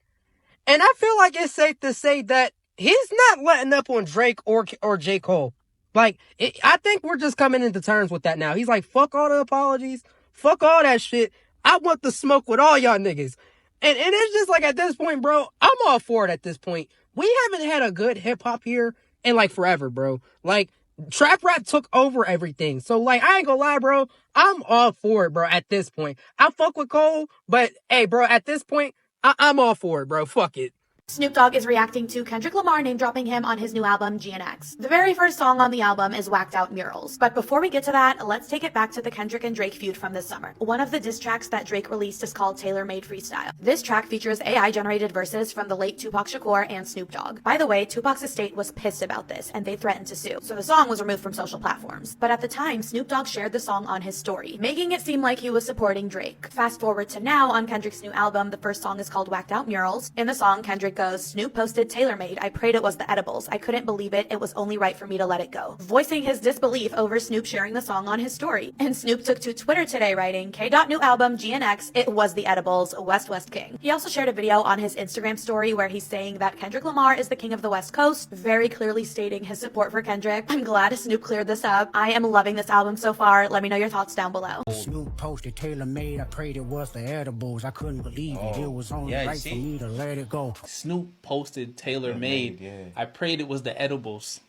and I feel like it's safe to say that he's not letting up on Drake or J. Cole. Like, I think we're just coming into terms with that now. He's like, fuck all the apologies, fuck all that shit. I want the smoke with all y'all niggas. And it's just like, at this point, bro, I'm all for it at this point. We haven't had a good hip-hop here in, like, forever, bro. Like, trap rap took over everything. So, like, I ain't gonna lie, bro. I'm all for it, bro, at this point. I fuck with Cole, but, hey, bro, at this point, I'm all for it, bro. Fuck it. Snoop Dogg is reacting to Kendrick Lamar name-dropping him on his new album, GNX. The very first song on the album is Whacked Out Murals. But before we get to that, let's take it back to the Kendrick and Drake feud from this summer. One of the diss tracks that Drake released is called Tailor Made Freestyle. This track features AI-generated verses from the late Tupac Shakur and Snoop Dogg. By the way, Tupac's estate was pissed about this, and they threatened to sue, so the song was removed from social platforms. But at the time, Snoop Dogg shared the song on his story, making it seem like he was supporting Drake. Fast forward to now, on Kendrick's new album, the first song is called Whacked Out Murals. In the song, Kendrick Kendrick goes, Snoop posted TaylorMade. I prayed it was the edibles. I couldn't believe it. It was only right for me to let it go. Voicing his disbelief over Snoop sharing the song on his story. And Snoop took to Twitter today writing, K. New album, GNX, it was the edibles, West West King. He also shared a video on his Instagram story where he's saying that Kendrick Lamar is the king of the West Coast, very clearly stating his support for Kendrick. I'm glad Snoop cleared this up. I am loving this album so far. Let me know your thoughts down below. Snoop posted TaylorMade. I prayed it was the edibles. I couldn't believe it. It was only right for me to let it go. Snoop posted TaylorMade. Yeah. I prayed it was the edibles.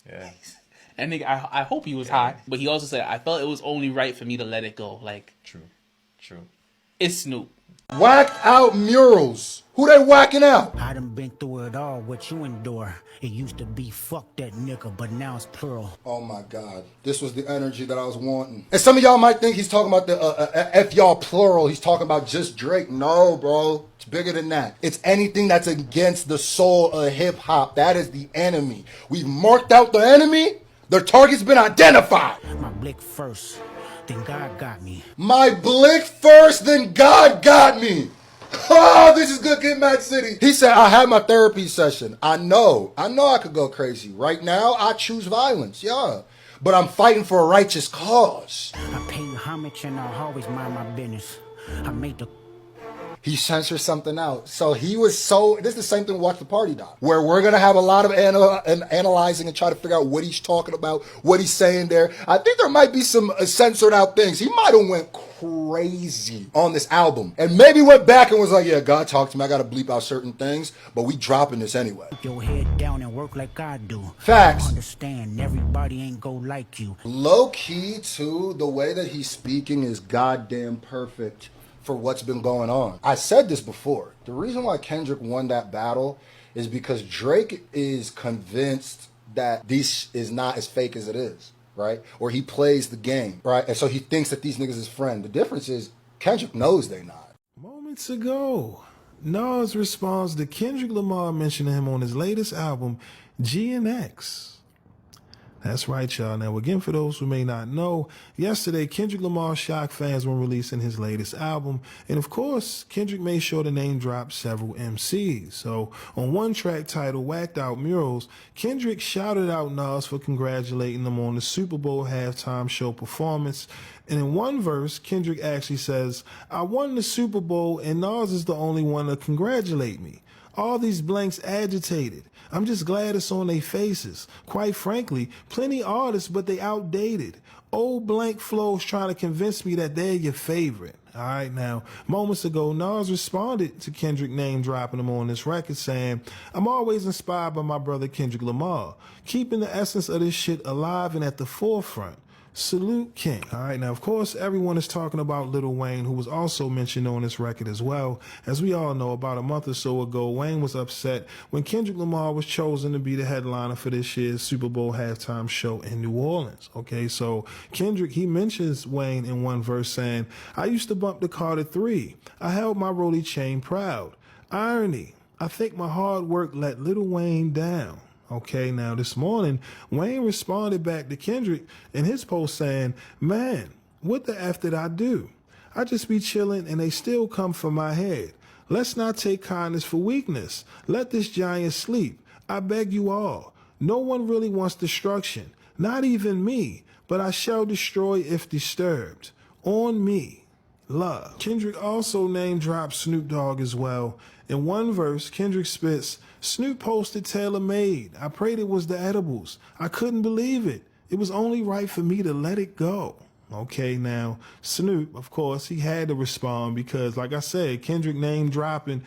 Yeah. And nigga, I hope he was high, but he also said, I felt it was only right for me to let it go. Like, True. it's Snoop. Whacked out murals. Who they whacking out? I done been through it all, what you endure. It used to be fuck that nigga, but now it's plural. Oh my God. This was the energy that I was wanting. And some of y'all might think he's talking about the F y'all plural. He's talking about just Drake. No, bro. It's bigger than that. It's anything that's against the soul of hip hop. That is the enemy. We've marked out the enemy. Their target's been identified. My blick first, then God got me. My blick first, then God got me. Oh, this is good, Kid Mad City. He said, I had my therapy session. I know I could go crazy. Right now, I choose violence, yeah. But I'm fighting for a righteous cause. I pay you homage and I'll always mind my business. I made the... He censored something out. So he was this is the same thing with Watch the Party Doc, where we're going to have a lot of analyzing and try to figure out what he's talking about, what he's saying there. I think there might be some censored out things. He might have went crazy on this album and maybe went back and was like, yeah, God talked to me. I got to bleep out certain things, but we dropping this anyway. Put your head down and work like I do. Facts. Understand, everybody ain't go like you. Low key, too, the way that he's speaking is goddamn perfect for what's been going on. I said this before. The reason why Kendrick won that battle is because Drake is convinced that this is not as fake as it is, right? Or he plays the game, right? And so he thinks that these niggas is friend. The difference is Kendrick knows they not. Moments ago, Nas responds to Kendrick Lamar mentioning him on his latest album, GNX. That's right, y'all. Now, again, for those who may not know, yesterday, Kendrick Lamar shocked fans when releasing his latest album. And of course, Kendrick made sure to name drop several MCs. So, on one track titled Whacked Out Murals, Kendrick shouted out Nas for congratulating him on the Super Bowl halftime show performance. And in one verse, Kendrick actually says, I won the Super Bowl and Nas is the only one to congratulate me. All these blanks agitated. I'm just glad it's on their faces. Quite frankly, plenty artists, but they outdated. Old blank flows trying to convince me that they're your favorite. All right, now, moments ago, Nas responded to Kendrick name dropping him on this record saying, I'm always inspired by my brother Kendrick Lamar, keeping the essence of this shit alive and at the forefront. Salute King. All right, now, of course, everyone is talking about Lil Wayne, who was also mentioned on this record as well. As we all know, about a month or so ago, Wayne was upset when Kendrick Lamar was chosen to be the headliner for this year's Super Bowl halftime show in New Orleans. Okay, so Kendrick, he mentions Wayne in one verse saying, I used to bump the Carter 3. I held my rollie chain proud. Irony, I think my hard work let Lil Wayne down. Okay, now this morning, Wayne responded back to Kendrick in his post saying, man, what the F did I do? I just be chilling and they still come for my head. Let's not take kindness for weakness. Let this giant sleep. I beg you all. No one really wants destruction. Not even me, but I shall destroy if disturbed. On me. Love. Kendrick also name dropped Snoop Dogg as well. In one verse, Kendrick spits, Snoop posted TaylorMade. I prayed it was the edibles. I couldn't believe it. It was only right for me to let it go. Okay, now, Snoop, of course, he had to respond because, like I said, Kendrick name dropping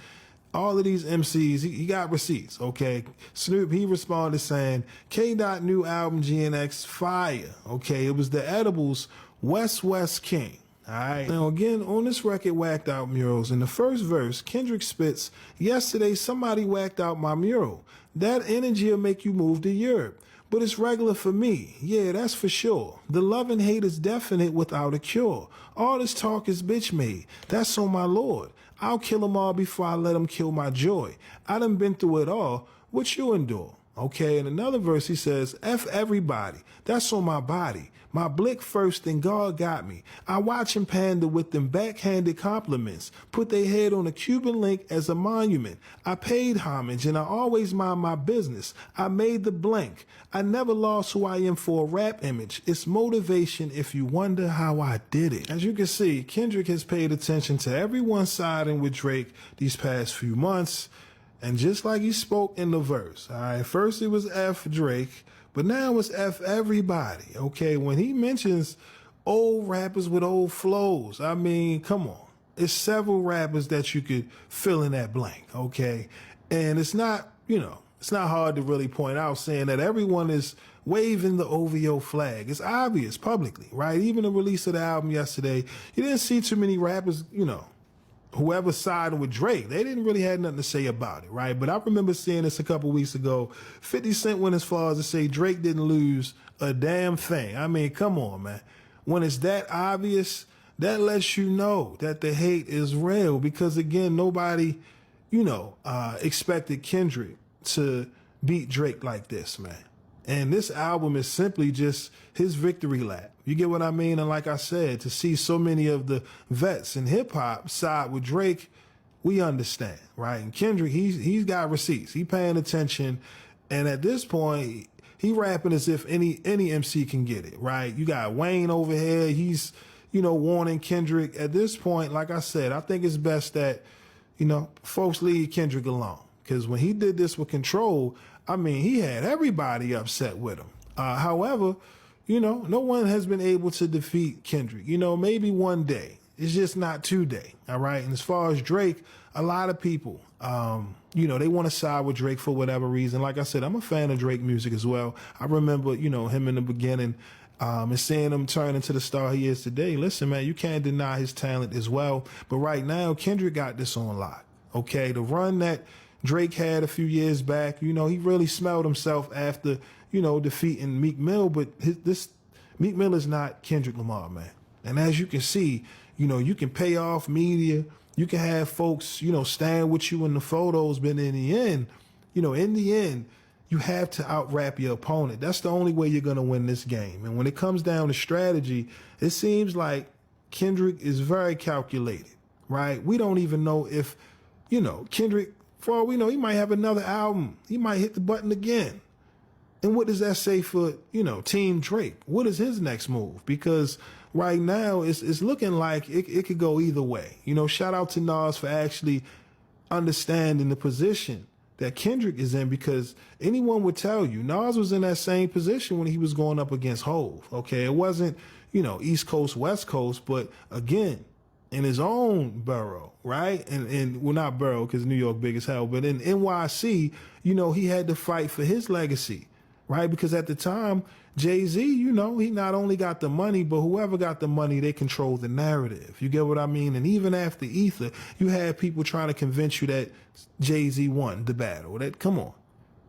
all of these MCs, he got receipts, okay? Snoop, he responded saying, K. New album GNX fire. Okay, it was the edibles, West King. All right. Now, again, on this record, Whacked Out Murals, in the first verse, Kendrick spits, yesterday somebody whacked out my mural. That energy will make you move to Europe. But it's regular for me. Yeah, that's for sure. The love and hate is definite without a cure. All this talk is bitch made. That's on my lord. I'll kill them all before I let them kill my joy. I done been through it all. What you endure? Okay, in another verse, he says, F everybody. That's on my body. My blick first, then God got me. I watch him pander with them backhanded compliments. Put their head on a Cuban link as a monument. I paid homage and I always mind my business. I made the blank. I never lost who I am for a rap image. It's motivation if you wonder how I did it. As you can see, Kendrick has paid attention to everyone siding with Drake these past few months. And just like he spoke in the verse, all right, first it was F Drake, but now it's F everybody, okay? When he mentions old rappers with old flows, I mean, come on. It's several rappers that you could fill in that blank, okay? And it's not, it's not hard to really point out saying that everyone is waving the OVO flag. It's obvious publicly, right? Even the release of the album yesterday, you didn't see too many rappers, whoever sided with Drake, they didn't really have nothing to say about it, right? But I remember seeing this a couple weeks ago. 50 Cent went as far as to say Drake didn't lose a damn thing. I mean, come on, man. When it's that obvious, that lets you know that the hate is real because, again, nobody, expected Kendrick to beat Drake like this, man. And this album is simply just his victory lap. You get what I mean? And like I said, to see so many of the vets in hip hop side with Drake, we understand, right? And Kendrick, he's got receipts. He paying attention. And at this point, he rapping as if any MC can get it, right? You got Wayne over here. He's, warning Kendrick. At this point, like I said, I think it's best that, folks leave Kendrick alone. Because when he did this with Control, I mean, he had everybody upset with him. However, no one has been able to defeat Kendrick. Maybe one day. It's just not today, all right? And as far as Drake, a lot of people, they want to side with Drake for whatever reason. Like I said, I'm a fan of Drake music as well. I remember, him in the beginning and seeing him turn into the star he is today. Listen, man, you can't deny his talent as well. But right now, Kendrick got this on lock, okay? The run that Drake had a few years back, he really smelled himself after, defeating Meek Mill, but this Meek Mill is not Kendrick Lamar, man. And as you can see, you can pay off media, you can have folks, stand with you in the photos, but in the end, you have to out-rap your opponent. That's the only way you're going to win this game. And when it comes down to strategy, it seems like Kendrick is very calculated, right? We don't even know if, Kendrick, for all we know, he might have another album. He might hit the button again. And what does that say for, Team Drake? What is his next move? Because right now it's looking like it could go either way. Shout out to Nas for actually understanding the position that Kendrick is in, because anyone would tell you Nas was in that same position when he was going up against Hove. Okay, it wasn't, East Coast, West Coast, but again, in his own borough, right? And well, not borough because New York big as hell, but in NYC, he had to fight for his legacy, right? Because at the time, Jay-Z, he not only got the money, but whoever got the money, they control the narrative. You get what I mean? And even after Ether, you had people trying to convince you that Jay-Z won the battle. Come on.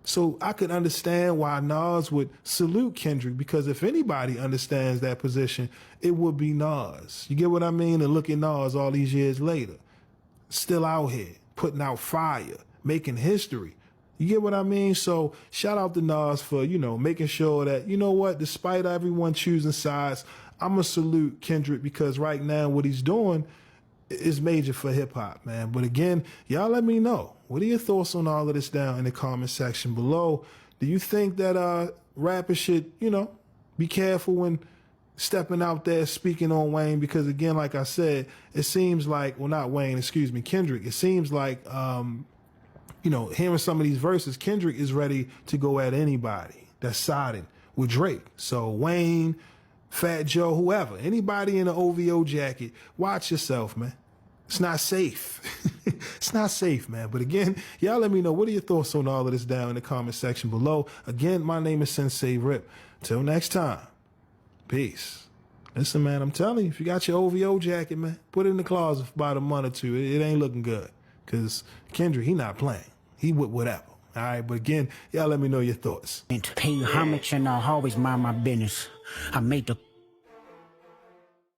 So I could understand why Nas would salute Kendrick, because if anybody understands that position, it would be Nas. You get what I mean? And look at Nas all these years later, still out here, putting out fire, making history. You get what I mean? So shout out to Nas for, making sure that, despite everyone choosing sides, I'm going to salute Kendrick, because right now what he's doing is major for hip hop, man. But again, y'all let me know. What are your thoughts on all of this down in the comment section below? Do you think that rappers should, be careful when stepping out there speaking on Wayne? Because again, like I said, it seems like, well, not Wayne, excuse me, Kendrick. It seems like, hearing some of these verses, Kendrick is ready to go at anybody that's siding with Drake. So Wayne, Fat Joe, whoever, anybody in an OVO jacket, watch yourself, man. It's not safe. It's not safe, man. But again, y'all let me know, what are your thoughts on all of this down in the comment section below. Again, my name is Sensei Rip. Till next time, peace. Listen, man, I'm telling you, if you got your OVO jacket, man, put it in the closet for about a month or two. It ain't looking good, because Kendrick, he not playing. He with whatever. All right, but again, y'all let me know your thoughts. And to pay homage, and I'll always mind my business. I made the...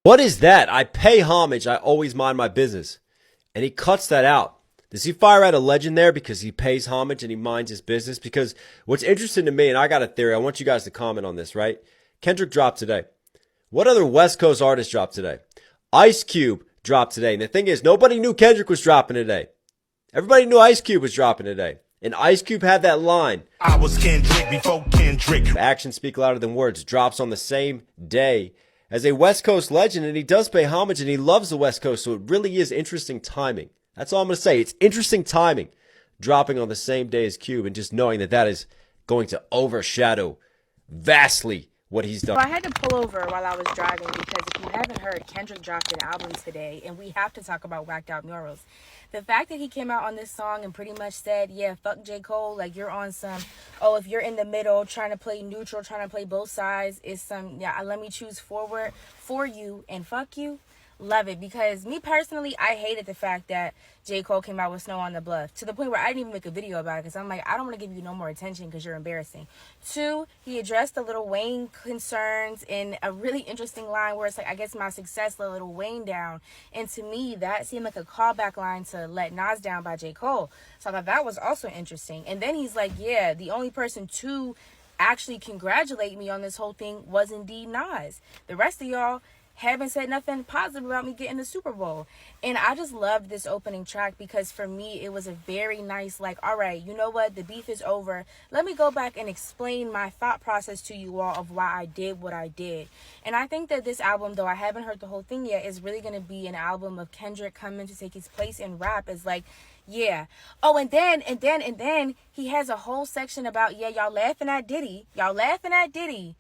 What is that? I pay homage, I always mind my business. And he cuts that out. Does he fire out a legend there because he pays homage and he minds his business? Because what's interesting to me, and I got a theory, I want you guys to comment on this, right? Kendrick dropped today. What other West Coast artist dropped today? Ice Cube dropped today. And the thing is, nobody knew Kendrick was dropping today. Everybody knew Ice Cube was dropping today. And Ice Cube had that line. I was Kendrick before Kendrick. Actions speak louder than words. Drops on the same day as a West Coast legend. And he does pay homage and he loves the West Coast. So it really is interesting timing. That's all I'm going to say. It's interesting timing. Dropping on the same day as Cube and just knowing that that is going to overshadow vastly what he's done. So I had to pull over while I was driving because if you haven't heard, Kendrick dropped an album today, and we have to talk about Whacked Out Murals. The fact that he came out on this song and pretty much said, yeah, fuck J. Cole, like you're on some, oh, if you're in the middle, trying to play neutral, trying to play both sides, is some, yeah, let me choose forward for you and fuck you. Love it, because me personally, I hated the fact that J. Cole came out with Snow on the Bluff to the point where I didn't even make a video about it because I'm like, I don't want to give you no more attention because you're embarrassing. 2, he addressed the Lil Wayne concerns in a really interesting line where it's like, I guess my success let Lil Wayne down. And to me, that seemed like a callback line to Let Nas Down by J. Cole. So I thought that was also interesting. And then he's like, yeah, the only person to actually congratulate me on this whole thing was indeed Nas. The rest of y'all haven't said nothing positive about me getting the Super Bowl. And I just loved this opening track because for me, it was a very nice, like, all right, you know what? The beef is over. Let me go back and explain my thought process to you all of why I did what I did. And I think that this album, though I haven't heard the whole thing yet, is really going to be an album of Kendrick coming to take his place in rap. Is like, yeah. Oh, and then he has a whole section about, yeah, y'all laughing at Diddy. Y'all laughing at Diddy.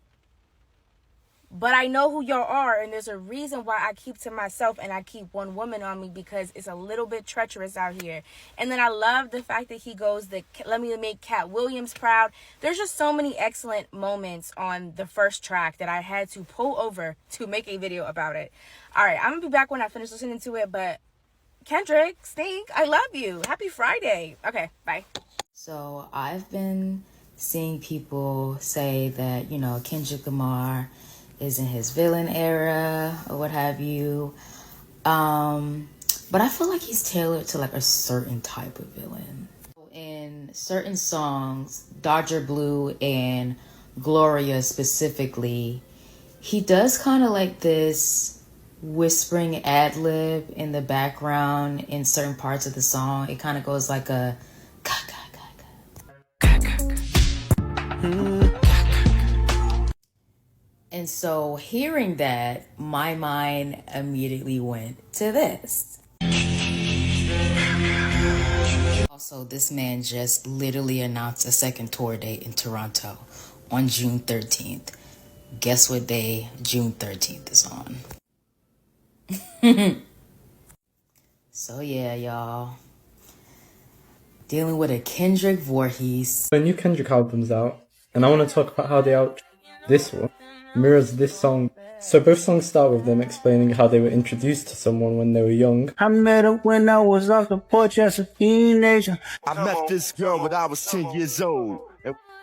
But I know who y'all are, and there's a reason why I keep to myself and I keep one woman on me because it's a little bit treacherous out here. And then I love the fact that he goes, let me make Cat Williams proud. There's just so many excellent moments on the first track that I had to pull over to make a video about it. All right, I'm going to be back when I finish listening to it, but Kendrick, Stink, I love you. Happy Friday. Okay, bye. So I've been seeing people say that, you know, Kendrick Lamar is in his villain era or what have you. But I feel like he's tailored to like a certain type of villain. In certain songs, Dodger Blue and Gloria specifically, he does kind of like this whispering ad-lib in the background in certain parts of the song. It kind of goes like a And so hearing that, my mind immediately went to this. Also, this man just literally announced a second tour date in Toronto on June 13th. Guess what day June 13th is on? So yeah, y'all. Dealing with a Kendrick Voorhees. A new Kendrick album's out, and I want to talk about how they out this one mirrors this song. So both songs start with them explaining how they were introduced to someone when they were young. I met her when I was off the porch as a teenager. I met this girl when I was 10 years old.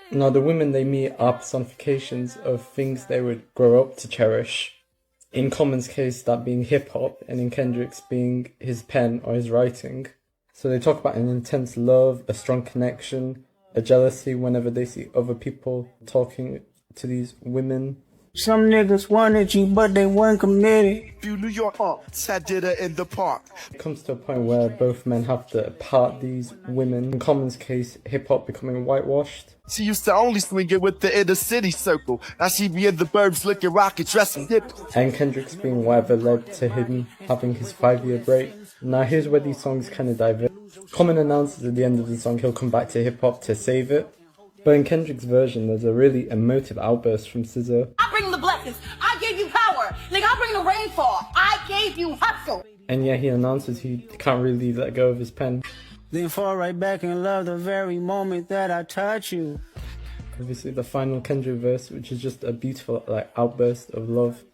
Now the women they meet are personifications of things they would grow up to cherish. In Common's case, that being hip-hop, and in Kendrick's being his pen or his writing. So they talk about an intense love, a strong connection, a jealousy whenever they see other people talking to these women. Some niggas wanted you, but they weren't committed. Few New York sat dinner in the park. It comes to a point where both men have to part these women. In Common's case, hip-hop becoming whitewashed. She used to only swing it with the inner city circle. Now she be in the burbs looking rocket, dressing hip. And Kendrick's being whatever led to him having his 5-year break. Now here's where these songs kind of diverge. Common announces at the end of the song he'll come back to hip-hop to save it. But in Kendrick's version, there's a really emotive outburst from SZA. I bring the blessings. I gave you power. Like, I bring the rainfall. I gave you hustle. And yeah, he announces he can't really let go of his pen. Then fall right back in love the very moment that I touch you. Obviously the final Kendrick verse, which is just a beautiful outburst of love.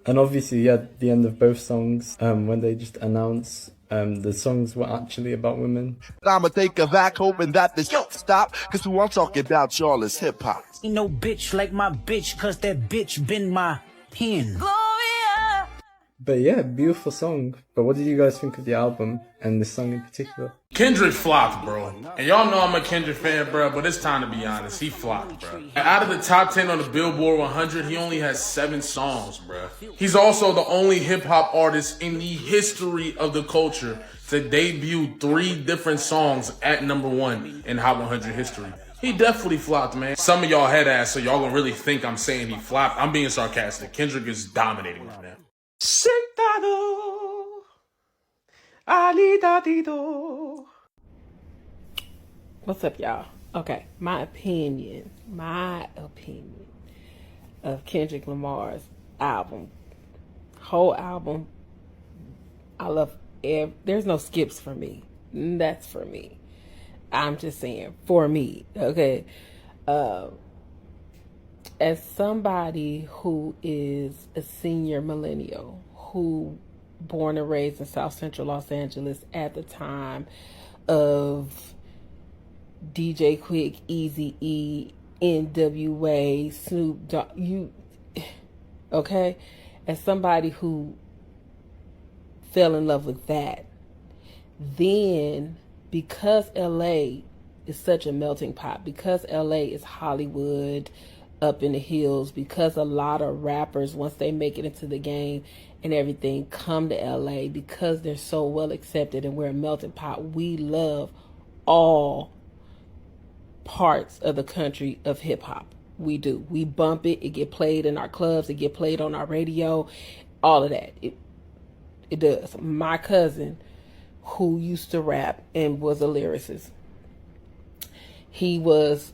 And obviously, yeah, the end of both songs, when they just announce the songs were actually about women. I'ma take a back hoping that this stop, cause who I'm talking about y'all is hip hop. Ain't no bitch like my bitch, cause that bitch been my pen. But yeah, beautiful song. But what did you guys think of the album and this song in particular? Kendrick flopped, bro. And y'all know I'm a Kendrick fan, bro, but it's time to be honest. He flopped, bro. Out of the top 10 on the Billboard 100, he only has 7 songs, bro. He's also the only hip-hop artist in the history of the culture to debut 3 different songs at number 1 in Hot 100 history. He definitely flopped, man. Some of y'all head ass, so y'all gonna really think I'm saying he flopped. I'm being sarcastic. Kendrick is dominating right now. Sentado, alidadido. What's up, y'all? Okay, my opinion of Kendrick Lamar's album, whole album, I love there's no skips for me. That's for me. I'm just saying, for me, okay? As somebody who is a senior millennial, who born and raised in South Central Los Angeles at the time of DJ Quick, Eazy-E, NWA, Snoop Dogg, okay? As somebody who fell in love with that, then because LA is such a melting pot, because LA is Hollywood up in the hills, because a lot of rappers, once they make it into the game and everything, come to LA, because they're so well accepted and we're a melting pot, we love all parts of the country of hip hop. We do. We bump it. It get played in our clubs. It get played on our radio. All of that. It does. My cousin, who used to rap and was a lyricist, he was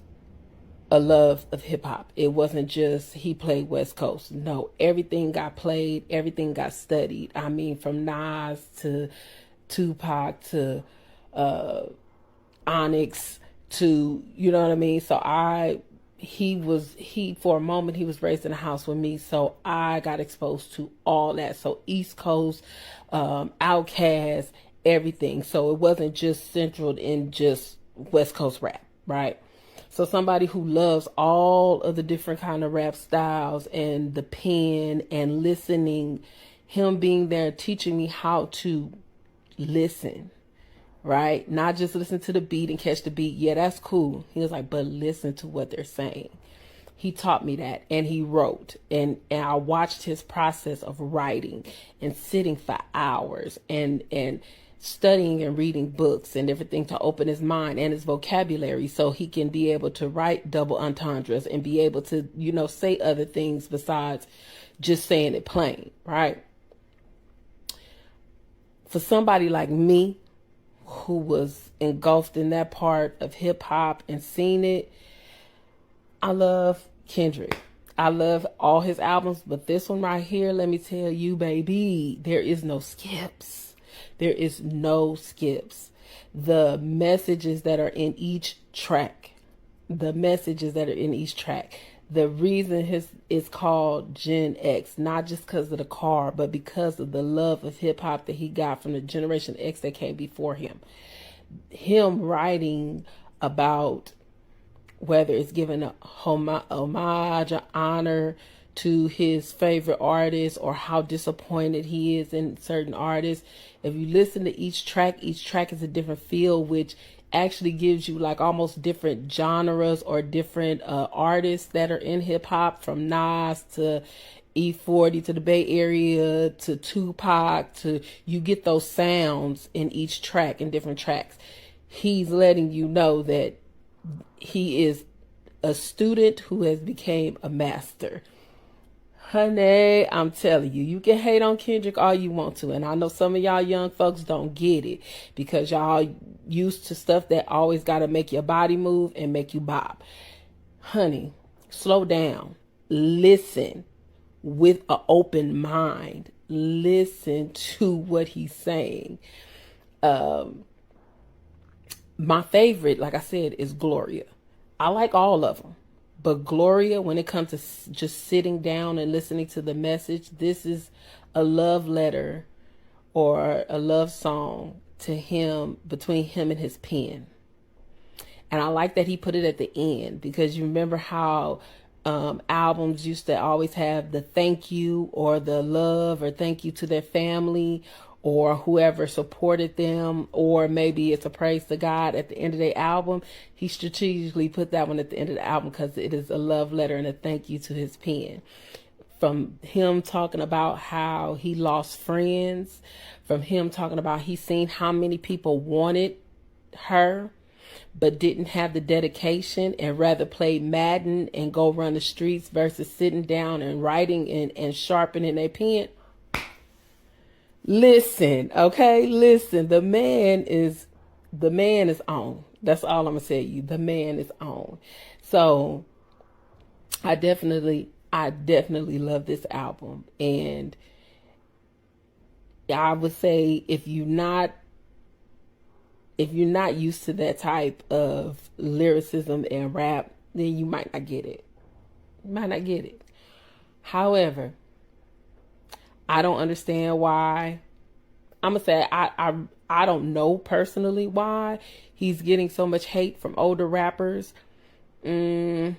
a love of hip hop. It wasn't just he played West Coast. No, everything got played. Everything got studied. I mean, from Nas to Tupac to Onyx to, you know what I mean? So for a moment, he was raised in a house with me. So I got exposed to all that. So East Coast, Outkast, everything. So it wasn't just centered in just West Coast rap, right? So somebody who loves all of the different kind of rap styles and the pen and listening, him being there teaching me how to listen, right? Not just listen to the beat and catch the beat. Yeah, that's cool. He was like, but listen to what they're saying. He taught me that, and he wrote, and I watched his process of writing and sitting for hours and studying and reading books and everything to open his mind and his vocabulary so he can be able to write double entendres and be able to, say other things besides just saying it plain, right? For somebody like me, who was engulfed in that part of hip hop and seen it, I love Kendrick. I love all his albums, but this one right here, let me tell you, baby, there is no skips. There is no skips. The messages that are in each track, the reason it's called Gen X, not just because of the car, but because of the love of hip hop that he got from the Generation X that came before him. Him writing about whether it's giving a homage or honor to his favorite artist or how disappointed he is in certain artists. If you listen to each track is a different feel, which actually gives you like almost different genres or different artists that are in hip hop, from Nas to E40 to the Bay Area to Tupac to, you get those sounds in each track, in different tracks. He's letting you know that he is a student who has became a master. Honey, I'm telling you, you can hate on Kendrick all you want to. And I know some of y'all young folks don't get it because y'all used to stuff that always got to make your body move and make you bop. Honey, slow down. Listen with an open mind. Listen to what he's saying. My favorite, like I said, is Gloria. I like all of them. But Gloria, when it comes to just sitting down and listening to the message, this is a love letter or a love song to him, between him and his pen. And I like that he put it at the end, because you remember how albums used to always have the thank you or the love or thank you to their family or whoever supported them, or maybe it's a praise to God at the end of the album, he strategically put that one at the end of the album because it is a love letter and a thank you to his pen. From him talking about how he lost friends, from him talking about he's seen how many people wanted her but didn't have the dedication and rather play Madden and go run the streets versus sitting down and writing and sharpening their pen. Listen, okay? Listen, the man is on. That's all I'm gonna say to you. The man is on. So I definitely love this album. And I would say if you're not used to that type of lyricism and rap, then you might not get it. You might not get it. However, I don't understand why. I'm gonna say I don't know personally why he's getting so much hate from older rappers. And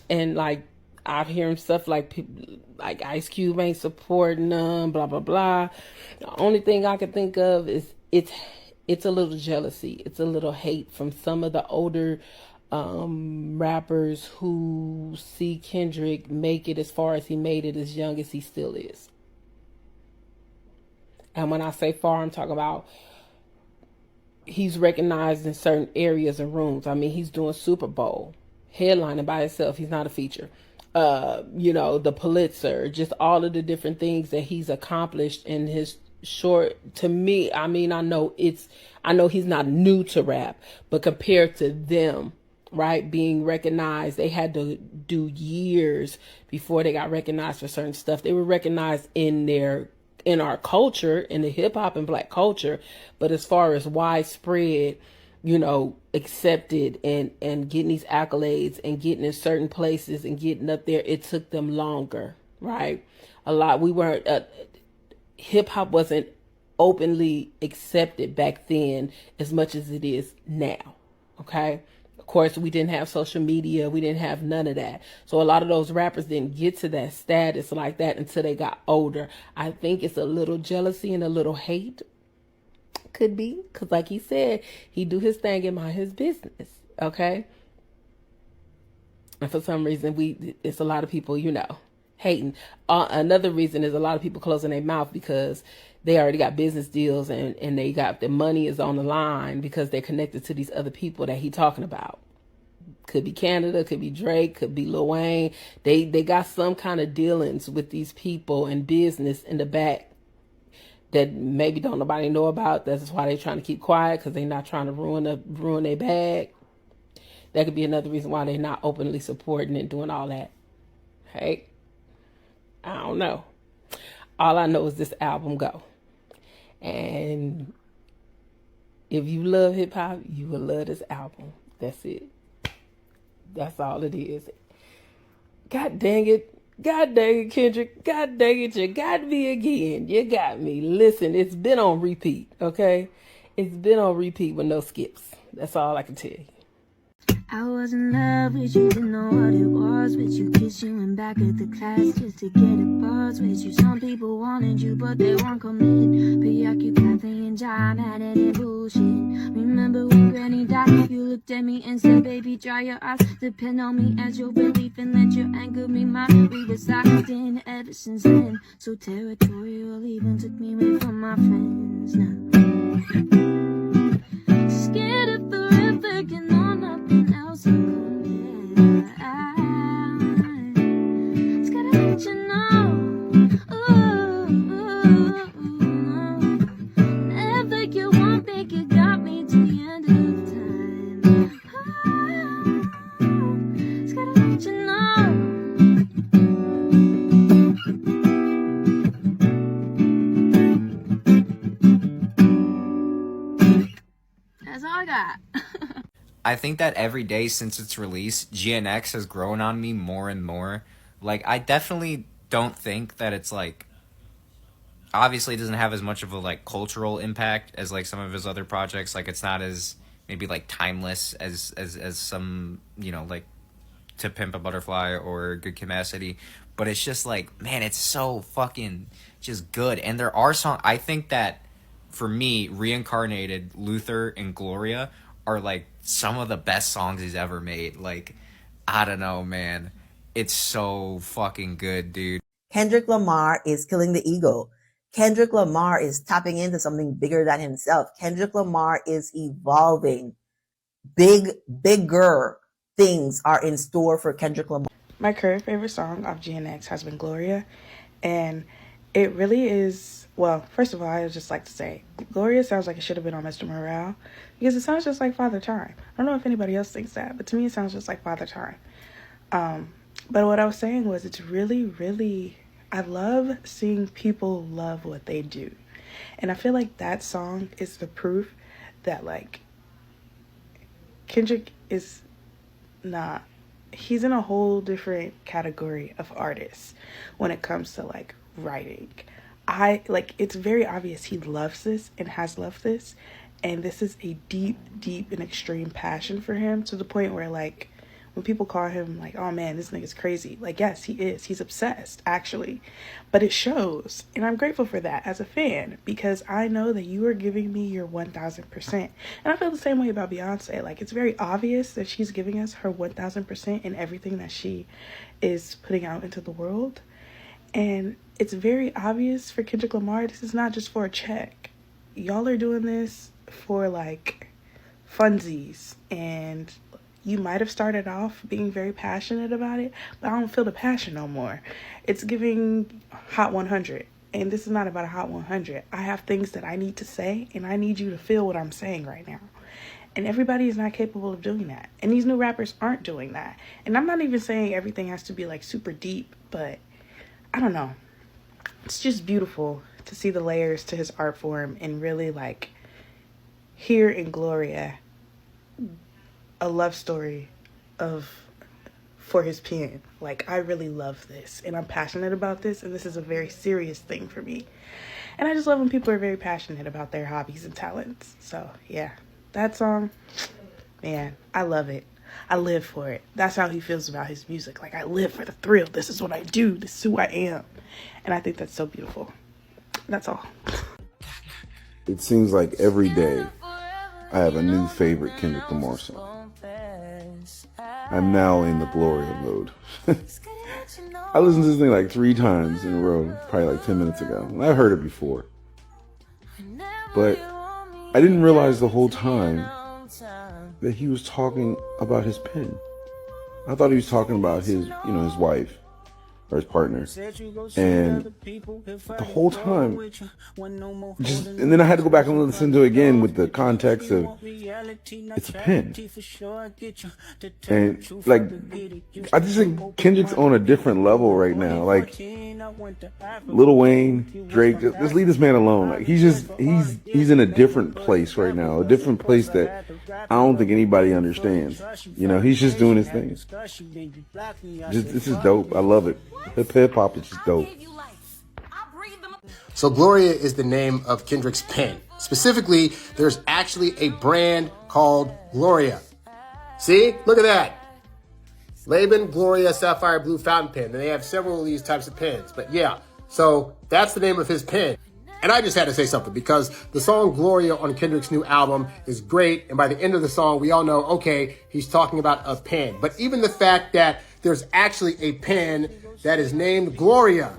like I'm hearing stuff like people like Ice Cube ain't supporting them, blah blah blah. The only thing I can think of is it's a little jealousy. It's a little hate from some of the older rappers who see Kendrick make it as far as he made it, as young as he still is. And when I say far, I'm talking about he's recognized in certain areas and rooms. I mean, he's doing Super Bowl, headlining by himself. He's not a feature. The Pulitzer, just all of the different things that he's accomplished in his short. To me, I mean, I know he's not new to rap, but compared to them, right, being recognized, they had to do years before they got recognized for certain stuff. They were recognized in our culture, in the hip hop and black culture, but as far as widespread, accepted and getting these accolades and getting in certain places and getting up there, it took them longer, right? Hip hop wasn't openly accepted back then as much as it is now, okay? Of course, we didn't have social media. We didn't have none of that. So a lot of those rappers didn't get to that status like that until they got older. I think it's a little jealousy and a little hate. Could be. Because like he said, he do his thing and mind his business. Okay? And for some reason, it's a lot of people, hating. Another reason is a lot of people closing their mouth because they already got business deals and they got the money is on the line because they're connected to these other people that he talking about. Could be Canada, could be Drake, could be Lil Wayne. They got some kind of dealings with these people and business in the back that maybe don't nobody know about. That's why they're trying to keep quiet because they're not trying to ruin their bag. That could be another reason why they're not openly supporting and doing all that. Hey, I don't know. All I know is this album go. And if you love hip hop, you will love this album. That's it. That's all it is. God dang it. God dang it, Kendrick. God dang it, you got me again. You got me. Listen, it's been on repeat, okay? It's been on repeat with no skips. That's all I can tell you. I was in love with you, didn't know what it was with you. Kissed you in back of the class just to get a buzz with you. Some people wanted you, but they weren't committed. Preoccupied playing job, had it in bullshit. Remember when Granny died, you looked at me and said, baby, dry your eyes. Depend on me as your relief and let your anger be mine. We were locked in ever since then. So territorial, even took me away from my friends now. Scared of forever, can know nothing else will come back. Just gotta let you know. Whenever you want me, you got me to the end of time. Just gotta let you know. That's all I got. I think that every day since its release, GNX has grown on me more and more. Like, I definitely don't think that it's, like, obviously it doesn't have as much of a, like, cultural impact as, like, some of his other projects. Like, it's not as, maybe, like, timeless as some, like, To Pimp a Butterfly or Good Kid, Mad City. but it's just like, man, it's so fucking just good. And there are songs, I think that for me, Reincarnated, Luther, and Gloria are like some of the best songs he's ever made. Like, I don't know, man. It's so fucking good, dude. Kendrick Lamar is killing the ego. Kendrick Lamar is tapping into something bigger than himself. Kendrick Lamar is evolving. Bigger things are in store for Kendrick Lamar. My current favorite song off GNX has been Gloria, and it really is, well, first of all, I would just like to say, Gloria sounds like it should have been on Mr. Morale, because it sounds just like Father Time. I don't know if anybody else thinks that, but to me it sounds just like Father Time. But what I was saying was, it's really, I love seeing people love what they do. And I feel like that song is the proof that, like, Kendrick is not, he's in a whole different category of artists when it comes to, like, writing. It's very obvious he loves this and has loved this. And this is a deep and extreme passion for him, to the point where, like, when people call him, like, oh man, this nigga's crazy. Like, yes, he is. He's obsessed, actually. But it shows. And I'm grateful for that as a fan, because I know that you are giving me your 1000%. And I feel the same way about Beyonce. Like, it's very obvious that she's giving us her 1000% in everything that she is putting out into the world. And it's very obvious for Kendrick Lamar, this is not just for a check. Y'all are doing this for, like, funsies, and you might have started off being very passionate about it, but I don't feel the passion no more. It's giving Hot 100, and this is not about a Hot 100. I have things that I need to say, and I need you to feel what I'm saying right now. And everybody is not capable of doing that. And these new rappers aren't doing that. And I'm not even saying everything has to be, like, super deep, but I don't know. It's just beautiful to see the layers to his art form, and really, like, hear in Gloria a love story for his pen. Like, I really love this, and I'm passionate about this, and this is a very serious thing for me. And I just love when people are very passionate about their hobbies and talents. So yeah, that song, man, I love it. I live for it. That's how he feels about his music. Like, I live for the thrill. This is what I do. This is who I am. And I think that's so beautiful. That's all. It seems like every day I have a new favorite Kendrick Lamar song. I'm now in the Gloria mode. I listened to this thing like 3 times in a row, probably like 10 minutes ago. And I've heard it before. But I didn't realize the whole time that he was talking about his pen. I thought he was talking about his, his wife or his partner. And the whole time, and then I had to go back and listen to it again with the context of it's a pen. And like, I just think Kendrick's on a different level right now. Like, Lil Wayne, Drake, just leave this man alone. Like, he's in a different place right now, a different place that I don't think anybody understands. He's just doing his thing. This is dope. I love it. Hip hop is just dope. So Gloria is the name of Kendrick's pen. Specifically, there's actually a brand called Gloria. See? Look at that. Laban Gloria Sapphire Blue Fountain Pen. And they have several of these types of pens. But yeah, so that's the name of his pen. And I just had to say something, because the song Gloria on Kendrick's new album is great. And by the end of the song, we all know, okay, he's talking about a pen. But even the fact that there's actually a pen that is named Gloria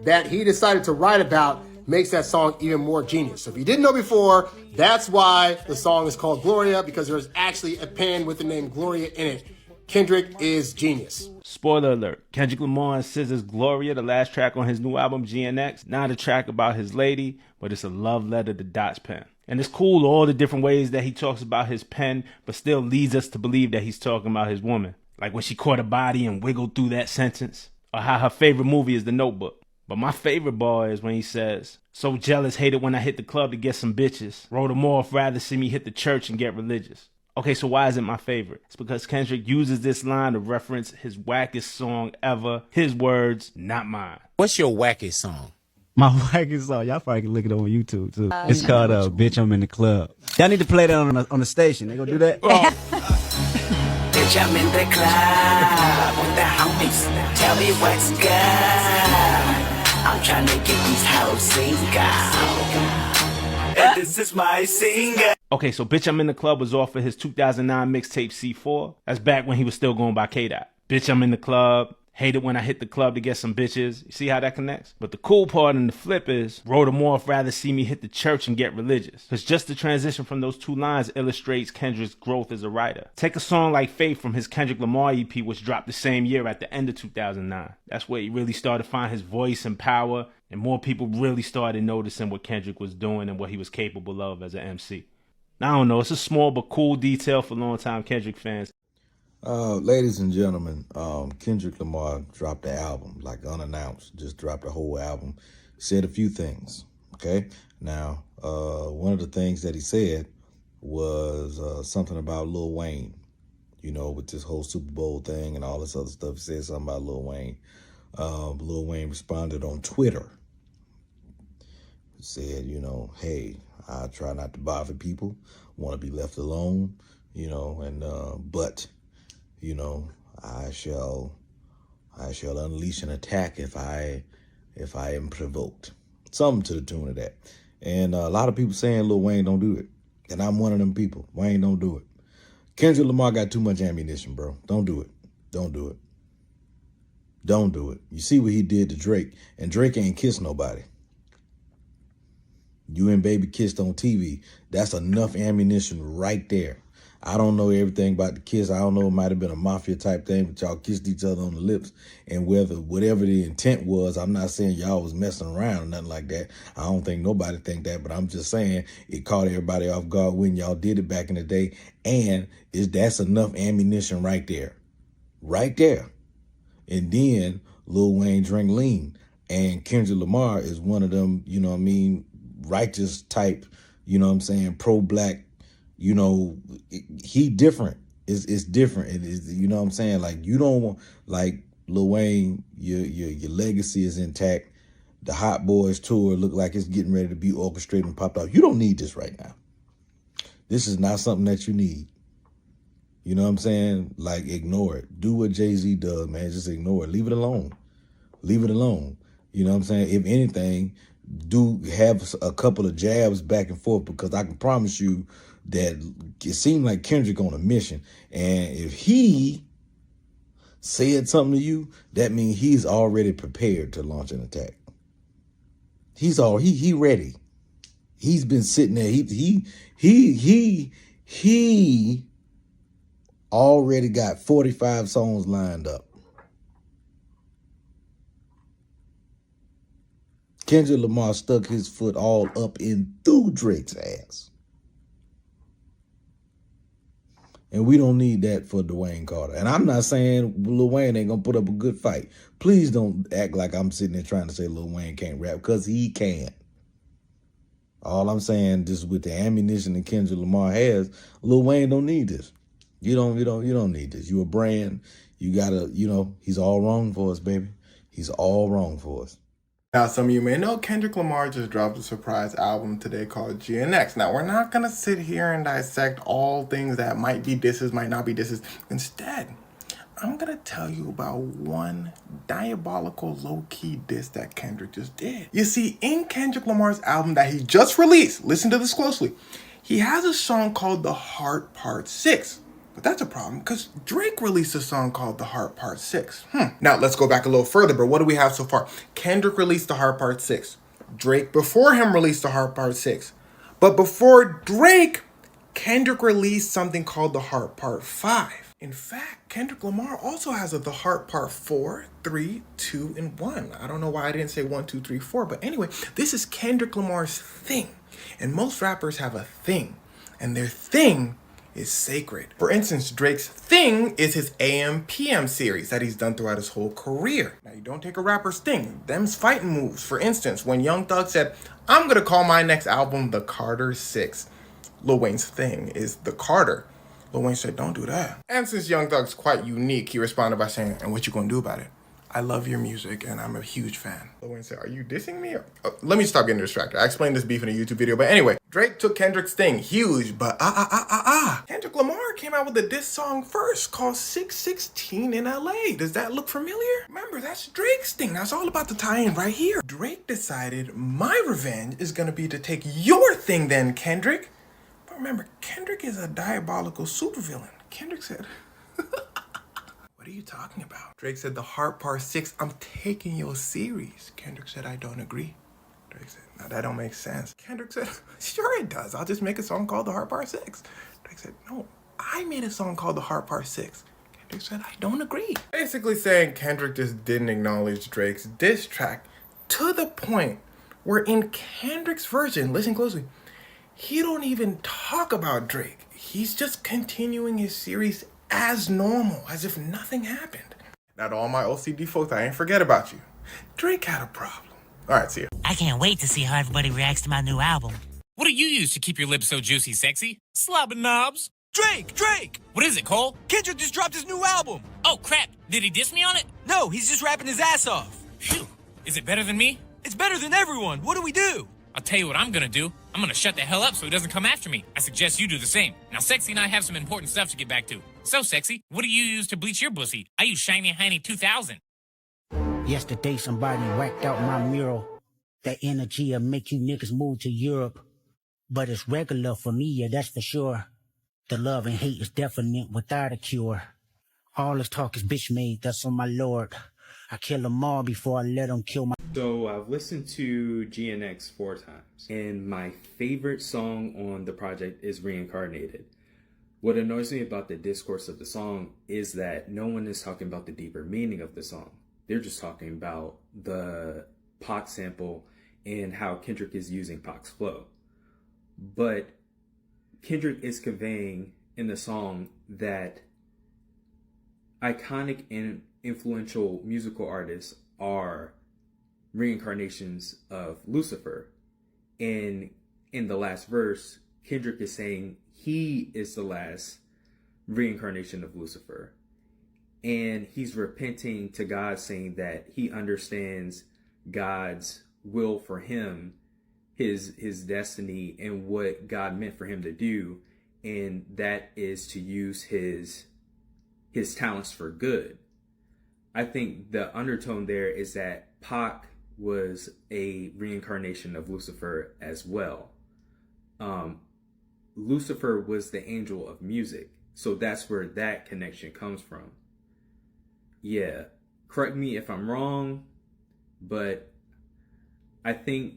that he decided to write about makes that song even more genius. So if you didn't know before, that's why the song is called Gloria, because there's actually a pen with the name Gloria in it. Kendrick is genius. Spoiler alert, Kendrick Lamar and SZA's Gloria, the last track on his new album GNX, not a track about his lady, but it's a love letter to Dot's pen. And it's cool all the different ways that he talks about his pen, but still leads us to believe that he's talking about his woman. Like when she caught a body and wiggled through that sentence, or how her favorite movie is The Notebook. But my favorite bar is when he says, so jealous, hated when I hit the club to get some bitches. Wrote them off, rather see me hit the church and get religious. Okay, so why is it my favorite? It's because Kendrick uses this line to reference his wackest song ever. His words, not mine. What's your wackest song? My wackest song, y'all probably can look it up on YouTube too. It's called Bitch, I'm in the Club. Y'all need to play that on the station. They gonna do that? Bitch, I'm in the club with the homies. Tell me what's good. I'm trying to get these hoes single. And this is my single. Okay, so Bitch I'm in the Club was off of his 2009 mixtape C4. That's back when he was still going by K-Dot. Bitch I'm in the Club. Hate it when I hit the club to get some bitches. You see how that connects? But the cool part and the flip is, wrote them off rather see me hit the church and get religious. Because just the transition from those two lines illustrates Kendrick's growth as a writer. Take a song like Faith from his Kendrick Lamar EP, which dropped the same year at the end of 2009. That's where he really started to find his voice and power, and more people really started noticing what Kendrick was doing and what he was capable of as an MC. Now, I don't know, it's a small but cool detail for longtime Kendrick fans. Ladies and gentlemen, Kendrick Lamar dropped the album, like unannounced, just dropped the whole album, said a few things, okay? Now, one of the things that he said was something about Lil Wayne, you know, with this whole Super Bowl thing and all this other stuff. He said something about Lil Wayne. Lil Wayne responded on Twitter, said, you know, hey, I try not to bother people, want to be left alone, you know, and, but, you know, I shall unleash an attack if I am provoked. Something to the tune of that. And a lot of people saying Lil Wayne don't do it. And I'm one of them people. Wayne don't do it. Kendrick Lamar got too much ammunition, bro. Don't do it. Don't do it. Don't do it. You see what he did to Drake, and Drake ain't kissed nobody. You and Baby kissed on TV. That's enough ammunition right there. I don't know everything about the kiss. I don't know, it might have been a mafia type thing, but y'all kissed each other on the lips. And whatever the intent was, I'm not saying y'all was messing around or nothing like that. I don't think nobody think that, but I'm just saying it caught everybody off guard when y'all did it back in the day. And that's enough ammunition right there. Right there. And then Lil Wayne drank lean. And Kendrick Lamar is one of them, you know what I mean, righteous type, you know what I'm saying, pro-black. You know, he different. It's different. It is, you know what I'm saying? Like, you don't want, like, Lil Wayne, your legacy is intact. The Hot Boys tour look like it's getting ready to be orchestrated and popped off. You don't need this right now. This is not something that you need. You know what I'm saying? Like, ignore it. Do what Jay-Z does, man. Just ignore it. Leave it alone. Leave it alone. You know what I'm saying? If anything, do have a couple of jabs back and forth, because I can promise you that it seemed like Kendrick on a mission. And if he said something to you, that means he's already prepared to launch an attack. He ready. He's been sitting there. He already got 45 songs lined up. Kendrick Lamar stuck his foot all up in through Drake's ass. And we don't need that for Dwayne Carter. And I'm not saying Lil Wayne ain't going to put up a good fight. Please don't act like I'm sitting there trying to say Lil Wayne can't rap, because he can. All I'm saying, just with the ammunition that Kendrick Lamar has, Lil Wayne don't need this. You don't need this. You a brand. You gotta, you know, he's all wrong for us, baby. He's all wrong for us. Now, some of you may know Kendrick Lamar just dropped a surprise album today called GNX. Now, we're not going to sit here and dissect all things that might be disses, might not be disses. Instead, I'm going to tell you about one diabolical low-key diss that Kendrick just did. You see, in Kendrick Lamar's album that he just released, listen to this closely, he has a song called The Heart Part 6. But that's a problem, because Drake released a song called The Heart Part 6. Now, let's go back a little further, but what do we have so far? Kendrick released The Heart Part 6. Drake before him released The Heart Part 6. But before Drake, Kendrick released something called The Heart Part 5. In fact, Kendrick Lamar also has a The Heart Part 4, 3, 2, and 1. I don't know why I didn't say 1, 2, 3, 4, but anyway, this is Kendrick Lamar's thing. And most rappers have a thing, and their thing is sacred. For instance, Drake's thing is his AM/PM series that he's done throughout his whole career. Now, you don't take a rapper's thing. Them's fighting moves. For instance, when Young Thug said, I'm gonna call my next album The Carter 6, Lil Wayne's thing is The Carter. Lil Wayne said, don't do that. And since Young Thug's quite unique, he responded by saying, and what you gonna do about it? I love your music and I'm a huge fan. Lil Wayne said, are you dissing me? Let me stop getting distracted. I explained this beef in a YouTube video, but anyway, Drake took Kendrick's thing, huge, but Kendrick Lamar came out with a diss song first called 616 in LA. Does that look familiar? Remember, that's Drake's thing. That's all about the tie-in right here. Drake decided my revenge is gonna be to take your thing then, Kendrick. But remember, Kendrick is a diabolical supervillain. Kendrick said, what are you talking about? Drake said the Heart Part 6, I'm taking your series. Kendrick said, I don't agree. Drake said, no, that don't make sense. Kendrick said, sure it does. I'll just make a song called The Heart Part 6. Drake said, no, I made a song called The Heart Part 6. Kendrick said, I don't agree. Basically saying Kendrick just didn't acknowledge Drake's diss track to the point where in Kendrick's version, listen closely, he don't even talk about Drake. He's just continuing his series as normal, as if nothing happened. Now to all my OCD folks, I ain't forget about you. Drake had a problem. All right, see ya. I can't wait to see how everybody reacts to my new album. What do you use to keep your lips so juicy sexy? Slobbing knobs. Drake! What is it, Cole? Kendrick just dropped his new album. Oh, crap. Did he diss me on it? No, he's just rapping his ass off. Phew. Is it better than me? It's better than everyone. What do we do? I'll tell you what I'm gonna do. I'm gonna shut the hell up so he doesn't come after me. I suggest you do the same. Now, Sexy and I have some important stuff to get back to. So, Sexy, what do you use to bleach your pussy? I use Shiny Hiney 2000. Yesterday somebody whacked out my mural. That energy'll make you niggas move to Europe. But it's regular for me, yeah, that's for sure. The love and hate is definite without a cure. All this talk is bitch made, that's on my lord. I kill them all before I let them kill my... So I've listened to GNX 4 times, and my favorite song on the project is Reincarnated. What annoys me about the discourse of the song is that no one is talking about the deeper meaning of the song. They're just talking about the Pac sample and how Kendrick is using Pac's flow. But Kendrick is conveying in the song that iconic and influential musical artists are reincarnations of Lucifer. And in the last verse, Kendrick is saying he is the last reincarnation of Lucifer. And he's repenting to God, saying that he understands God's will for him, his destiny, and what God meant for him to do. And that is to use his talents for good. I think the undertone there is that Pac was a reincarnation of Lucifer as well. Lucifer was the angel of music. So that's where that connection comes from. Yeah, correct me if I'm wrong, but I think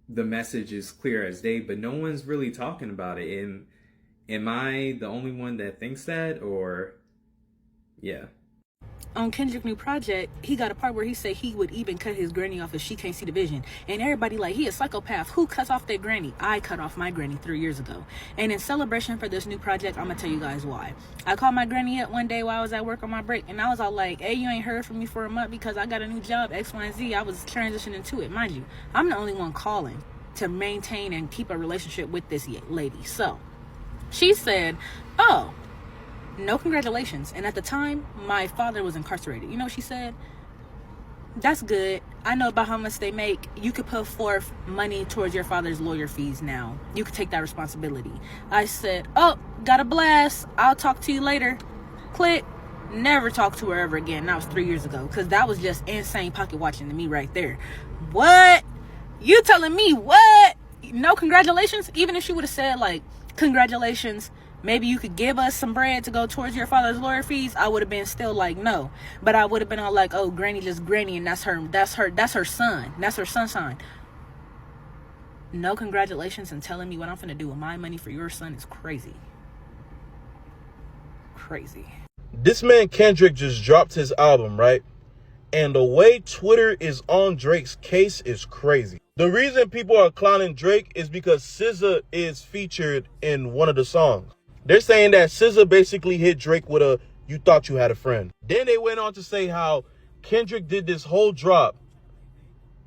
the message is clear as day, but no one's really talking about it. And am I the only one that thinks that, or yeah? On Kendrick's new project, he got a part where he said he would even cut his granny off if she can't see the vision. And everybody like, he a psychopath. Who cuts off their granny? I cut off my granny 3 years ago. And in celebration for this new project, I'm going to tell you guys why. I called my granny up one day while I was at work on my break. And I was all like, hey, you ain't heard from me for a month because I got a new job, X, Y, and Z. I was transitioning to it. Mind you, I'm the only one calling to maintain and keep a relationship with this lady. So she said, oh, no congratulations. And at the time, my father was incarcerated. You know what she said? That's good. I know about how much they make. You could put forth money towards your father's lawyer fees now. You could take that responsibility. I said, oh, got a blast. I'll talk to you later. Click. Never talk to her ever again. That was 3 years ago. Because that was just insane pocket watching to me right there. What? You telling me what? No congratulations? Even if she would have said, like, congratulations, maybe you could give us some bread to go towards your father's lawyer fees, I would have been still like, no. But I would have been all like, oh, granny just granny, and that's her son. That's her sunshine. No congratulations and telling me what I'm finna do with my money for your son is crazy. Crazy. This man Kendrick just dropped his album, right? And the way Twitter is on Drake's case is crazy. The reason people are clowning Drake is because SZA is featured in one of the songs. They're saying that SZA basically hit Drake with a, you thought you had a friend. Then they went on to say how Kendrick did this whole drop.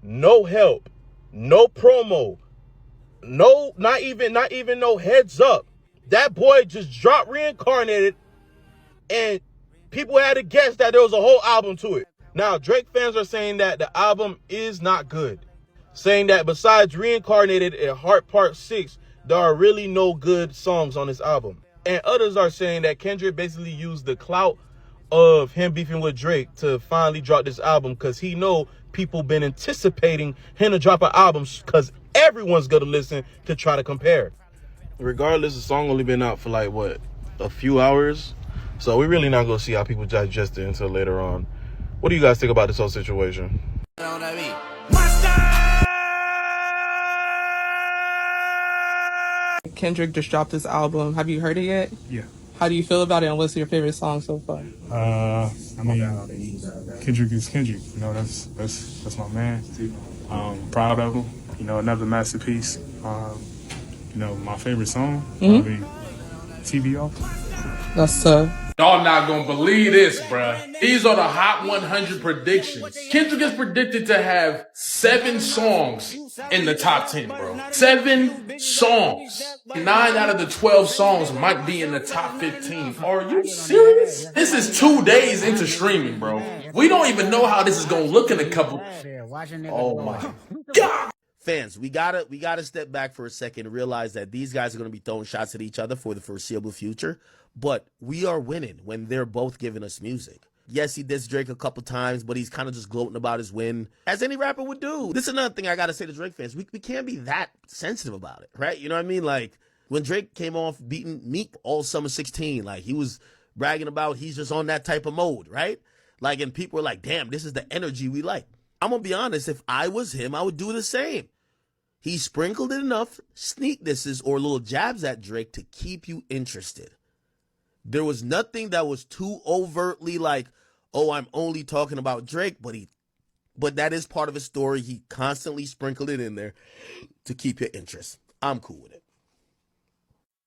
No help, no promo, no, not even no heads up. That boy just dropped Reincarnated and people had to guess that there was a whole album to it. Now, Drake fans are saying that the album is not good, saying that besides Reincarnated and Heart Part 6, there are really no good songs on this album. And others are saying that Kendrick basically used the clout of him beefing with Drake to finally drop this album because he know people been anticipating him to drop an album because everyone's going to listen to try to compare. Regardless, the song only been out for like, what, a few hours? So we really not going to see how people digest it until later on. What do you guys think about this whole situation? Kendrick just dropped this album. Have you heard it yet? Yeah. How do you feel about it, and what's your favorite song so far? I mean, Kendrick is Kendrick. You know, that's my man. Proud of him. You know, another masterpiece. You know, my favorite song, probably TBO. That's Y'all not gonna believe this, bruh. These are the Hot 100 predictions. Kendrick is predicted to have 7 songs in the top 10, bro. 7 songs. 9 out of the 12 songs might be in the top 15. Are you serious? This is 2 days into streaming, bro. We don't even know how this is gonna look in a couple. Oh my God. Fans, we gotta step back for a second and realize that these guys are gonna be throwing shots at each other for the foreseeable future. But we are winning when they're both giving us music. Yes, he dissed Drake a couple times, but he's kind of just gloating about his win, as any rapper would do. This is another thing I gotta say to Drake fans. We can't be that sensitive about it, right? You know what I mean? Like, when Drake came off beating Meek all summer 16, like, he was bragging about he's just on that type of mode, right? Like, and people were like, damn, this is the energy we like. I'm gonna be honest, if I was him, I would do the same. He sprinkled in enough sneak disses or little jabs at Drake to keep you interested. There was nothing that was too overtly like, oh, I'm only talking about Drake, but that is part of his story. He constantly sprinkled it in there to keep your interest. I'm cool with it.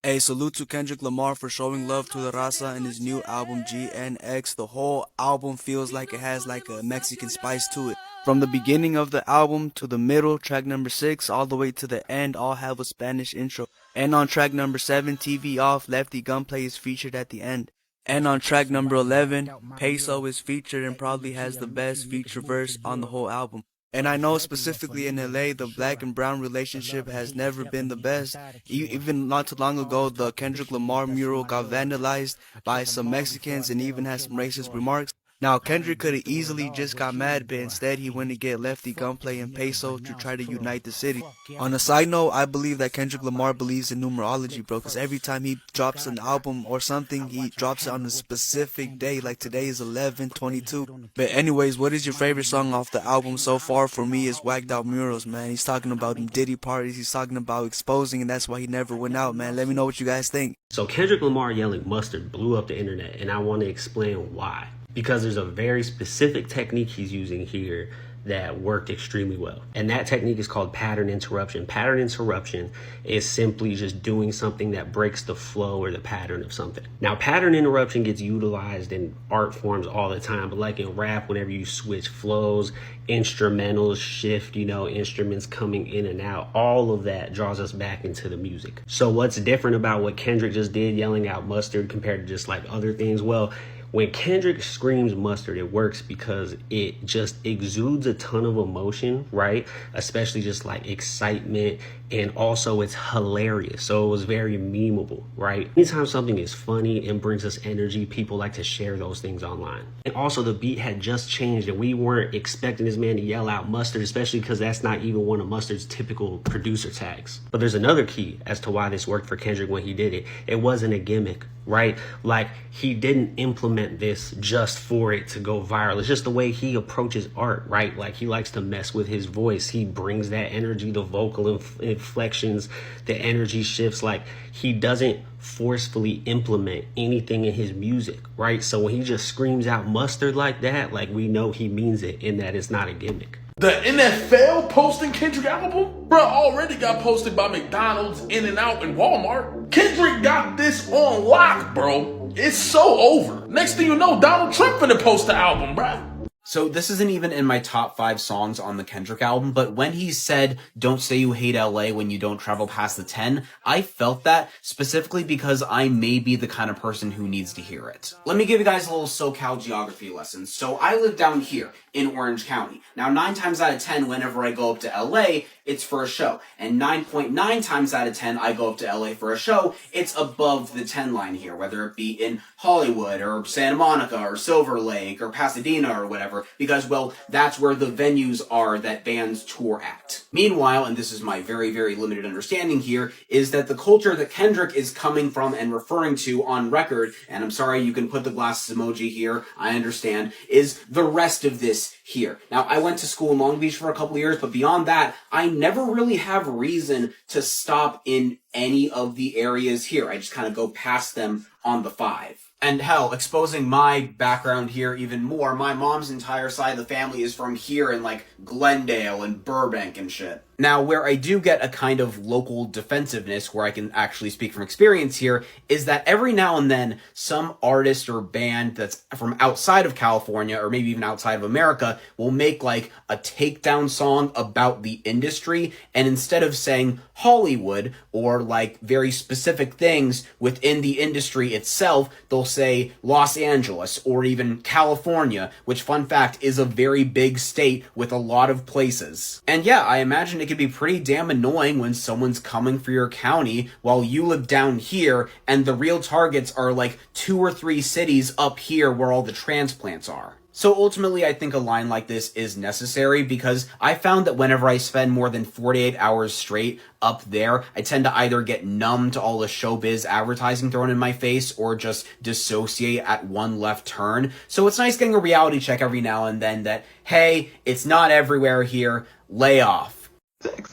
Hey, salute to Kendrick Lamar for showing love to the Raza in his new album GNX. The whole album feels like it has like a Mexican spice to it. From the beginning of the album to the middle, track number 6, all the way to the end, all have a Spanish intro. And on track number 7, TV Off, Lefty Gunplay is featured at the end. And on track number 11, Peso is featured and probably has the best feature verse on the whole album. And I know specifically in LA, the black and brown relationship has never been the best. Even not too long ago, the Kendrick Lamar mural got vandalized by some Mexicans and even had some racist remarks. Now, Kendrick could have easily just got mad, but instead he went to get Lefty Gunplay and Peso to try to unite the city. On a side note, I believe that Kendrick Lamar believes in numerology, bro, because every time he drops an album or something, he drops it on a specific day, like today is 11/22. But anyways, what is your favorite song off the album so far? For me, is Whacked Out Murals, man. He's talking about them Diddy parties, he's talking about exposing, and that's why he never went out, man. Let me know what you guys think. So Kendrick Lamar yelling mustard blew up the internet, and I want to explain why. Because there's a very specific technique he's using here that worked extremely well. And that technique is called pattern interruption. Pattern interruption is simply just doing something that breaks the flow or the pattern of something. Now, pattern interruption gets utilized in art forms all the time, but like in rap, whenever you switch flows, instrumentals shift, instruments coming in and out, all of that draws us back into the music. So what's different about what Kendrick just did, yelling out mustard, compared to just like other things? Well, when Kendrick screams mustard, it works because it just exudes a ton of emotion, right? Especially just like excitement, and also it's hilarious. So it was very memeable, right? Anytime something is funny and brings us energy, people like to share those things online. And also the beat had just changed and we weren't expecting this man to yell out mustard, especially because that's not even one of Mustard's typical producer tags. But there's another key as to why this worked for Kendrick when he did it. It wasn't a gimmick, right? Like, he didn't implement this just for it to go viral. It's just the way he approaches art, right? Like, he likes to mess with his voice. He brings that energy, the vocal inflections, the energy shifts. Like, he doesn't forcefully implement anything in his music, right? So when he just screams out mustard like that, like, we know he means it and that it's not a gimmick. The NFL posting Kendrick album? Bruh, already got posted by McDonald's, In-N-Out, and Walmart. Kendrick got this on lock, bro. It's so over. Next thing you know, Donald Trump finna post the album, bruh. So this isn't even in my top 5 songs on the Kendrick album, but when he said, "Don't say you hate LA when you don't travel past the 10, I felt that specifically because I may be the kind of person who needs to hear it. Let me give you guys a little SoCal geography lesson. So I live down here in Orange County. Now 9 times out of 10, whenever I go up to LA, it's for a show. And 9.9 times out of 10, I go up to LA for a show, it's above the 10 line here, whether it be in Hollywood or Santa Monica or Silver Lake or Pasadena or whatever, because, well, that's where the venues are that bands tour at. Meanwhile, and this is my very, very limited understanding here, is that the culture that Kendrick is coming from and referring to on record, and I'm sorry, you can put the glasses emoji here, I understand, is the rest of this here. Now, I went to school in Long Beach for a couple of years, but beyond that, I never really have reason to stop in any of the areas here. I just kind of go past them on the 5. And hell, exposing my background here even more, my mom's entire side of the family is from here in like Glendale and Burbank and shit. Now, where I do get a kind of local defensiveness, where I can actually speak from experience here, is that every now and then, some artist or band that's from outside of California, or maybe even outside of America, will make like a takedown song about the industry, and instead of saying Hollywood, or like very specific things within the industry itself, they'll say Los Angeles, or even California, which, fun fact, is a very big state with a lot of places. And yeah, I imagine it could be pretty damn annoying when someone's coming for your county while you live down here and the real targets are like 2 or 3 cities up here where all the transplants are. So ultimately, I think a line like this is necessary because I found that whenever I spend more than 48 hours straight up there, I tend to either get numb to all the showbiz advertising thrown in my face or just dissociate at one left turn. So it's nice getting a reality check every now and then that, hey, it's not everywhere here, lay off. Drake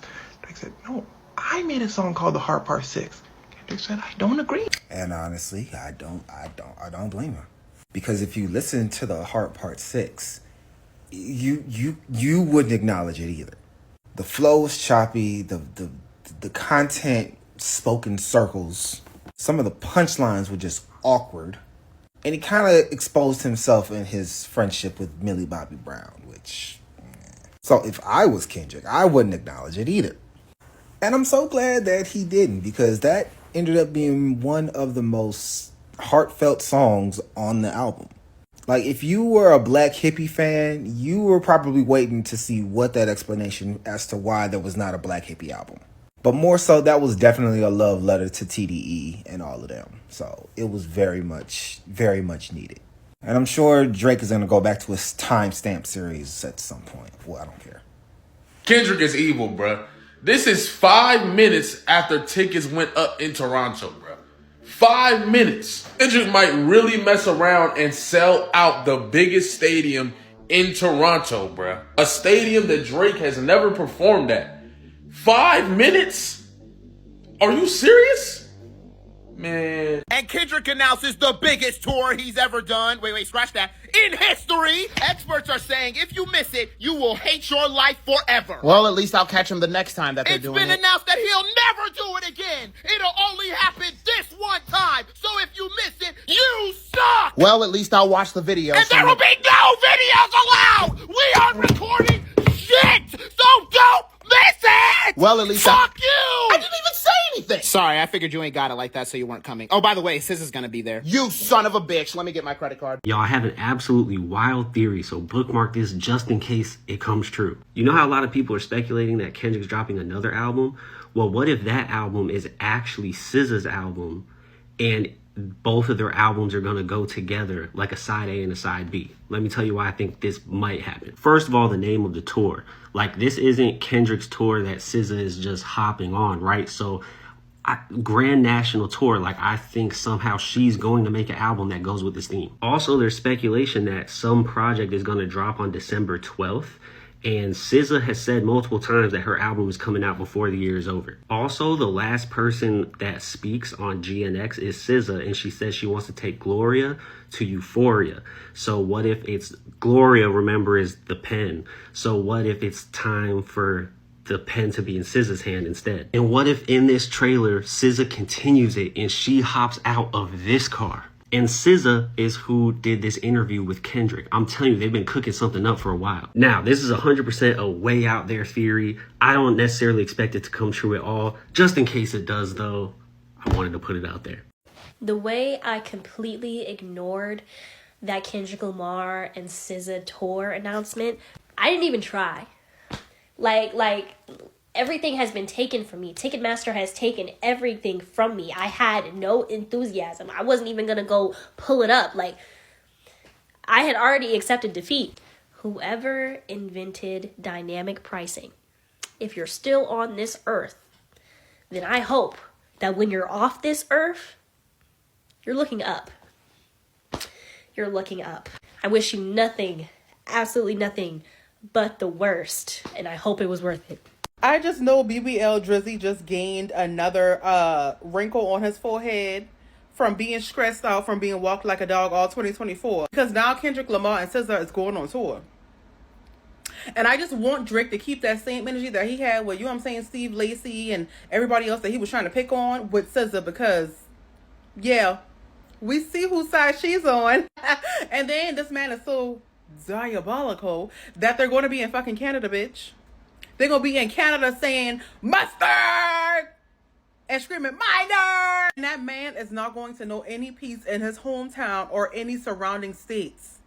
said, no, I made a song called The Hard Part 6. Kendrick said, I don't agree. And honestly, I don't blame him. Because if you listen to the Heart Part 6, you wouldn't acknowledge it either. The flow is choppy, the content spoke in circles. Some of the punchlines were just awkward. And he kind of exposed himself in his friendship with Millie Bobby Brown, which... So if I was Kendrick, I wouldn't acknowledge it either. And I'm so glad that he didn't, because that ended up being one of the most heartfelt songs on the album. Like, if you were a Black Hippie fan, you were probably waiting to see what that explanation as to why there was not a Black Hippie album. But more so, that was definitely a love letter to TDE and all of them. So it was very much needed. And I'm sure Drake is going to go back to his timestamp series at some point. Well, I don't care. Kendrick is evil, bruh. This is 5 minutes after tickets went up in Toronto, bruh. 5 minutes. Kendrick might really mess around and sell out the biggest stadium in Toronto, bruh. A stadium that Drake has never performed at. 5 minutes? Are you serious? Man. And Kendrick announces the biggest tour he's ever done. Wait, scratch that. In history! Experts are saying if you miss it, you will hate your life forever. Well, at least I'll catch him the next time that they're doing it. It's been announced that he'll never do it again. It'll only happen this one time. So if you miss it, you suck! Well, at least I'll watch the video. And there will be no videos allowed! We are recording shit! So don't miss it! Well, at least fuck you! I didn't even say anything! Sorry, I figured you ain't got it like that, so you weren't coming. Oh, by the way, SZA's gonna be there. You son of a bitch. Let me get my credit card. Y'all, I have an absolutely wild theory, so bookmark this just in case it comes true. You know how a lot of people are speculating that Kendrick's dropping another album? Well, what if that album is actually SZA's album and both of their albums are going to go together like a side A and a side B? Let me tell you why I think this might happen. First of all, the name of the tour. Like, this isn't Kendrick's tour that SZA is just hopping on, right? So, Grand National Tour, like, I think somehow she's going to make an album that goes with this theme. Also, there's speculation that some project is going to drop on December 12th. And SZA has said multiple times that her album is coming out before the year is over. Also, the last person that speaks on GNX is SZA, and she says she wants to take Gloria to Euphoria. So what if it's Gloria, remember, is the pen. So what if it's time for the pen to be in SZA's hand instead? And what if in this trailer, SZA continues it and she hops out of this car? And SZA is who did this interview with Kendrick. I'm telling you, they've been cooking something up for a while. Now, this is 100% a way out there theory. I don't necessarily expect it to come true at all. Just in case it does, though, I wanted to put it out there. The way I completely ignored that Kendrick Lamar and SZA tour announcement, I didn't even try. Like everything has been taken from me. Ticketmaster has taken everything from me. I had no enthusiasm. I wasn't even gonna go pull it up. Like, I had already accepted defeat. Whoever invented dynamic pricing, if you're still on this earth, then I hope that when you're off this earth, you're looking up. You're looking up. I wish you nothing, absolutely nothing, but the worst. And I hope it was worth it. I just know BBL Drizzy just gained another wrinkle on his forehead from being stressed out from being walked like a dog all 2024. Because now Kendrick Lamar and SZA is going on tour. And I just want Drake to keep that same energy that he had with, you know what I'm saying, Steve Lacy and everybody else that he was trying to pick on with SZA, because, yeah, we see whose side she's on. And then this man is so diabolical that they're going to be in fucking Canada, bitch. They're going to be in Canada saying, mustard! And screaming, minor! And that man is not going to know any peace in his hometown or any surrounding states.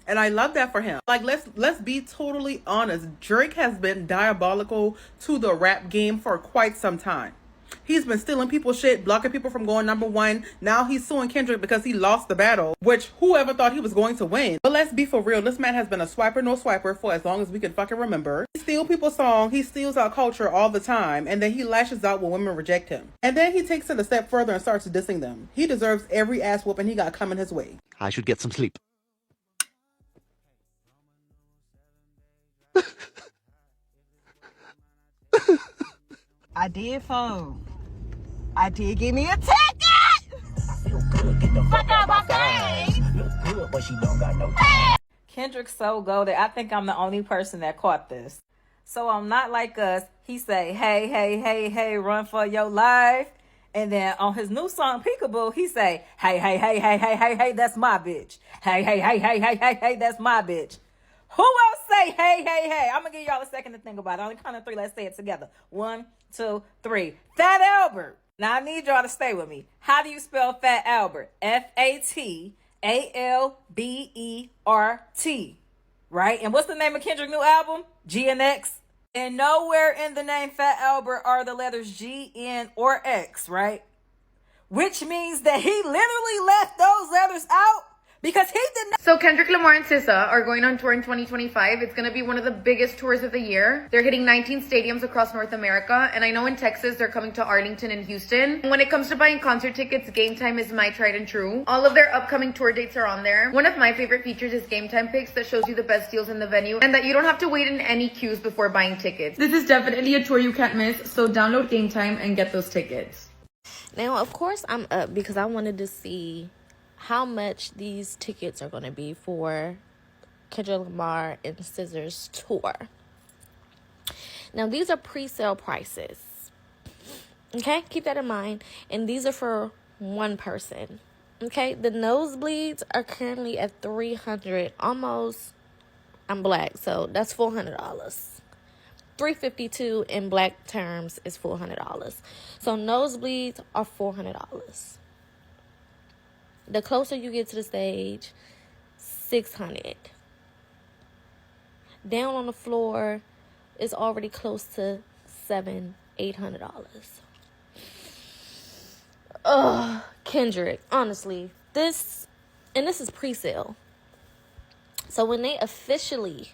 And I love that for him. Like, let's be totally honest. Drake has been diabolical to the rap game for quite some time. He's been stealing people's shit, blocking people from going #1. Now he's suing Kendrick because he lost the battle, which whoever thought he was going to win. But let's be for real. This man has been a swiper, no swiper for as long as we can fucking remember. He steals people's songs. He steals our culture all the time. And then he lashes out when women reject him. And then he takes it a step further and starts dissing them. He deserves every ass whooping he got coming his way. I should get some sleep. I did phone. I did give me a ticket. Fuck out my face. Kendrick's so goated. I think I'm the only person that caught this. So I'm not like us. He say, hey, hey, hey, hey, run for your life. And then on his new song, Peekaboo, he say, hey, hey, hey, hey, hey, hey, hey, that's my bitch. Hey, hey, hey, hey, hey, hey, hey, that's my bitch. Who else say, hey, hey, hey? I'm going to give y'all a second to think about it. On the count of 3, let's say it together. 1, 2, 3. Fat Albert. Now, I need y'all to stay with me. How do you spell Fat Albert? FATALBERT. Right? And what's the name of Kendrick's new album? GNX. And nowhere in the name Fat Albert are the letters G, N, or X, right? Which means that he literally left those letters out. Because he did not. So Kendrick Lamar and SZA are going on tour in 2025. It's going to be one of the biggest tours of the year. They're hitting 19 stadiums across North America. And I know in Texas, they're coming to Arlington and Houston. When it comes to buying concert tickets, Game Time is my tried and true. All of their upcoming tour dates are on there. One of my favorite features is Game Time Picks that shows you the best deals in the venue and that you don't have to wait in any queues before buying tickets. This is definitely a tour you can't miss. So download Game Time and get those tickets. Now, of course, I'm up because I wanted to see how much these tickets are going to be for Kendrick Lamar and SZA's tour. Now, these are pre-sale prices. Okay, keep that in mind. And these are for one person. Okay, the nosebleeds are currently at $300, almost. I'm black, so that's $400. $352 in black terms is $400. So nosebleeds are $400. The closer you get to the stage, $600. Down on the floor is already close to $700-800. Ugh, Kendrick, honestly, this is pre-sale. So when they officially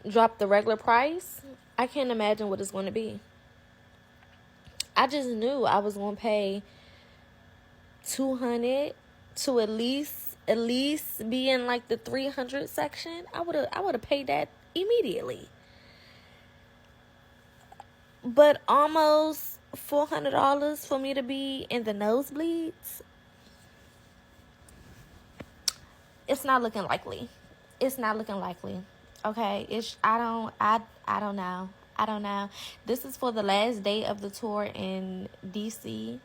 drop the regular price, I can't imagine what it's going to be. I just knew I was going to pay $200 to at least be in like the 300 section. I would have paid that immediately. But almost $400 for me to be in the nosebleeds, it's not looking likely. It's not looking likely. Okay, I don't know. I don't know. This is for the last day of the tour in DC.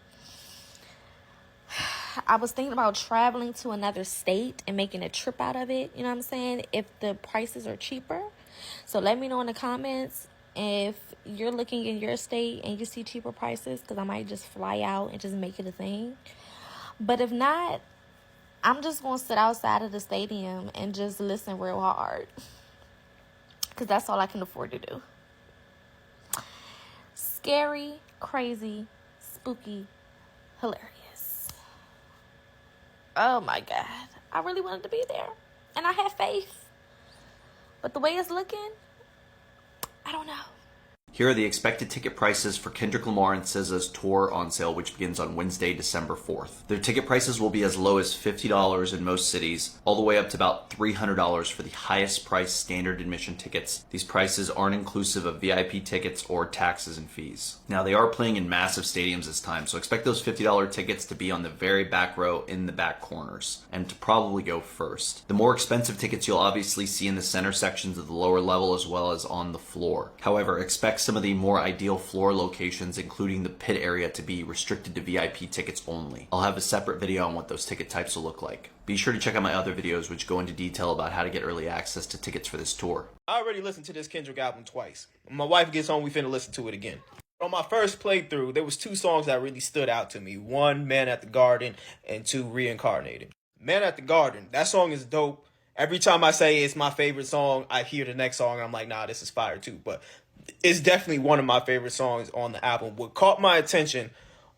I was thinking about traveling to another state and making a trip out of it. You know what I'm saying? If the prices are cheaper. So let me know in the comments if you're looking in your state and you see cheaper prices, because I might just fly out and just make it a thing. But if not, I'm just going to sit outside of the stadium and just listen real hard, because that's all I can afford to do. Scary, crazy, spooky, hilarious. Oh my God. I really wanted to be there. And I had faith. But the way it's looking, I don't know. Here are the expected ticket prices for Kendrick Lamar and SZA's tour on sale, which begins on Wednesday, December 4th. Their ticket prices will be as low as $50 in most cities, all the way up to about $300 for the highest priced standard admission tickets. These prices aren't inclusive of VIP tickets or taxes and fees. Now, they are playing in massive stadiums this time, so expect those $50 tickets to be on the very back row in the back corners, and to probably go first. The more expensive tickets you'll obviously see in the center sections of the lower level as well as on the floor. However, expect some of the more ideal floor locations, including the pit area, to be restricted to VIP tickets only. I'll have a separate video on what those ticket types will look like. Be sure to check out my other videos which go into detail about how to get early access to tickets for this tour. I already listened to this Kendrick album twice. When my wife gets home, we finna listen to it again. On my first playthrough, there was 2 songs that really stood out to me. 1, Man at the Garden, and 2, Reincarnated. Man at the Garden, that song is dope. Every time I say it's my favorite song, I hear the next song and I'm like, nah, this is fire too. But it's definitely one of my favorite songs on the album. What caught my attention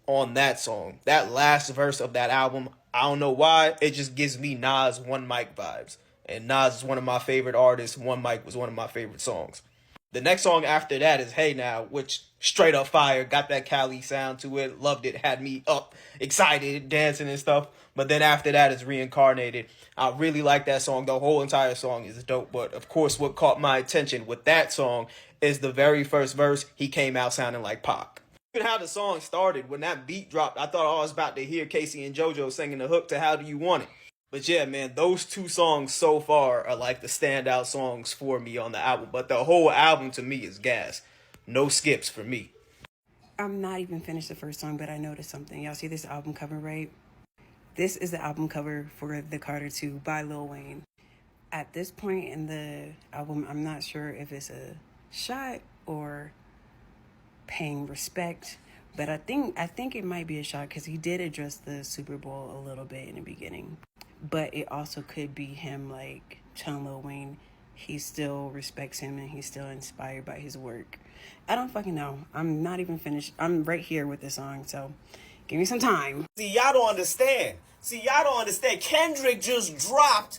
on that song, that last verse of that album, I don't know why, it just gives me Nas One Mic vibes. And Nas is one of my favorite artists. One Mic was one of my favorite songs. The next song after that is Hey Now, which straight up fire, got that Cali sound to it, loved it, had me up, excited, dancing and stuff. But then after that is Reincarnated. I really like that song. The whole entire song is dope. But of course, what caught my attention with that song is the very first verse. He came out sounding like Pac. Even how the song started, when that beat dropped, I thought I was about to hear Casey and JoJo singing the hook to How Do You Want It. But yeah, man, those 2 songs so far are like the standout songs for me on the album. But the whole album to me is gas. No skips for me. I'm not even finished the first song, but I noticed something. Y'all see this album cover, right? This is the album cover for The Carter 2 by Lil Wayne. At this point in the album, I'm not sure if it's a shot or paying respect, but I think it might be a shot because he did address the Super Bowl a little bit in the beginning. But it also could be him like telling Lil Wayne he still respects him and he's still inspired by his work. I don't fucking know. I'm not even finished. I'm right here with the song, so give me some time. See, y'all don't understand. Kendrick just dropped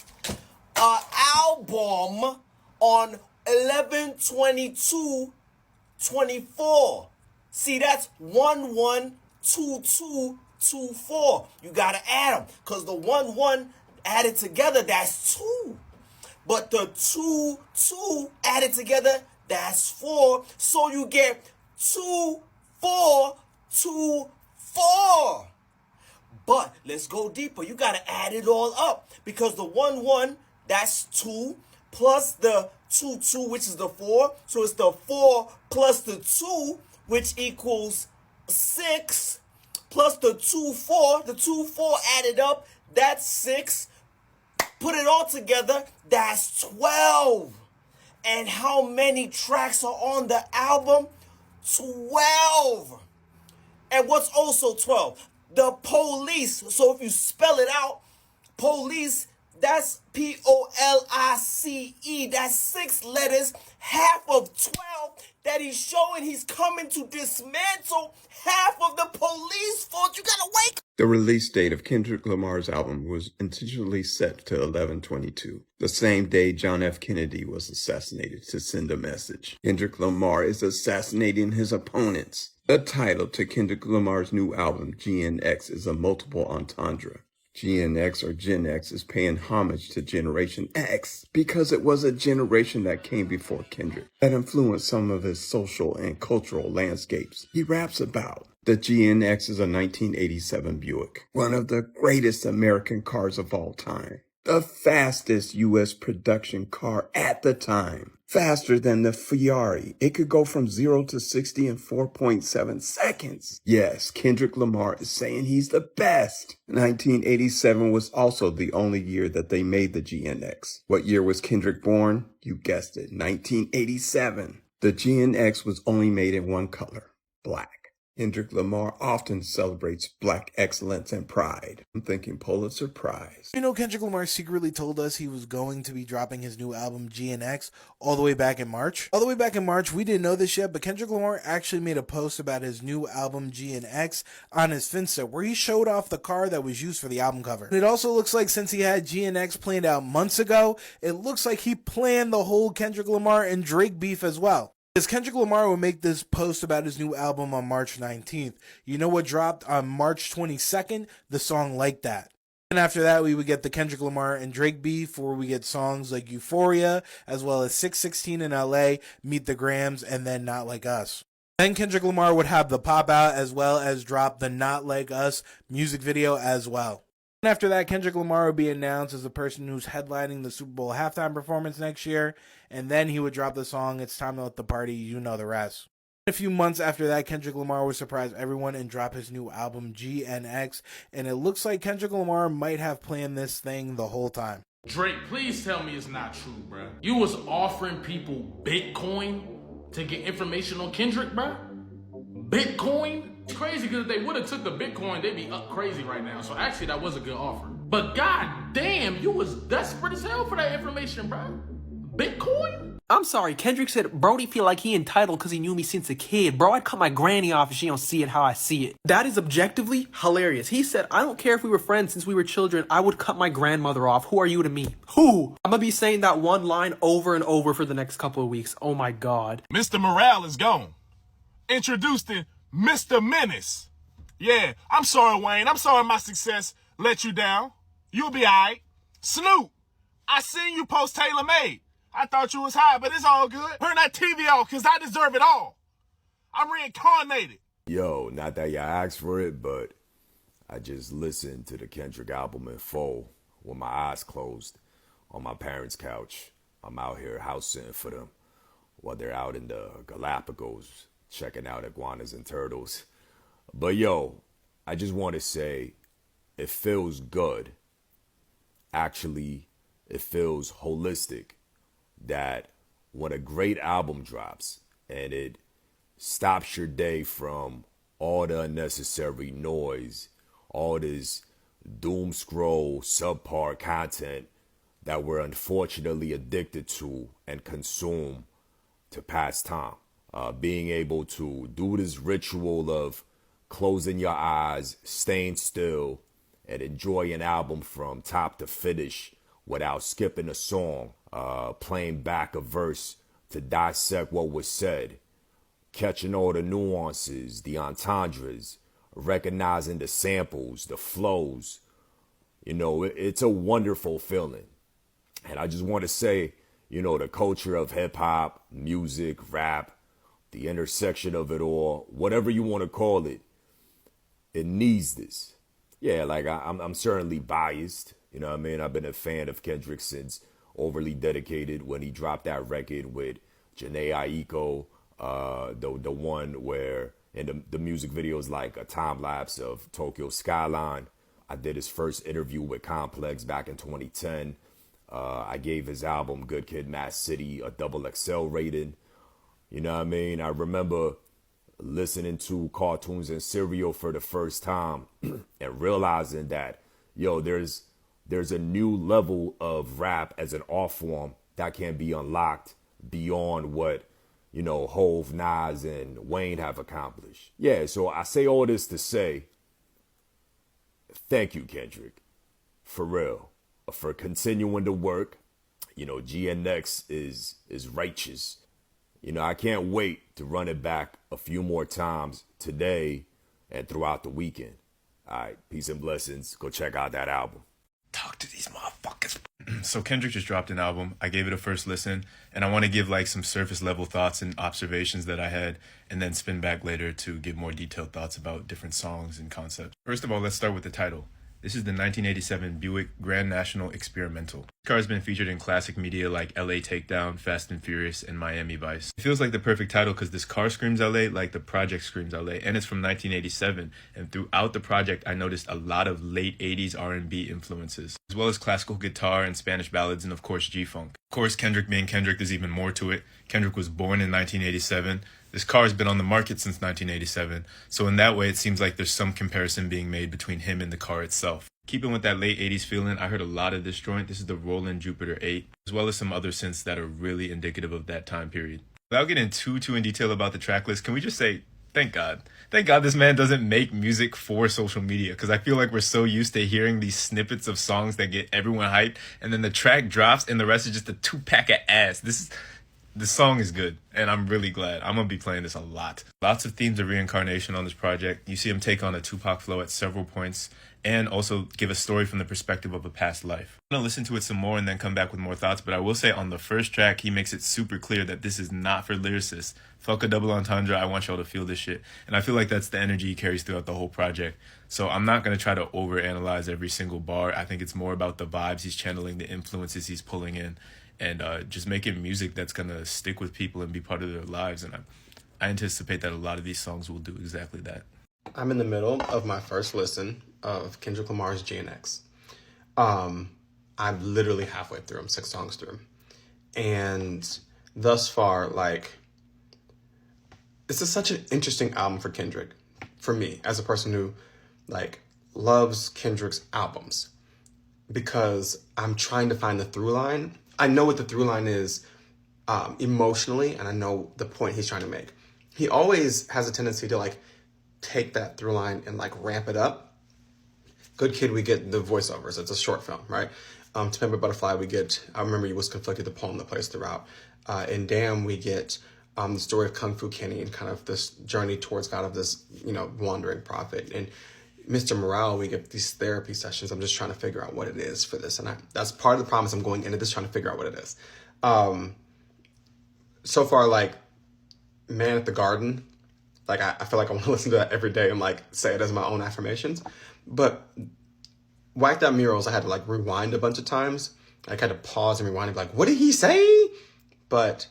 an album on 11/22/24. See, that's 11/22/24. You gotta add them, cause the 1/1 added together, that's 2. But the 2/2 added together, that's 4. So you get 2/4/2/4. But let's go deeper. You gotta add it all up, because the 1/1, that's 2, plus the 2/2, which is the 4. So it's the 4 plus the 2, which equals 6, plus the 2/4. The 2/4 added up, that's 6. Put it all together, that's 12. And how many tracks are on the album? 12. And what's also 12? The Police. So if you spell it out, police, that's POLICE. That's 6 letters, half of 12 that he's showing he's coming to dismantle half of the police force. You gotta wake up. The release date of Kendrick Lamar's album was intentionally set to 11/22, the same day John F. Kennedy was assassinated, to send a message. Kendrick Lamar is assassinating his opponents. The title to Kendrick Lamar's new album, GNX, is a multiple entendre. GNX or Gen X is paying homage to Generation X because it was a generation that came before Kendrick that influenced some of his social and cultural landscapes. He raps about the GNX is a 1987 Buick, one of the greatest American cars of all time. The fastest U.S. production car at the time. Faster than the Ferrari. It could go from 0 to 60 in 4.7 seconds. Yes, Kendrick Lamar is saying he's the best. 1987 was also the only year that they made the GNX. What year was Kendrick born? You guessed it, 1987. The GNX was only made in one color, black. Kendrick Lamar often celebrates black excellence and pride. I'm thinking Pulitzer Prize. You know, Kendrick Lamar secretly told us he was going to be dropping his new album GNX all the way back in March. All the way back in March, we didn't know this yet, but Kendrick Lamar actually made a post about his new album GNX on his Finsta, where he showed off the car that was used for the album cover. And it also looks like since he had GNX planned out months ago, it looks like he planned the whole Kendrick Lamar and Drake beef as well. Because Kendrick Lamar will make this post about his new album on March 19th. You know what dropped on March 22nd? The song Like That. And after that, we would get the Kendrick Lamar and Drake beef, where we get songs like Euphoria, as well as 616 in LA, Meet the Grams, and then Not Like Us. Then Kendrick Lamar would have the pop out, as well as drop the Not Like Us music video as well. And after that, Kendrick Lamar would be announced as the person who's headlining the Super Bowl halftime performance next year, and then he would drop the song It's Time to Let the Party, You Know the Rest. A few months after that, Kendrick Lamar would surprise everyone and drop his new album GNX, and it looks like Kendrick Lamar might have planned this thing the whole time. Drake, please tell me it's not true, bruh. You was offering people Bitcoin to get information on Kendrick, bruh? Bitcoin? It's crazy, because if they would have took the Bitcoin, they'd be up crazy right now. So actually, that was a good offer. But god damn, you was desperate as hell for that information, bruh. Bitcoin? I'm sorry, Kendrick said Brody feel like he entitled because he knew me since a kid. Bro, I'd cut my granny off if she don't see it how I see it. That is objectively hilarious. He said, I don't care if we were friends since we were children, I would cut my grandmother off. Who are you to me? Who? I'm gonna be saying that one line over and over for the next couple of weeks. Oh my god. Mr. Morale is gone. Introduced to Mr. Menace. Yeah, I'm sorry, Wayne. I'm sorry my success let you down. You'll be alright. Snoop, I seen you post Taylor Made. I thought you was high, but it's all good. Turn that TV off, because I deserve it all. I'm reincarnated. Yo, not that y'all asked for it, but I just listened to the Kendrick album in full with my eyes closed on my parents' couch. I'm out here house sitting for them while they're out in the Galapagos checking out iguanas and turtles. But yo, I just want to say it feels good. Actually, it feels holistic that when a great album drops and it stops your day from all the unnecessary noise, all this doom scroll subpar content that we're unfortunately addicted to and consume to pass time. Being able to do this ritual of closing your eyes, staying still, and enjoy an album from top to finish without skipping a song, playing back a verse to dissect what was said, catching all the nuances, the entendres, recognizing the samples, the flows. You know, it's a wonderful feeling. And I just want to say, you know, the culture of hip hop, music, rap, the intersection of it all, whatever you want to call it, it needs this. Yeah, like I'm certainly biased. You know what I mean? I've been a fan of Kendrick since Overly Dedicated, when he dropped that record with Janae Aiko, the one where in the music video is like a time lapse of Tokyo skyline. I did his first interview with Complex back in 2010. I gave his album Good Kid, Mad City a XXL rating. You know what I mean? I remember listening to Cartoons and Cereal for the first time and realizing that, yo, there's a new level of rap as an art form that can be unlocked beyond what, you know, Hove, Nas, and Wayne have accomplished. Yeah, so I say all this to say, thank you, Kendrick, for real, for continuing to work. You know, GNX is righteous. You know, I can't wait to run it back a few more times today and throughout the weekend. All right, peace and blessings. Go check out that album. Talk to these motherfuckers. So Kendrick just dropped an album. I gave it a first listen, and I want to give like some surface level thoughts and observations that I had, and then spin back later to give more detailed thoughts about different songs and concepts. First of all, let's start with the title. This is the 1987 Buick Grand National Experimental. This car has been featured in classic media like LA Takedown, Fast and Furious, and Miami Vice. It feels like the perfect title because this car screams LA like the project screams LA, and it's from 1987. And throughout the project, I noticed a lot of late 80s R&B influences, as well as classical guitar and Spanish ballads, and of course G-Funk. Of course, Kendrick being Kendrick, there's even more to it. Kendrick was born in 1987. This car has been on the market since 1987, so in that way it seems like there's some comparison being made between him and the car itself. Keeping with that late 80s feeling, I heard a lot of this joint. This is the Roland Jupiter 8, as well as some other synths that are really indicative of that time period. Without getting too in detail about the track list, can we just say, thank God. Thank God this man doesn't make music for social media, because I feel like we're so used to hearing these snippets of songs that get everyone hyped, and then the track drops and the rest is just a 2-pack of ass. The song is good, and I'm really glad. I'm going to be playing this a lot. Lots of themes of reincarnation on this project. You see him take on a Tupac flow at several points, and also give a story from the perspective of a past life. I'm going to listen to it some more and then come back with more thoughts, but I will say on the first track, he makes it super clear that this is not for lyricists. Fuck a double entendre, I want y'all to feel this shit. And I feel like that's the energy he carries throughout the whole project. So I'm not going to try to overanalyze every single bar. I think it's more about the vibes he's channeling, the influences he's pulling in, and just making music that's going to stick with people and be part of their lives. And I anticipate that a lot of these songs will do exactly that. I'm in the middle of my first listen of Kendrick Lamar's GNX. I'm literally halfway through. I'm 6 songs through. And thus far, like, this is such an interesting album for Kendrick. For me, as a person who, like, loves Kendrick's albums. Because I'm trying to find the through line. I know what the through line is emotionally, and I know the point he's trying to make. He always has a tendency to, like, take that through line and, like, ramp it up. Good Kid, we get the voiceovers. It's a short film, right? To Pimp a Butterfly, we get I Remember You Was Conflicted, the poem that plays throughout. In Damn, we get the story of Kung Fu Kenny and kind of this journey towards God of this, wandering prophet. And Mr. Morale, we get these therapy sessions. I'm just trying to figure out what it is for this. And that's part of the promise. I'm going into this trying to figure out what it is. So far, like, Man at the Garden, like, I feel like I want to listen to that every day and, like, say it as my own affirmations. But Whacked Out Murals, I had to, like, rewind a bunch of times. I had to pause and rewind and be like, what did he say? But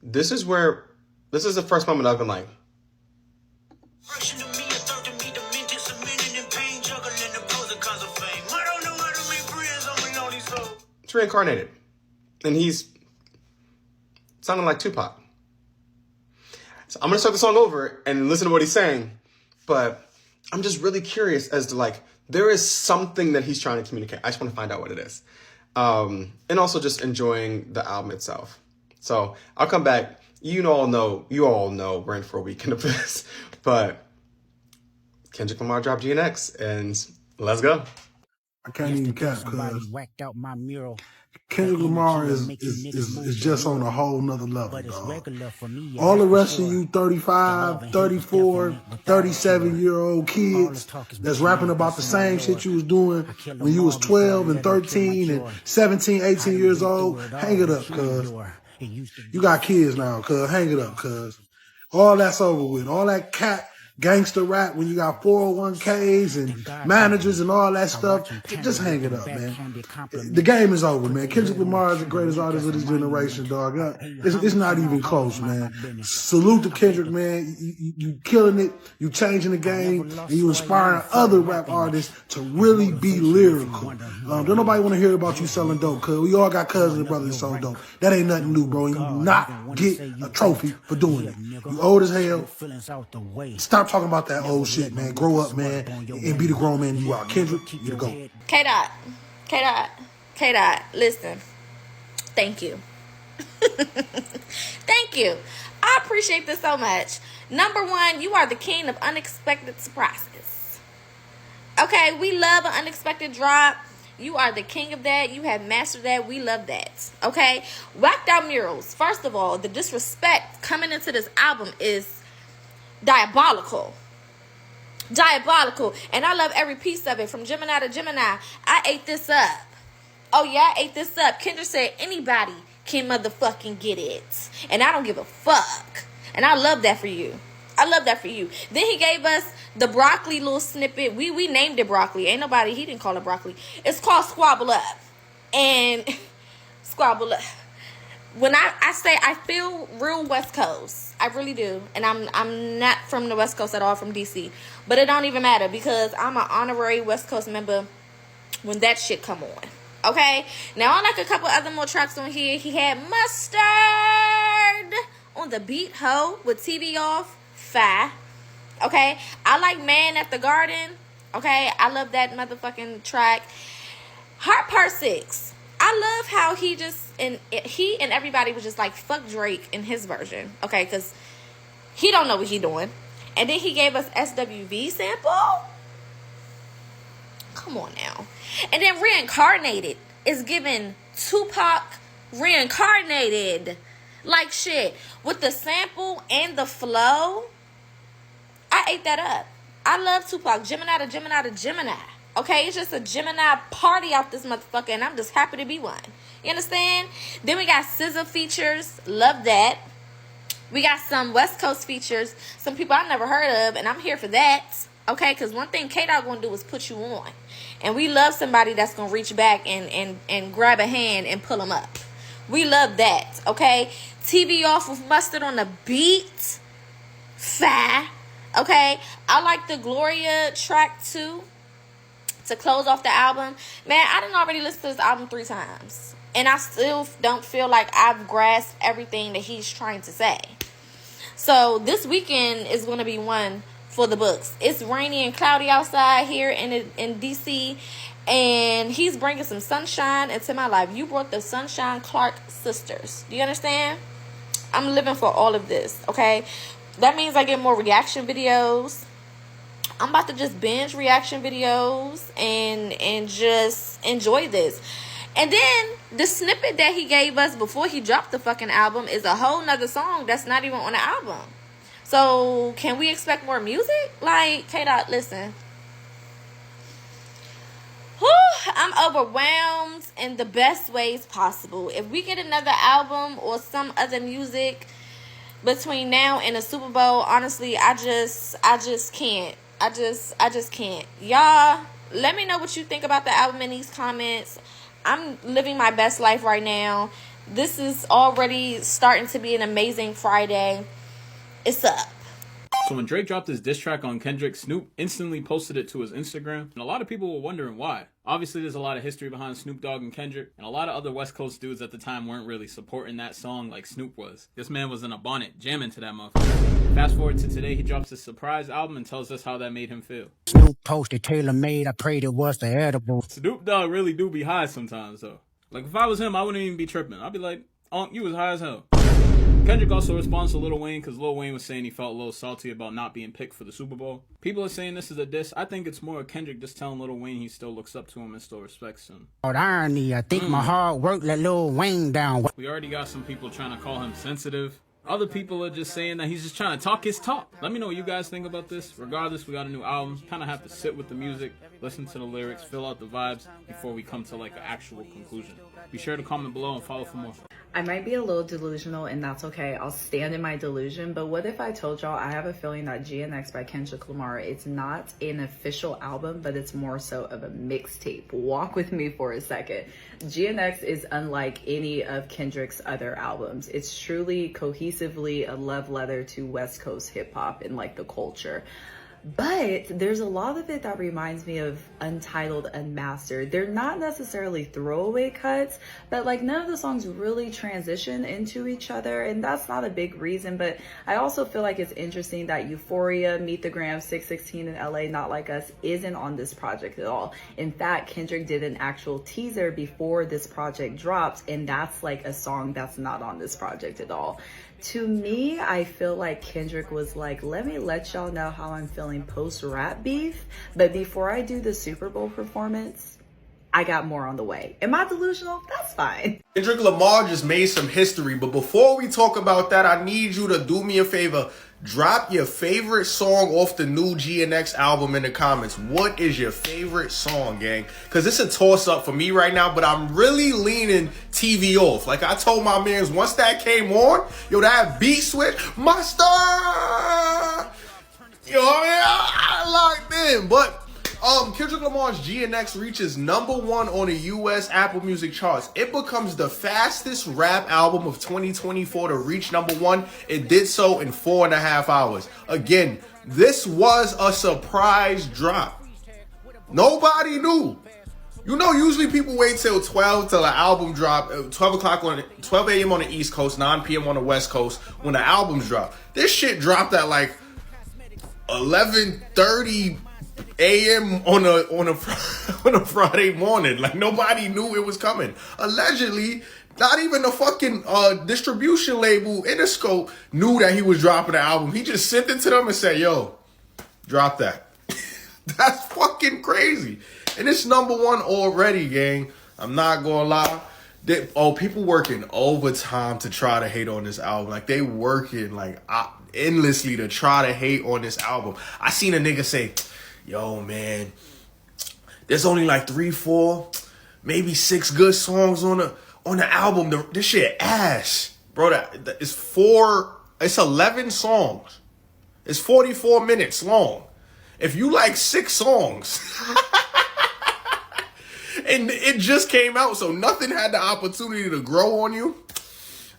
this is the first moment I've been like, it's reincarnated. And he's sounding like Tupac. So I'm going to start the song over and listen to what he's saying. But I'm just really curious as to, like, there is something that he's trying to communicate. I just want to find out what it is. And also just enjoying the album itself. So I'll come back. You all know we're in for a weekend of this. But Kendrick Lamar dropped GNX, and let's go. I can't even cap because Kendrick Lamar is just on a whole nother level, dog. All the rest of you 35, 34, 37-year-old kids that's rapping about the same shit you was doing when you was 12 and 13 and 17, 18 years old, hang it up, cuz. You got kids now, cuz. Hang it up, cuz. All that's over with. All that cat gangster rap when you got 401ks and managers and all that stuff, just hang it up, man. The game is over, man. Kendrick Lamar is the greatest artist of this generation, dog. It's not even close, man. Salute to Kendrick, man. You killing it, you changing the game, and you inspiring other rap artists to really be lyrical. Don't nobody want to hear about you selling dope, cuz we all got cousins and brothers that sell dope. That ain't nothing new, bro. You do not get a trophy for doing it. You old as hell. Stop talking about that old shit, man. Grow up, man, and be the grown man you are. Kendrick, you the GOAT. K-Dot, listen. Thank you. Thank you. I appreciate this so much. Number one, you are the king of unexpected surprises. Okay, we love an unexpected drop. You are the king of that. You have mastered that. We love that. Okay? Whacked Out Murals. First of all, the disrespect coming into this album is diabolical. And I love every piece of it. From Gemini to Gemini. I ate this up. Oh yeah, I ate this up. Kendrick said anybody can motherfucking get it. And I don't give a fuck. And I love that for you. I love that for you. Then he gave us the broccoli little snippet. We named it broccoli. Ain't nobody, he didn't call it broccoli. It's called Squabble Up. And Squabble Up. When I say I feel real West Coast, I really do. And I'm not from the West Coast at all, from DC. But it don't even matter because I'm an honorary West Coast member when that shit come on. Okay? Now, I like a couple other more tracks on here. He had Mustard on the beat, ho, with TV off. Fire. Okay? I like Man at the Garden. Okay? I love that motherfucking track. Heart Part 6. I love how he and everybody was just like, fuck Drake in his version. Okay? Because he don't know what he doing. And then he gave us SWV sample. Come on now. And then Reincarnated is giving Tupac Reincarnated. Like shit. With the sample and the flow. I ate that up. I love Tupac. Gemini to Gemini to Gemini. Okay, it's just a Gemini party out this motherfucker, and I'm just happy to be one. You understand? Then we got SZA features. Love that. We got some West Coast features. Some people I never heard of, and I'm here for that. Okay, because one thing K-Dot gonna do is put you on. And we love somebody that's gonna reach back and grab a hand and pull them up. We love that. Okay? TV off with Mustard on the beat. Fire. Okay, I like the Gloria track too to close off the album. Man, I done already listened to this album 3 times. And I still don't feel like I've grasped everything that he's trying to say. So this weekend is going to be one for the books. It's rainy and cloudy outside here in DC. And he's bringing some sunshine into my life. You brought the Sunshine Clark sisters. Do you understand? I'm living for all of this, okay? That means I get more reaction videos. I'm about to just binge reaction videos and just enjoy this. And then the snippet that he gave us before he dropped the fucking album is a whole nother song that's not even on the album. So can we expect more music? Like, K-Dot, listen. Whew, I'm overwhelmed in the best ways possible. If we get another album or some other music between now and the Super Bowl, honestly, I just can't. I just can't. Y'all, let me know what you think about the album in these comments. I'm living my best life right now. This is already starting to be an amazing Friday. It's up. So when Drake dropped his diss track on Kendrick, Snoop instantly posted it to his Instagram, and a lot of people were wondering why. Obviously, there's a lot of history behind Snoop Dogg and Kendrick, and a lot of other West Coast dudes at the time weren't really supporting that song like Snoop was. This man was in a bonnet, jamming to that motherfucker. Fast forward to today, he drops his surprise album and tells us how that made him feel. Snoop posted tailor-made, I prayed it was the edible. Snoop Dogg really do be high sometimes, though. Like, if I was him, I wouldn't even be tripping. I'd be like, oh, you was high as hell. Kendrick also responds to Lil Wayne because Lil Wayne was saying he felt a little salty about not being picked for the Super Bowl. People are saying this is a diss. I think it's more of Kendrick just telling Lil Wayne he still looks up to him and still respects him. Irony, I think my hard work let Lil Wayne down. We already got some people trying to call him sensitive. Other people are just saying that he's just trying to talk his talk. Let me know what you guys think about this. Regardless, we got a new album. Kind of have to sit with the music, listen to the lyrics, fill out the vibes before we come to like an actual conclusion. Be sure to comment below and follow for more. I might be a little delusional, and that's okay. I'll stand in my delusion. But what if I told y'all I have a feeling that GNX by Kendrick Lamar, it's not an official album, but it's more so of a mixtape. Walk with me for a second. GNX is unlike any of Kendrick's other albums. It's truly cohesively a love letter to West Coast hip hop and like the culture. But there's a lot of it that reminds me of Untitled Unmastered. They're not necessarily throwaway cuts, but like none of the songs really transition into each other, and that's not a big reason. But I also feel like it's interesting that Euphoria, Meet the Gram, 616 in LA, Not Like Us isn't on this project at all. In fact, Kendrick did an actual teaser before this project drops, and that's like a song that's not on this project at all. To me, I feel like Kendrick was like, let me let y'all know how I'm feeling post-rap beef, but before I do the Super Bowl performance, I got more on the way. Am I delusional? That's fine. Kendrick Lamar just made some history, but before we talk about that, I need you to do me a favor. Drop your favorite song off the new GNX album in the comments. What is your favorite song, gang? Because it's a toss-up for me right now, but I'm really leaning TV off. Like I told my mans, once that came on, yo, that beat switch, Mustard! man. But Kendrick Lamar's GNX reaches #1 on the US Apple Music charts. It becomes the fastest rap album of 2024 to reach #1. It did so in 4.5 hours. Again, this was a surprise drop. Nobody knew. You know, usually people wait till 12 till an album drop, 12 a.m. on the East Coast, 9 p.m. on the West Coast when the albums drop. This shit dropped at like 11:30 a.m. on a Friday morning. Like, nobody knew it was coming. Allegedly, not even the fucking distribution label Interscope knew that he was dropping the album. He just sent it to them and said, yo, drop that. That's fucking crazy. And it's #1 already, gang. I'm not gonna lie. People working overtime to try to hate on this album. Like, they working like endlessly to try to hate on this album. I seen a nigga say, yo, man, there's only like 3, 4, maybe 6 good songs on the album. This shit ass. Bro, it's 11 songs. It's 44 minutes long. If you like 6 songs, and it just came out, so nothing had the opportunity to grow on you,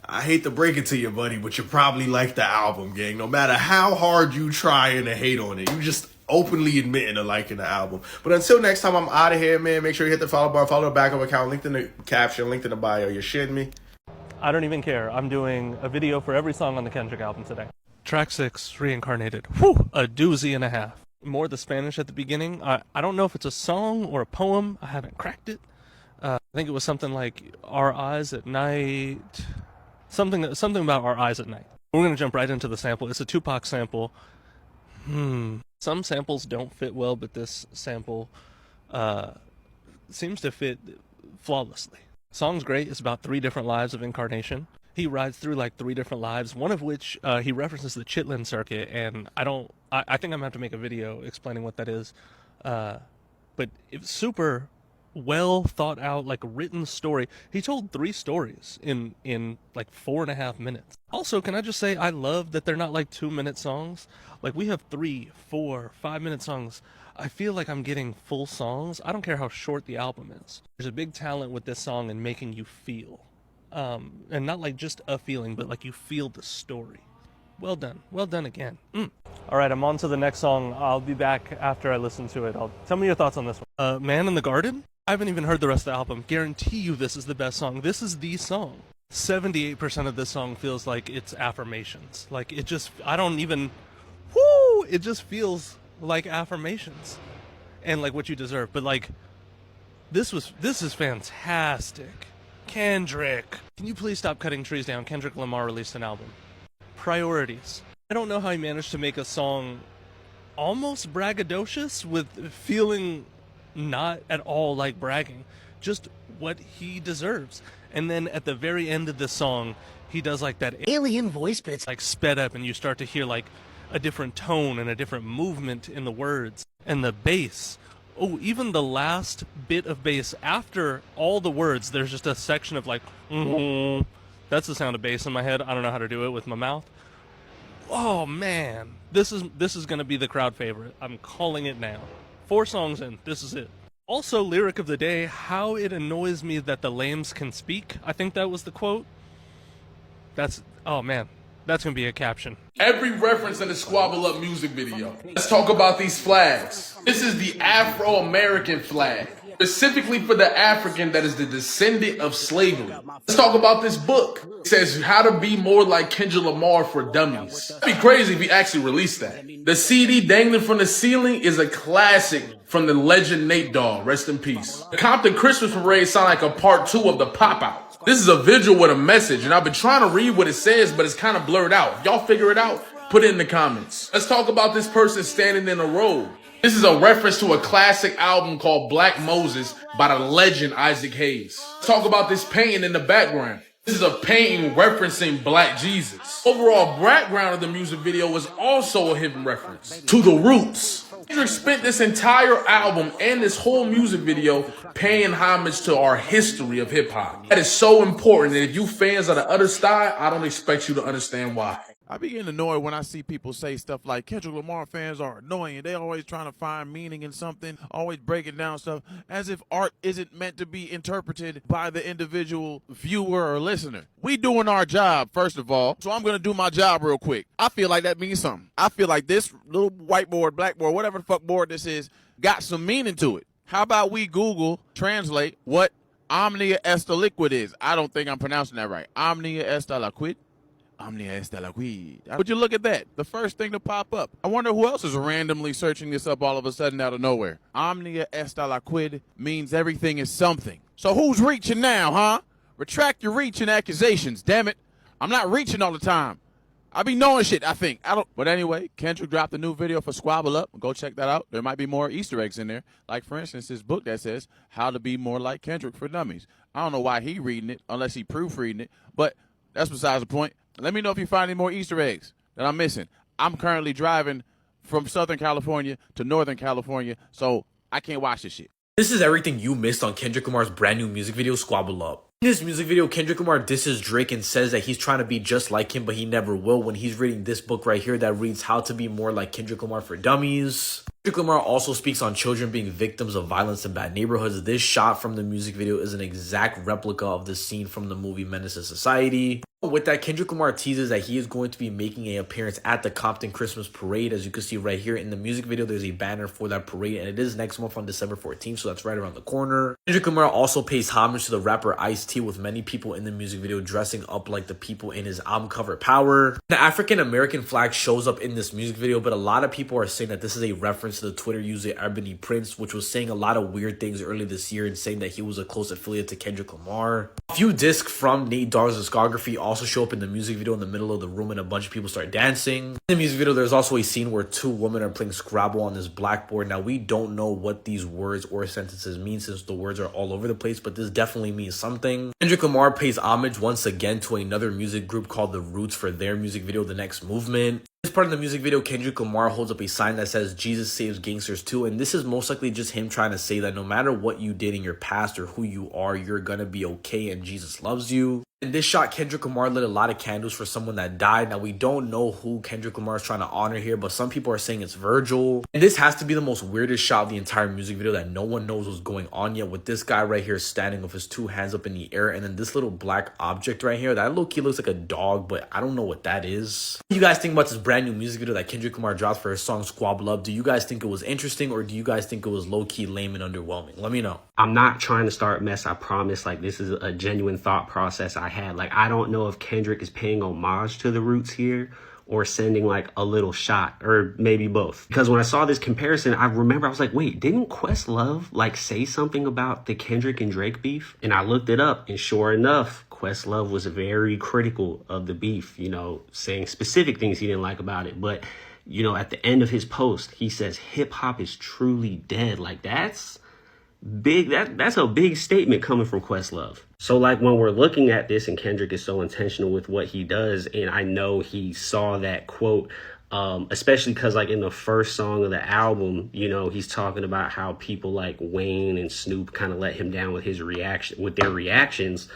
I hate to break it to you, buddy, but you probably like the album, gang. No matter how hard you trying to hate on it, you just openly admitting to liking the album. But until next time, I'm out of here, man. Make sure you hit the follow bar, follow the backup account, linked in the caption, linked in the bio. You shitting me? I don't even care. I'm doing a video for every song on the Kendrick album today. Track 6, Reincarnated. Whew, a doozy and a half. More the Spanish at the beginning. I don't know if it's a song or a poem. I haven't cracked it. I think it was something like Our Eyes at Night. Something about Our Eyes at Night. We're going to jump right into the sample. It's a Tupac sample. Some samples don't fit well, but this sample seems to fit flawlessly. Song's great. It's about 3 different lives of incarnation. He rides through like 3 different lives, one of which he references the Chitlin circuit, and I think I'm gonna have to make a video explaining what that is. But it's super well thought out, like written story. He told 3 stories in like 4.5 minutes. Also, can I just say, I love that they're not like 2-minute songs. Like, we have 3, 4, 5-minute songs. I feel like I'm getting full songs. I don't care how short the album is. There's a big talent with this song in making you feel. And not like just a feeling, but like you feel the story. Well done again. All right, I'm on to the next song. I'll be back after I listen to it. Tell me your thoughts on this one. Man in the Garden? I haven't even heard the rest of the album. Guarantee you this is the best song. This is the song. 78% of this song feels like it's affirmations. Like, it just, it just feels like affirmations. And like what you deserve. But like, this is fantastic. Kendrick. Can you please stop cutting trees down? Kendrick Lamar released an album. Priorities. I don't know how he managed to make a song almost braggadocious with feeling not at all like bragging. Just what he deserves. And then at the very end of the song, he does like that alien voice bits like sped up, and you start to hear like a different tone and a different movement in the words. And the bass. Oh, even the last bit of bass after all the words, there's just a section of like, That's the sound of bass in my head. I don't know how to do it with my mouth. Oh man, this is gonna be the crowd favorite. I'm calling it now. 4 songs in, this is it. Also, lyric of the day, how it annoys me that the lames can speak. I think that was the quote. Oh man, that's gonna be a caption. Every reference in the Squabble Up music video. Let's talk about these flags. This is the Afro-American flag, specifically for the African that is the descendant of slavery. Let's talk about this book. It says How to Be More Like Kendrick Lamar for Dummies. It'd be crazy if he actually released that. The CD dangling from the ceiling is a classic from the legend Nate Dogg. Rest in peace. The Compton Christmas Parade sound like a part 2 of the Pop-Out. This is a visual with a message, and I've been trying to read what it says, but it's kind of blurred out. If y'all figure it out, put it in the comments. Let's talk about this person standing in a robe. This is a reference to a classic album called Black Moses by the legend Isaac Hayes. Let's talk about this painting in the background. This is a painting referencing Black Jesus. Overall background of the music video was also a hidden reference to the roots. Kendrick spent this entire album and this whole music video paying homage to our history of hip hop. That is so important, and if you fans of the other style, I don't expect you to understand why. I be getting annoyed when I see people say stuff like Kendrick Lamar fans are annoying. They always trying to find meaning in something, always breaking down stuff as if art isn't meant to be interpreted by the individual viewer or listener. We doing our job, first of all, so I'm going to do my job real quick. I feel like that means something. I feel like this little whiteboard, blackboard, whatever the fuck board this is, got some meaning to it. How about we Google translate what Omnia Esta Liquid is? I don't think I'm pronouncing that right. Omnia Esta Liquid? Omnia Esta Liquid. Would you look at that? The first thing to pop up. I wonder who else is randomly searching this up all of a sudden out of nowhere. Omnia Esta Liquid means everything is something. So who's reaching now, huh? Retract your reaching accusations, damn it. I'm not reaching all the time. I be knowing shit, I think. But anyway, Kendrick dropped a new video for Squabble Up. Go check that out. There might be more Easter eggs in there. Like, for instance, this book that says How to Be More Like Kendrick for Dummies. I don't know why he reading it, unless he proofreading it. But that's besides the point. Let me know if you find any more Easter eggs that I'm missing. I'm currently driving from Southern California to Northern California, so I can't watch this shit. This is everything you missed on Kendrick Lamar's brand new music video, Squabble Up. In this music video, Kendrick Lamar disses Drake and says that he's trying to be just like him, but he never will, when he's reading this book right here that reads How to Be More Like Kendrick Lamar for Dummies. Kendrick Lamar also speaks on children being victims of violence in bad neighborhoods. This shot from the music video is an exact replica of the scene from the movie Menace to Society. With that, Kendrick Lamar teases that he is going to be making an appearance at the Compton Christmas Parade. As you can see right here in the music video, there's a banner for that parade, and it is next month on December 14th, so that's right around the corner. Kendrick Lamar also pays homage to the rapper Ice-T, with many people in the music video dressing up like the people in his album cover Power. The African-American flag shows up in this music video, but a lot of people are saying that this is a reference to the Twitter user Ebony Prince, which was saying a lot of weird things earlier this year and saying that he was a close affiliate to Kendrick Lamar. A few discs from Nate Dogg's discography also show up in the music video in the middle of the room, and a bunch of people start dancing. In the music video, there's also a scene where two women are playing Scrabble on this blackboard. Now, we don't know what these words or sentences mean since the words are all over the place, but this definitely means something. Kendrick Lamar pays homage once again to another music group called The Roots for their music video, The Next Movement. This part of the music video, Kendrick Lamar holds up a sign that says Jesus saves gangsters too, and this is most likely just him trying to say that no matter what you did in your past or who you are, you're gonna be okay and Jesus loves you. In this shot, Kendrick Lamar lit a lot of candles for someone that died. Now, we don't know who Kendrick Lamar is trying to honor here, but some people are saying it's Virgil. And this has to be the most weirdest shot of the entire music video that no one knows what's going on yet, with this guy right here standing with his two hands up in the air, and then this little black object right here, that low-key looks like a dog, but I don't know what that is. What do you guys think about this brand new music video that Kendrick Lamar dropped for his song Squabble Up? Do you guys think it was interesting, or do you guys think it was low-key lame and underwhelming? Let me know. I'm not trying to start mess, I promise. Like, this is a genuine thought process I had. Like, I don't know if Kendrick is paying homage to the Roots here or sending like a little shot, or maybe both. Because when I saw this comparison, I remember I was like, wait, didn't Questlove like say something about the Kendrick and Drake beef? And I looked it up, and sure enough, Questlove was very critical of the beef, you know, saying specific things he didn't like about it. But, you know, at the end of his post, he says hip hop is truly dead. Like, that's big. That's a big statement coming from Questlove. So like, when we're looking at this, and Kendrick is so intentional with what he does, and I know he saw that quote, especially because like in the first song of the album, you know, he's talking about how people like Wayne and Snoop kind of let him down with their reactions.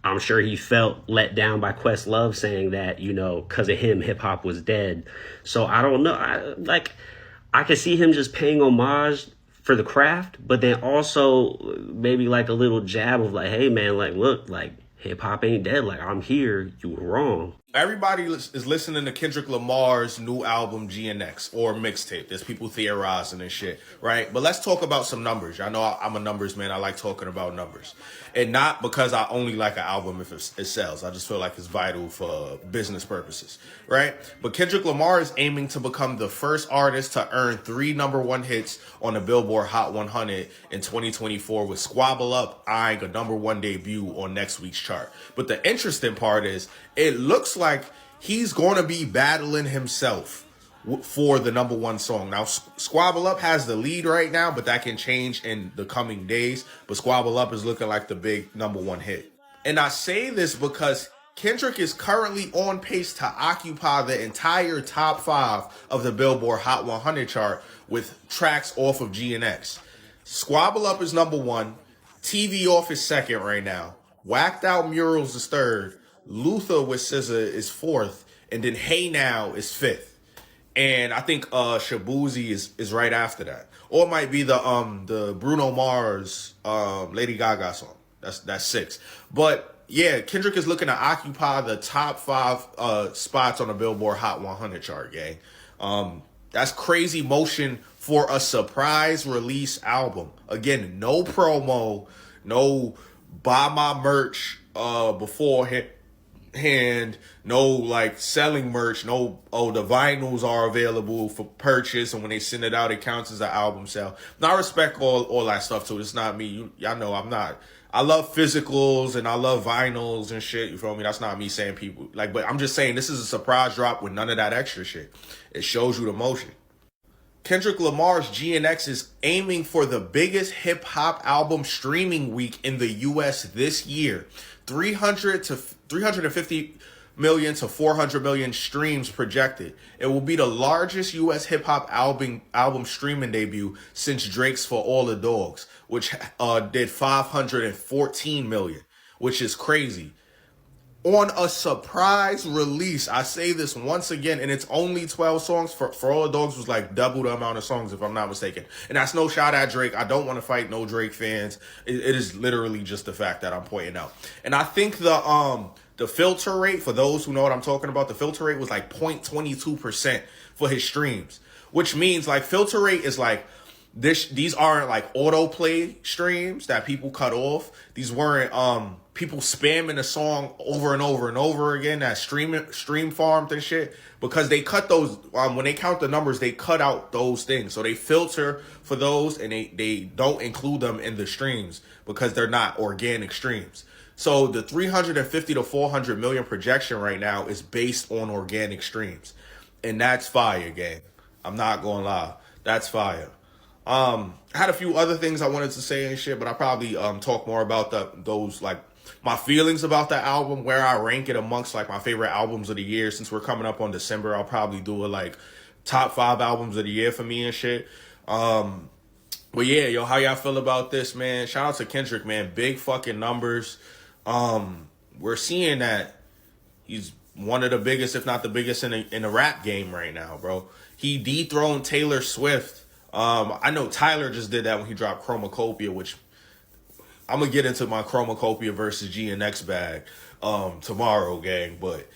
I'm sure he felt let down by Questlove saying that, you know, because of him, hip hop was dead. So I don't know. I could see him just paying homage for the craft, but then also maybe like a little jab of like, hey man, like, look, like, hip hop ain't dead. Like, I'm here. You were wrong. Everybody is listening to Kendrick Lamar's new album, GNX, or mixtape. There's people theorizing and shit, right? But let's talk about some numbers. Y'all know I'm a numbers man. I like talking about numbers. And not because I only like an album if it sells. I just feel like it's vital for business purposes, right? But Kendrick Lamar is aiming to become the first artist to earn 3 #1 hits on the Billboard Hot 100 in 2024, with Squabble Up eyeing a #1 debut on next week's chart. But the interesting part is, it looks like he's going to be battling himself for the #1 song. Now, Squabble Up has the lead right now, but that can change in the coming days. But Squabble Up is looking like the big #1 hit. And I say this because Kendrick is currently on pace to occupy the entire top 5 of the Billboard Hot 100 chart with tracks off of GNX. Squabble Up is #1. TV Off is second right now. Whacked Out Murals is third. Luther with SZA is 4th, and then Hey Now is 5th. And I think Shabuzi is right after that. Or it might be the Bruno Mars Lady Gaga song. That's 6th. But yeah, Kendrick is looking to occupy the top 5 spots on the Billboard Hot 100 chart, gang. That's crazy motion for a surprise release album. Again, no promo, no buy my merch beforehand, no like selling merch, no the vinyls are available for purchase, and when they send it out it counts as an album sale. Now I respect all that stuff too. It's not me. Y'all know I love physicals and I love vinyls and shit, you feel me? That's not me saying people like, but I'm just saying this is a surprise drop with none of that extra shit. It shows you the motion. Kendrick Lamar's GNX is aiming for the biggest hip-hop album streaming week in the U.S. this year. 350 million to 400 million streams projected. It will be the largest U.S. hip-hop album streaming debut since Drake's For All the Dogs, which did 514 million, which is crazy. On a surprise release, I say this once again, and it's only 12 songs. For All the Dogs was like double the amount of songs, if I'm not mistaken. And that's no shot at Drake. I don't want to fight no Drake fans. It is literally just the fact that I'm pointing out. And I think the filter rate, for those who know what I'm talking about, the filter rate was like 0.22% for his streams, which means like filter rate is like these aren't like autoplay streams that people cut off. These weren't people spamming a song over and over and over again, that stream farmed and shit, because they cut those when they count the numbers, they cut out those things. So they filter for those and they don't include them in the streams because they're not organic streams. So the 350 to 400 million projection right now is based on organic streams. And that's fire, gang. I'm not gonna lie. That's fire. I had a few other things I wanted to say and shit, but I'll probably talk more about those, like my feelings about the album, where I rank it amongst like my favorite albums of the year. Since we're coming up on December, I'll probably do a like top 5 albums of the year for me and shit. But yeah, yo, how y'all feel about this, man? Shout out to Kendrick, man. Big fucking numbers. We're seeing that he's one of the biggest, if not the biggest in the rap game right now, bro. He dethroned Taylor Swift. I know Tyler just did that when he dropped Chromacopia, which I'm gonna get into my Chromacopia versus GNX bag tomorrow, gang. But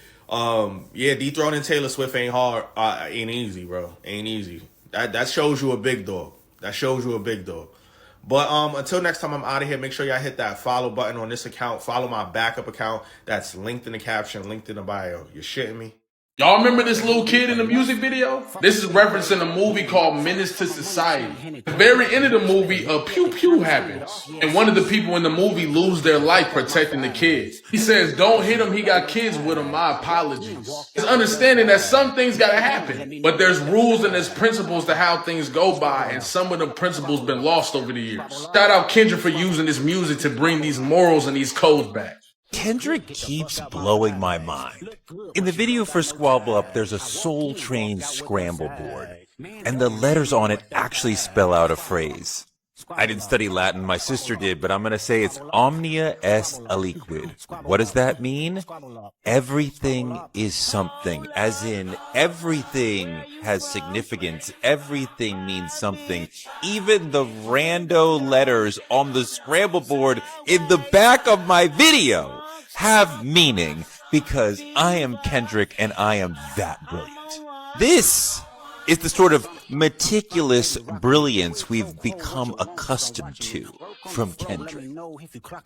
yeah, dethroning Taylor Swift ain't hard, ain't easy, bro. Ain't easy. That shows you a big dog. That shows you a big dog. But until next time, I'm out of here. Make sure y'all hit that follow button on this account. Follow my backup account. That's linked in the caption, linked in the bio. You shitting me? Y'all remember this little kid in the music video? This is referencing a movie called Menace to Society. At the very end of the movie, a pew-pew happens. And one of the people in the movie lose their life protecting the kids. He says, don't hit him, he got kids with him, my apologies. It's understanding that some things gotta happen. But there's rules and there's principles to how things go by, and some of the principles been lost over the years. Shout out Kendrick for using this music to bring these morals and these codes back. Kendrick keeps blowing my mind. In the video for Squabble Up, there's a Soul Train scramble board, and the letters on it actually spell out a phrase. I didn't study Latin, my sister did, but I'm going to say it's omnia est aliquid. What does that mean? Everything is something, as in everything has significance, everything means something. Even the rando letters on the scramble board in the back of my video have meaning, because I am Kendrick and I am that brilliant. This is the sort of meticulous brilliance we've become accustomed to from Kendrick.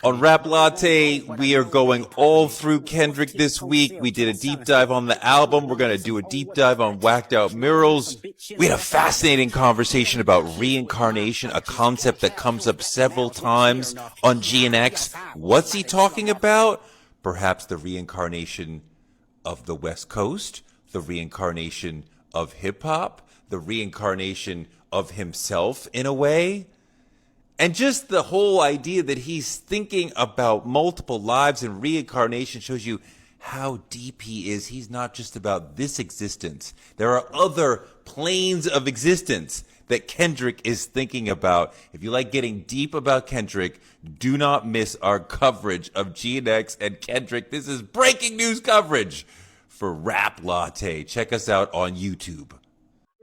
On Rap Latte, we are going all through Kendrick this week. We did a deep dive on the album. We're going to do a deep dive on Whacked Out Murals. We had a fascinating conversation about reincarnation, a concept that comes up several times on GNX. What's he talking about? Perhaps the reincarnation of the West Coast, the reincarnation of hip-hop, the reincarnation of himself in a way. And just the whole idea that he's thinking about multiple lives and reincarnation shows you how deep he is. He's not just about this existence. There are other planes of existence that Kendrick is thinking about. If you like getting deep about Kendrick, do not miss our coverage of GNX and Kendrick. This is breaking news coverage for Rap Latte. Check us out on YouTube.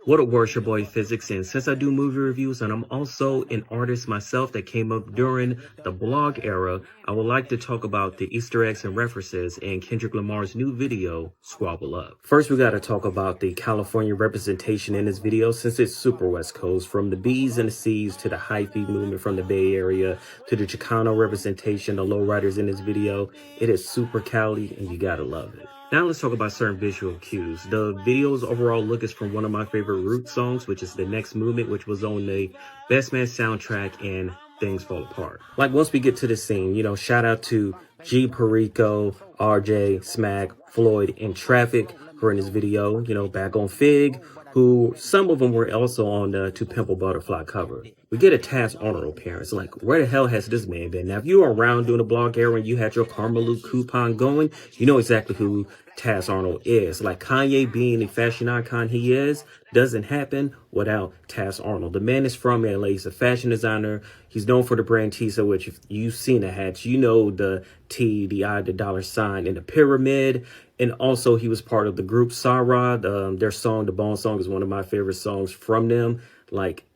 What up, words, your boy Physics, and since I do movie reviews and I'm also an artist myself that came up during the blog era, I would like to talk about the Easter eggs and references in Kendrick Lamar's new video, Squabble Up. First, we gotta talk about the California representation in this video since it's super West Coast, from the B's and the C's to the hyphy movement from the Bay Area to the Chicano representation, the lowriders in this video. It is super Cali and you gotta love it. Now let's talk about certain visual cues. The video's overall look is from one of my favorite Roots songs, which is The Next Movement, which was on the Best Man soundtrack and Things Fall Apart. Like once we get to the scene, you know, shout out to G Perico, RJ, Smack, Floyd, and Traffic who are in this video, you know, back on Fig, who some of them were also on the To Pimp a Butterfly cover. We get a Taz Arnold appearance. Like, where the hell has this man been? Now, if you were around during the blog era and you had your Karma coupon going, you know exactly who Taz Arnold is. Like, Kanye being the fashion icon he is doesn't happen without Taz Arnold. The man is from LA. He's a fashion designer. He's known for the brand Tisa, which if you've seen the hats, you know the T, the I, the dollar sign, and the pyramid. And also, he was part of the group Sarah. Their song, The Bone Song, is one of my favorite songs from them. Like,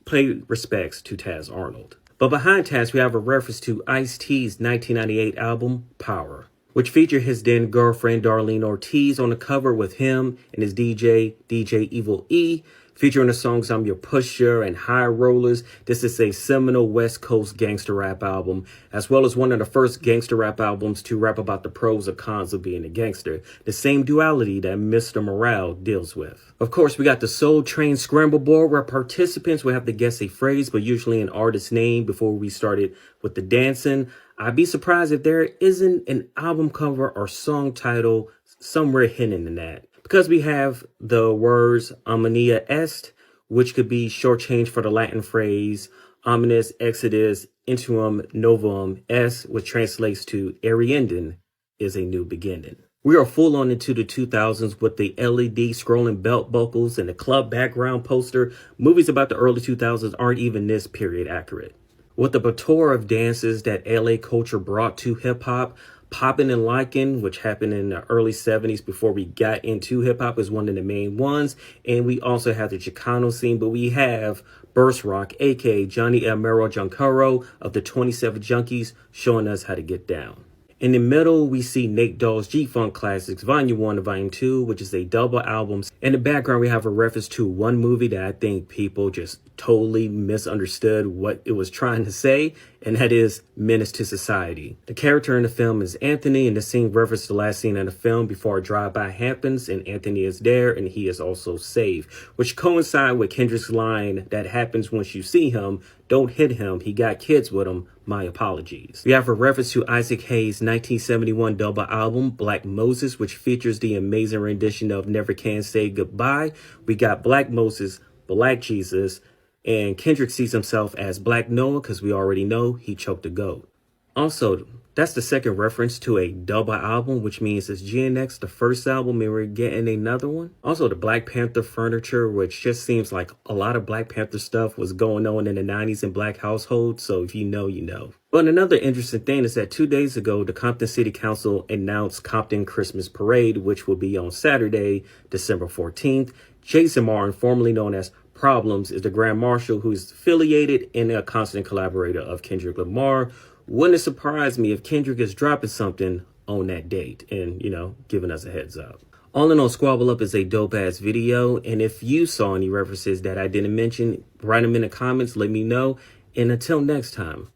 pay respects to Taz Arnold. But behind Taz, we have a reference to Ice-T's 1998 album, Power, which featured his then girlfriend, Darlene Ortiz, on the cover with him and his DJ Evil E, featuring the songs I'm Your Pusher and High Rollers. This is a seminal West Coast gangster rap album, as well as one of the first gangster rap albums to rap about the pros and cons of being a gangster, the same duality that Mr. Morale deals with. Of course, we got the Soul Train Scramble Board, where participants will have to guess a phrase, but usually an artist's name before we started with the dancing. I'd be surprised if there isn't an album cover or song title somewhere hidden in that. Because we have the words omnia est, which could be shortchanged for the Latin phrase omnis exodus interim novum est, which translates to Ariandin is a new beginning. We are full on into the 2000s with the LED scrolling belt buckles and the club background poster. Movies about the early 2000s aren't even this period accurate. With the plethora of dances that LA culture brought to hip hop, Poppin' and Likin', which happened in the early 70s before we got into hip hop, is one of the main ones. And we also have the Chicano scene, but we have Burst Rock, aka Johnny El Mero Juncaro of the 27 Junkies, showing us how to get down. In the middle, we see Nate Dogg's G-Funk Classics, Volume 1 and Volume 2, which is a double album. In the background, we have a reference to one movie that I think people just totally misunderstood what it was trying to say, and that is Menace to Society. The character in the film is Anthony, and the scene references the last scene in the film before a drive-by happens, and Anthony is there, and he is also saved, which coincides with Kendrick's line that happens once you see him, don't hit him, he got kids with him, my apologies. We have a reference to Isaac Hayes' 1971 double album, Black Moses, which features the amazing rendition of Never Can Say Goodbye. We got Black Moses, Black Jesus, and Kendrick sees himself as Black Noah because we already know he choked a goat. Also, that's the second reference to a double album, which means it's GNX, the first album, and we're getting another one. Also, the Black Panther furniture, which just seems like a lot of Black Panther stuff was going on in the 90s in Black households, so if you know, you know. But another interesting thing is that 2 days ago, the Compton City Council announced Compton Christmas Parade, which will be on Saturday, December 14th. Jason Martin, formerly known as Problems, is the Grand Marshal who is affiliated and a constant collaborator of Kendrick Lamar. Wouldn't it surprise me if Kendrick is dropping something on that date and, you know, giving us a heads up. All in all, Squabble Up is a dope-ass video, and if you saw any references that I didn't mention, write them in the comments, let me know, and until next time,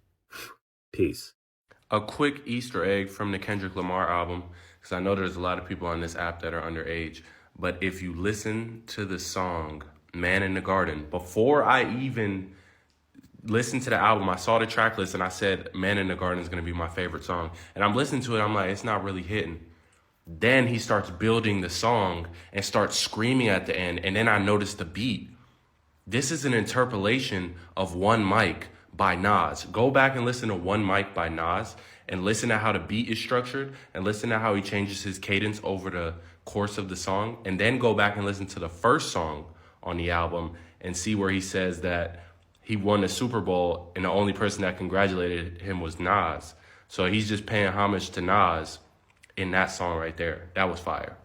peace. A quick Easter egg from the Kendrick Lamar album, because I know there's a lot of people on this app that are underage, but if you listen to the song Man in the Garden, before I even listened to the album, I saw the track list and I said, Man in the Garden is going to be my favorite song. And I'm listening to it, I'm like, it's not really hitting. Then he starts building the song and starts screaming at the end. And then I noticed the beat. This is an interpolation of One Mic by Nas. Go back and listen to One Mic by Nas and listen to how the beat is structured and listen to how he changes his cadence over the course of the song. And then go back and listen to the first song on the album and see where he says that he won the Super Bowl and the only person that congratulated him was Nas. So he's just paying homage to Nas in that song right there. That was fire.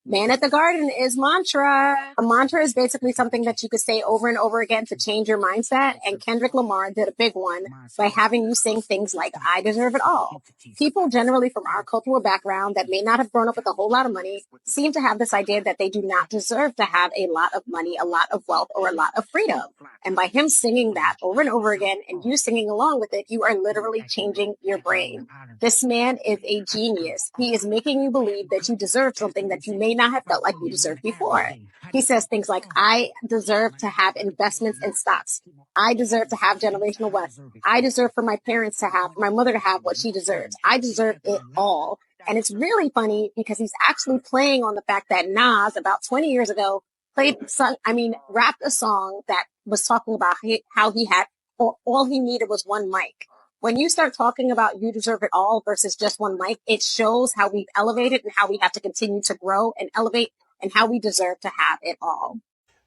Man at the Garden is mantra. A mantra is basically something that you could say over and over again to change your mindset. And Kendrick Lamar did a big one by having you sing things like, I deserve it all. People generally from our cultural background that may not have grown up with a whole lot of money seem to have this idea that they do not deserve to have a lot of money, a lot of wealth, or a lot of freedom. And by him singing that over and over again and you singing along with it, you are literally changing your brain. This man is a genius. He is making you believe that you deserve something that you may not have felt like you deserved before. He says things like, I deserve to have investments in stocks. I deserve to have generational wealth. I deserve for my parents to have, my mother to have what she deserves. I deserve it all. And it's really funny because he's actually playing on the fact that Nas, about 20 years ago, rapped a song that was talking about how he had, or all he needed was one mic. When you start talking about you deserve it all versus just one mic, it shows how we've elevated and how we have to continue to grow and elevate and how we deserve to have it all.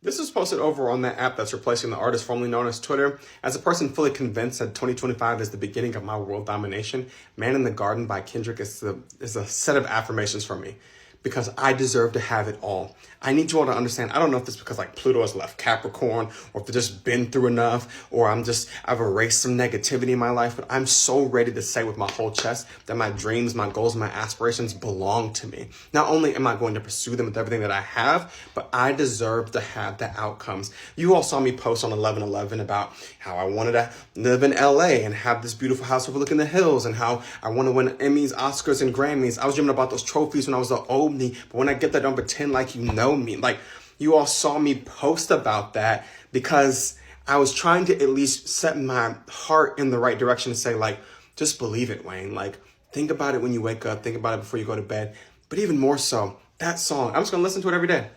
This was posted over on that app that's replacing the artist formerly known as Twitter. As a person fully convinced that 2025 is the beginning of my world domination, Man in the Garden by Kendrick is a set of affirmations for me. Because I deserve to have it all. I need you all to understand, I don't know if it's because like Pluto has left Capricorn, or if they've just been through enough, or I've erased some negativity in my life, but I'm so ready to say with my whole chest that my dreams, my goals, my aspirations belong to me. Not only am I going to pursue them with everything that I have, but I deserve to have the outcomes. You all saw me post on 11/11 about how I wanted to live in LA and have this beautiful house overlooking the hills, and how I want to win Emmys, Oscars, and Grammys. I was dreaming about those trophies when I was the old me, but when I get there, don't pretend like you know me. Like, you all saw me post about that because I was trying to at least set my heart in the right direction and say, like, just believe it, Wayne. Like, think about it when you wake up, think about it before you go to bed. But even more so, that song, I'm just gonna listen to it every day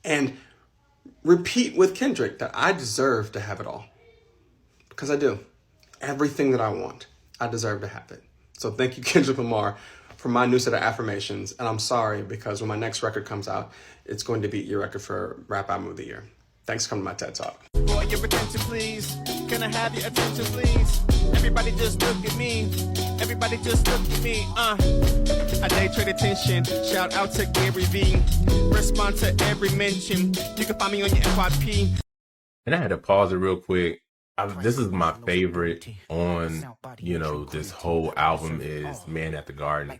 and repeat with Kendrick that I deserve to have it all, because I do. Everything that I want, I deserve to have it. So thank you, Kendrick Lamar, for my new set of affirmations. And I'm sorry, because when my next record comes out, it's going to beat your record for Rap Album of the Year. Thanks for coming to my TED Talk. Boy, your attention, please. Can I have your attention, please? Everybody just look at me. Everybody just look at me. I day trade attention. Shout out to Gary V. Respond to every mention. You can find me on your FYP. And I had to pause it real quick. This is my favorite on, this whole album is Man at the Garden.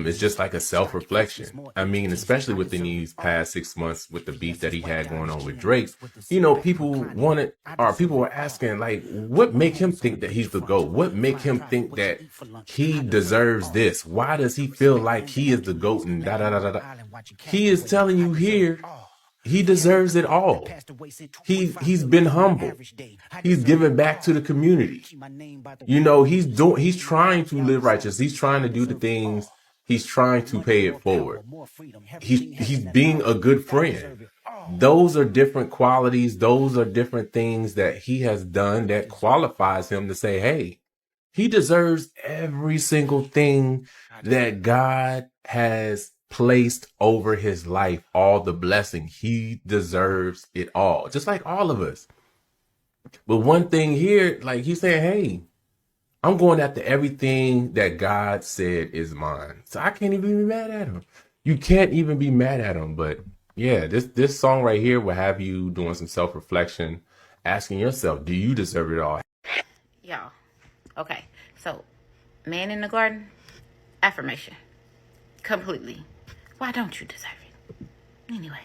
It's just like a self-reflection. I mean, especially within these past 6 months with the beef that he had going on with Drake, people were asking, like, what make him think that he's the GOAT? What make him think that he deserves this? Why does he feel like he is the GOAT and da-da-da-da-da? He is telling you here, he deserves it all. He's been humble. He's given back to the community. He's trying to live righteous. He's trying to do the things. He's trying to pay it forward. He's being a good friend. Those are different qualities. Those are different things that he has done that qualifies him to say, hey, he deserves every single thing that God has placed over his life, all the blessing. He deserves it all, just like all of us. But one thing here, like he's saying, hey, I'm going after everything that God said is mine. So I can't even be mad at him. You can't even be mad at him. But yeah, this song right here will have you doing some self-reflection, asking yourself, do you deserve it all? Y'all, okay, so Man in the Garden, affirmation, completely. Why don't you deserve it? Anyway,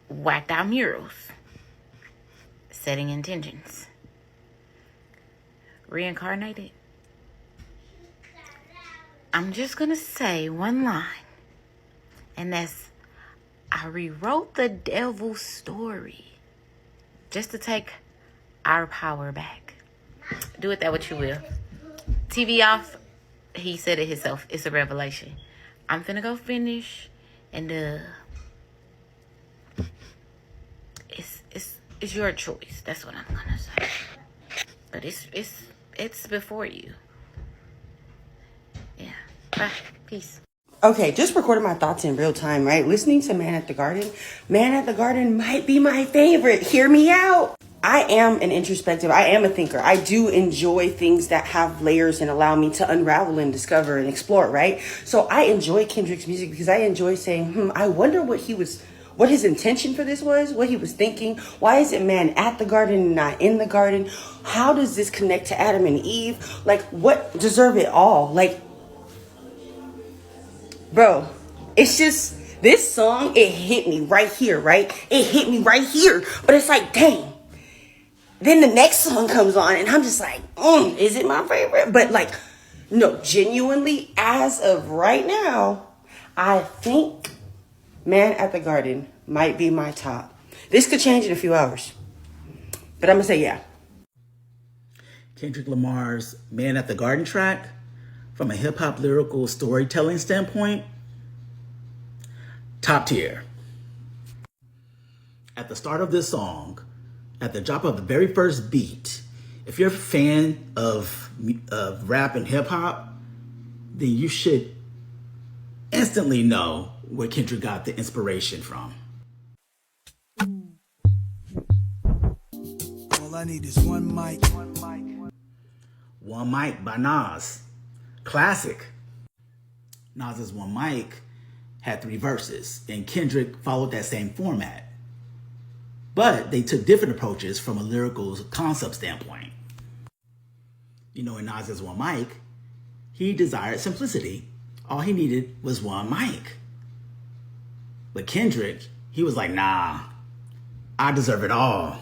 whacked out murals, setting intentions, reincarnated. I'm just gonna say one line, and that's, I rewrote the devil's story just to take our power back. Do with that what you will. TV off, he said it himself, it's a revelation. I'm finna go finish, and it's your choice. That's what I'm gonna say. But it's before you. Yeah. Bye. Peace. Okay, just recording my thoughts in real time, right? Listening to Man at the Garden. Man at the Garden might be my favorite. Hear me out. I am an introspective. I am a thinker. I do enjoy things that have layers and allow me to unravel and discover and explore, right? So I enjoy Kendrick's music because I enjoy saying, I wonder what his intention for this was, what he was thinking. Why is it man at the garden and not in the garden? How does this connect to Adam and Eve? Like, what deserve it all? Like, bro, it's just, this song, it hit me right here, right? It hit me right here. But it's like, dang. Then the next song comes on and I'm just like, is it my favorite? But like, no, genuinely, as of right now, I think Man at the Garden might be my top. This could change in a few hours, but I'm gonna say yeah. Kendrick Lamar's Man at the Garden track, from a hip hop lyrical storytelling standpoint, top tier. At the start of this song, at the drop of the very first beat, if you're a fan of rap and hip hop, then you should instantly know where Kendrick got the inspiration from. All I need is one mic. One Mic by Nas. Classic. Nas's One Mic had 3 verses, and Kendrick followed that same format. But they took different approaches from a lyrical concept standpoint. You know, in Nas's One Mic, he desired simplicity. All he needed was one mic. But Kendrick, he was like, nah, I deserve it all.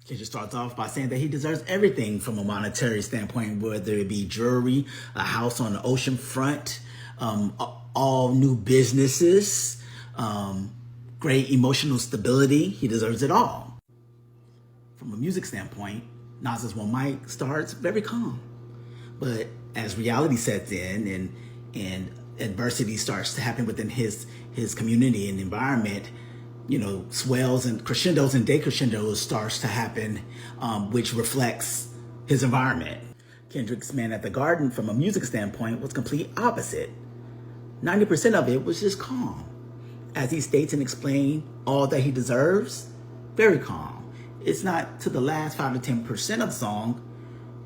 Kendrick starts off by saying that he deserves everything from a monetary standpoint, whether it be jewelry, a house on the ocean front, all new businesses, great emotional stability. He deserves it all. From a music standpoint, Nas's One Mic starts very calm. But as reality sets in and adversity starts to happen within his community and environment, you know, swells and crescendos and decrescendos starts to happen, which reflects his environment. Kendrick's Man at the Garden, from a music standpoint, was complete opposite. 90% of it was just calm. As he states and explains all that he deserves, very calm. It's not to the last 5 to 10% of the song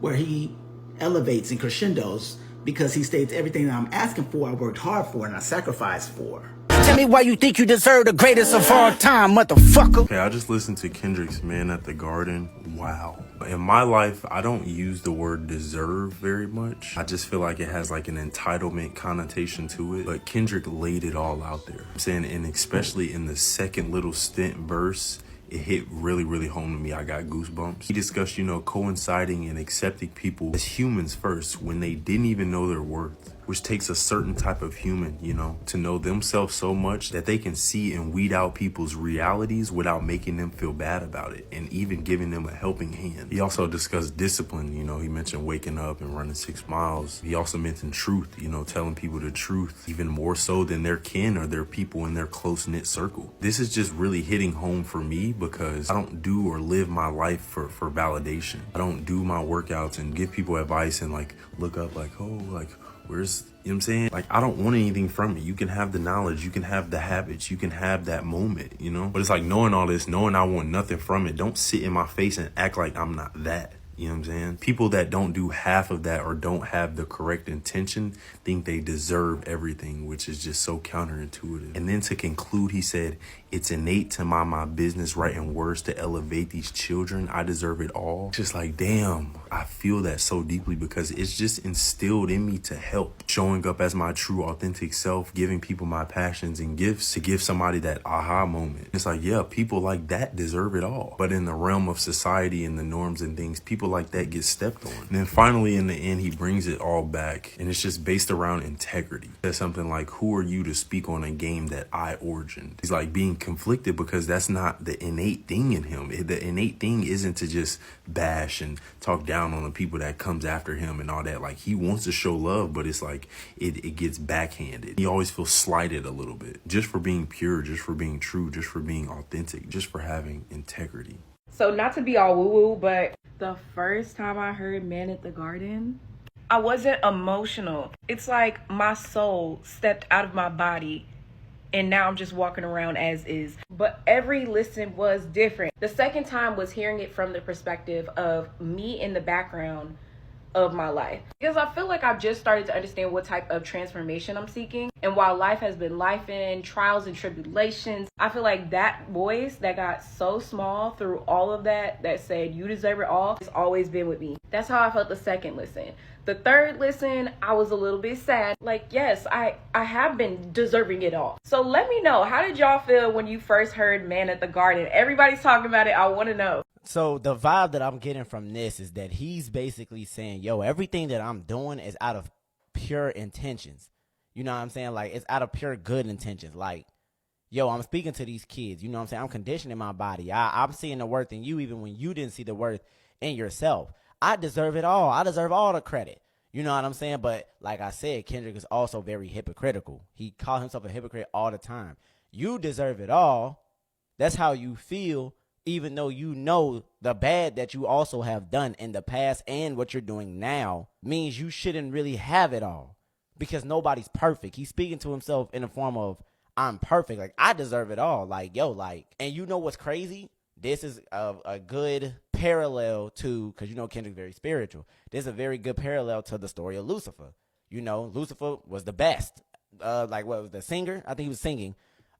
where he elevates and crescendos, because he states everything that I'm asking for, I worked hard for and I sacrificed for. Tell me why you think you deserve the greatest of all time, motherfucker. Okay, I just listened to Kendrick's Man at the Garden. Wow. In my life, I don't use the word deserve very much. I just feel like it has like an entitlement connotation to it. But Kendrick laid it all out there. I'm saying, and especially in the second little stint verse, it hit really, really home to me. I got goosebumps. He discussed, you know, coinciding and accepting people as humans first when they didn't even know their worth, which takes a certain type of human, you know, to know themselves so much that they can see and weed out people's realities without making them feel bad about it and even giving them a helping hand. He also discussed discipline. You know, he mentioned waking up and running 6 miles. He also mentioned truth, you know, telling people the truth, even more so than their kin or their people in their close-knit circle. This is just really hitting home for me because I don't do or live my life for validation. I don't do my workouts and give people advice and like look up like, oh, like, where's, you know what I'm saying? Like, I don't want anything from it. You can have the knowledge, you can have the habits, you can have that moment, you know? But it's like knowing all this, knowing I want nothing from it, don't sit in my face and act like I'm not that. You know what I'm saying? People that don't do half of that or don't have the correct intention think they deserve everything, which is just so counterintuitive. And then to conclude, he said, it's innate to my business writing words to elevate these children. I deserve it all. Just like, damn, I feel that so deeply because it's just instilled in me to help. Showing up as my true, authentic self, giving people my passions and gifts to give somebody that aha moment. It's like, yeah, people like that deserve it all. But in the realm of society and the norms and things, people like that get stepped on. And then finally, in the end, he brings it all back. And it's just based around integrity. He says something like, who are you to speak on a game that I origined? He's like being conflicted because that's not the innate thing in him. The innate thing isn't to just bash and talk down on the people that comes after him and all that. Like, he wants to show love, but it's like it gets backhanded. He always feels slighted a little bit just for being pure, just for being true, just for being authentic, just for having integrity. So not to be all woo-woo, but the first time I heard Man at the Garden, I wasn't emotional. It's like my soul stepped out of my body and now I'm just walking around as is. But every listen was different. The second time was hearing it from the perspective of me in the background of my life, because I feel like I've just started to understand what type of transformation I'm seeking. And while life has been life in trials and tribulations, I feel like that voice that got so small through all of that said you deserve it all has always been with me. That's how I felt the second listen. The third listen, I was a little bit sad. Like, yes, I have been deserving it all. So let me know, how did y'all feel when you first heard Man at the Garden? Everybody's talking about it. I want to know. So the vibe that I'm getting from this is that he's basically saying, yo, everything that I'm doing is out of pure intentions. You know what I'm saying? Like, it's out of pure good intentions. Like, yo, I'm speaking to these kids. You know what I'm saying? I'm conditioning my body. I'm seeing the worth in you even when you didn't see the worth in yourself. I deserve it all. I deserve all the credit. You know what I'm saying? But like I said, Kendrick is also very hypocritical. He calls himself a hypocrite all the time. You deserve it all. That's how you feel, even though you know the bad that you also have done in the past and what you're doing now means you shouldn't really have it all, because nobody's perfect. He's speaking to himself in the form of, I'm perfect. Like, I deserve it all. Like, yo, like, and you know what's crazy? This is a good parallel to, because you know Kendrick's very spiritual. This is a very good parallel to the story of Lucifer. You know, Lucifer was the best. Like, what was the singer? I think he was singing.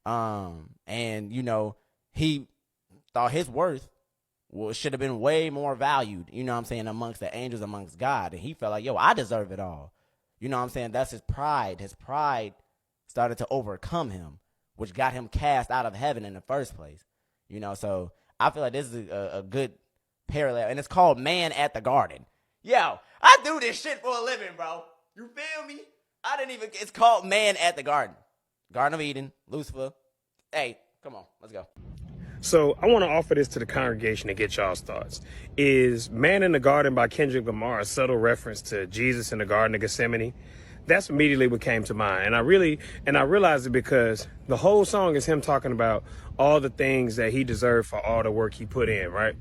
And, you know, he thought his worth should have been way more valued, you know what I'm saying, amongst the angels, amongst God. And he felt like, yo, I deserve it all. You know what I'm saying? That's his pride. His pride started to overcome him, which got him cast out of heaven in the first place. You know, so I feel like this is a good parallel. And it's called Man at the Garden. Yo, I do this shit for a living, bro. You feel me? It's called Man at the Garden. Garden of Eden, Lucifer. Hey, come on, let's go. So I want to offer this to the congregation to get y'all's thoughts. Is Man in the Garden by Kendrick Lamar a subtle reference to Jesus in the Garden of Gethsemane? That's immediately what came to mind. And I realized it because the whole song is him talking about all the things that he deserved for all the work he put in, right?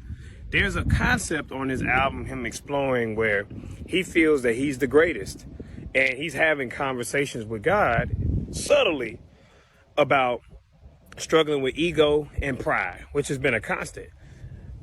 There's a concept on his album, him exploring, where he feels that he's the greatest. And he's having conversations with God subtly about struggling with ego and pride, which has been a constant,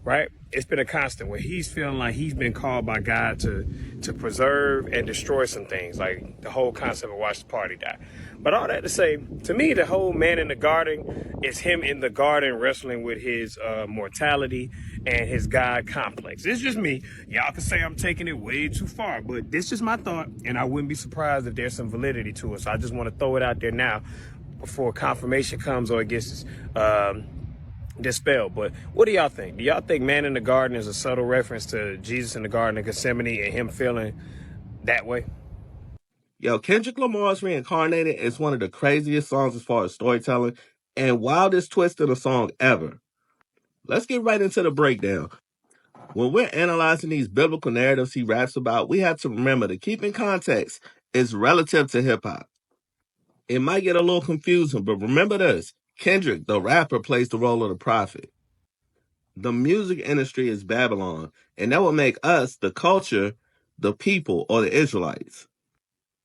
right? It's been a constant where he's feeling like he's been called by God to preserve and destroy some things, like the whole concept of watch the party die. But all that to say, to me, the whole Man in the Garden is him in the garden wrestling with his mortality and his God complex. It's just me. Y'all can say I'm taking it way too far, but this is my thought, and I wouldn't be surprised if there's some validity to it. So I just want to throw it out there now before confirmation comes or it gets dispelled. But what do y'all think? Do y'all think Man in the Garden is a subtle reference to Jesus in the Garden of Gethsemane and him feeling that way? Yo, Kendrick Lamar's Reincarnated is one of the craziest songs as far as storytelling and wildest twist in a song ever. Let's get right into the breakdown. When we're analyzing these biblical narratives he raps about, we have to remember to keep in context it's relative to hip-hop. It might get a little confusing, but remember this. Kendrick, the rapper, plays the role of the prophet. The music industry is Babylon, and that will make us, the culture, the people, or the Israelites.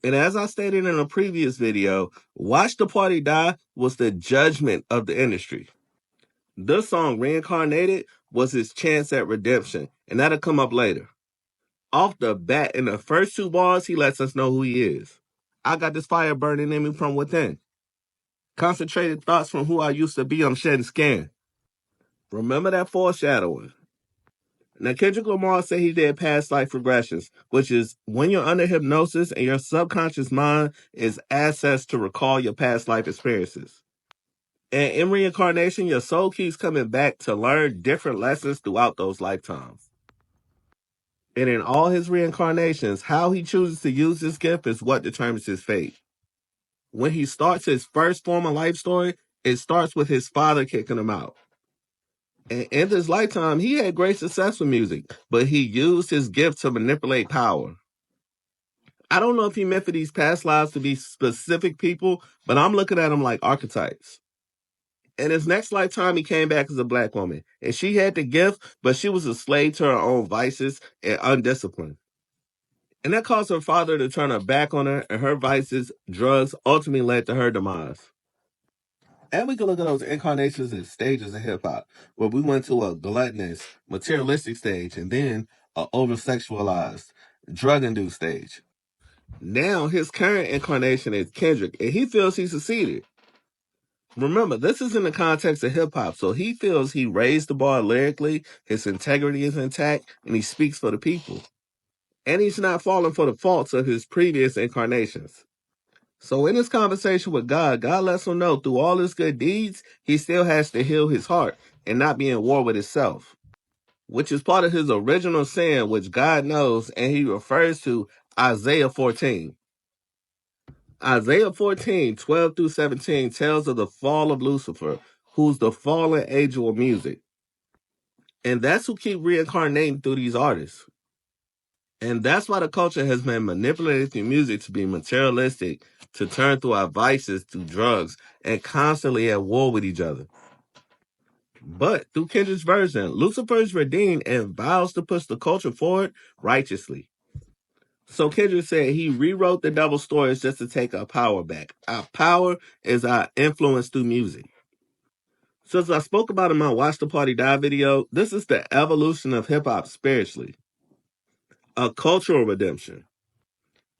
And as I stated in a previous video, Watch the Party Die was the judgment of the industry. This song, Reincarnated, was his chance at redemption, and that'll come up later. Off the bat, in the first two bars, he lets us know who he is. I got this fire burning in me from within. Concentrated thoughts from who I used to be, I'm shedding skin. Remember that foreshadowing. Now, Kendrick Lamar said he did past life regressions, which is when you're under hypnosis and your subconscious mind is access to recall your past life experiences. And in reincarnation, your soul keeps coming back to learn different lessons throughout those lifetimes. And in all his reincarnations, how he chooses to use this gift is what determines his fate. When he starts his first formal life story, it starts with his father kicking him out. And in this lifetime, he had great success with music, but he used his gift to manipulate power. I don't know if he meant for these past lives to be specific people, but I'm looking at them like archetypes. In his next lifetime, he came back as a black woman, and she had the gift, but she was a slave to her own vices and undisciplined. And that caused her father to turn her back on her, and her vices, drugs, ultimately led to her demise. And we can look at those incarnations and stages of hip hop, where we went to a gluttonous, materialistic stage and then a over sexualized, drug induced stage. Now his current incarnation is Kendrick, and he feels he succeeded. Remember, this is in the context of hip hop, so he feels he raised the bar lyrically, his integrity is intact, and he speaks for the people. And he's not falling for the faults of his previous incarnations. So in his conversation with God, God lets him know through all his good deeds, he still has to heal his heart and not be in war with himself, which is part of his original sin, which God knows, and he refers to Isaiah 14. Isaiah 14, 12 through 17 tells of the fall of Lucifer, who's the fallen angel of music. And that's who keep reincarnating through these artists. And that's why the culture has been manipulated through music to be materialistic, to turn through our vices to drugs, and constantly at war with each other. But through Kendrick's version, Lucifer is redeemed and vows to push the culture forward righteously. So Kendrick said he rewrote the double stories just to take our power back. Our power is our influence through music. So as I spoke about in my Watch the Party Die video, this is the evolution of hip-hop spiritually. A cultural redemption.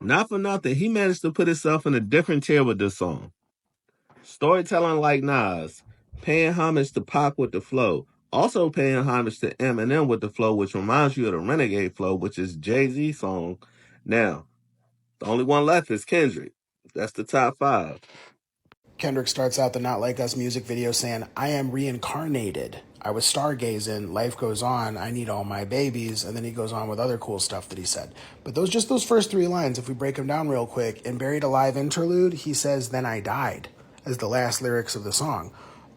Not for nothing, he managed to put himself in a different tier with this song. Storytelling like Nas, paying homage to Pac with the flow, also paying homage to Eminem with the flow, which reminds you of the Renegade flow, which is Jay-Z's song. Now, the only one left is Kendrick. That's the top 5. Kendrick starts out the Not Like Us music video saying, I am reincarnated. I was stargazing, life goes on, I need all my babies, and then he goes on with other cool stuff that he said. But those first 3 lines, if we break them down real quick, in Buried Alive interlude, he says, then I died, as the last lyrics of the song.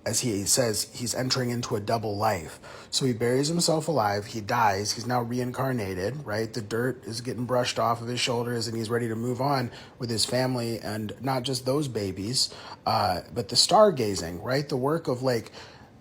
As he says, he's entering into a double life. So he buries himself alive, he dies, he's now reincarnated, right? The dirt is getting brushed off of his shoulders and he's ready to move on with his family, and not just those babies, but the stargazing, right? The work of like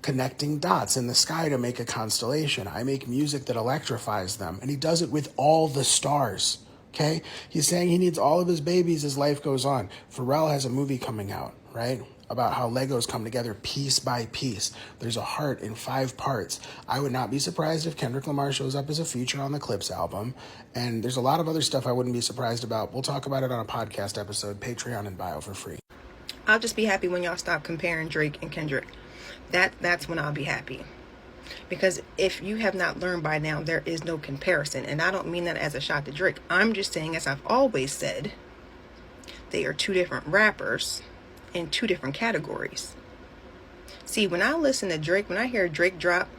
connecting dots in the sky to make a constellation. I make music that electrifies them. And he does it with all the stars. Okay? He's saying he needs all of his babies as life goes on. Pharrell has a movie coming out, right? About how Legos come together piece by piece. There's a heart in 5 parts. I would not be surprised if Kendrick Lamar shows up as a feature on the Clips album. And there's a lot of other stuff I wouldn't be surprised about. We'll talk about it on a podcast episode, Patreon and bio for free. I'll just be happy when y'all stop comparing Drake and Kendrick. That's when I'll be happy. Because if you have not learned by now, there is no comparison. And I don't mean that as a shot to Drake. I'm just saying, as I've always said, they are 2 different rappers in 2 different categories. See, when I listen to Drake, when I hear Drake drop,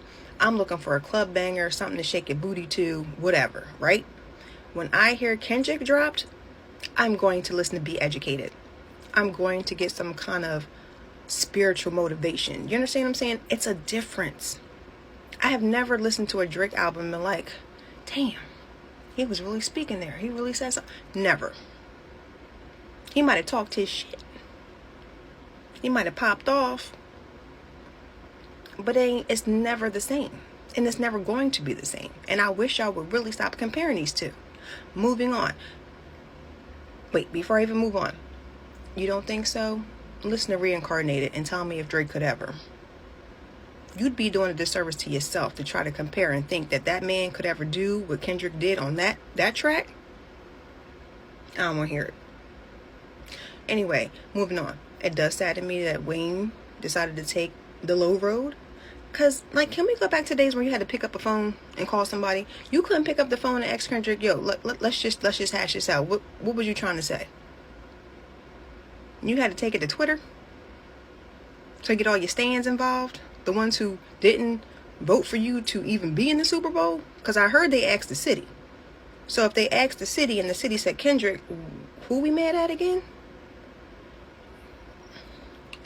I'm looking for a club banger, something to shake your booty to, whatever, right? When I hear Kendrick dropped, I'm going to listen to Be Educated. I'm going to get some kind of spiritual motivation. You understand what I'm saying? It's a difference. I have never listened to a Drake album and been like, damn, he was really speaking there. He really said something. Never. He might have talked his shit. He might have popped off. But it's never the same. And it's never going to be the same. And I wish y'all would really stop comparing these 2. Moving on. Wait, before I even move on. You don't think so? Listen to Reincarnated and tell me if Drake could ever. You'd be doing a disservice to yourself to try to compare and think that man could ever do what Kendrick did on that track. I don't want to hear it. Anyway, moving on. It does sadden me that Wayne decided to take the low road. Because, like, can we go back to days where you had to pick up a phone and call somebody? You couldn't pick up the phone and ask Kendrick, yo, let's just hash this out. What was you trying to say? You had to take it to Twitter to get all your stands involved. The ones who didn't vote for you to even be in the Super Bowl. Because I heard they asked the city. So if they asked the city and the city said Kendrick, who we mad at again?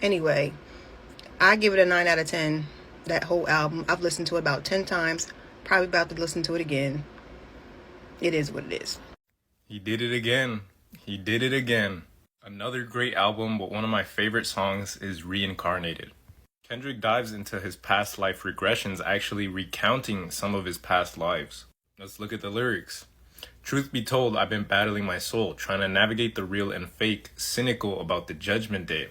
Anyway, I give it a 9 out of 10. That whole album. I've listened to it about 10 times. Probably about to listen to it again. It is what it is. He did it again. He did it again. Another great album, but one of my favorite songs is Reincarnated. Kendrick dives into his past life regressions, actually recounting some of his past lives. Let's look at the lyrics. Truth be told, I've been battling my soul, trying to navigate the real and fake, cynical about the judgment day.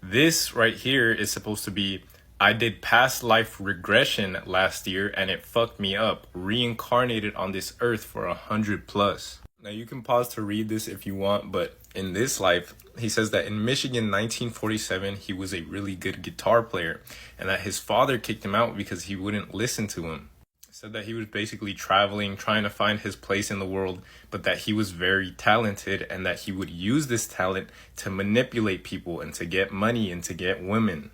This right here is supposed to be, I did past life regression last year and it fucked me up. Reincarnated on this earth for 100 plus. Now you can pause to read this if you want, but in this life, he says that in Michigan 1947, he was a really good guitar player and that his father kicked him out because he wouldn't listen to him. Said that he was basically traveling, trying to find his place in the world, but that he was very talented and that he would use this talent to manipulate people and to get money and to get women.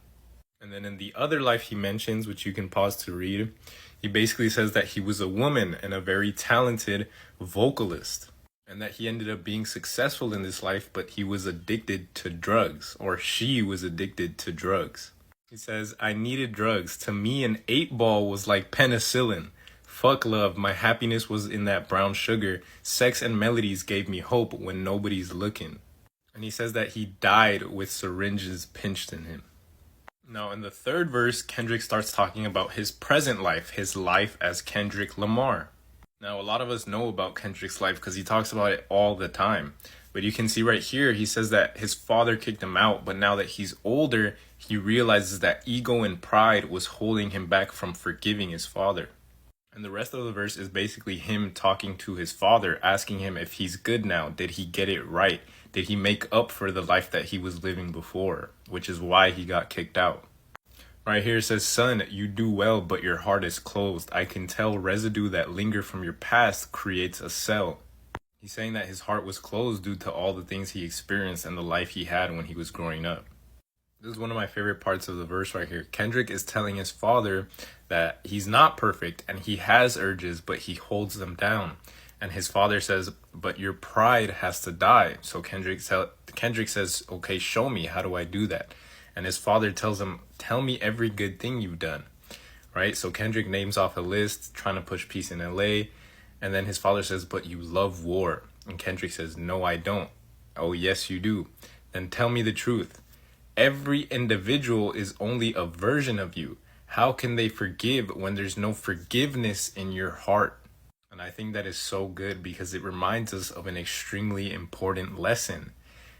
And then in the other life he mentions, which you can pause to read, he basically says that he was a woman and a very talented vocalist, and that he ended up being successful in this life, but he was addicted to drugs, or she was addicted to drugs. He says, I needed drugs. To me, an 8-ball was like penicillin. Fuck love. My happiness was in that brown sugar. Sex and melodies gave me hope when nobody's looking. And he says that he died with syringes pinched in him. Now, in the third verse, Kendrick starts talking about his present life, his life as Kendrick Lamar. Now, a lot of us know about Kendrick's life because he talks about it all the time. But you can see right here, he says that his father kicked him out, but now that he's older, he realizes that ego and pride was holding him back from forgiving his father. And the rest of the verse is basically him talking to his father, asking him if he's good now. Did he get it right? Did he make up for the life that he was living before? Which is why he got kicked out. Right here it says, son, you do well, but your heart is closed. I can tell residue that linger from your past creates a cell. He's saying that his heart was closed due to all the things he experienced and the life he had when he was growing up. This is one of my favorite parts of the verse right here. Kendrick is telling his father that he's not perfect and he has urges, but he holds them down. And his father says, but your pride has to die. So Kendrick says, okay, show me. How do I do that? And his father tells him, tell me every good thing you've done. Right? So Kendrick names off a list, trying to push peace in LA. And then his father says, but you love war. And Kendrick says, no, I don't. Oh, yes, you do. Then tell me the truth. Every individual is only a version of you. How can they forgive when there's no forgiveness in your heart? And I think that is so good because it reminds us of an extremely important lesson.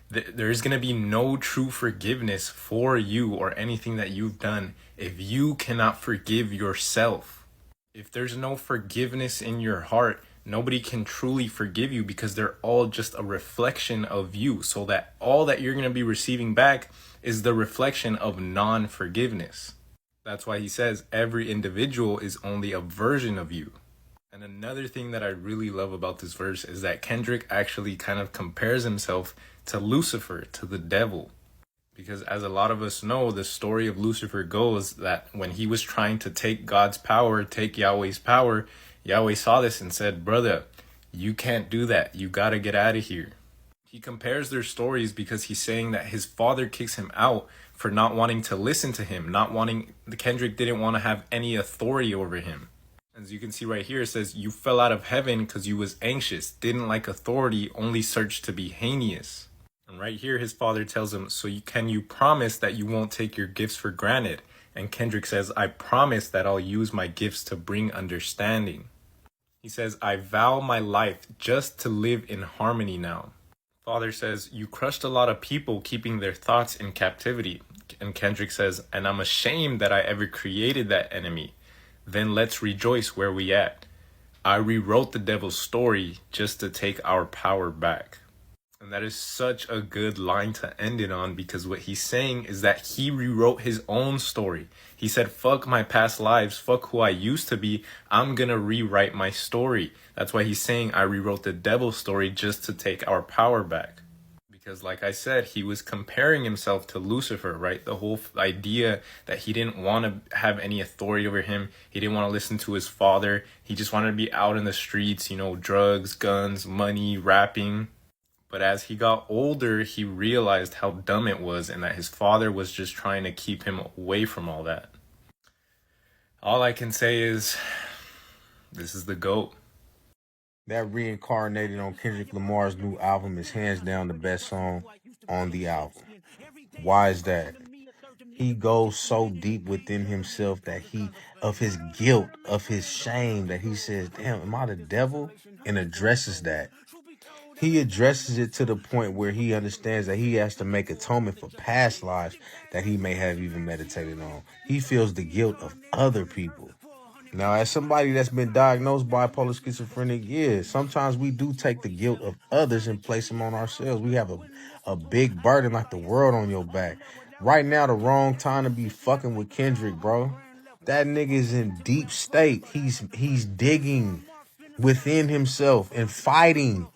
There's going to be no true forgiveness for you or anything that you've done if you cannot forgive yourself. If there's no forgiveness in your heart, nobody can truly forgive you because they're all just a reflection of you. So that all that you're going to be receiving back is the reflection of non-forgiveness. That's why he says every individual is only a version of you. And another thing that I really love about this verse is that Kendrick actually kind of compares himself to Lucifer, to the devil. Because as a lot of us know, the story of Lucifer goes that when he was trying to take God's power, take Yahweh's power, Yahweh saw this and said, brother, you can't do that. You got to get out of here. He compares their stories because he's saying that his father kicks him out for not wanting to listen to him, Kendrick didn't want to have any authority over him. As you can see right here, it says, you fell out of heaven because you was anxious, didn't like authority, only searched to be heinous. And right here, his father tells him, can you promise that you won't take your gifts for granted? And Kendrick says, I promise that I'll use my gifts to bring understanding. He says, I vow my life just to live in harmony now. Father says, you crushed a lot of people keeping their thoughts in captivity. And Kendrick says, and I'm ashamed that I ever created that enemy. Then let's rejoice where we at. I rewrote the devil's story just to take our power back. And that is such a good line to end it on because what he's saying is that he rewrote his own story. He said, fuck my past lives, fuck who I used to be, I'm gonna rewrite my story. That's why he's saying I rewrote the devil's story just to take our power back. Because like I said, he was comparing himself to Lucifer, right? The whole idea that he didn't want to have any authority over him. He didn't want to listen to his father. He just wanted to be out in the streets, drugs, guns, money, rapping. But as he got older, he realized how dumb it was and that his father was just trying to keep him away from all that. All I can say is, this is the GOAT. That Reincarnated on Kendrick Lamar's new album is hands down the best song on the album. Why is that? He goes so deep within himself that of his guilt, of his shame, that he says, damn, am I the devil? And addresses that. He addresses it to the point where he understands that he has to make atonement for past lives that he may have even meditated on. He feels the guilt of other people. Now, as somebody that's been diagnosed bipolar schizophrenic, yeah, sometimes we do take the guilt of others and place them on ourselves. We have a big burden like the world on your back. Right now, the wrong time to be fucking with Kendrick, bro. That nigga is in deep state. He's digging within himself and fighting.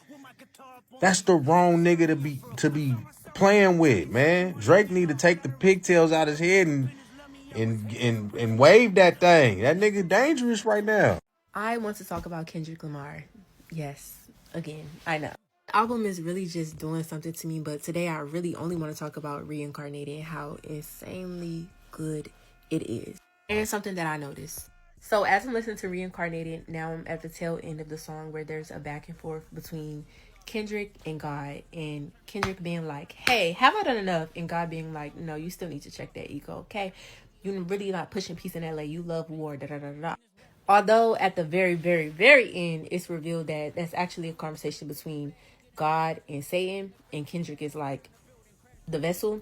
That's the wrong nigga to be playing with, man. Drake need to take the pigtails out his head and wave that thing. That nigga dangerous right now. I want to talk about Kendrick Lamar. Yes, again, I know. The album is really just doing something to me, but today I really only want to talk about Reincarnated and how insanely good it is. And something that I noticed. So as I'm listening to Reincarnated, now I'm at the tail end of the song where there's a back and forth between Kendrick and God, and Kendrick being like, hey, have I done enough? And God being like, no, you still need to check that ego, okay? You're really not pushing peace in LA. You love war, da-da-da-da. Although at the very, very, very end, it's revealed that that's actually a conversation between God and Satan, and Kendrick is like the vessel.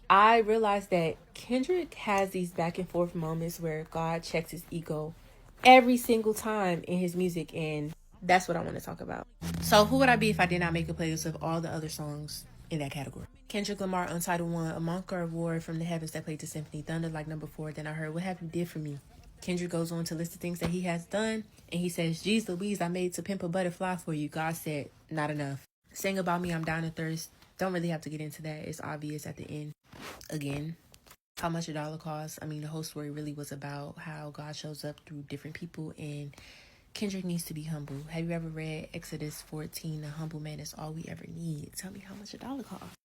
I realized that Kendrick has these back and forth moments where God checks his ego every single time in his music, and that's what I want to talk about. So who would I be if I did not make a playlist of all the other songs in that category? Kendrick Lamar, Untitled 1, A Monk or a War from the Heavens That Played the Symphony, Thunder like number 4. Then I heard What Have You Did For Me. Kendrick goes on to list the things that he has done, and he says, geez Louise, I made To Pimp a Butterfly for you. God said, not enough. Sing About Me, I'm Down to Thirst. Don't really have to get into that. It's obvious at the end. Again, how much a dollar costs. I mean, the whole story really was about how God shows up through different people, and Kendrick needs to be humble. Have you ever read Exodus 14? A humble man is all we ever need. Tell me how much a dollar costs.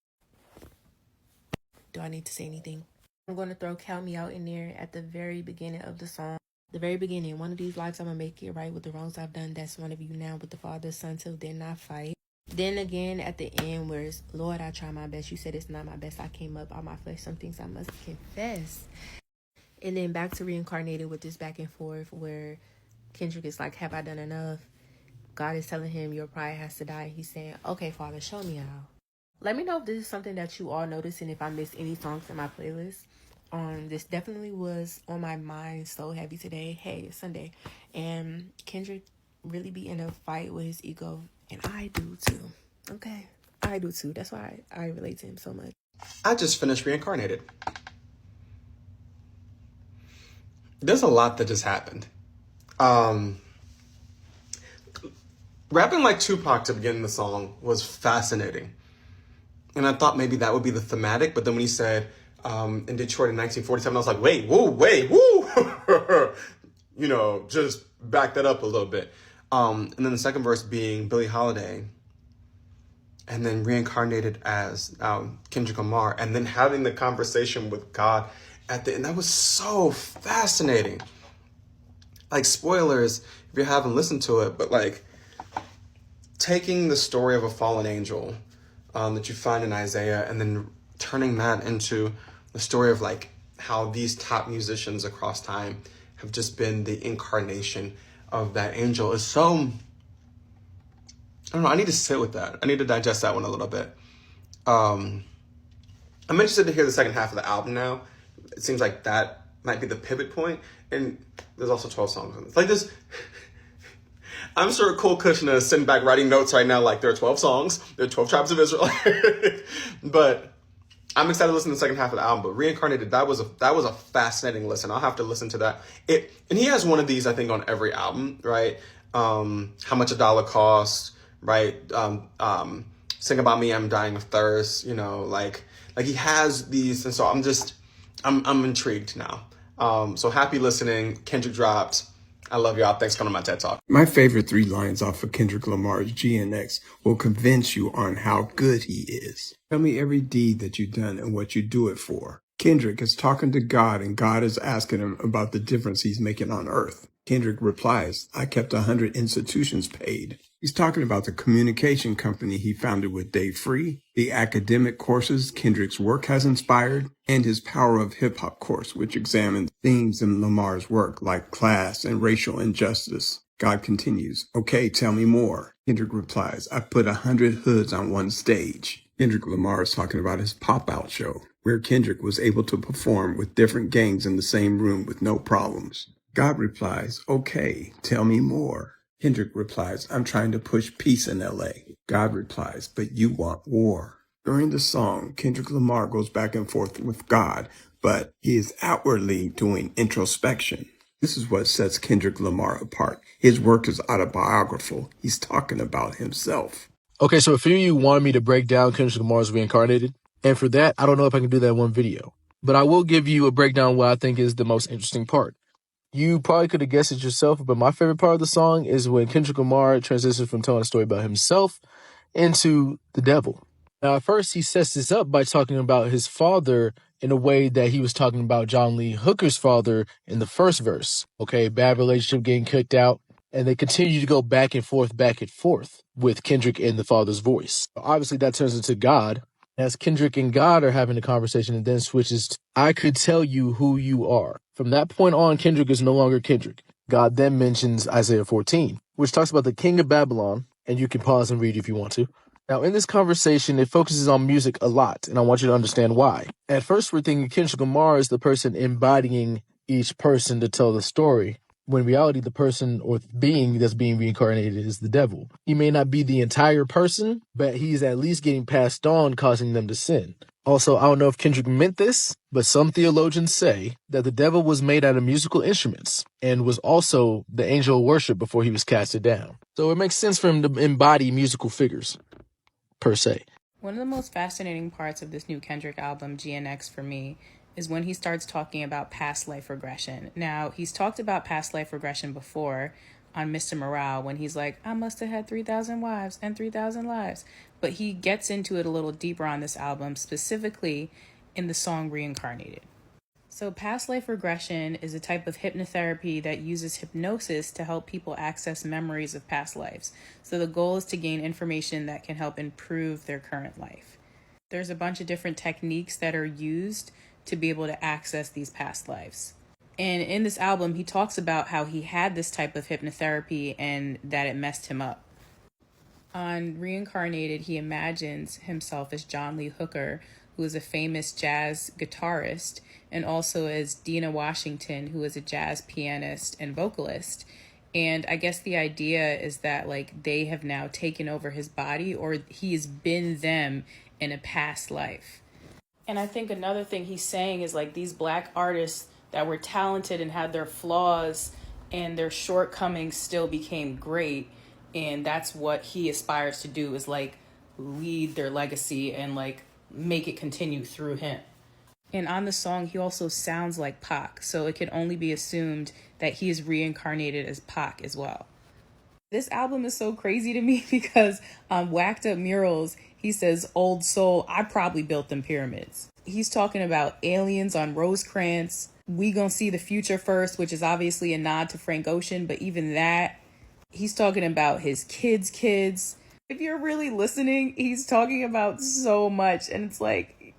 Do I need to say anything? I'm going to throw Count Me Out in there at the very beginning of the song. The very beginning, one of these lives I'm going to make it right with the wrongs I've done. That's one of you now with the Father, Son, till then I fight. Then again at the end where it's, Lord, I try my best. You said it's not my best. I came up on my flesh. Some things I must confess. And then back to Reincarnated with this back and forth where Kendrick is like, have I done enough? God is telling him your pride has to die. He's saying, okay, Father, show me how. Let me know if this is something that you all notice and if I missed any songs in my playlist. This definitely was on my mind so heavy today. Hey, it's Sunday. And Kendrick really be in a fight with his ego. And I do too. Okay? I do too. That's why I relate to him so much. I just finished Reincarnated. There's a lot that just happened. Rapping like Tupac to begin the song was fascinating. And I thought maybe that would be the thematic, but then when he said in Detroit in 1947, I was like, wait, woo. You know, just back that up a little bit. And then the second verse being Billie Holiday, and then Reincarnated as Kendrick Lamar, and then having the conversation with God at the end. That was so fascinating. Like, spoilers if you haven't listened to it, but like taking the story of a fallen angel that you find in Isaiah and then turning that into the story of like how these top musicians across time have just been the incarnation of that angel is so, I don't know, I need to sit with that. I need to digest that one a little bit. I'm interested to hear the second half of the album now. It seems like that might be the pivot point. And there's also 12 songs on this. Like this, I'm sure Cole Kushner is sitting back writing notes right now like there are 12 songs, there are 12 tribes of Israel. But I'm excited to listen to the second half of the album. But Reincarnated, that was a fascinating listen. I'll have to listen to that. And he has one of these, I think, on every album, right? How Much a Dollar Costs, right? Sing About Me, I'm Dying of Thirst, you know, like he has these, and so I'm intrigued now. So happy listening. Kendrick dropped. I love y'all. Thanks for coming to my TED Talk. My favorite 3 lines off of Kendrick Lamar's GNX will convince you on how good he is. Tell me every deed that you've done and what you do it for. Kendrick is talking to God, and God is asking him about the difference he's making on earth. Kendrick replies, I kept 100 institutions paid. He's talking about the communication company he founded with Dave Free, the academic courses Kendrick's work has inspired, and his Power of Hip Hop course, which examines themes in Lamar's work like class and racial injustice. God continues, okay, tell me more. Kendrick replies, I put 100 hoods on one stage. Kendrick Lamar is talking about his pop-out show, where Kendrick was able to perform with different gangs in the same room with no problems. God replies, okay, tell me more. Kendrick replies, I'm trying to push peace in LA. God replies, but you want war. During the song, Kendrick Lamar goes back and forth with God, but he is outwardly doing introspection. This is what sets Kendrick Lamar apart. His work is autobiographical. He's talking about himself. Okay, so a few of you wanted me to break down Kendrick Lamar's Reincarnated, and for that, I don't know if I can do that in one video. But I will give you a breakdown of what I think is the most interesting part. You probably could have guessed it yourself, but my favorite part of the song is when Kendrick Lamar transitions from telling a story about himself into the devil. Now, at first, he sets this up by talking about his father in a way that he was talking about John Lee Hooker's father in the first verse. Okay, bad relationship, getting kicked out, and they continue to go back and forth with Kendrick and the father's voice. Obviously, that turns into God, as Kendrick and God are having a conversation, and then switches to, I could tell you who you are. From that point on, Kendrick is no longer Kendrick. God then mentions Isaiah 14, which talks about the king of Babylon, and you can pause and read if you want to. Now, in this conversation, it focuses on music a lot, and I want you to understand why. At first, we're thinking Kendrick Lamar is the person embodying each person to tell the story, when in reality, the person or being that's being reincarnated is the devil. He may not be the entire person, but he's at least getting passed on, causing them to sin. Also, I don't know if Kendrick meant this, but some theologians say that the devil was made out of musical instruments and was also the angel of worship before he was casted down. So it makes sense for him to embody musical figures, per se. One of the most fascinating parts of this new Kendrick album, GNX, for me, is when he starts talking about past life regression. Now, he's talked about past life regression before on Mr. Morale when he's like, I must have had 3,000 wives and 3,000 lives. But he gets into it a little deeper on this album, specifically in the song Reincarnated. So past life regression is a type of hypnotherapy that uses hypnosis to help people access memories of past lives. So the goal is to gain information that can help improve their current life. There's a bunch of different techniques that are used to be able to access these past lives. And in this album, he talks about how he had this type of hypnotherapy and that it messed him up. On Reincarnated, he imagines himself as John Lee Hooker, who is a famous jazz guitarist, and also as Dinah Washington, who is a jazz pianist and vocalist. And I guess the idea is that like they have now taken over his body, or he has been them in a past life. And I think another thing he's saying is like these Black artists that were talented and had their flaws and their shortcomings still became great. And that's what he aspires to do, is like lead their legacy and like make it continue through him. And on the song, he also sounds like Pac, so it can only be assumed that he is reincarnated as Pac as well. This album is so crazy to me because on Whacked Up Murals, he says, old soul, I probably built them pyramids. He's talking about aliens on Rosecrans. We gonna see the future first, which is obviously a nod to Frank Ocean, but even that, he's talking about his kids' kids. If you're really listening, he's talking about so much, and it's like,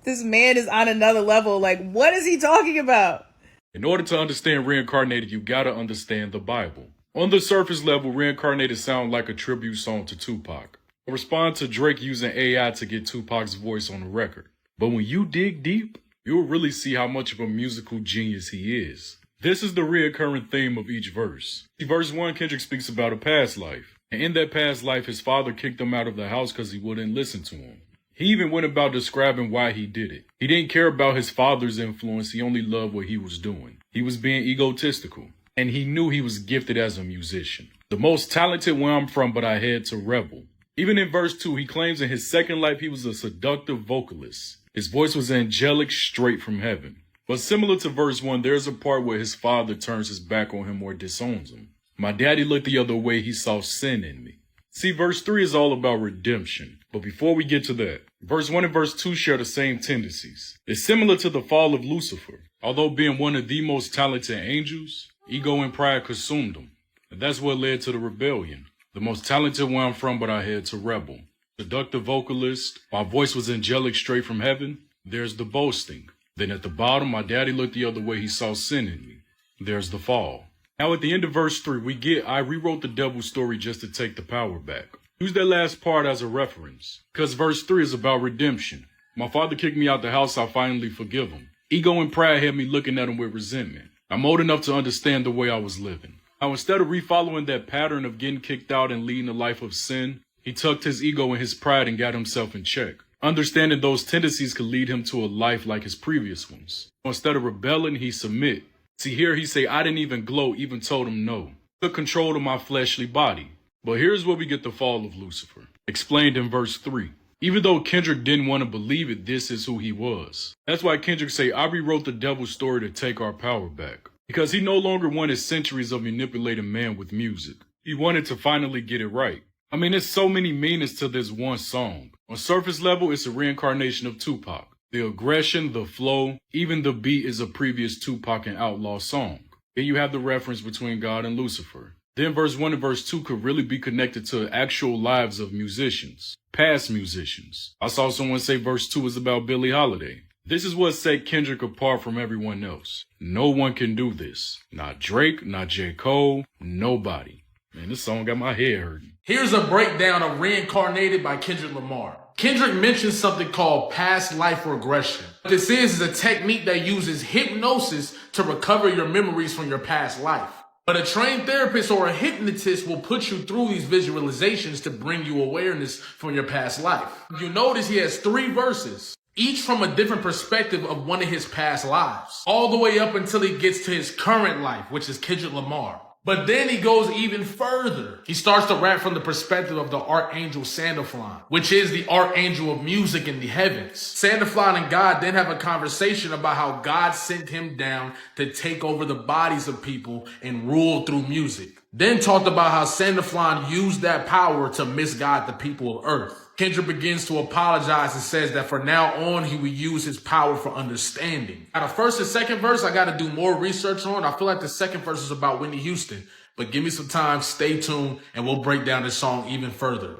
this man is on another level. Like, what is he talking about? In order to understand Reincarnated, you gotta understand the Bible. On the surface level, Reincarnated sound like a tribute song to Tupac. A response to Drake using AI to get Tupac's voice on the record. But when you dig deep, you'll really see how much of a musical genius he is. This is the reoccurring theme of each verse. In verse 1, Kendrick speaks about a past life. And in that past life, his father kicked him out of the house because he wouldn't listen to him. He even went about describing why he did it. He didn't care about his father's influence, he only loved what he was doing. He was being egotistical, and he knew he was gifted as a musician. The most talented where I'm from, but I had to rebel. Even in verse 2, he claims in his second life he was a seductive vocalist. His voice was angelic, straight from heaven. But similar to verse 1, there's a part where his father turns his back on him or disowns him. My daddy looked the other way, he saw sin in me. See, verse 3 is all about redemption. But before we get to that, verse 1 and verse 2 share the same tendencies. It's similar to the fall of Lucifer. Although being one of the most talented angels, ego and pride consumed him. And that's what led to the rebellion. The most talented where I'm from, but I had to rebel. Seductive vocalist, my voice was angelic straight from heaven. There's the boasting. Then at the bottom, my daddy looked the other way, he saw sin in me. There's the fall. Now at the end of verse 3, we get, I rewrote the devil's story just to take the power back. Use that last part as a reference, because verse 3 is about redemption. My father kicked me out the house, I finally forgive him. Ego and pride had me looking at him with resentment. I'm old enough to understand the way I was living. How instead of refollowing that pattern of getting kicked out and leading a life of sin, he tucked his ego and his pride and got himself in check. Understanding those tendencies could lead him to a life like his previous ones. Instead of rebelling, he submit. See, here he say, I didn't even gloat, even told him no. Took control of my fleshly body. But here's where we get the fall of Lucifer. Explained in verse 3. Even though Kendrick didn't want to believe it, this is who he was. That's why Kendrick say, I rewrote the devil's story to take our power back. Because he no longer wanted centuries of manipulating man with music. He wanted to finally get it right. I mean, there's so many meanings to this one song. On surface level, it's a reincarnation of Tupac. The aggression, the flow, even the beat is a previous Tupac and Outlaw song. Then you have the reference between God and Lucifer. Then verse 1 and verse 2 could really be connected to actual lives of musicians, past musicians. I saw someone say verse 2 is about Billie Holiday. This is what set Kendrick apart from everyone else. No one can do this. Not Drake, not J. Cole, nobody. Man, this song got my head hurting. Here's a breakdown of Reincarnated by Kendrick Lamar. Kendrick mentions something called past life regression. What this is a technique that uses hypnosis to recover your memories from your past life. But a trained therapist or a hypnotist will put you through these visualizations to bring you awareness from your past life. You notice he has 3 verses, each from a different perspective of one of his past lives, all the way up until he gets to his current life, which is Kendrick Lamar. But then he goes even further. He starts to rap from the perspective of the archangel Sandalphon, which is the archangel of music in the heavens. Sandalphon and God then have a conversation about how God sent him down to take over the bodies of people and rule through music. Then talked about how Sandalphon used that power to misguide the people of Earth. Kendrick begins to apologize and says that for now on, he will use his power for understanding. Now, the first and second verse, I got to do more research on. I feel like the second verse is about Whitney Houston. But give me some time, stay tuned, and we'll break down this song even further.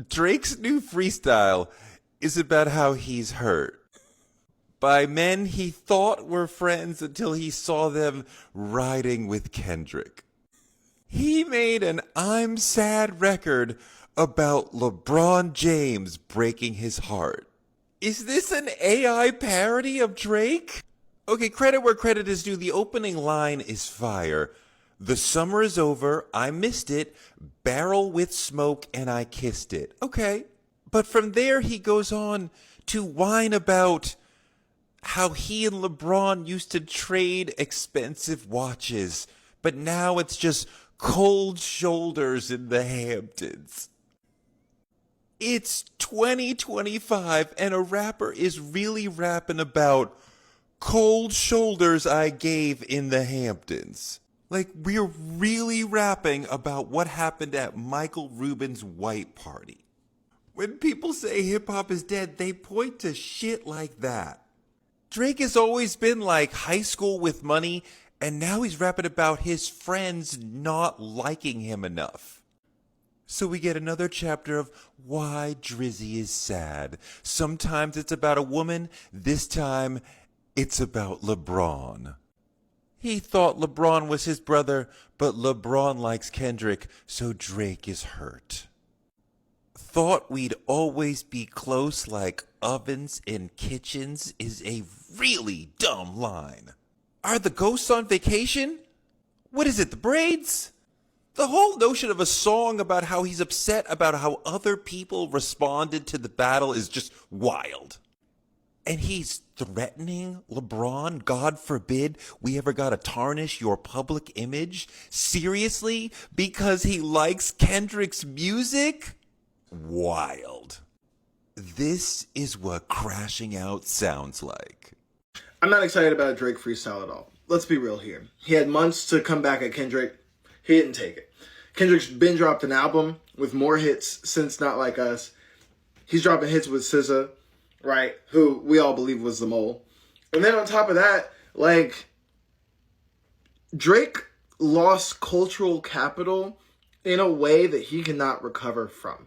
Drake's new freestyle is about how he's hurt by men he thought were friends until he saw them riding with Kendrick. He made an I'm Sad record about LeBron James breaking his heart. Is this an AI parody of Drake? Okay, credit where credit is due. The opening line is fire. The summer is over, I missed it, barrel with smoke and I kissed it. Okay, but from there he goes on to whine about how he and LeBron used to trade expensive watches, but now it's just cold shoulders in the Hamptons. It's 2025 and a rapper is really rapping about cold shoulders I gave in the Hamptons. Like, we're really rapping about what happened at Michael Rubin's white party. When people say hip-hop is dead, they point to shit like that. Drake has always been like high school with money, and now he's rapping about his friends not liking him enough. So we get another chapter of why Drizzy is sad. Sometimes it's about a woman, this time it's about LeBron. He thought LeBron was his brother, but LeBron likes Kendrick, so Drake is hurt. Thought we'd always be close like ovens in kitchens is a really dumb line. Are the ghosts on vacation? What is it, the braids? The whole notion of a song about how he's upset about how other people responded to the battle is just wild. And he's threatening LeBron, God forbid we ever gotta tarnish your public image? Seriously? Because he likes Kendrick's music? Wild. This is what crashing out sounds like. I'm not excited about a Drake freestyle at all. Let's be real here. He had months to come back at Kendrick. He didn't take it. Kendrick's been dropped an album with more hits since Not Like Us. He's dropping hits with SZA, right? Who we all believe was the mole. And then on top of that, like, Drake lost cultural capital in a way that he cannot recover from.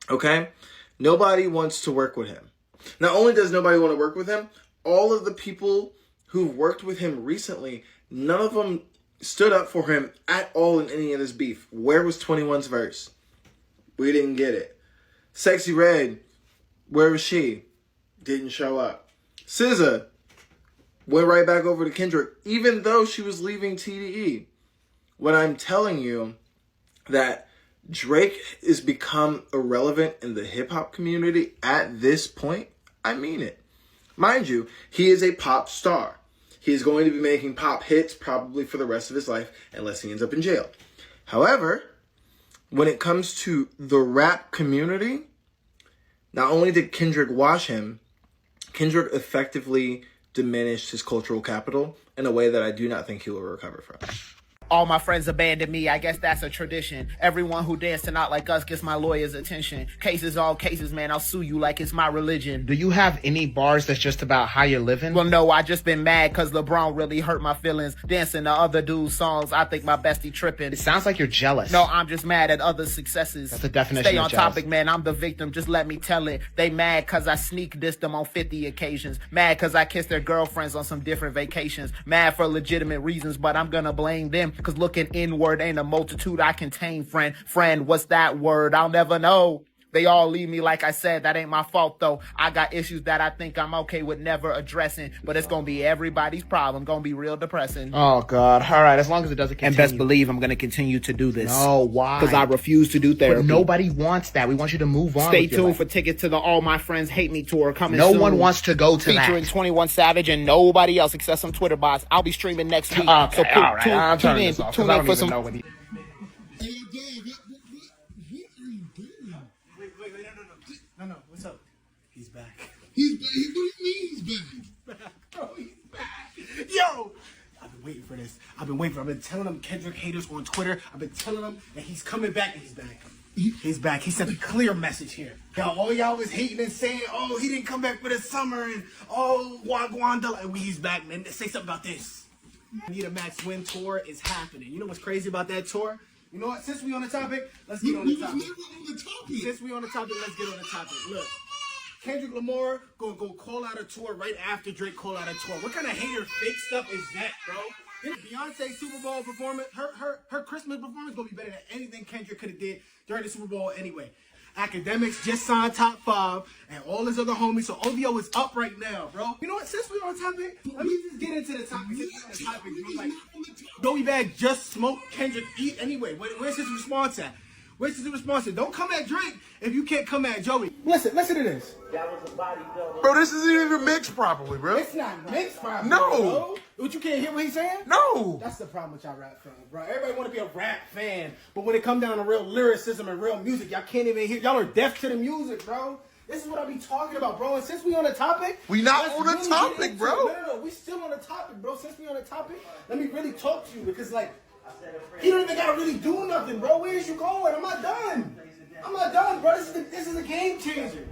Okay? Nobody wants to work with him. Not only does nobody want to work with him, all of the people who've worked with him recently, none of them stood up for him at all in any of this beef. Where was 21's verse? We didn't get it. Sexy Red, where was she? Didn't show up. SZA went right back over to Kendrick, even though she was leaving TDE. When I'm telling you that Drake is become irrelevant in the hip-hop community at this point, I mean it. Mind you, he is a pop star. He is going to be making pop hits probably for the rest of his life unless he ends up in jail. However, when it comes to the rap community, not only did Kendrick wash him, Kendrick effectively diminished his cultural capital in a way that I do not think he will recover from. All my friends abandoned me, I guess that's a tradition. Everyone who dancing out like us gets my lawyer's attention. Cases, all cases, man, I'll sue you like it's my religion. Do you have any bars that's just about how you're living? Well, no, I just been mad cause LeBron really hurt my feelings. Dancing to other dudes' songs, I think my bestie tripping. It sounds like you're jealous. No, I'm just mad at other successes. That's the definition Stay of on jealous. topic, man, I'm the victim, just let me tell it. They mad cause I sneak dissed them on 50 occasions. Mad cause I kissed their girlfriends on some different vacations. Mad for legitimate reasons, but I'm gonna blame them cause looking inward ain't a multitude I contain, friend. Friend, what's that word? I'll never know. They all leave me, like I said, that ain't my fault though. I got issues that I think I'm okay with never addressing, but it's gonna be everybody's problem, gonna be real depressing. Oh God! All right, as long as it doesn't continue. And best believe I'm gonna continue to do this. No, why? Because I refuse to do therapy. But nobody wants that. We want you to move on. Stay tuned for tickets to the All My Friends Hate Me tour coming No soon. one wants to go to Featuring that. 21 Savage and nobody else except some Twitter bots. I'll be streaming next week. Okay, so all right. I'm tune turning in, this off, 'cause tune I in don't for even some. know what he- No, what's up? He's back. He's back. What do you mean he's back? Bro, he's back. Yo! I've been waiting for this. I've been telling them Kendrick haters on Twitter. I've been telling them that he's coming back and he's back. He's back. He sent a clear message here. All y'all was hating and saying, oh, he didn't come back for the summer and oh, Wagwanda. And he's back, man. Say something about this. Anita Max Win tour is happening. You know what's crazy about that tour? You know what? Since we on the topic, let's get on the topic. Since we on the topic, let's get on the topic. Look, Kendrick Lamar gonna go call out a tour right after Drake call out a tour. What kind of hater fake stuff is that, bro? Beyonce's Super Bowl performance, her Christmas performance gonna be better than anything Kendrick could have did during the Super Bowl anyway. Academics just signed top 5 and all his other homies, so OVO is up right now, bro. You know what? Since we're on topic, let me just get into the topic. Since we're on topic, bro. Like, Joey Bag just smoked Kendrick anyway. Where's his response at? Where's his response at? Don't come at Drake if you can't come at Joey. Listen to this. Bro, this isn't even mixed properly, bro. It's not mixed properly, No. bro. What, you can't hear what he's saying? No. That's the problem with y'all rap fans, bro. Everybody want to be a rap fan, but when it come down to real lyricism and real music, y'all can't even hear. Y'all are deaf to the music, bro. This is what I be talking about, bro. And since we on the topic, We not let's on the really topic, get into bro. it. No, we still on the topic, bro. Since we on the topic, let me really talk to you because, like, he don't even gotta really do nothing, bro. Where is you going? I'm not done. I'm not done, bro. This is a game changer.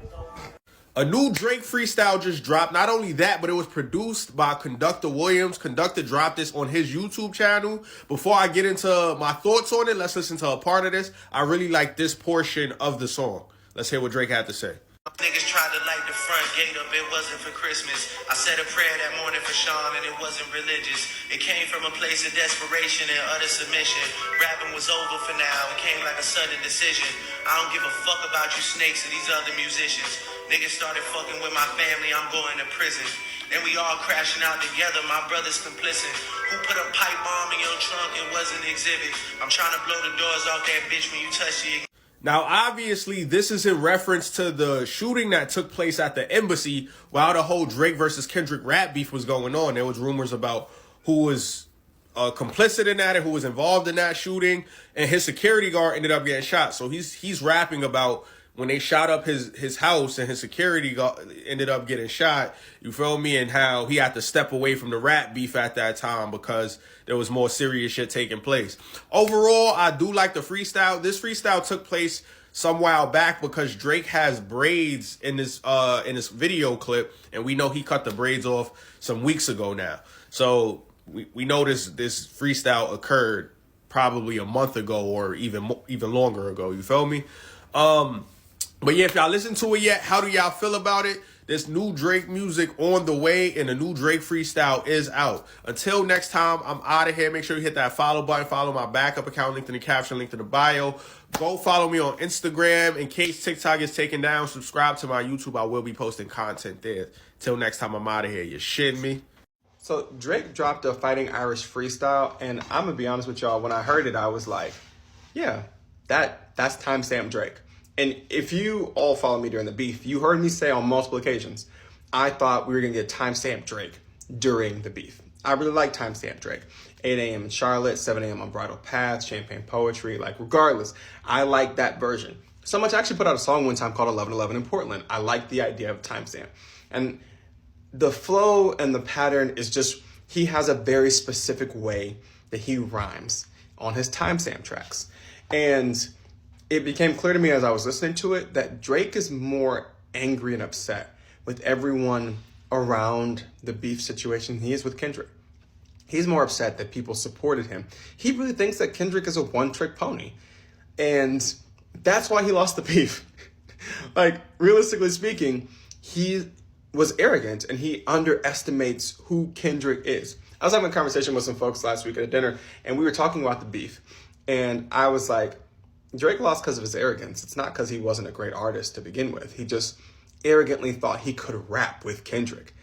A new Drake freestyle just dropped. Not only that, but it was produced by Conductor Williams. Conductor dropped this on his YouTube channel. Before I get into my thoughts on it, let's listen to a part of this. I really like this portion of the song. Let's hear what Drake had to say. Niggas tried to light the front gate up, it wasn't for Christmas. I said a prayer that morning for Sean and it wasn't religious. It came from a place of desperation and utter submission. Rapping was over for now, it came like a sudden decision. I don't give a fuck about you snakes and these other musicians. Niggas started fucking with my family, I'm going to prison. Then we all crashing out together, my brother's complicit. Who put a pipe bomb in your trunk and wasn't exhibit? I'm trying to blow the doors off that bitch when you touch the... Now, obviously, this is in reference to the shooting that took place at the embassy while the whole Drake versus Kendrick rap beef was going on. There was rumors about who was complicit in that and who was involved in that shooting, and his security guard ended up getting shot. So he's rapping about when they shot up his house and his security guard ended up getting shot, you feel me, and how he had to step away from the rap beef at that time because there was more serious shit taking place. Overall, I do like the freestyle. This freestyle took place some while back because Drake has braids in this video clip, and we know he cut the braids off some weeks ago now. So we know this freestyle occurred probably a month ago or even longer ago. You feel me? But yeah, if y'all listen to it yet, how do y'all feel about it? This new Drake music on the way, and the new Drake freestyle is out. Until next time, I'm out of here. Make sure you hit that follow button. Follow my backup account, linked in the caption, linked in the bio. Go follow me on Instagram. In case TikTok gets taken down, subscribe to my YouTube. I will be posting content there. Till next time, I'm out of here. You shitting me? So Drake dropped a Fighting Irish freestyle, and I'm gonna be honest with y'all. When I heard it, I was like, "Yeah, that's timestamp Drake." And if you all follow me during the beef, you heard me say on multiple occasions, I thought we were gonna get timestamp Drake during the beef. I really like timestamp Drake. 8 a.m. in Charlotte, 7 a.m. on Bridal Path, Champagne Poetry. Like, regardless, I like that version. So much I actually put out a song one time called 1111 in Portland. I like the idea of timestamp. And the flow and the pattern is just, he has a very specific way that he rhymes on his timestamp tracks. And it became clear to me as I was listening to it that Drake is more angry and upset with everyone around the beef situation than he is with Kendrick. He's more upset that people supported him. He really thinks that Kendrick is a one-trick pony. And that's why he lost the beef. Like, realistically speaking, he was arrogant and he underestimates who Kendrick is. I was having a conversation with some folks last week at a dinner, and we were talking about the beef. And I was like, Drake lost because of his arrogance. It's not because he wasn't a great artist to begin with. He just arrogantly thought he could rap with Kendrick.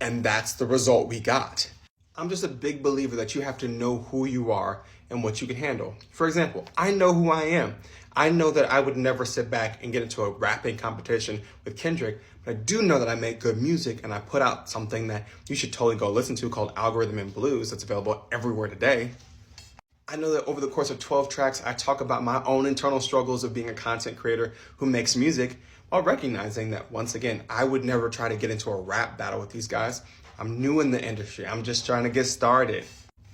And that's the result we got. I'm just a big believer that you have to know who you are and what you can handle. For example, I know who I am. I know that I would never sit back and get into a rapping competition with Kendrick, but I do know that I make good music, and I put out something that you should totally go listen to called Algorithm and Blues that's available everywhere today. I know that over the course of 12 tracks, I talk about my own internal struggles of being a content creator who makes music, while recognizing that, once again, I would never try to get into a rap battle with these guys. I'm new in the industry. I'm just trying to get started.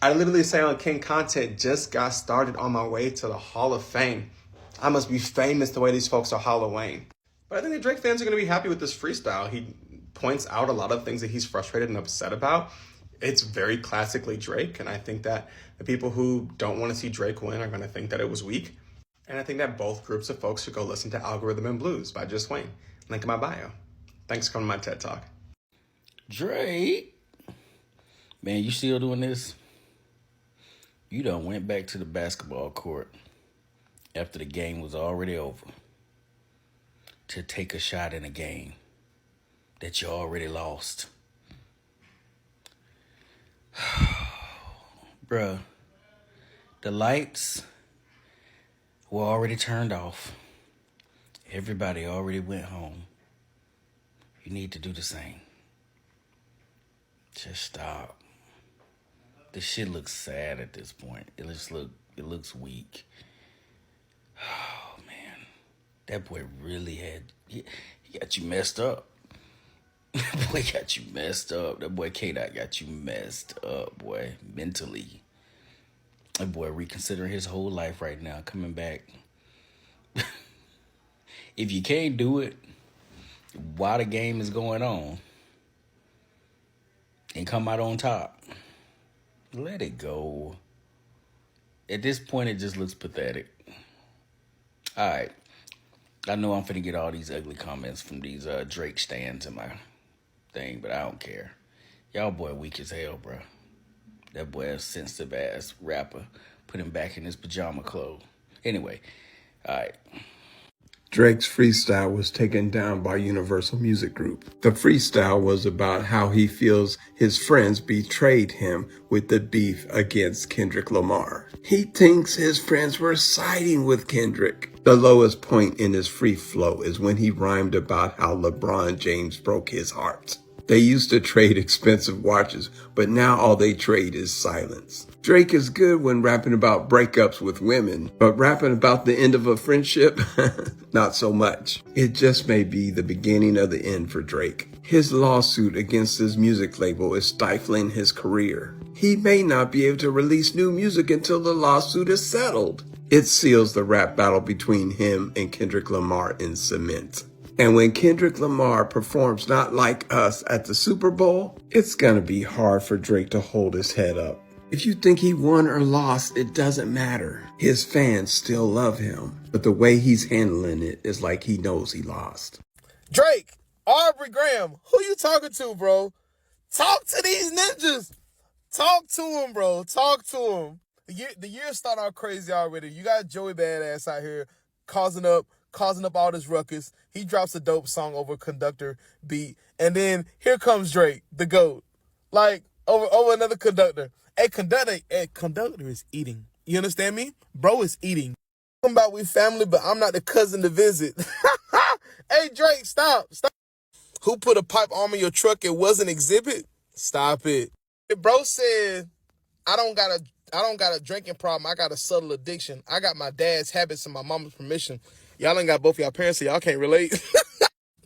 I literally say on King Content, just got started on my way to the Hall of Fame. I must be famous the way these folks are Halloween. But I think the Drake fans are going to be happy with this freestyle. He points out a lot of things that he's frustrated and upset about. It's very classically Drake, and I think that the people who don't want to see Drake win are going to think that it was weak. And I think that both groups of folks should go listen to Algorithm and Blues by Just Wayne. Link in my bio. Thanks for coming to my TED Talk. Drake, man, you still doing this? You done went back to the basketball court after the game was already over to take a shot in a game that you already lost. Bruh, the lights were already turned off. Everybody already went home. You need to do the same. Just stop. This shit looks sad at this point. It looks weak. Oh man, that boy really he got you messed up. That boy got you messed up. That boy K-Dot got you messed up, boy, mentally. That boy reconsidering his whole life right now, coming back. If you can't do it while the game is going on and come out on top, let it go. At this point, it just looks pathetic. All right. I know I'm finna get all these ugly comments from these Drake stands in my thing, but I don't care. Y'all boy weak as hell, bro. That boy a sensitive ass rapper. Put him back in his pajama clothes. Anyway, all right. Drake's freestyle was taken down by Universal Music Group. The freestyle was about how he feels his friends betrayed him with the beef against Kendrick Lamar. He thinks his friends were siding with Kendrick. The lowest point in his free flow is when he rhymed about how LeBron James broke his heart. They used to trade expensive watches, but now all they trade is silence. Drake is good when rapping about breakups with women, but rapping about the end of a friendship, not so much. It just may be the beginning of the end for Drake. His lawsuit against his music label is stifling his career. He may not be able to release new music until the lawsuit is settled. It seals the rap battle between him and Kendrick Lamar in cement. And when Kendrick Lamar performs Not Like Us at the Super Bowl, it's gonna be hard for Drake to hold his head up. If you think he won or lost, it doesn't matter. His fans still love him, but the way he's handling it is like he knows he lost. Drake, Aubrey Graham, who you talking to, bro? Talk to these ninjas. Talk to him, bro. Talk to him. The year started out crazy already. You got Joey Badass out here causing up all this ruckus. He drops a dope song over Conductor beat. And then here comes Drake, the GOAT. Like, over another Conductor. Conductor is eating. You understand me? Bro is eating. I'm about we family, but I'm not the cousin to visit. Hey, Drake, stop. Who put a pipe arm in your truck? It wasn't Exhibit? Stop it. Bro said, I don't got a drinking problem. I got a subtle addiction. I got my dad's habits and my mama's permission. Y'all ain't got both of y'all parents, so y'all can't relate.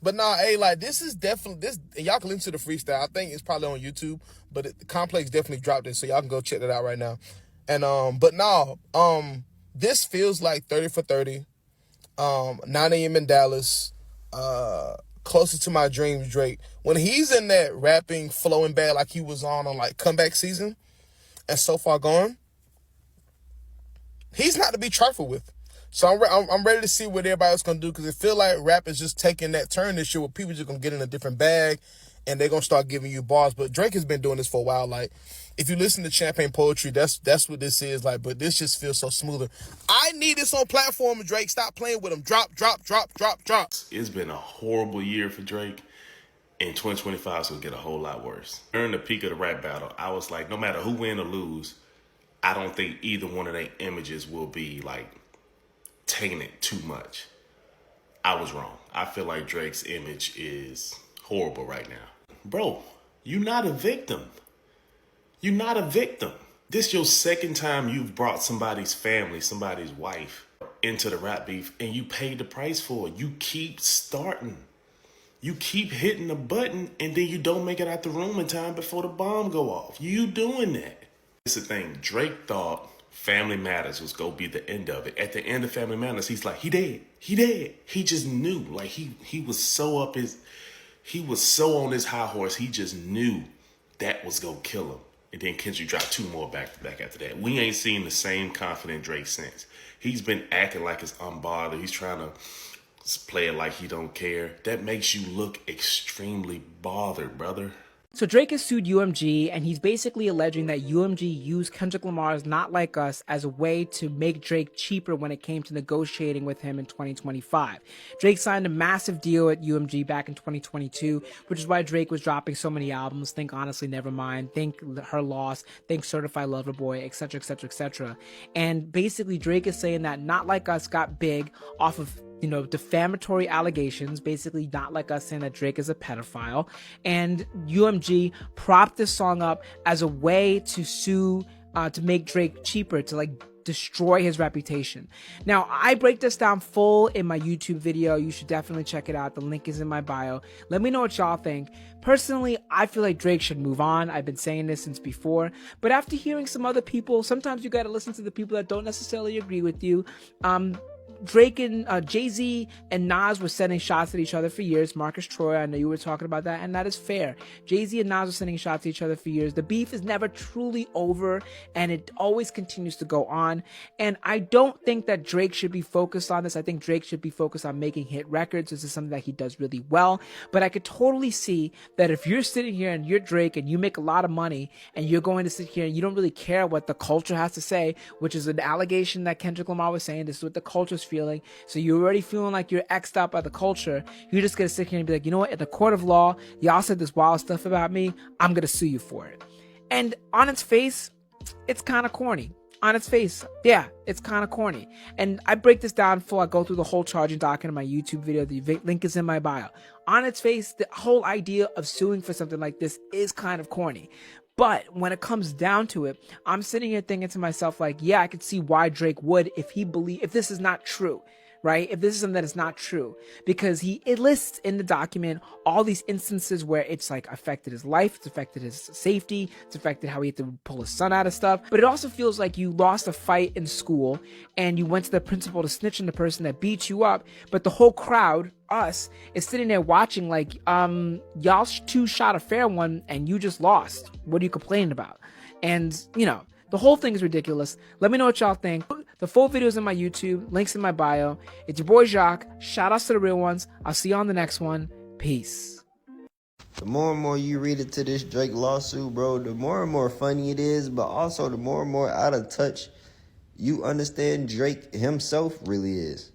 But nah, hey, like, this is definitely, this, and y'all can link to the freestyle. I think it's probably on YouTube, but the Complex definitely dropped it, so y'all can go check that out right now. And, but nah, this feels like 30 for 30. 9 a.m. in Dallas, Closer to My Dreams, Drake. When he's in that rapping, flowing bad like he was on like Comeback Season and So Far Gone, he's not to be trifled with. So I'm ready to see what everybody else gonna do, because it feel like rap is just taking that turn this year where people just gonna get in a different bag and they're gonna start giving you bars. But Drake has been doing this for a while. Like, if you listen to Champagne Poetry, that's what this is like. But this just feels so smoother. I need this on platform, Drake. Stop playing with him. Drop. It's been a horrible year for Drake, and 2025 is gonna get a whole lot worse. During the peak of the rap battle, I was like, no matter who win or lose, I don't think either one of their images will be like tainted too much. I was wrong. I feel like Drake's image is horrible right now. Bro, you're not a victim. You're not a victim. This your second time you've brought somebody's family, somebody's wife into the rap beef, and you paid the price for it. You keep starting. You keep hitting the button, and then you don't make it out the room in time before the bomb go off. You doing that. It's the thing. Drake thought Family Matters was gonna be the end of it. At the end of Family Matters, he's like, he dead. He just knew. Like, he was so on his high horse. He just knew that was gonna kill him. And then Kendrick dropped 2 more back to back after that. We ain't seen the same confident Drake since. He's been acting like it's unbothered. He's trying to play it like he don't care. That makes you look extremely bothered, brother. So Drake has sued UMG, and he's basically alleging that UMG used Kendrick Lamar's Not Like Us as a way to make Drake cheaper when it came to negotiating with him in 2025. Drake signed a massive deal at UMG back in 2022, which is why Drake was dropping so many albums. Think Honestly Nevermind, think Her Loss, think Certified Lover Boy, etc., etc., etc. And basically Drake is saying that Not Like Us got big off of defamatory allegations, basically Not Like Us saying that Drake is a pedophile, and UMG propped this song up as a way to sue, to make Drake cheaper, to like destroy his reputation. Now, I break this down full in my YouTube video. You should definitely check it out. The link is in my bio. Let me know what y'all think. Personally, I feel like Drake should move on. I've been saying this since before, but after hearing some other people, sometimes you got to listen to the people that don't necessarily agree with you. Drake and Jay-Z and Nas were sending shots at each other for years. Marcus Troy, I know you were talking about that, and that is fair. Jay-Z and Nas were sending shots at each other for years. The beef is never truly over, and it always continues to go on. And I don't think that Drake should be focused on this. I think Drake should be focused on making hit records. This is something that he does really well. But I could totally see that if you're sitting here and you're Drake and you make a lot of money and you're going to sit here and you don't really care what the culture has to say, which is an allegation that Kendrick Lamar was saying, this is what the culture's feeling. So you're already feeling like you're X'd out by the culture. You're just going to sit here and be like, you know what? At the court of law, y'all said this wild stuff about me. I'm going to sue you for it. And on its face, it's kind of corny. On its face, yeah, it's kind of corny. And I break this down before I go through the whole charging document in my YouTube video. The link is in my bio. On its face, the whole idea of suing for something like this is kind of corny. But when it comes down to it, I'm sitting here thinking to myself, like, yeah, I could see why Drake would if this is not true, right? If this is something that is not true, because it lists in the document all these instances where it's like affected his life, it's affected his safety, it's affected how he had to pull his son out of stuff. But it also feels like you lost a fight in school and you went to the principal to snitch on the person that beat you up, but the whole crowd, us, is sitting there watching like, y'all 2 shot a fair one and you just lost. What are you complaining about? And, the whole thing is ridiculous. Let me know what y'all think. The full video is in my YouTube. Links in my bio. It's your boy Jacques. Shout outs to the real ones. I'll see you on the next one. Peace. The more and more you read into this Drake lawsuit, bro, the more and more funny it is, but also the more and more out of touch you understand Drake himself really is.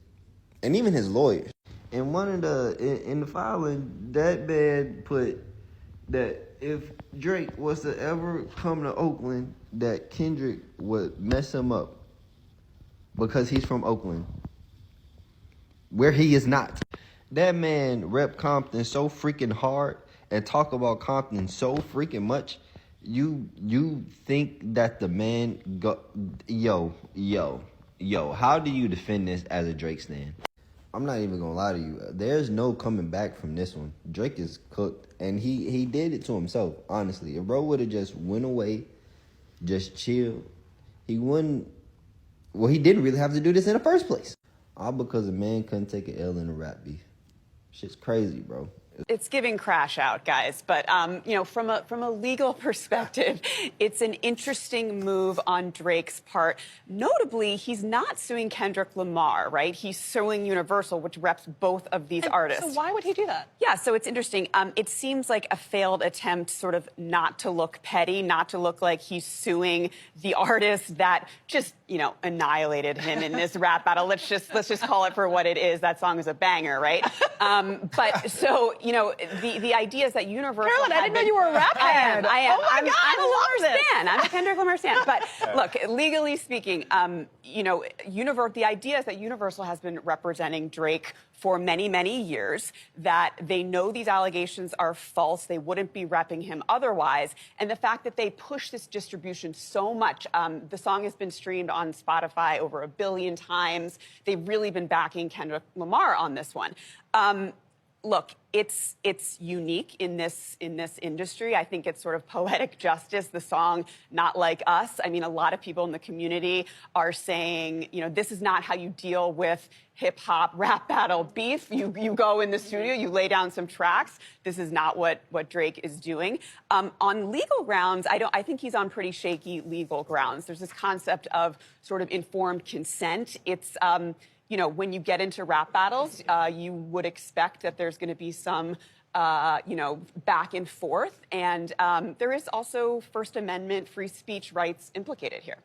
And even his lawyers. And in the filing, that man put that if Drake was to ever come to Oakland, that Kendrick would mess him up because he's from Oakland, where he is not. That man rep Compton so freaking hard and talk about Compton so freaking much. You think that the man yo, how do you defend this as a Drake stan? I'm not even gonna lie to you. There's no coming back from this one. Drake is cooked, and he did it to himself, honestly. If bro would have just went away, just chill, he wouldn't. Well, he didn't really have to do this in the first place. All because a man couldn't take an L in a rap beef. Shit's crazy, bro. It's giving Crash Out, guys. But, you know, from a legal perspective, it's an interesting move on Drake's part. Notably, he's not suing Kendrick Lamar, right? He's suing Universal, which reps both of these artists. So why would he do that? Yeah, so it's interesting. It seems like a failed attempt sort of not to look petty, not to look like he's suing the artist that just, you know, annihilated him in this rap battle. Let's just call it for what it is. That song is a banger, right? But so, you know, the idea is that Universal. Carolyn, I didn't know you were a rap fan. I am. Oh my God, I'm a I love Lamar this. stan. I'm a Kendrick Lamar stan. But look, legally speaking, you know, the idea is that Universal has been representing Drake for many, many years, that they know these allegations are false. They wouldn't be repping him otherwise. And the fact that they push this distribution so much, the song has been streamed on Spotify over 1 billion times. They've really been backing Kendrick Lamar on this one. Look, it's unique in this industry. I think it's sort of poetic justice, the song Not Like Us. I mean, a lot of people in the community are saying, you know, this is not how you deal with hip-hop rap battle beef. You go in the studio, you lay down some tracks. This is not what Drake is doing. On legal grounds, I think he's on pretty shaky legal grounds. There's this concept of sort of informed consent. It's you know, when you get into rap battles, you would expect that there's going to be some, you know, back and forth. And there is also First Amendment free speech rights implicated here.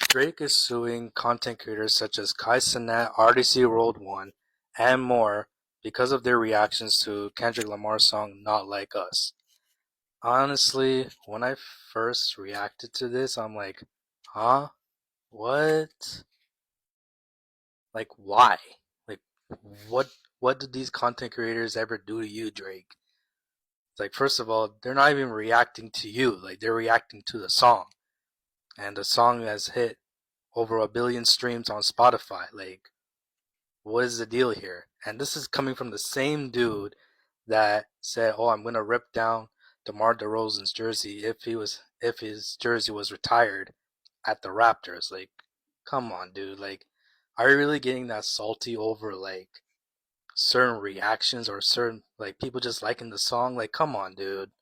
Drake is suing content creators such as Kai Cenat, RDC World One, and more because of their reactions to Kendrick Lamar's song Not Like Us. Honestly, when I first reacted to this, I'm like, huh? What? Like, why? Like, what did these content creators ever do to you, Drake? It's like, first of all, they're not even reacting to you. Like, they're reacting to the song. And the song has hit over 1 billion streams on Spotify. Like, what is the deal here? And this is coming from the same dude that said, oh, I'm going to rip down DeMar DeRozan's jersey if his jersey was retired at the Raptors. Like, come on, dude. Like, are you really getting that salty over, like, certain reactions or certain, like, people just liking the song? Like, come on, dude.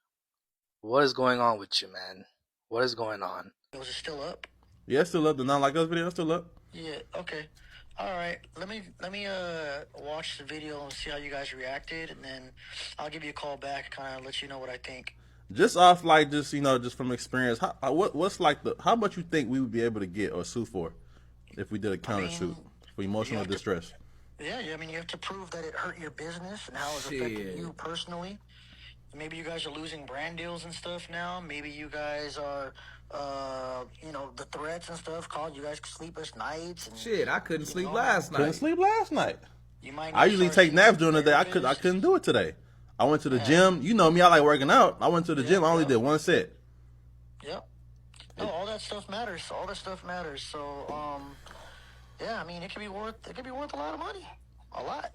What is going on with you, man? What is going on? Was it still up? Yeah, it's still up. The Not Like Us video is still up. Yeah, okay. All right. Let me watch the video and see how you guys reacted, and then I'll give you a call back, kind of let you know what I think. Just off, like, just, you know, just from experience, what's like how much you think we would be able to get or sue for if we did a counter suit for emotional distress? Yeah, I mean, you have to prove that it hurt your business and how it's affected you personally. Maybe you guys are losing brand deals and stuff now. Maybe you guys are, you know, the threats and stuff caused you guys sleepless nights. And, shit, I couldn't sleep last night. Couldn't sleep last night. You might I usually take naps during the day. I couldn't do it today. I went to the gym. You know me, I like working out. I went to the gym. I only did one set. Yep. No, all that stuff matters. All that stuff matters. So, yeah, I mean, it could be worth a lot of money. A lot.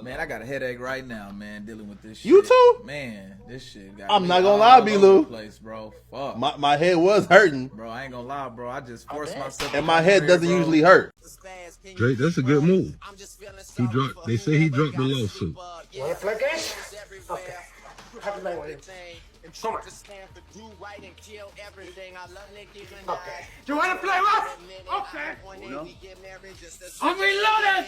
Man, I got a headache right now, man, dealing with this shit. You too? Man, this shit got I'm me not gonna all lie, over B-Lou. the place, bro. Fuck. My head was hurting. Bro, I ain't gonna lie, bro. I just forced myself. And my head doesn't usually hurt. Drake, that's a good move. They say he dropped the lawsuit. You wanna play games? Okay. Have a night with him. Okay. You want to play what? Okay. Uno. I'm reloaded.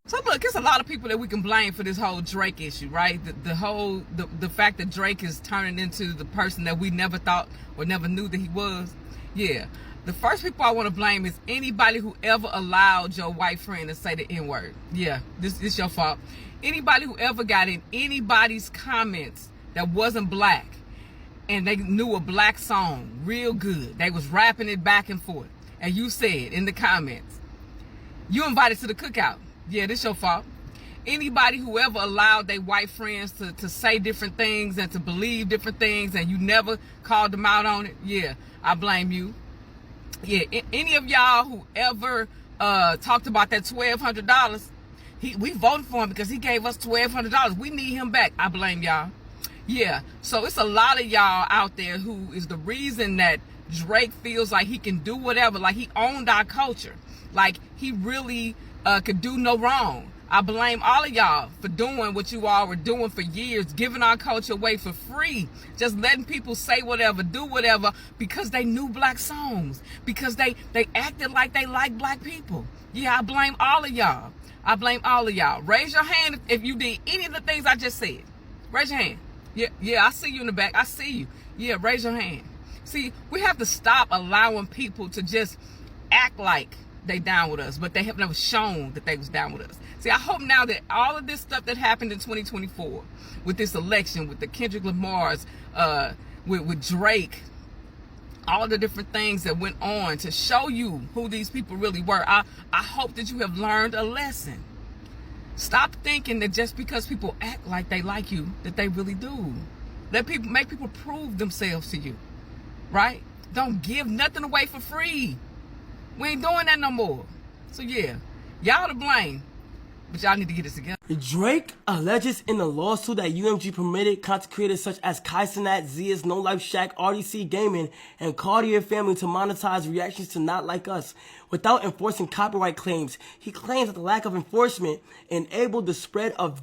So look, it's a lot of people that we can blame for this whole Drake issue, right? The fact that Drake is turning into the person that we never thought or never knew that he was. Yeah. The first people I want to blame is anybody who ever allowed your white friend to say the N-word. Yeah, this your fault. Anybody who ever got in anybody's comments that wasn't black and they knew a black song real good. They was rapping it back and forth. And you said in the comments, you invited to the cookout. Yeah, this your fault. Anybody who ever allowed their white friends to say different things and to believe different things and you never called them out on it, yeah, I blame you. Yeah, any of y'all who ever talked about that $1,200, we voted for him because he gave us $1,200. We need him back. I blame y'all. Yeah, so it's a lot of y'all out there who is the reason that Drake feels like he can do whatever, like he owned our culture, like he really could do no wrong. I blame all of y'all for doing what you all were doing for years, giving our culture away for free, just letting people say whatever, do whatever, because they knew black songs, because they acted like they liked black people. Yeah, I blame all of y'all. I blame all of y'all. Raise your hand if you did any of the things I just said. Raise your hand. Yeah, I see you in the back. I see you. Yeah, raise your hand. See, we have to stop allowing people to just act like they down with us, but they have never shown that they was down with us. See, I hope now that all of this stuff that happened in 2024, with this election, with the Kendrick Lamar's, with Drake, all the different things that went on to show you who these people really were, I hope that you have learned a lesson. Stop thinking that just because people act like they like you, that they really do. Make people prove themselves to you, right? Don't give nothing away for free. We ain't doing that no more. So yeah, y'all to blame, but y'all need to get this together. Drake alleges in a lawsuit that UMG permitted content creators such as Kai Cenat, Zia's, No Life Shack, RDC Gaming, and Cartier Family to monetize reactions to Not Like Us without enforcing copyright claims. He claims that the lack of enforcement enabled the spread of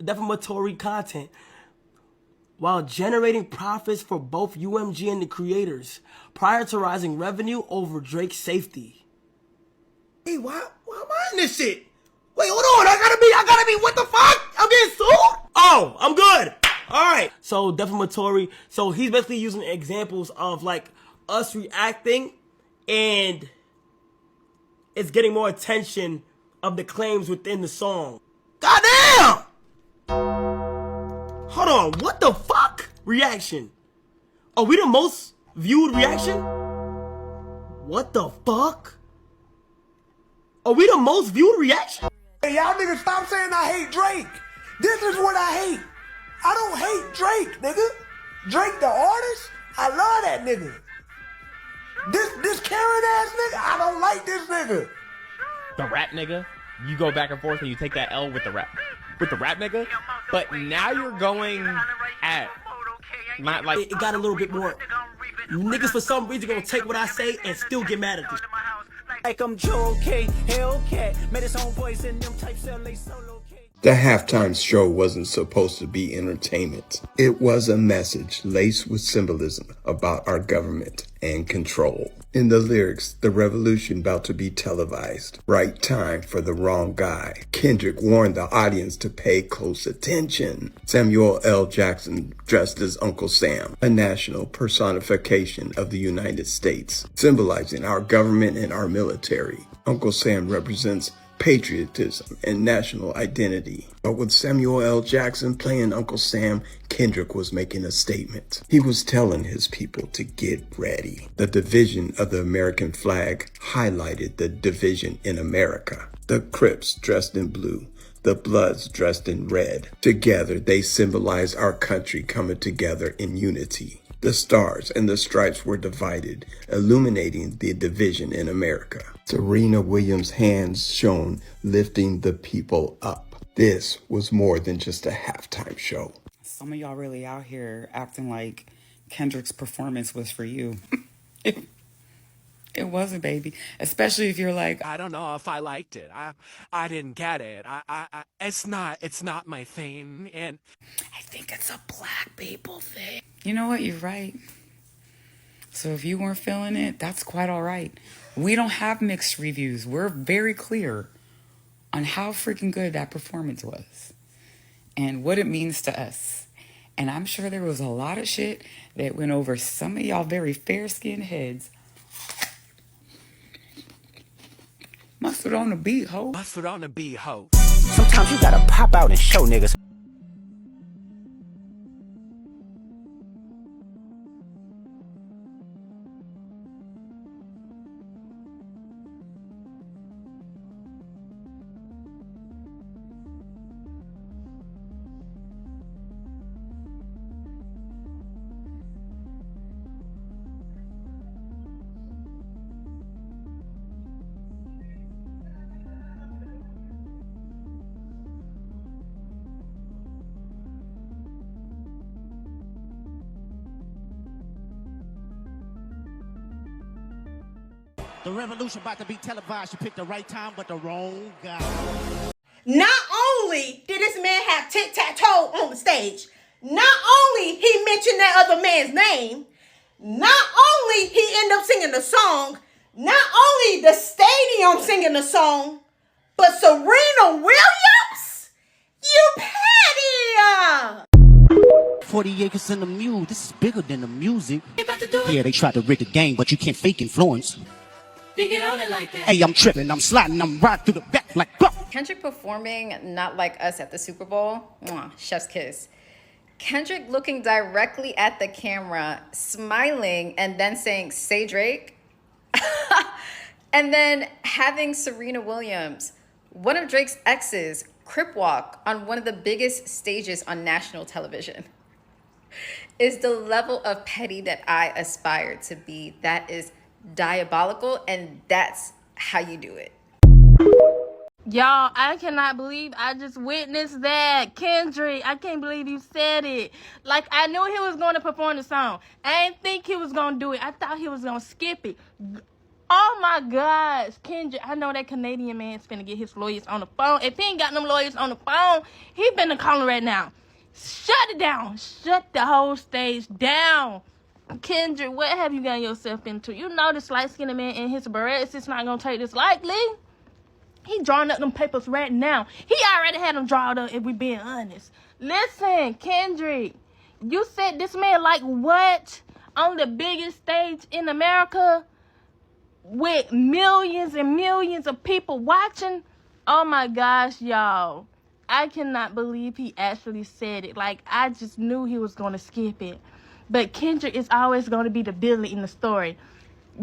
defamatory content while generating profits for both UMG and the creators, prioritizing revenue over Drake's safety. Hey, why am I in this shit? Wait, hold on. I gotta be, what the fuck? I'm getting sued? Oh, I'm good. All right. So defamatory. So he's basically using examples of like us reacting and it's getting more attention of the claims within the song. Goddamn! Hold on. What the fuck? Reaction. Are we the most viewed reaction? What the fuck? Are we the most viewed reaction? Hey, y'all niggas stop saying I hate Drake. This is what I hate. I don't hate Drake, nigga. Drake the artist, I love that nigga. This Karen ass nigga, I don't like this nigga. The rap nigga, you go back and forth and you take that L with the rap nigga, but now you're going at not like it got a little bit more. Niggas for some reason gonna take what I say and still get mad at this. Like I'm Joe K, Hellcat, met his own voice in them types LA solo K. The halftime show wasn't supposed to be entertainment. It was a message laced with symbolism about our government and control. In the lyrics, the revolution about to be televised. Right time for the wrong guy. Kendrick warned the audience to pay close attention. Samuel L. Jackson dressed as Uncle Sam, a national personification of the United States, symbolizing our government and our military. Uncle Sam represents patriotism and national identity. But with Samuel L. Jackson playing Uncle Sam, Kendrick was making a statement. He was telling his people to get ready. The division of the American flag highlighted the division in America. The Crips dressed in blue, the Bloods dressed in red. Together, they symbolize our country coming together in unity. The stars and the stripes were divided, illuminating the division in America. Serena Williams' hands shone, lifting the people up. This was more than just a halftime show. Some of y'all really out here acting like Kendrick's performance was for you. It wasn't, baby. Especially if you're like, I don't know if I liked it. I didn't get it. It's not my thing. And I think it's a black people thing. You know what? You're right. So if you weren't feeling it, that's quite all right. We don't have mixed reviews. We're very clear on how freaking good that performance was and what it means to us. And I'm sure there was a lot of shit that went over some of y'all very fair-skinned heads. Mustard on the beat, ho. Mustard on the beat, ho. Sometimes you gotta pop out and show niggas. The revolution about to be televised. You picked the right time, but the wrong guy. Not only did this man have tic-tac-toe on the stage, not only he mentioned that other man's name, not only he ended up singing the song, not only the stadium singing the song, but Serena Williams, you petty! 40 acres in the mule. This is bigger than the music. Yeah, they tried to rig the game, but you can't fake influence. Hey, I'm tripping, I'm sliding, I'm right through the back like go. Kendrick performing Not Like Us at the Super Bowl, mwah, chef's kiss. Kendrick looking directly at the camera, smiling, and then saying, "Say Drake." And then having Serena Williams, one of Drake's exes, crip walk on one of the biggest stages on national television. Is the level of petty that I aspire to be. That is diabolical, and that's how you do it. Y'all, I cannot believe I just witnessed that. Kendrick, I can't believe you said it. Like, I knew he was going to perform the song. I didn't think he was going to do it. I thought he was going to skip it. Oh my gosh, Kendrick, I know that Canadian man's finna get his lawyers on the phone. If he ain't got them lawyers on the phone, he finna call him right now. Shut it down. Shut the whole stage down. Kendrick, what have you gotten yourself into? You know this light-skinned man in his berets is not going to take this lightly. He drawing up them papers right now. He already had them drawn up, if we being honest. Listen, Kendrick, you said this man like what? On the biggest stage in America with millions and millions of people watching? Oh my gosh, y'all. I cannot believe he actually said it. Like, I just knew he was going to skip it. But Kendrick is always going to be the villain in the story.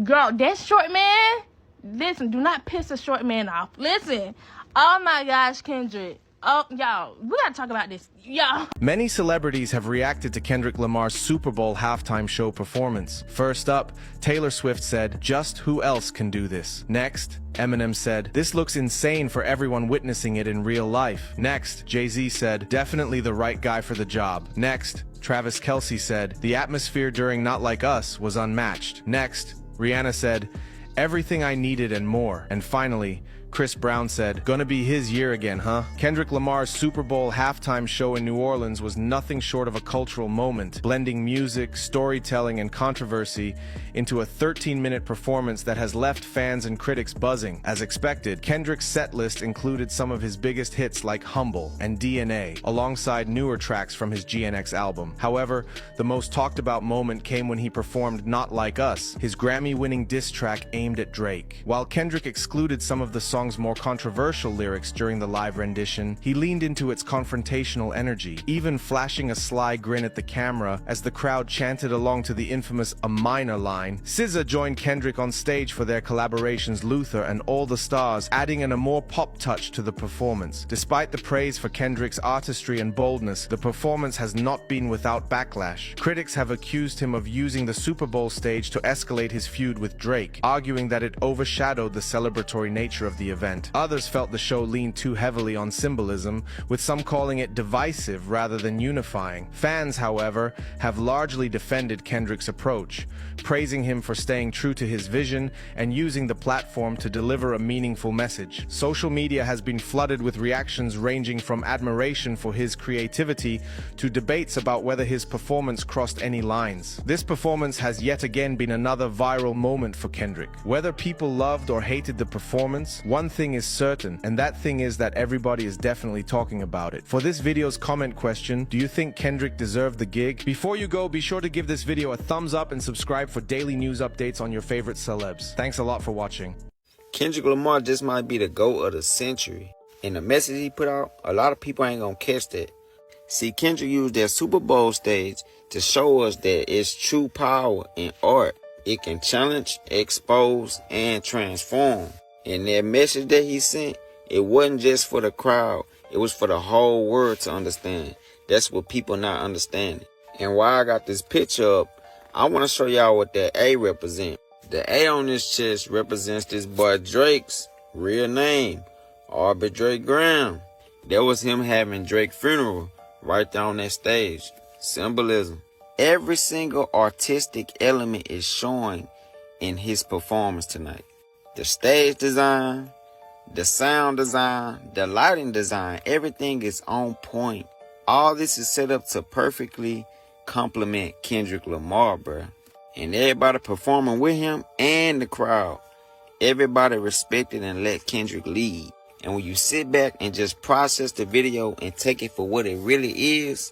Girl, that short man, listen, do not piss a short man off. Listen, oh my gosh, Kendrick. Oh, y'all, we got to talk about this. Y'all. Many celebrities have reacted to Kendrick Lamar's Super Bowl halftime show performance. First up, Taylor Swift said, "Just who else can do this?" Next, Eminem said, "This looks insane for everyone witnessing it in real life." Next, Jay-Z said, "Definitely the right guy for the job." Next, Travis Kelce said, "The atmosphere during Not Like Us was unmatched." Next, Rihanna said, "Everything I needed and more." And finally, Chris Brown said, "Gonna be his year again, huh?" Kendrick Lamar's Super Bowl halftime show in New Orleans was nothing short of a cultural moment, blending music, storytelling, and controversy into a 13-minute performance that has left fans and critics buzzing. As expected, Kendrick's set list included some of his biggest hits like Humble and DNA, alongside newer tracks from his GNX album. However, the most talked about moment came when he performed Not Like Us, his Grammy-winning diss track aimed at Drake. While Kendrick excluded some of the song's more controversial lyrics during the live rendition, he leaned into its confrontational energy, even flashing a sly grin at the camera as the crowd chanted along to the infamous "A Minor" line. SZA joined Kendrick on stage for their collaborations Luther and All the Stars, adding a more pop touch to the performance. Despite the praise for Kendrick's artistry and boldness, the performance has not been without backlash. Critics have accused him of using the Super Bowl stage to escalate his feud with Drake, arguing that it overshadowed the celebratory nature of the the event. Others felt the show leaned too heavily on symbolism, with some calling it divisive rather than unifying. Fans, however, have largely defended Kendrick's approach, praising him for staying true to his vision and using the platform to deliver a meaningful message. Social media has been flooded with reactions ranging from admiration for his creativity to debates about whether his performance crossed any lines. This performance has yet again been another viral moment for Kendrick. Whether people loved or hated the performance, one thing is certain, and that thing is that everybody is definitely talking about it. For this video's comment question, do you think Kendrick deserved the gig? Before you go, be sure to give this video a thumbs up and subscribe for daily news updates on your favorite celebs. Thanks a lot for watching. Kendrick Lamar just might be the GOAT of the century. And the message he put out, a lot of people ain't gonna catch that. See, Kendrick used that Super Bowl stage to show us that it's true power in art. It can challenge, expose, and transform. And that message that he sent, it wasn't just for the crowd. It was for the whole world to understand. That's what people not understanding. And while I got this picture up, I want to show y'all what that A represents. The A on this chest represents this boy Drake's real name, Arbor Drake Graham. That was him having Drake's funeral right there on that stage. Symbolism. Every single artistic element is showing in his performance tonight. The stage design, the sound design, the lighting design, everything is on point. All this is set up to perfectly complement Kendrick Lamar, bruh. And everybody performing with him and the crowd. Everybody respected and let Kendrick lead. And when you sit back and just process the video and take it for what it really is,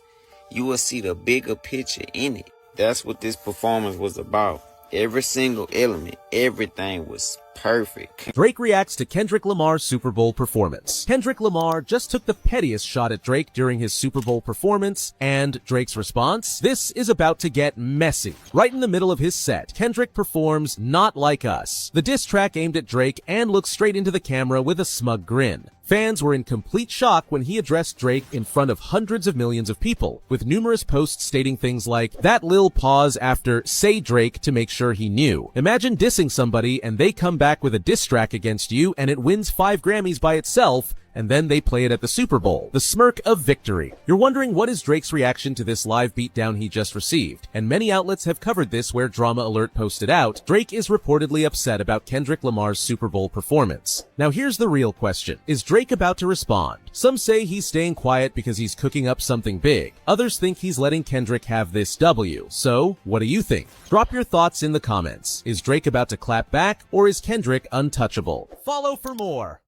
you will see the bigger picture in it. That's what this performance was about. Every single element, everything was perfect. Drake reacts to Kendrick Lamar's Super Bowl performance. Kendrick Lamar just took the pettiest shot at Drake during his Super Bowl performance, and Drake's response? This is about to get messy. Right in the middle of his set, Kendrick performs Not Like Us, the diss track aimed at Drake, and looks straight into the camera with a smug grin. Fans were in complete shock when he addressed Drake in front of hundreds of millions of people, with numerous posts stating things like, "That lil pause after say Drake to make sure he knew." Imagine dissing somebody and they come back with a diss track against you and it wins 5 Grammys by itself, and then they play it at the Super Bowl. The smirk of victory. You're wondering what is Drake's reaction to this live beatdown he just received, and many outlets have covered this where Drama Alert posted out, Drake is reportedly upset about Kendrick Lamar's Super Bowl performance. Now here's the real question. Is Drake about to respond? Some say he's staying quiet because he's cooking up something big. Others think he's letting Kendrick have this W. So, what do you think? Drop your thoughts in the comments. Is Drake about to clap back, or is Kendrick untouchable? Follow for more.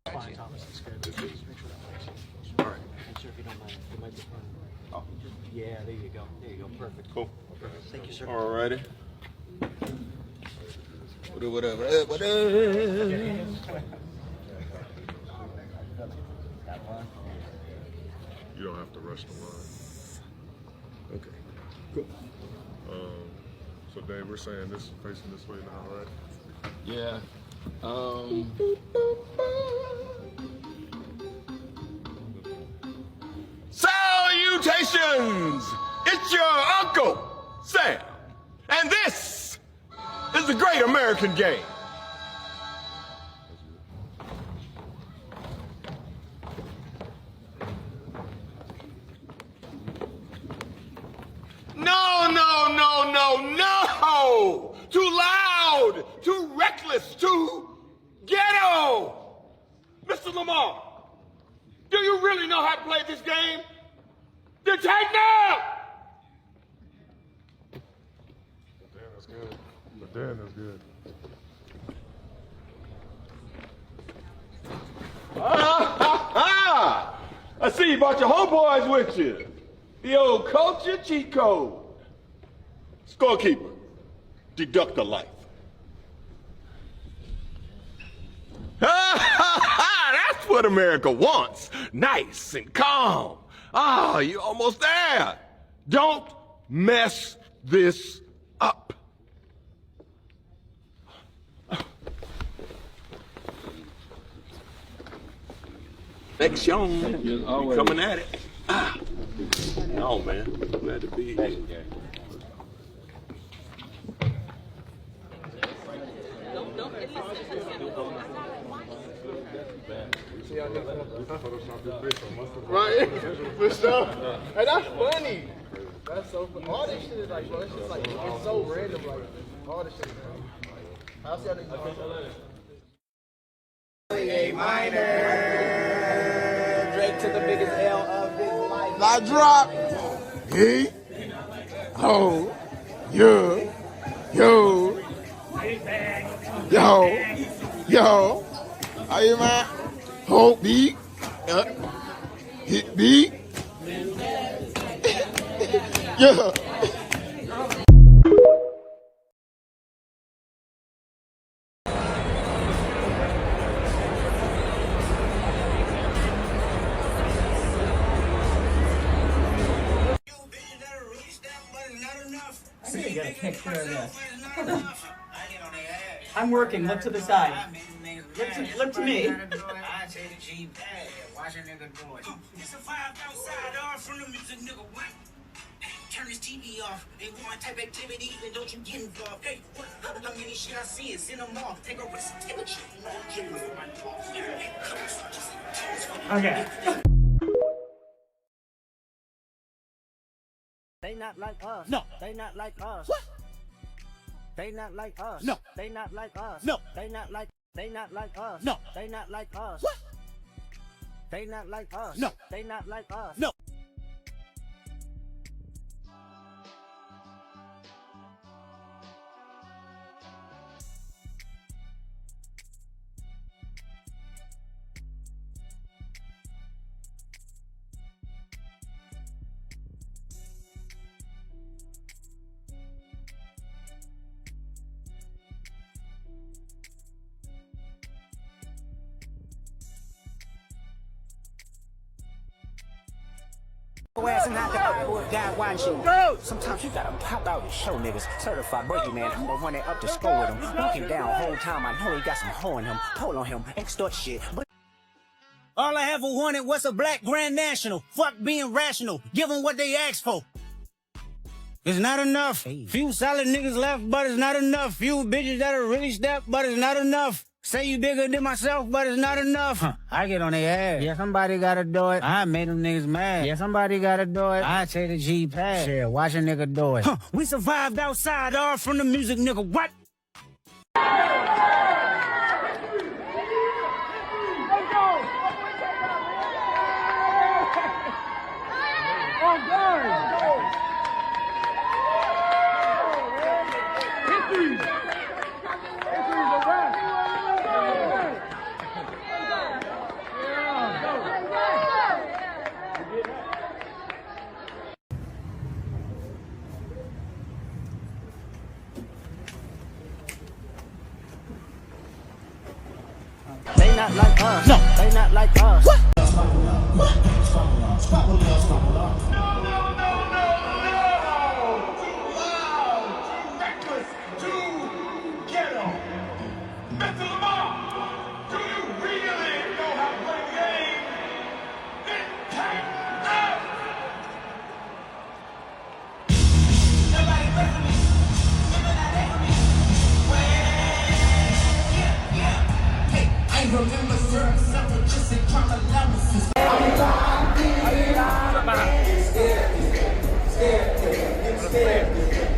Yeah, there you go. There you go. Perfect. Cool. Thank you, sir. Alrighty. Whatever. You don't have to rush the line. Okay. Cool. So Dave, we're saying this facing this way now, right? Yeah. Salutations! It's your Uncle Sam, and this is the Great American Game. No! Too loud, too reckless, too ghetto! Mr. Lamar, do you really know how to play this game? Then take now! Damn, that's good. Damn, that's good. I see you brought your homeboys with you. The old culture cheat code. Scorekeeper, deduct a life. That's what America wants. Nice and calm. Ah, you're almost there. Don't mess this up. Next, Sean, you coming at it. No, man. Glad to be here. Right? For sure. Hey, that's funny. That's so funny. All this shit is like, bro, it's just like, it's so random. Like, all this shit, bro. I'll see y'all next time. A minor. Drake took the biggest L of his life. I drop. He. Oh. Yo. Yo. Yo. Yo. Are you man? Hope beat. Hit beat. Yeah. You gotta take care of this. I'm working. Look to the side. Look to me. Turn this TV off. They want type activity, and don't you get involved. Hey, how many shit I see is in them off. Take a risk, take a chip. Okay. They not like us. No. They not like us. What? They not like us. No. They not like us. No. They not like us. No. They not like us. What? They not like us. No. They not like us. No. Ass and not the Iowa guy watching. Go! Sometimes you gotta pop out and show niggas. Certified boogie man, I'm the one that up the score with him. Knock him down whole time. I know he got some hoe in him. Pull on him, extort shit. But all I ever wanted was a black Grand National. Fuck being rational. Give them what they asked for. It's not enough. Few solid niggas left, but it's not enough. Few bitches that'll really step, but it's not enough. Say you bigger than myself, but it's not enough. I get on their ass. Yeah, somebody gotta do it. I made them niggas mad. Yeah, somebody gotta do it. I take the G pad. Yeah, watch a nigga do it. We survived outside, all from the music, nigga. What? They not like us. No. They not like us. What? Remember certain something just in analysis. Scared.